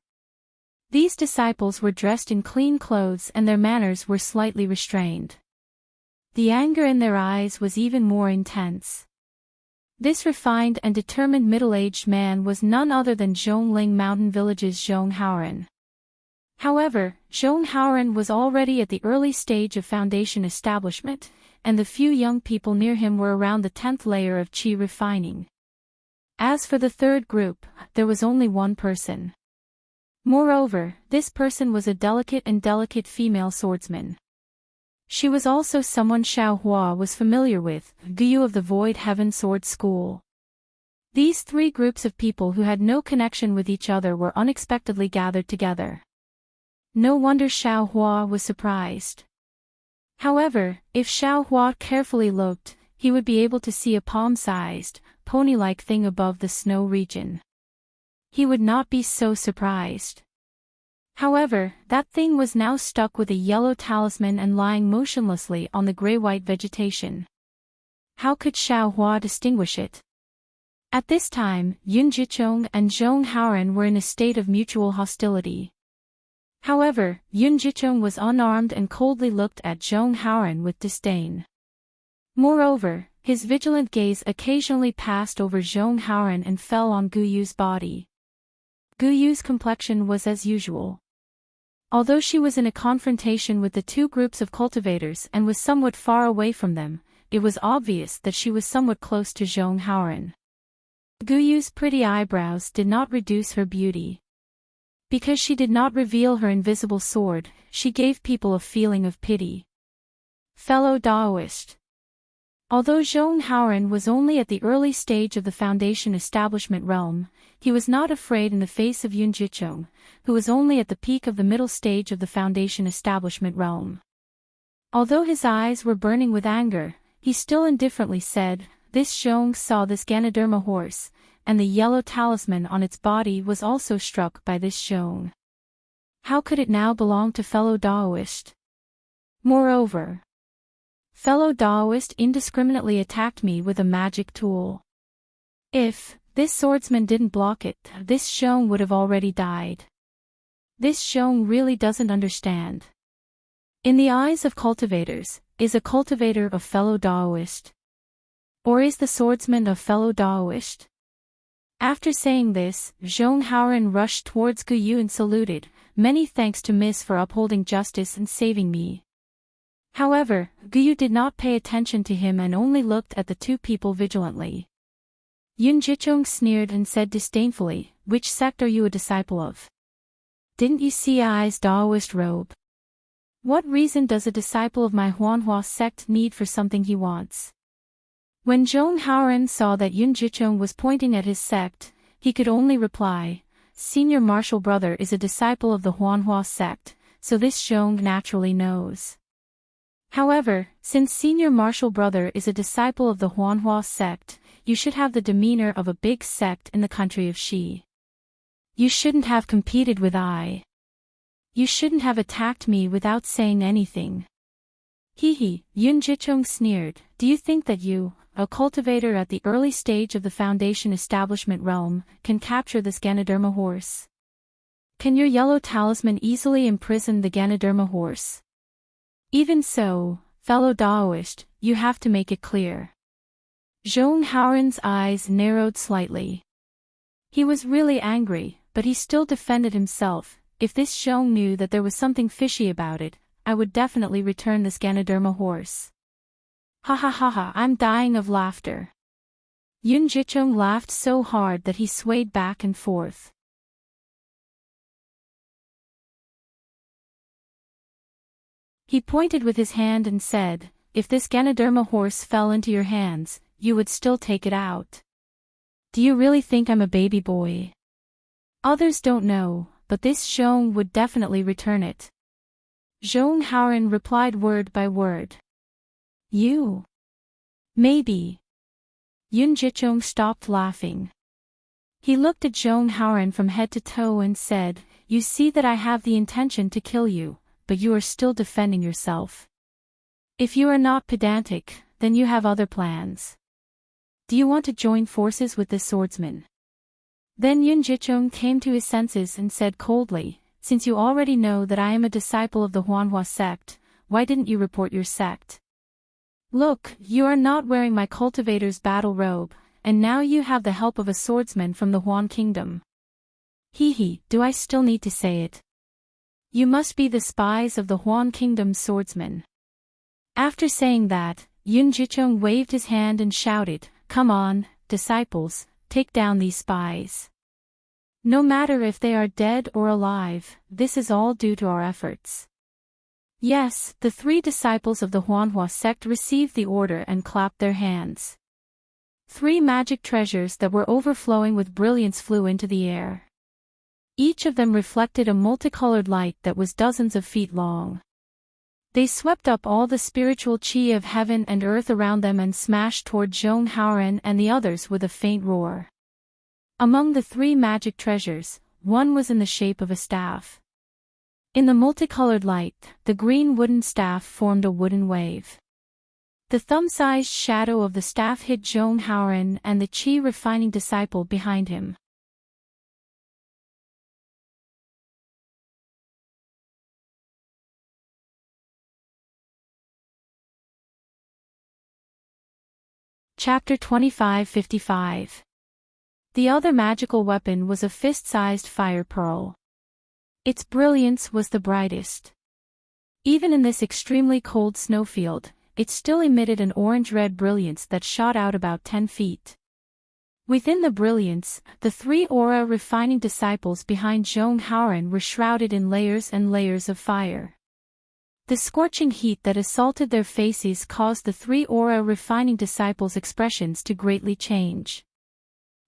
These disciples were dressed in clean clothes and their manners were slightly restrained. The anger in their eyes was even more intense. This refined and determined middle-aged man was none other than Zhongling Mountain Village's Zhong Haoren. However, Zhong Haoren was already at the early stage of foundation establishment, and the few young people near him were around the 10th layer of qi refining. As for the third group, there was only one person. Moreover, this person was a delicate female swordsman. She was also someone Xiao Hua was familiar with, Guyu of the Void Heaven Sword School. These 3 groups of people who had no connection with each other were unexpectedly gathered together. No wonder Xiao Hua was surprised. However, if Xiao Hua carefully looked, he would be able to see a palm-sized, pony-like thing above the snow region. He would not be so surprised. However, that thing was now stuck with a yellow talisman and lying motionlessly on the gray-white vegetation. How could Xiao Hua distinguish it? At this time, Yun Jichong and Zhong Haoren were in a state of mutual hostility. However, Yun Jichong was unarmed and coldly looked at Zhong Haoren with disdain. Moreover, his vigilant gaze occasionally passed over Zhong Haoren and fell on Guyu's body. Guyu's complexion was as usual. Although she was in a confrontation with the 2 groups of cultivators and was somewhat far away from them, it was obvious that she was somewhat close to Zhong Haoren. Guyu's pretty eyebrows did not reduce her beauty. Because she did not reveal her invisible sword, she gave people a feeling of pity. Fellow Daoist. Although Zhong Haoren was only at the early stage of the foundation establishment realm, he was not afraid in the face of Yun Jichong, who was only at the peak of the middle stage of the foundation establishment realm. Although his eyes were burning with anger, he still indifferently said, "This Zhong saw this Ganoderma horse, and the yellow talisman on its body was also struck by this Zhong. How could it now belong to fellow Daoist? Moreover, fellow Daoist indiscriminately attacked me with a magic tool. If this swordsman didn't block it, this Zhong would have already died. This Zhong really doesn't understand. In the eyes of cultivators, is a cultivator a fellow Daoist? Or is the swordsman a fellow Daoist?" After saying this, Zhong Haoren rushed towards Guyu and saluted, many thanks to Miss for upholding justice and saving me. However, Guyu did not pay attention to him and only looked at the two people vigilantly. Yun Jichong sneered and said disdainfully, "Which sect are you a disciple of? Didn't you see I's Daoist robe? What reason does a disciple of my Huanhua sect need for something he wants?" When Zhong Haoren saw that Yun Jichong was pointing at his sect, he could only reply, "Senior Martial Brother is a disciple of the Huanhua sect, so this Zhong naturally knows." However, since Senior Martial Brother is a disciple of the Huanhua sect, you should have the demeanor of a big sect in the country of Xi. You shouldn't have competed with I. You shouldn't have attacked me without saying anything. Hee, Yun Jichong sneered, "Do you think that you, a cultivator at the early stage of the Foundation establishment realm, can capture this Ganoderma horse? Can your yellow talisman easily imprison the Ganoderma horse? Even so, fellow Daoist, you have to make it clear." Zhong Haoren's eyes narrowed slightly. He was really angry, but he still defended himself. "If this Zhong knew that there was something fishy about it, I would definitely return this Ganoderma horse." Ha ha ha ha, I'm dying of laughter. Yun Jichong laughed so hard that he swayed back and forth. He pointed with his hand and said, "If this Ganoderma horse fell into your hands, you would still take it out. Do you really think I'm a baby boy? Others don't know, but this Zhong would definitely return it." Zhong Haoren replied word by word. "You? Maybe." Yun Jichong stopped laughing. He looked at Zhong Haoren from head to toe and said, "You see that I have the intention to kill you, but you are still defending yourself. If you are not pedantic, then you have other plans. Do you want to join forces with this swordsman?" Then Yun Jichong came to his senses and said coldly, "Since you already know that I am a disciple of the Huanhua sect, why didn't you report your sect? Look, you are not wearing my cultivator's battle robe, and now you have the help of a swordsman from the Huan Kingdom. Hee, do I still need to say it? You must be the spies of the Huan Kingdom's swordsman." After saying that, Yun Jichong waved his hand and shouted, "Come on, disciples, take down these spies. No matter if they are dead or alive, this is all due to our efforts." Yes, the three disciples of the Huanhua sect received the order and clapped their hands. 3 magic treasures that were overflowing with brilliance flew into the air. Each of them reflected a multicolored light that was dozens of feet long. They swept up all the spiritual chi of heaven and earth around them and smashed toward Zhong Haoren and the others with a faint roar. Among the 3 magic treasures, one was in the shape of a staff. In the multicolored light, the green wooden staff formed a wooden wave. The thumb-sized shadow of the staff hid Zhong Haoren and the chi-refining disciple behind him. Chapter 2555. The other magical weapon was a fist-sized fire pearl. Its brilliance was the brightest. Even in this extremely cold snowfield, it still emitted an orange-red brilliance that shot out about 10 feet. Within the brilliance, the 3 aura refining disciples behind Zhong Haoren were shrouded in layers and layers of fire. The scorching heat that assaulted their faces caused the 3 aura refining disciples' expressions to greatly change.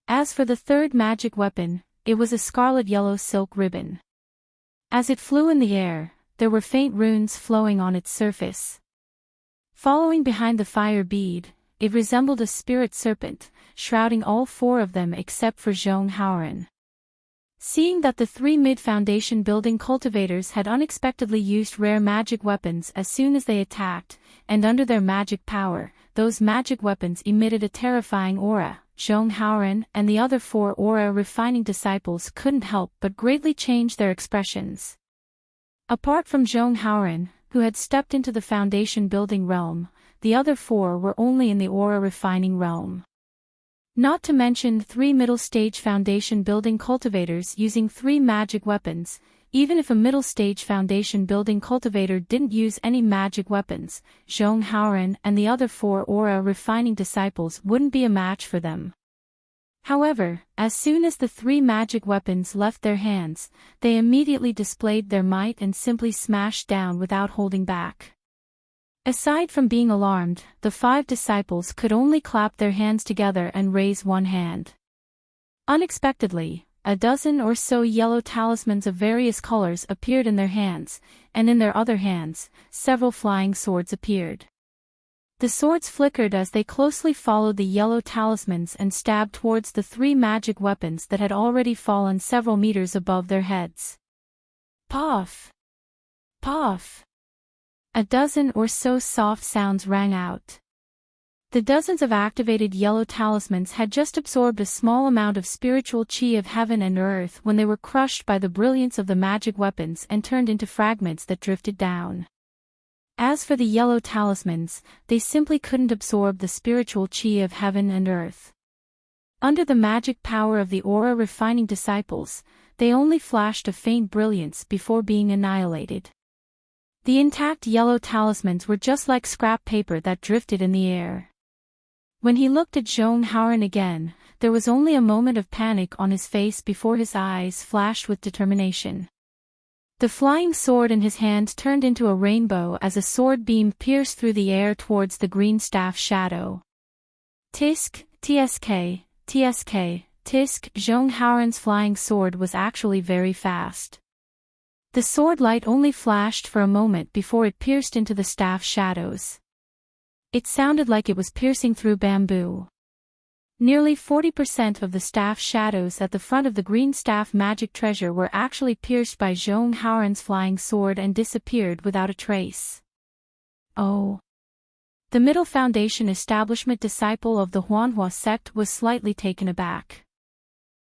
As for the third magic weapon, it was a scarlet-yellow silk ribbon. As it flew in the air, there were faint runes flowing on its surface. Following behind the fire bead, it resembled a spirit serpent, shrouding all 4 of them except for Zhong Haoren. Seeing that the 3 mid-foundation building cultivators had unexpectedly used rare magic weapons as soon as they attacked, and under their magic power, those magic weapons emitted a terrifying aura, Zhong Haoren and the other 4 aura refining disciples couldn't help but greatly change their expressions. Apart from Zhong Haoren, who had stepped into the foundation building realm, the other 4 were only in the aura refining realm. Not to mention 3 middle-stage foundation building cultivators using 3 magic weapons, Even if a middle-stage foundation building cultivator didn't use any magic weapons, Zhong Haoran and the other 4 aura refining disciples wouldn't be a match for them. However, as soon as the 3 magic weapons left their hands, they immediately displayed their might and simply smashed down without holding back. Aside from being alarmed, the 5 disciples could only clap their hands together and raise one hand. Unexpectedly, a dozen or so yellow talismans of various colors appeared in their hands, and in their other hands, several flying swords appeared. The swords flickered as they closely followed the yellow talismans and stabbed towards the 3 magic weapons that had already fallen several meters above their heads. Puff! Puff! A dozen or so soft sounds rang out. The dozens of activated yellow talismans had just absorbed a small amount of spiritual chi of heaven and earth when they were crushed by the brilliance of the magic weapons and turned into fragments that drifted down. As for the yellow talismans, they simply couldn't absorb the spiritual chi of heaven and earth. Under the magic power of the aura refining disciples, they only flashed a faint brilliance before being annihilated. The intact yellow talismans were just like scrap paper that drifted in the air. When he looked at Zhong Haoran again, there was only a moment of panic on his face before his eyes flashed with determination. The flying sword in his hand turned into a rainbow as a sword beam pierced through the air towards the green staff shadow. Tisk, tsk, tsk, tisk. Zhong Haoran's flying sword was actually very fast. The sword light only flashed for a moment before it pierced into the staff shadows. It sounded like it was piercing through bamboo. Nearly 40% of the staff shadows at the front of the green staff magic treasure were actually pierced by Zhong Haoran's flying sword and disappeared without a trace. Oh! The Middle Foundation Establishment disciple of the Huanhua sect was slightly taken aback.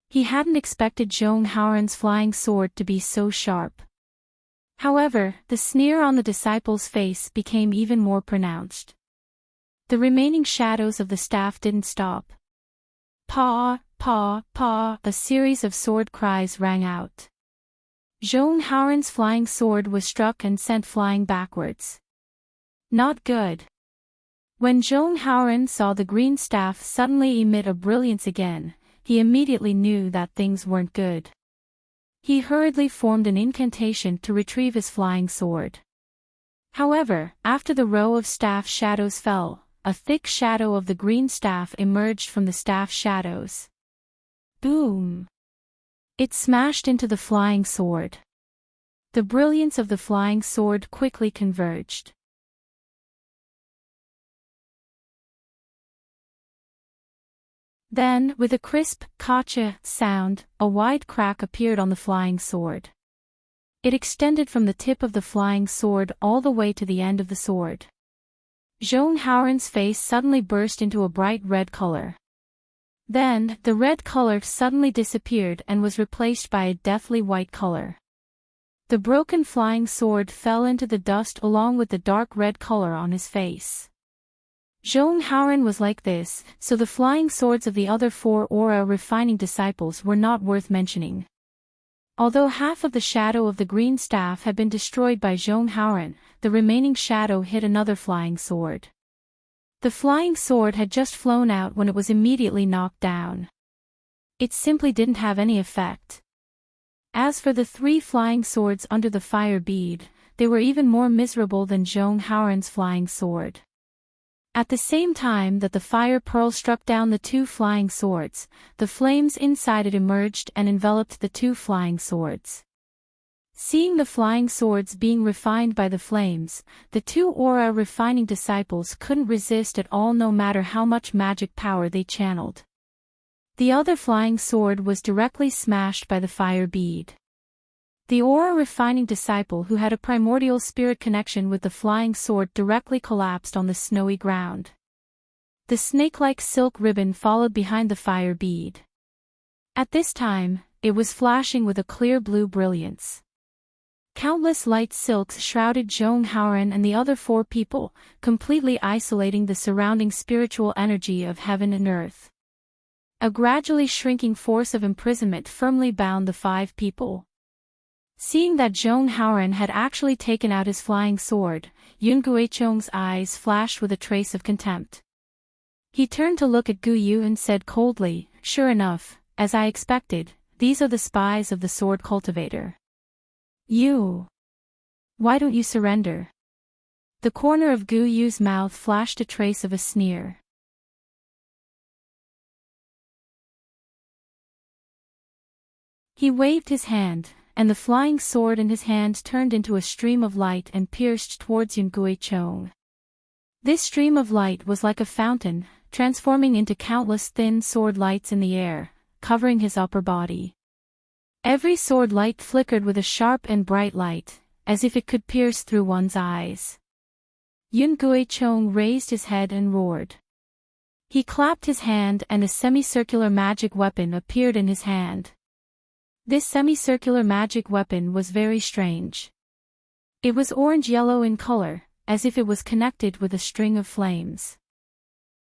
He hadn't expected Zhong Haoran's flying sword to be so sharp. However, the sneer on the disciple's face became even more pronounced. The remaining shadows of the staff didn't stop. Paw, paw, paw, a series of sword cries rang out. Zhong Haoran's flying sword was struck and sent flying backwards. Not good. When Zhong Haoran saw the green staff suddenly emit a brilliance again, he immediately knew that things weren't good. He hurriedly formed an incantation to retrieve his flying sword. However, after the row of staff shadows fell, a thick shadow of the green staff emerged from the staff shadows. Boom! It smashed into the flying sword. The brilliance of the flying sword quickly converged. Then, with a crisp, "kacha" sound, a wide crack appeared on the flying sword. It extended from the tip of the flying sword all the way to the end of the sword. Zhong Haoran's face suddenly burst into a bright red color. Then, the red color suddenly disappeared and was replaced by a deathly white color. The broken flying sword fell into the dust along with the dark red color on his face. Zhong Haoran was like this, so the flying swords of the other 4 aura refining disciples were not worth mentioning. Although half of the shadow of the green staff had been destroyed by Zhong Haoran, the remaining shadow hit another flying sword. The flying sword had just flown out when it was immediately knocked down. It simply didn't have any effect. As for the 3 flying swords under the fire bead, they were even more miserable than Zhong Haoran's flying sword. At the same time that the fire pearl struck down the 2 flying swords, the flames inside it emerged and enveloped the 2 flying swords. Seeing the flying swords being refined by the flames, the 2 aura refining disciples couldn't resist at all no matter how much magic power they channeled. The other flying sword was directly smashed by the fire bead. The aura refining disciple who had a primordial spirit connection with the flying sword directly collapsed on the snowy ground. The snake-like silk ribbon followed behind the fire bead. At this time, it was flashing with a clear blue brilliance. Countless light silks shrouded Zhong Haoran and the other 4 people, completely isolating the surrounding spiritual energy of heaven and earth. A gradually shrinking force of imprisonment firmly bound the 5 people. Seeing that Zhong Haoran had actually taken out his flying sword, Yun Guichong's eyes flashed with a trace of contempt. He turned to look at Gu Yu and said coldly, "Sure enough, as I expected, these are the spies of the sword cultivator. You. Why don't you surrender?" The corner of Gu Yu's mouth flashed a trace of a sneer. He waved his hand, and the flying sword in his hand turned into a stream of light and pierced towards Yun Guichong. This stream of light was like a fountain, transforming into countless thin sword lights in the air, covering his upper body. Every sword light flickered with a sharp and bright light, as if it could pierce through one's eyes. Yun Guichong raised his head and roared. He clapped his hand and a semicircular magic weapon appeared in his hand. This semicircular magic weapon was very strange. It was orange-yellow in color, as if it was connected with a string of flames.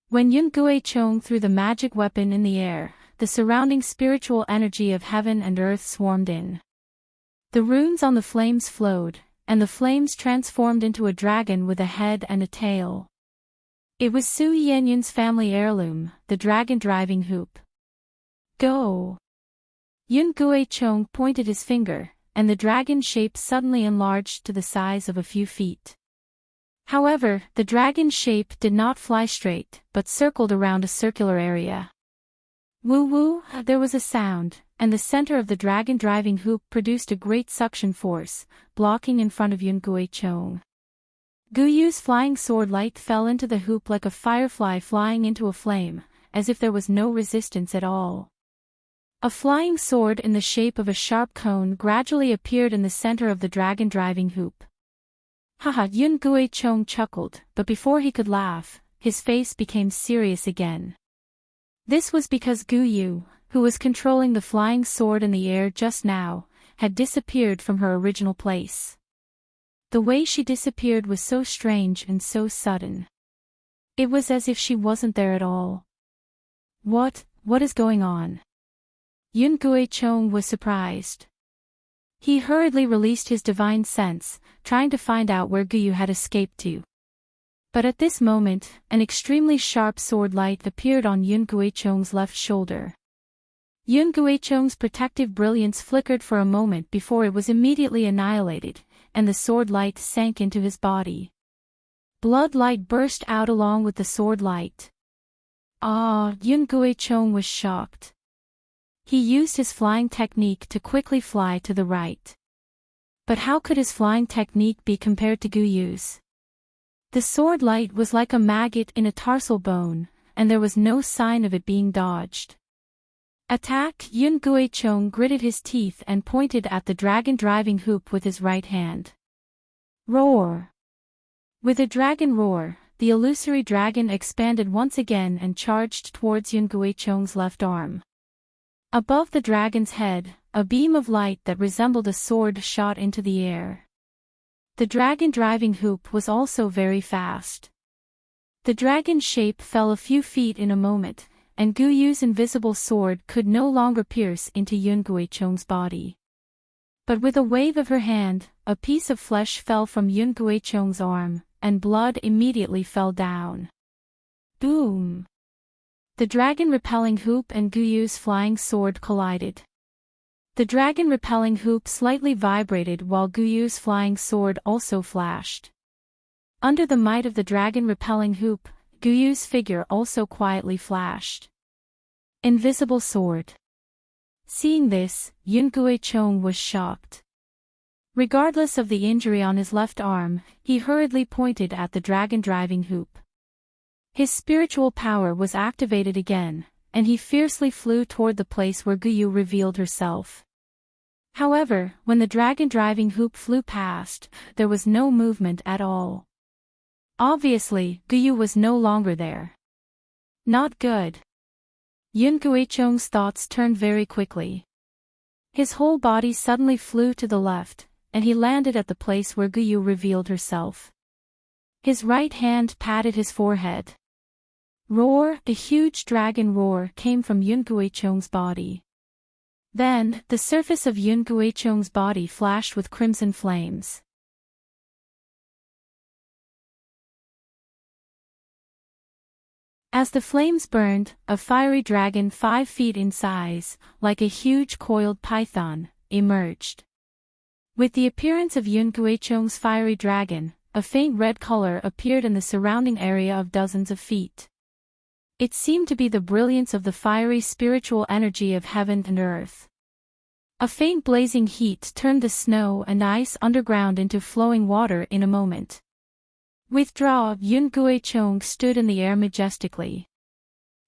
When Yun Guichong threw the magic weapon in the air, the surrounding spiritual energy of heaven and earth swarmed in. The runes on the flames flowed, and the flames transformed into a dragon with a head and a tail. It was Su Yenyun's family heirloom, the dragon driving hoop. Go! Yun Guichong pointed his finger, and the dragon shape suddenly enlarged to the size of a few feet. However, the dragon shape did not fly straight, but circled around a circular area. Woo-woo, there was a sound, and the center of the dragon driving hoop produced a great suction force, blocking in front of Yun Guichong. Gu Yu's flying sword light fell into the hoop like a firefly flying into a flame, as if there was no resistance at all. A flying sword in the shape of a sharp cone gradually appeared in the center of the dragon driving hoop. Haha, Yun Guichong chuckled, but before he could laugh, his face became serious again. This was because Gu Yu, who was controlling the flying sword in the air just now, had disappeared from her original place. The way she disappeared was so strange and so sudden. It was as if she wasn't there at all. What is going on? Yun Guichong was surprised. He hurriedly released his divine sense, trying to find out where Gu Yu had escaped to. But at this moment, an extremely sharp sword light appeared on Yun Guichong's left shoulder. Yun Guichong's protective brilliance flickered for a moment before it was immediately annihilated, and the sword light sank into his body. Blood light burst out along with the sword light. Yun Guichong was shocked. He used his flying technique to quickly fly to the right. But how could his flying technique be compared to Gu Yu's? The sword light was like a maggot in a tarsal bone, and there was no sign of it being dodged. Attack! Yun Guichong gritted his teeth and pointed at the dragon driving hoop with his right hand. Roar! With a dragon roar, the illusory dragon expanded once again and charged towards Yun Guichong's left arm. Above the dragon's head, a beam of light that resembled a sword shot into the air. The dragon driving hoop was also very fast. The dragon shape fell a few feet in a moment, and Gu Yu's invisible sword could no longer pierce into Yun Guichong's body. But with a wave of her hand, a piece of flesh fell from Yun Guichong's arm, and blood immediately fell down. Boom! The dragon-repelling hoop and Gu Yu's flying sword collided. The dragon-repelling hoop slightly vibrated while Gu Yu's flying sword also flashed. Under the might of the dragon-repelling hoop, Gu Yu's figure also quietly flashed. Invisible sword. Seeing this, Yun Guichong was shocked. Regardless of the injury on his left arm, he hurriedly pointed at the dragon-driving hoop. His spiritual power was activated again, and he fiercely flew toward the place where Gu Yu revealed herself. However, when the dragon-driving hoop flew past, there was no movement at all. Obviously, Gu Yu was no longer there. Not good. Yun Guichong's thoughts turned very quickly. His whole body suddenly flew to the left, and he landed at the place where Gu Yu revealed herself. His right hand patted his forehead. Roar! A huge dragon roar came from Yun Guichong's body. Then, the surface of Yun Guichong's body flashed with crimson flames. As the flames burned, a fiery dragon 5 feet in size, like a huge coiled python, emerged. With the appearance of Yun Guichong's fiery dragon, a faint red color appeared in the surrounding area of dozens of feet. It seemed to be the brilliance of the fiery spiritual energy of heaven and earth. A faint blazing heat turned the snow and ice underground into flowing water in a moment. Withdraw, Yun Guichong stood in the air majestically.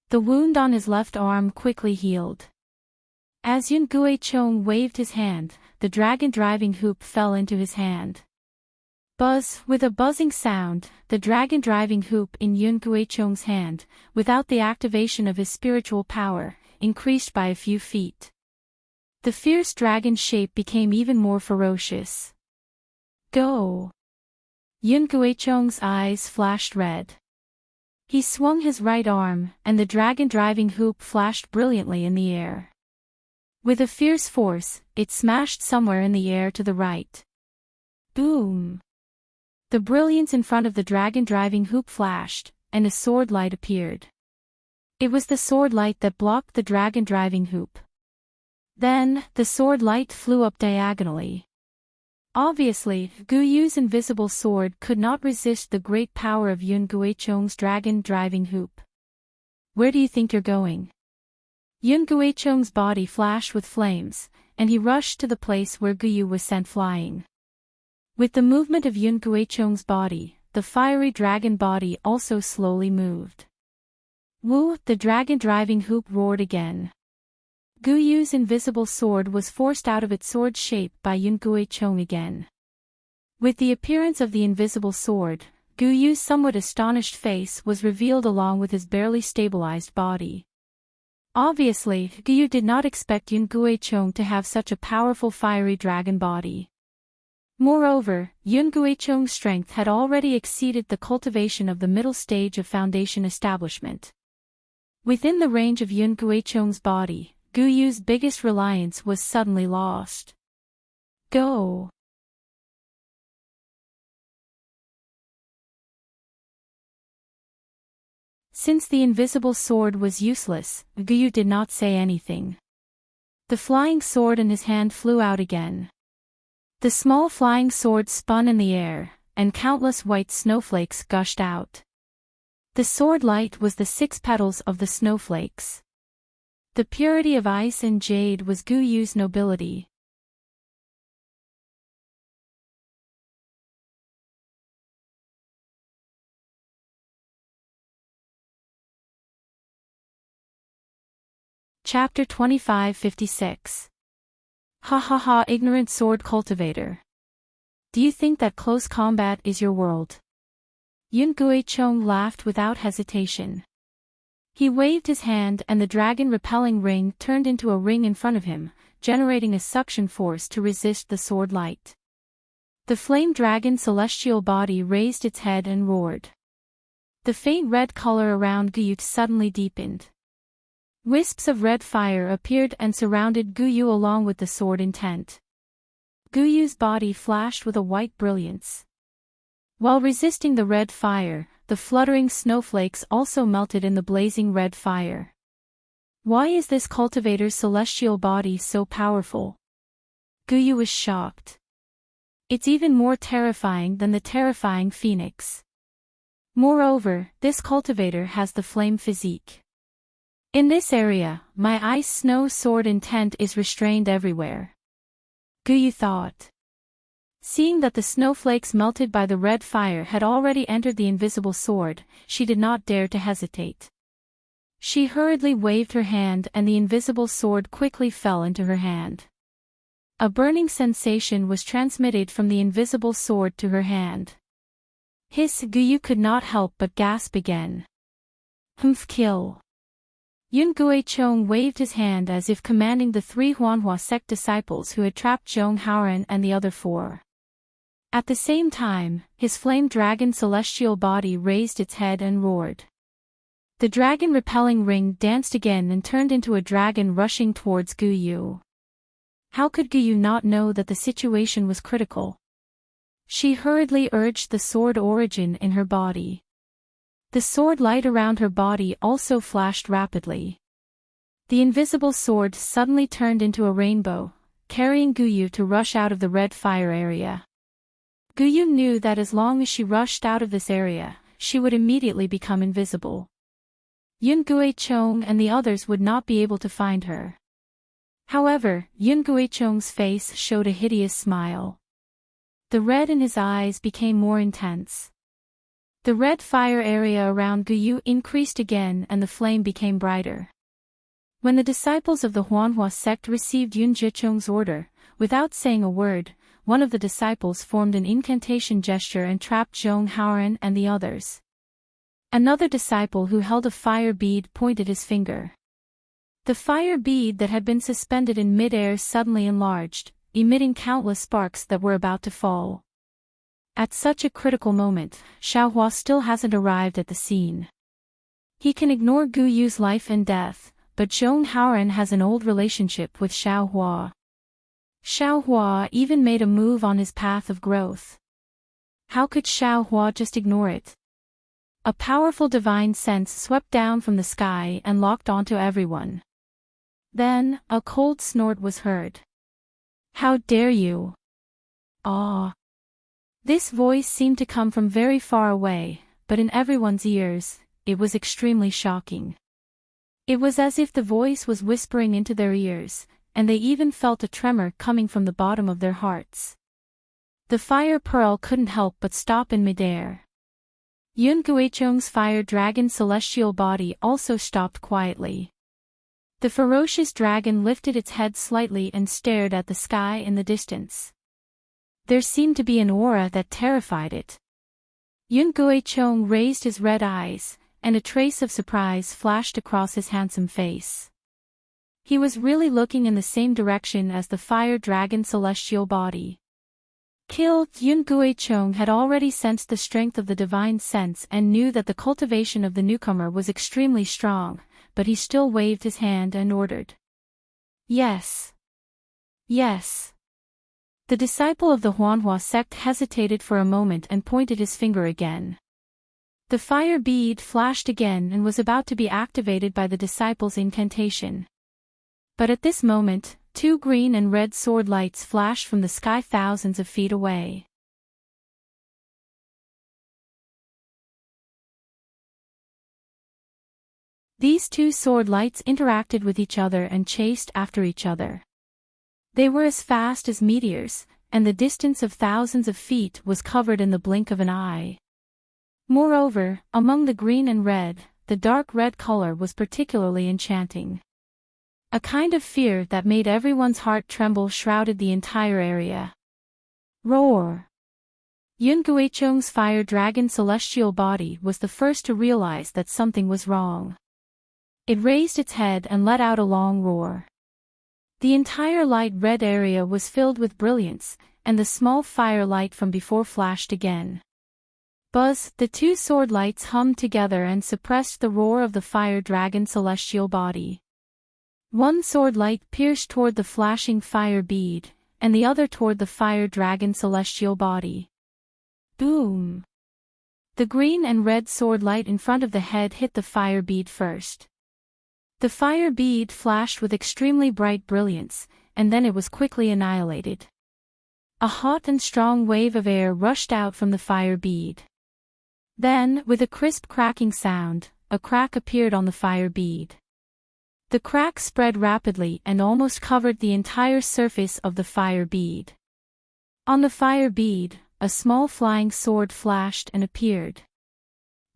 The wound on his left arm quickly healed. As Yun Guichong waved his hand, the dragon driving hoop fell into his hand. Buzz, with a buzzing sound, the dragon driving hoop in Yun Guichong's hand, without the activation of his spiritual power, increased by a few feet. The fierce dragon shape became even more ferocious. Go! Yun Guichong's eyes flashed red. He swung his right arm, and the dragon driving hoop flashed brilliantly in the air. With a fierce force, it smashed somewhere in the air to the right. Boom! The brilliance in front of the dragon driving hoop flashed, and a sword light appeared. It was the sword light that blocked the dragon driving hoop. Then, the sword light flew up diagonally. Obviously, Gu Yu's invisible sword could not resist the great power of Yun Guichong's dragon driving hoop. Where do you think you're going? Yun Guichong's body flashed with flames, and he rushed to the place where Gu Yu was sent flying. With the movement of Yun Guichong's body, the fiery dragon body also slowly moved. Woo! The dragon driving hoop roared again. Gu Yu's invisible sword was forced out of its sword shape by Yun Guichong again. With the appearance of the invisible sword, Gu Yu's somewhat astonished face was revealed along with his barely stabilized body. Obviously, Gu Yu did not expect Yun Guichong to have such a powerful fiery dragon body. Moreover, Yun Guichong's strength had already exceeded the cultivation of the middle stage of foundation establishment. Within the range of Yun Guichong's body, Gu Yu's biggest reliance was suddenly lost. Go! Since the invisible sword was useless, Gu Yu did not say anything. The flying sword in his hand flew out again. The small flying sword spun in the air, and countless white snowflakes gushed out. The sword light was the 6 petals of the snowflakes. The purity of ice and jade was Gu Yu's nobility. Chapter 2556. Ha ha ha, ignorant sword cultivator. Do you think that close combat is your world? Yun Guichong laughed without hesitation. He waved his hand and the dragon-repelling ring turned into a ring in front of him, generating a suction force to resist the sword light. The flame dragon celestial body raised its head and roared. The faint red color around Gu Yu suddenly deepened. Wisps of red fire appeared and surrounded Gu Yu along with the sword intent. Gu Yu's body flashed with a white brilliance. While resisting the red fire, the fluttering snowflakes also melted in the blazing red fire. Why is this cultivator's celestial body so powerful? Gu Yu was shocked. It's even more terrifying than the terrifying phoenix. Moreover, this cultivator has the flame physique. In this area, my ice snow sword intent is restrained everywhere. Gu Yu thought. Seeing that the snowflakes melted by the red fire had already entered the invisible sword, she did not dare to hesitate. She hurriedly waved her hand and the invisible sword quickly fell into her hand. A burning sensation was transmitted from the invisible sword to her hand. Hiss! Gu Yu could not help but gasp again. Humph! Kill! Yun Guichong waved his hand as if commanding the 3 Huanhua sect disciples who had trapped Zhong Haoran and the other 4. At the same time, his flame dragon celestial body raised its head and roared. The dragon-repelling ring danced again and turned into a dragon rushing towards Gu Yu. How could Guyu not know that the situation was critical? She hurriedly urged the sword origin in her body. The sword light around her body also flashed rapidly. The invisible sword suddenly turned into a rainbow, carrying Guyu to rush out of the red fire area. Guyu knew that as long as she rushed out of this area, she would immediately become invisible. Yun Guichong and the others would not be able to find her. However, Yun Guichong's face showed a hideous smile. The red in his eyes became more intense. The red fire area around Guyu increased again and the flame became brighter. When the disciples of the Huanhua sect received Yun Jichong's order, without saying a word, one of the disciples formed an incantation gesture and trapped Zhong Haoran and the others. Another disciple who held a fire bead pointed his finger. The fire bead that had been suspended in mid-air suddenly enlarged, emitting countless sparks that were about to fall. At such a critical moment, Xiaohua still hasn't arrived at the scene. He can ignore Guyu's life and death, but Zhong Haoran has an old relationship with Xiaohua. Xiaohua even made a move on his path of growth. How could Xiaohua just ignore it? A powerful divine sense swept down from the sky and locked onto everyone. Then, a cold snort was heard. "How dare you!" "Ah!" This voice seemed to come from very far away, but in everyone's ears, it was extremely shocking. It was as if the voice was whispering into their ears, and they even felt a tremor coming from the bottom of their hearts. The fire pearl couldn't help but stop in midair. Yun Guichong's fire dragon celestial body also stopped quietly. The ferocious dragon lifted its head slightly and stared at the sky in the distance. There seemed to be an aura that terrified it. Yun Guichong raised his red eyes, and a trace of surprise flashed across his handsome face. He was really looking in the same direction as the fire dragon celestial body. Yun Guichong had already sensed the strength of the divine sense and knew that the cultivation of the newcomer was extremely strong, but he still waved his hand and ordered. "Yes. Yes." The disciple of the Huanhua sect hesitated for a moment and pointed his finger again. The fire bead flashed again and was about to be activated by the disciple's incantation. But at this moment, two green and red sword lights flashed from the sky thousands of feet away. These two sword lights interacted with each other and chased after each other. They were as fast as meteors, and the distance of thousands of feet was covered in the blink of an eye. Moreover, among the green and red, the dark red color was particularly enchanting. A kind of fear that made everyone's heart tremble shrouded the entire area. Roar! Yun Guichong's fire dragon celestial body was the first to realize that something was wrong. It raised its head and let out a long roar. The entire light red area was filled with brilliance, and the small fire light from before flashed again. Buzz! The two sword lights hummed together and suppressed the roar of the fire dragon celestial body. One sword light pierced toward the flashing fire bead, and the other toward the fire dragon celestial body. Boom! The green and red sword light in front of the head hit the fire bead first. The fire bead flashed with extremely bright brilliance, and then it was quickly annihilated. A hot and strong wave of air rushed out from the fire bead. Then, with a crisp cracking sound, a crack appeared on the fire bead. The crack spread rapidly and almost covered the entire surface of the fire bead. On the fire bead, a small flying sword flashed and appeared.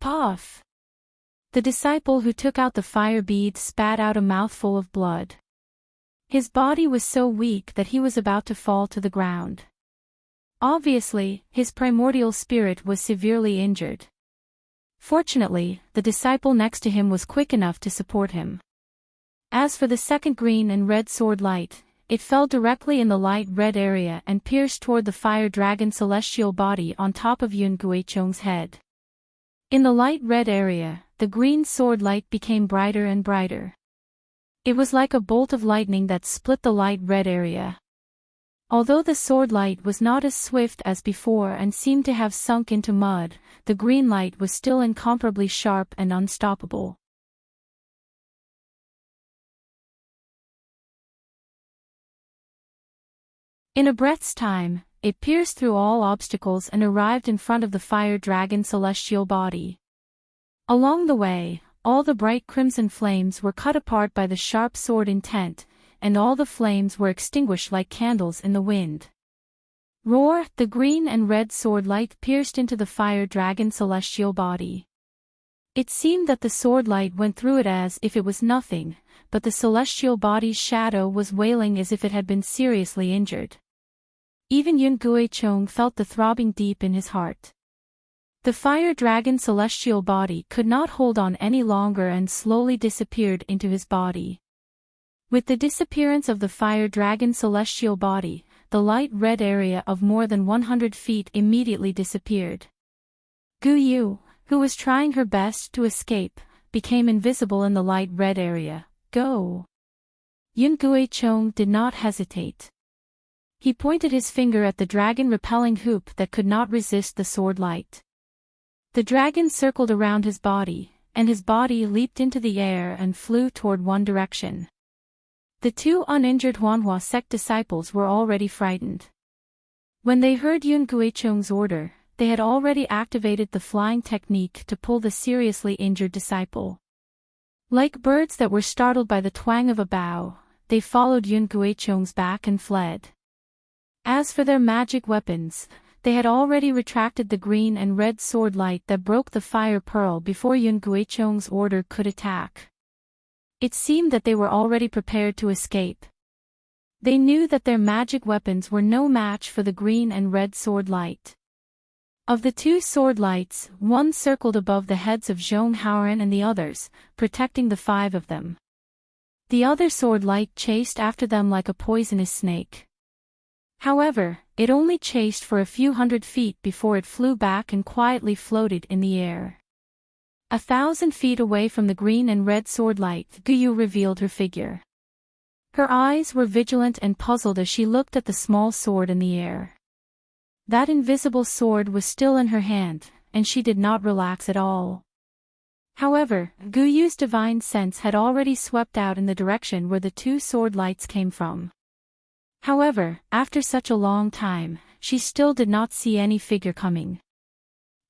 Puff! The disciple who took out the fire bead spat out a mouthful of blood. His body was so weak that he was about to fall to the ground. Obviously, his primordial spirit was severely injured. Fortunately, the disciple next to him was quick enough to support him. As for the second green and red sword light, it fell directly in the light red area and pierced toward the fire dragon celestial body on top of Yun Guichong's head. In the light red area, the green sword light became brighter and brighter. It was like a bolt of lightning that split the light red area. Although the sword light was not as swift as before and seemed to have sunk into mud, the green light was still incomparably sharp and unstoppable. In a breath's time, it pierced through all obstacles and arrived in front of the fire dragon's celestial body. Along the way, all the bright crimson flames were cut apart by the sharp sword intent, and all the flames were extinguished like candles in the wind. Roar! The green and red sword light pierced into the fire dragon's celestial body. It seemed that the sword light went through it as if it was nothing, but the celestial body's shadow was wailing as if it had been seriously injured. Even Yun Guichong felt the throbbing deep in his heart. The fire dragon's celestial body could not hold on any longer and slowly disappeared into his body. With the disappearance of the fire dragon's celestial body, the light red area of more than 100 feet immediately disappeared. Gu Yu, who was trying her best to escape, became invisible in the light red area. Go! Yun Guichong did not hesitate. He pointed his finger at the dragon-repelling hoop that could not resist the sword light. The dragon circled around his body, and his body leaped into the air and flew toward one direction. The two uninjured Huanhua sect disciples were already frightened. When they heard Yun Guichong's order, they had already activated the flying technique to pull the seriously injured disciple. Like birds that were startled by the twang of a bow, they followed Yun Guichong's back and fled. As for their magic weapons, they had already retracted the green and red sword light that broke the fire pearl before Yun Guichong's order could attack. It seemed that they were already prepared to escape. They knew that their magic weapons were no match for the green and red sword light. Of the two sword lights, one circled above the heads of Zhong Haoren and the others, protecting the five of them. The other sword light chased after them like a poisonous snake. However, it only chased for a few hundred feet before it flew back and quietly floated in the air. 1,000 feet away from the green and red sword light, Guyu revealed her figure. Her eyes were vigilant and puzzled as she looked at the small sword in the air. That invisible sword was still in her hand, and she did not relax at all. However, Guyu's divine sense had already swept out in the direction where the two sword lights came from. However, after such a long time, she still did not see any figure coming.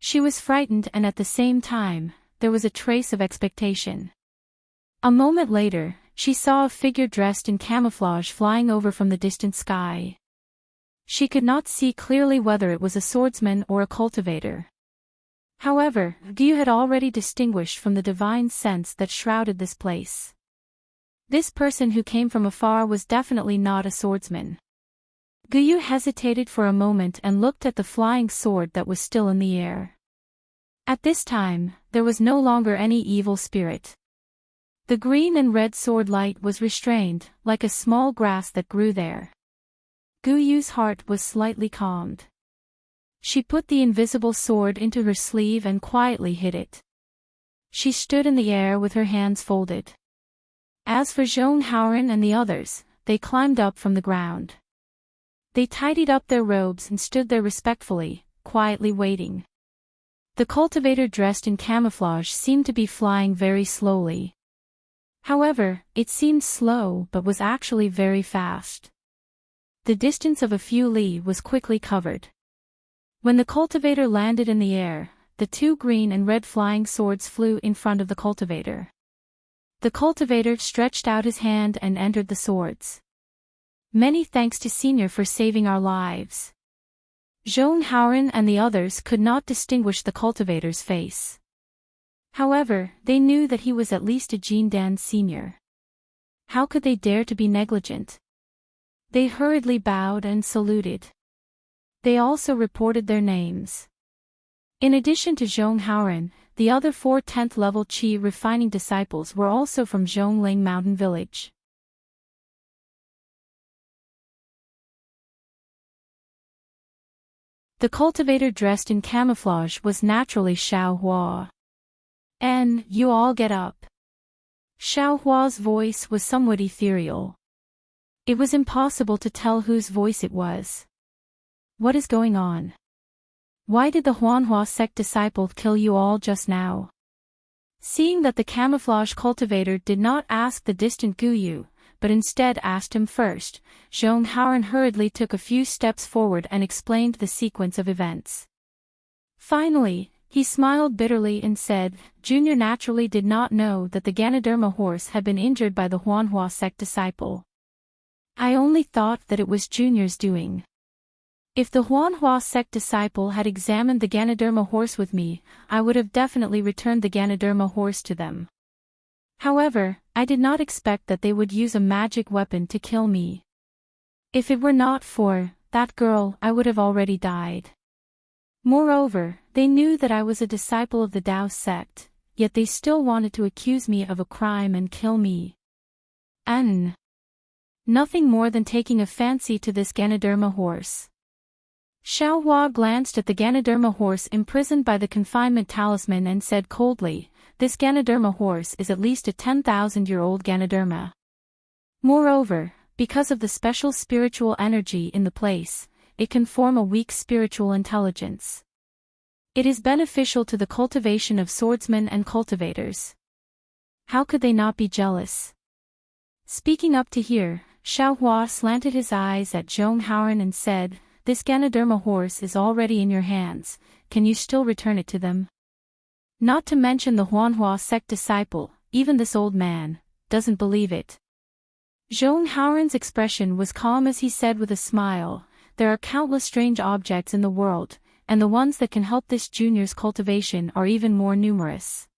She was frightened and at the same time, there was a trace of expectation. A moment later, she saw a figure dressed in camouflage flying over from the distant sky. She could not see clearly whether it was a swordsman or a cultivator. However, Guyu had already distinguished from the divine sense that shrouded this place. This person who came from afar was definitely not a swordsman. Guyu hesitated for a moment and looked at the flying sword that was still in the air. At this time, there was no longer any evil spirit. The green and red sword light was restrained, like a small grass that grew there. Guyu's heart was slightly calmed. She put the invisible sword into her sleeve and quietly hid it. She stood in the air with her hands folded. As for Zhong Haoren and the others, they climbed up from the ground. They tidied up their robes and stood there respectfully, quietly waiting. The cultivator dressed in camouflage seemed to be flying very slowly. However, it seemed slow but was actually very fast. The distance of a few li was quickly covered. When the cultivator landed in the air, the two green and red flying swords flew in front of the cultivator. The cultivator stretched out his hand and entered the swords. Many thanks to Senior for saving our lives. Zhong Haoren and the others could not distinguish the cultivator's face. However, they knew that he was at least a Jindan senior. How could they dare to be negligent? They hurriedly bowed and saluted. They also reported their names. In addition to Zhong Haoren, the other 4 10th level Qi refining disciples were also from Zhongling Mountain Village. The cultivator dressed in camouflage was naturally Xiao Hua. You all get up. Xiao Hua's voice was somewhat ethereal. It was impossible to tell whose voice it was. What is going on? Why did the Huanhua sect disciple kill you all just now? Seeing that the camouflage cultivator did not ask the distant Guyu, but instead asked him first, Zhong Haoran hurriedly took a few steps forward and explained the sequence of events. Finally, he smiled bitterly and said, Junior naturally did not know that the Ganoderma horse had been injured by the Huanhua sect disciple. I only thought that it was Junior's doing. If the Huanhua sect disciple had examined the Ganoderma horse with me, I would have definitely returned the Ganoderma horse to them. However, I did not expect that they would use a magic weapon to kill me. If it were not for that girl, I would have already died. Moreover, they knew that I was a disciple of the Tao sect, yet they still wanted to accuse me of a crime and kill me. Nothing more than taking a fancy to this Ganoderma horse. Xiaohua glanced at the Ganoderma horse imprisoned by the confinement talisman and said coldly, this Ganoderma horse is at least a 10,000-year-old Ganoderma. Moreover, because of the special spiritual energy in the place, it can form a weak spiritual intelligence. It is beneficial to the cultivation of swordsmen and cultivators. How could they not be jealous? Speaking up to hear, Xiaohua slanted his eyes at Zhong Haoran and said, this Ganoderma horse is already in your hands, can you still return it to them? Not to mention the Huanhua sect disciple, even this old man, doesn't believe it. Zhong Haoran's expression was calm as he said with a smile, there are countless strange objects in the world, and the ones that can help this junior's cultivation are even more numerous.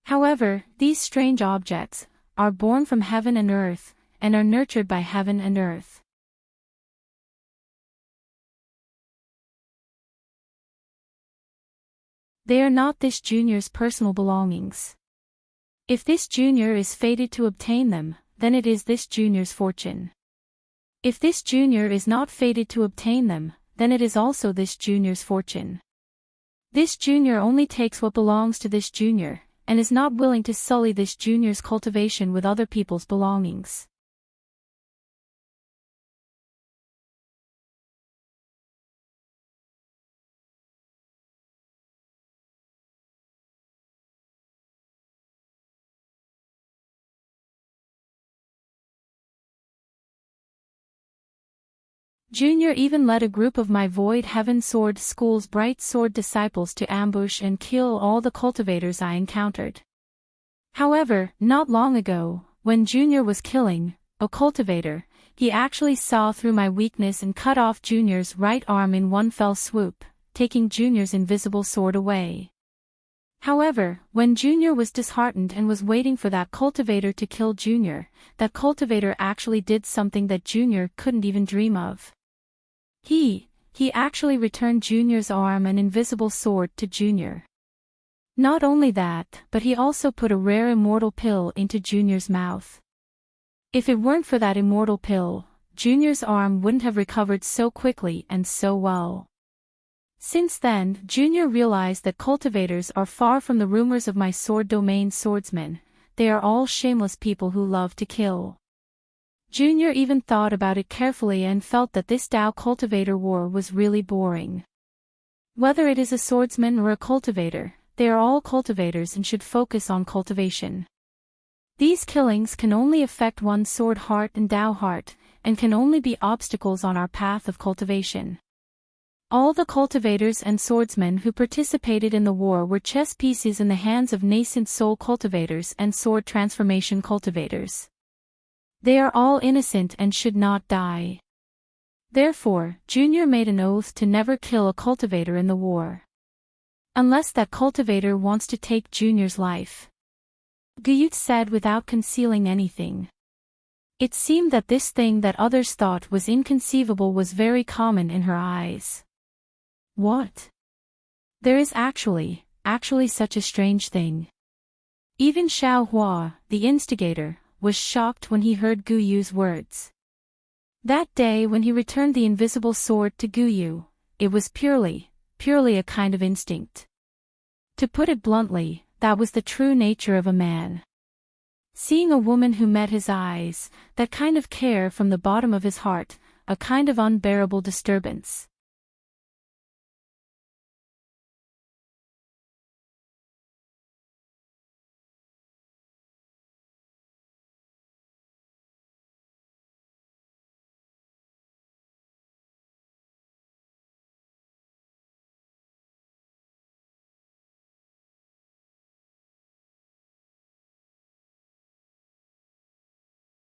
However, these strange objects are born from heaven and earth, and are nurtured by heaven and earth. They are not this junior's personal belongings. If this junior is fated to obtain them, then it is this junior's fortune. If this junior is not fated to obtain them, then it is also this junior's fortune. This junior only takes what belongs to this junior, and is not willing to sully this junior's cultivation with other people's belongings. Junior even led a group of my Void Heaven Sword School's Bright Sword disciples to ambush and kill all the cultivators I encountered. However, not long ago, when Junior was killing a cultivator, he actually saw through my weakness and cut off Junior's right arm in one fell swoop, taking Junior's invisible sword away. However, when Junior was disheartened and was waiting for that cultivator to kill Junior, that cultivator actually did something that Junior couldn't even dream of. He actually returned Junior's arm and invisible sword to Junior. Not only that, but he also put a rare immortal pill into Junior's mouth. If it weren't for that immortal pill, Junior's arm wouldn't have recovered so quickly and so well. Since then, Junior realized that cultivators are far from the rumors of my sword domain swordsmen, they are all shameless people who love to kill. Junior even thought about it carefully and felt that this Tao cultivator war was really boring. Whether it is a swordsman or a cultivator, they are all cultivators and should focus on cultivation. These killings can only affect one's sword heart and Tao heart, and can only be obstacles on our path of cultivation. All the cultivators and swordsmen who participated in the war were chess pieces in the hands of nascent soul cultivators and sword transformation cultivators. They are all innocent and should not die. Therefore, Junior made an oath to never kill a cultivator in the war. Unless that cultivator wants to take Junior's life. Guyut said without concealing anything. It seemed that this thing that others thought was inconceivable was very common in her eyes. What? There is actually such a strange thing. Even Xiao Hua, the instigator, was shocked when he heard Guyu's words. That day when he returned the invisible sword to Guyu, it was purely a kind of instinct. To put it bluntly, that was the true nature of a man. Seeing a woman who met his eyes, that kind of care from the bottom of his heart, a kind of unbearable disturbance.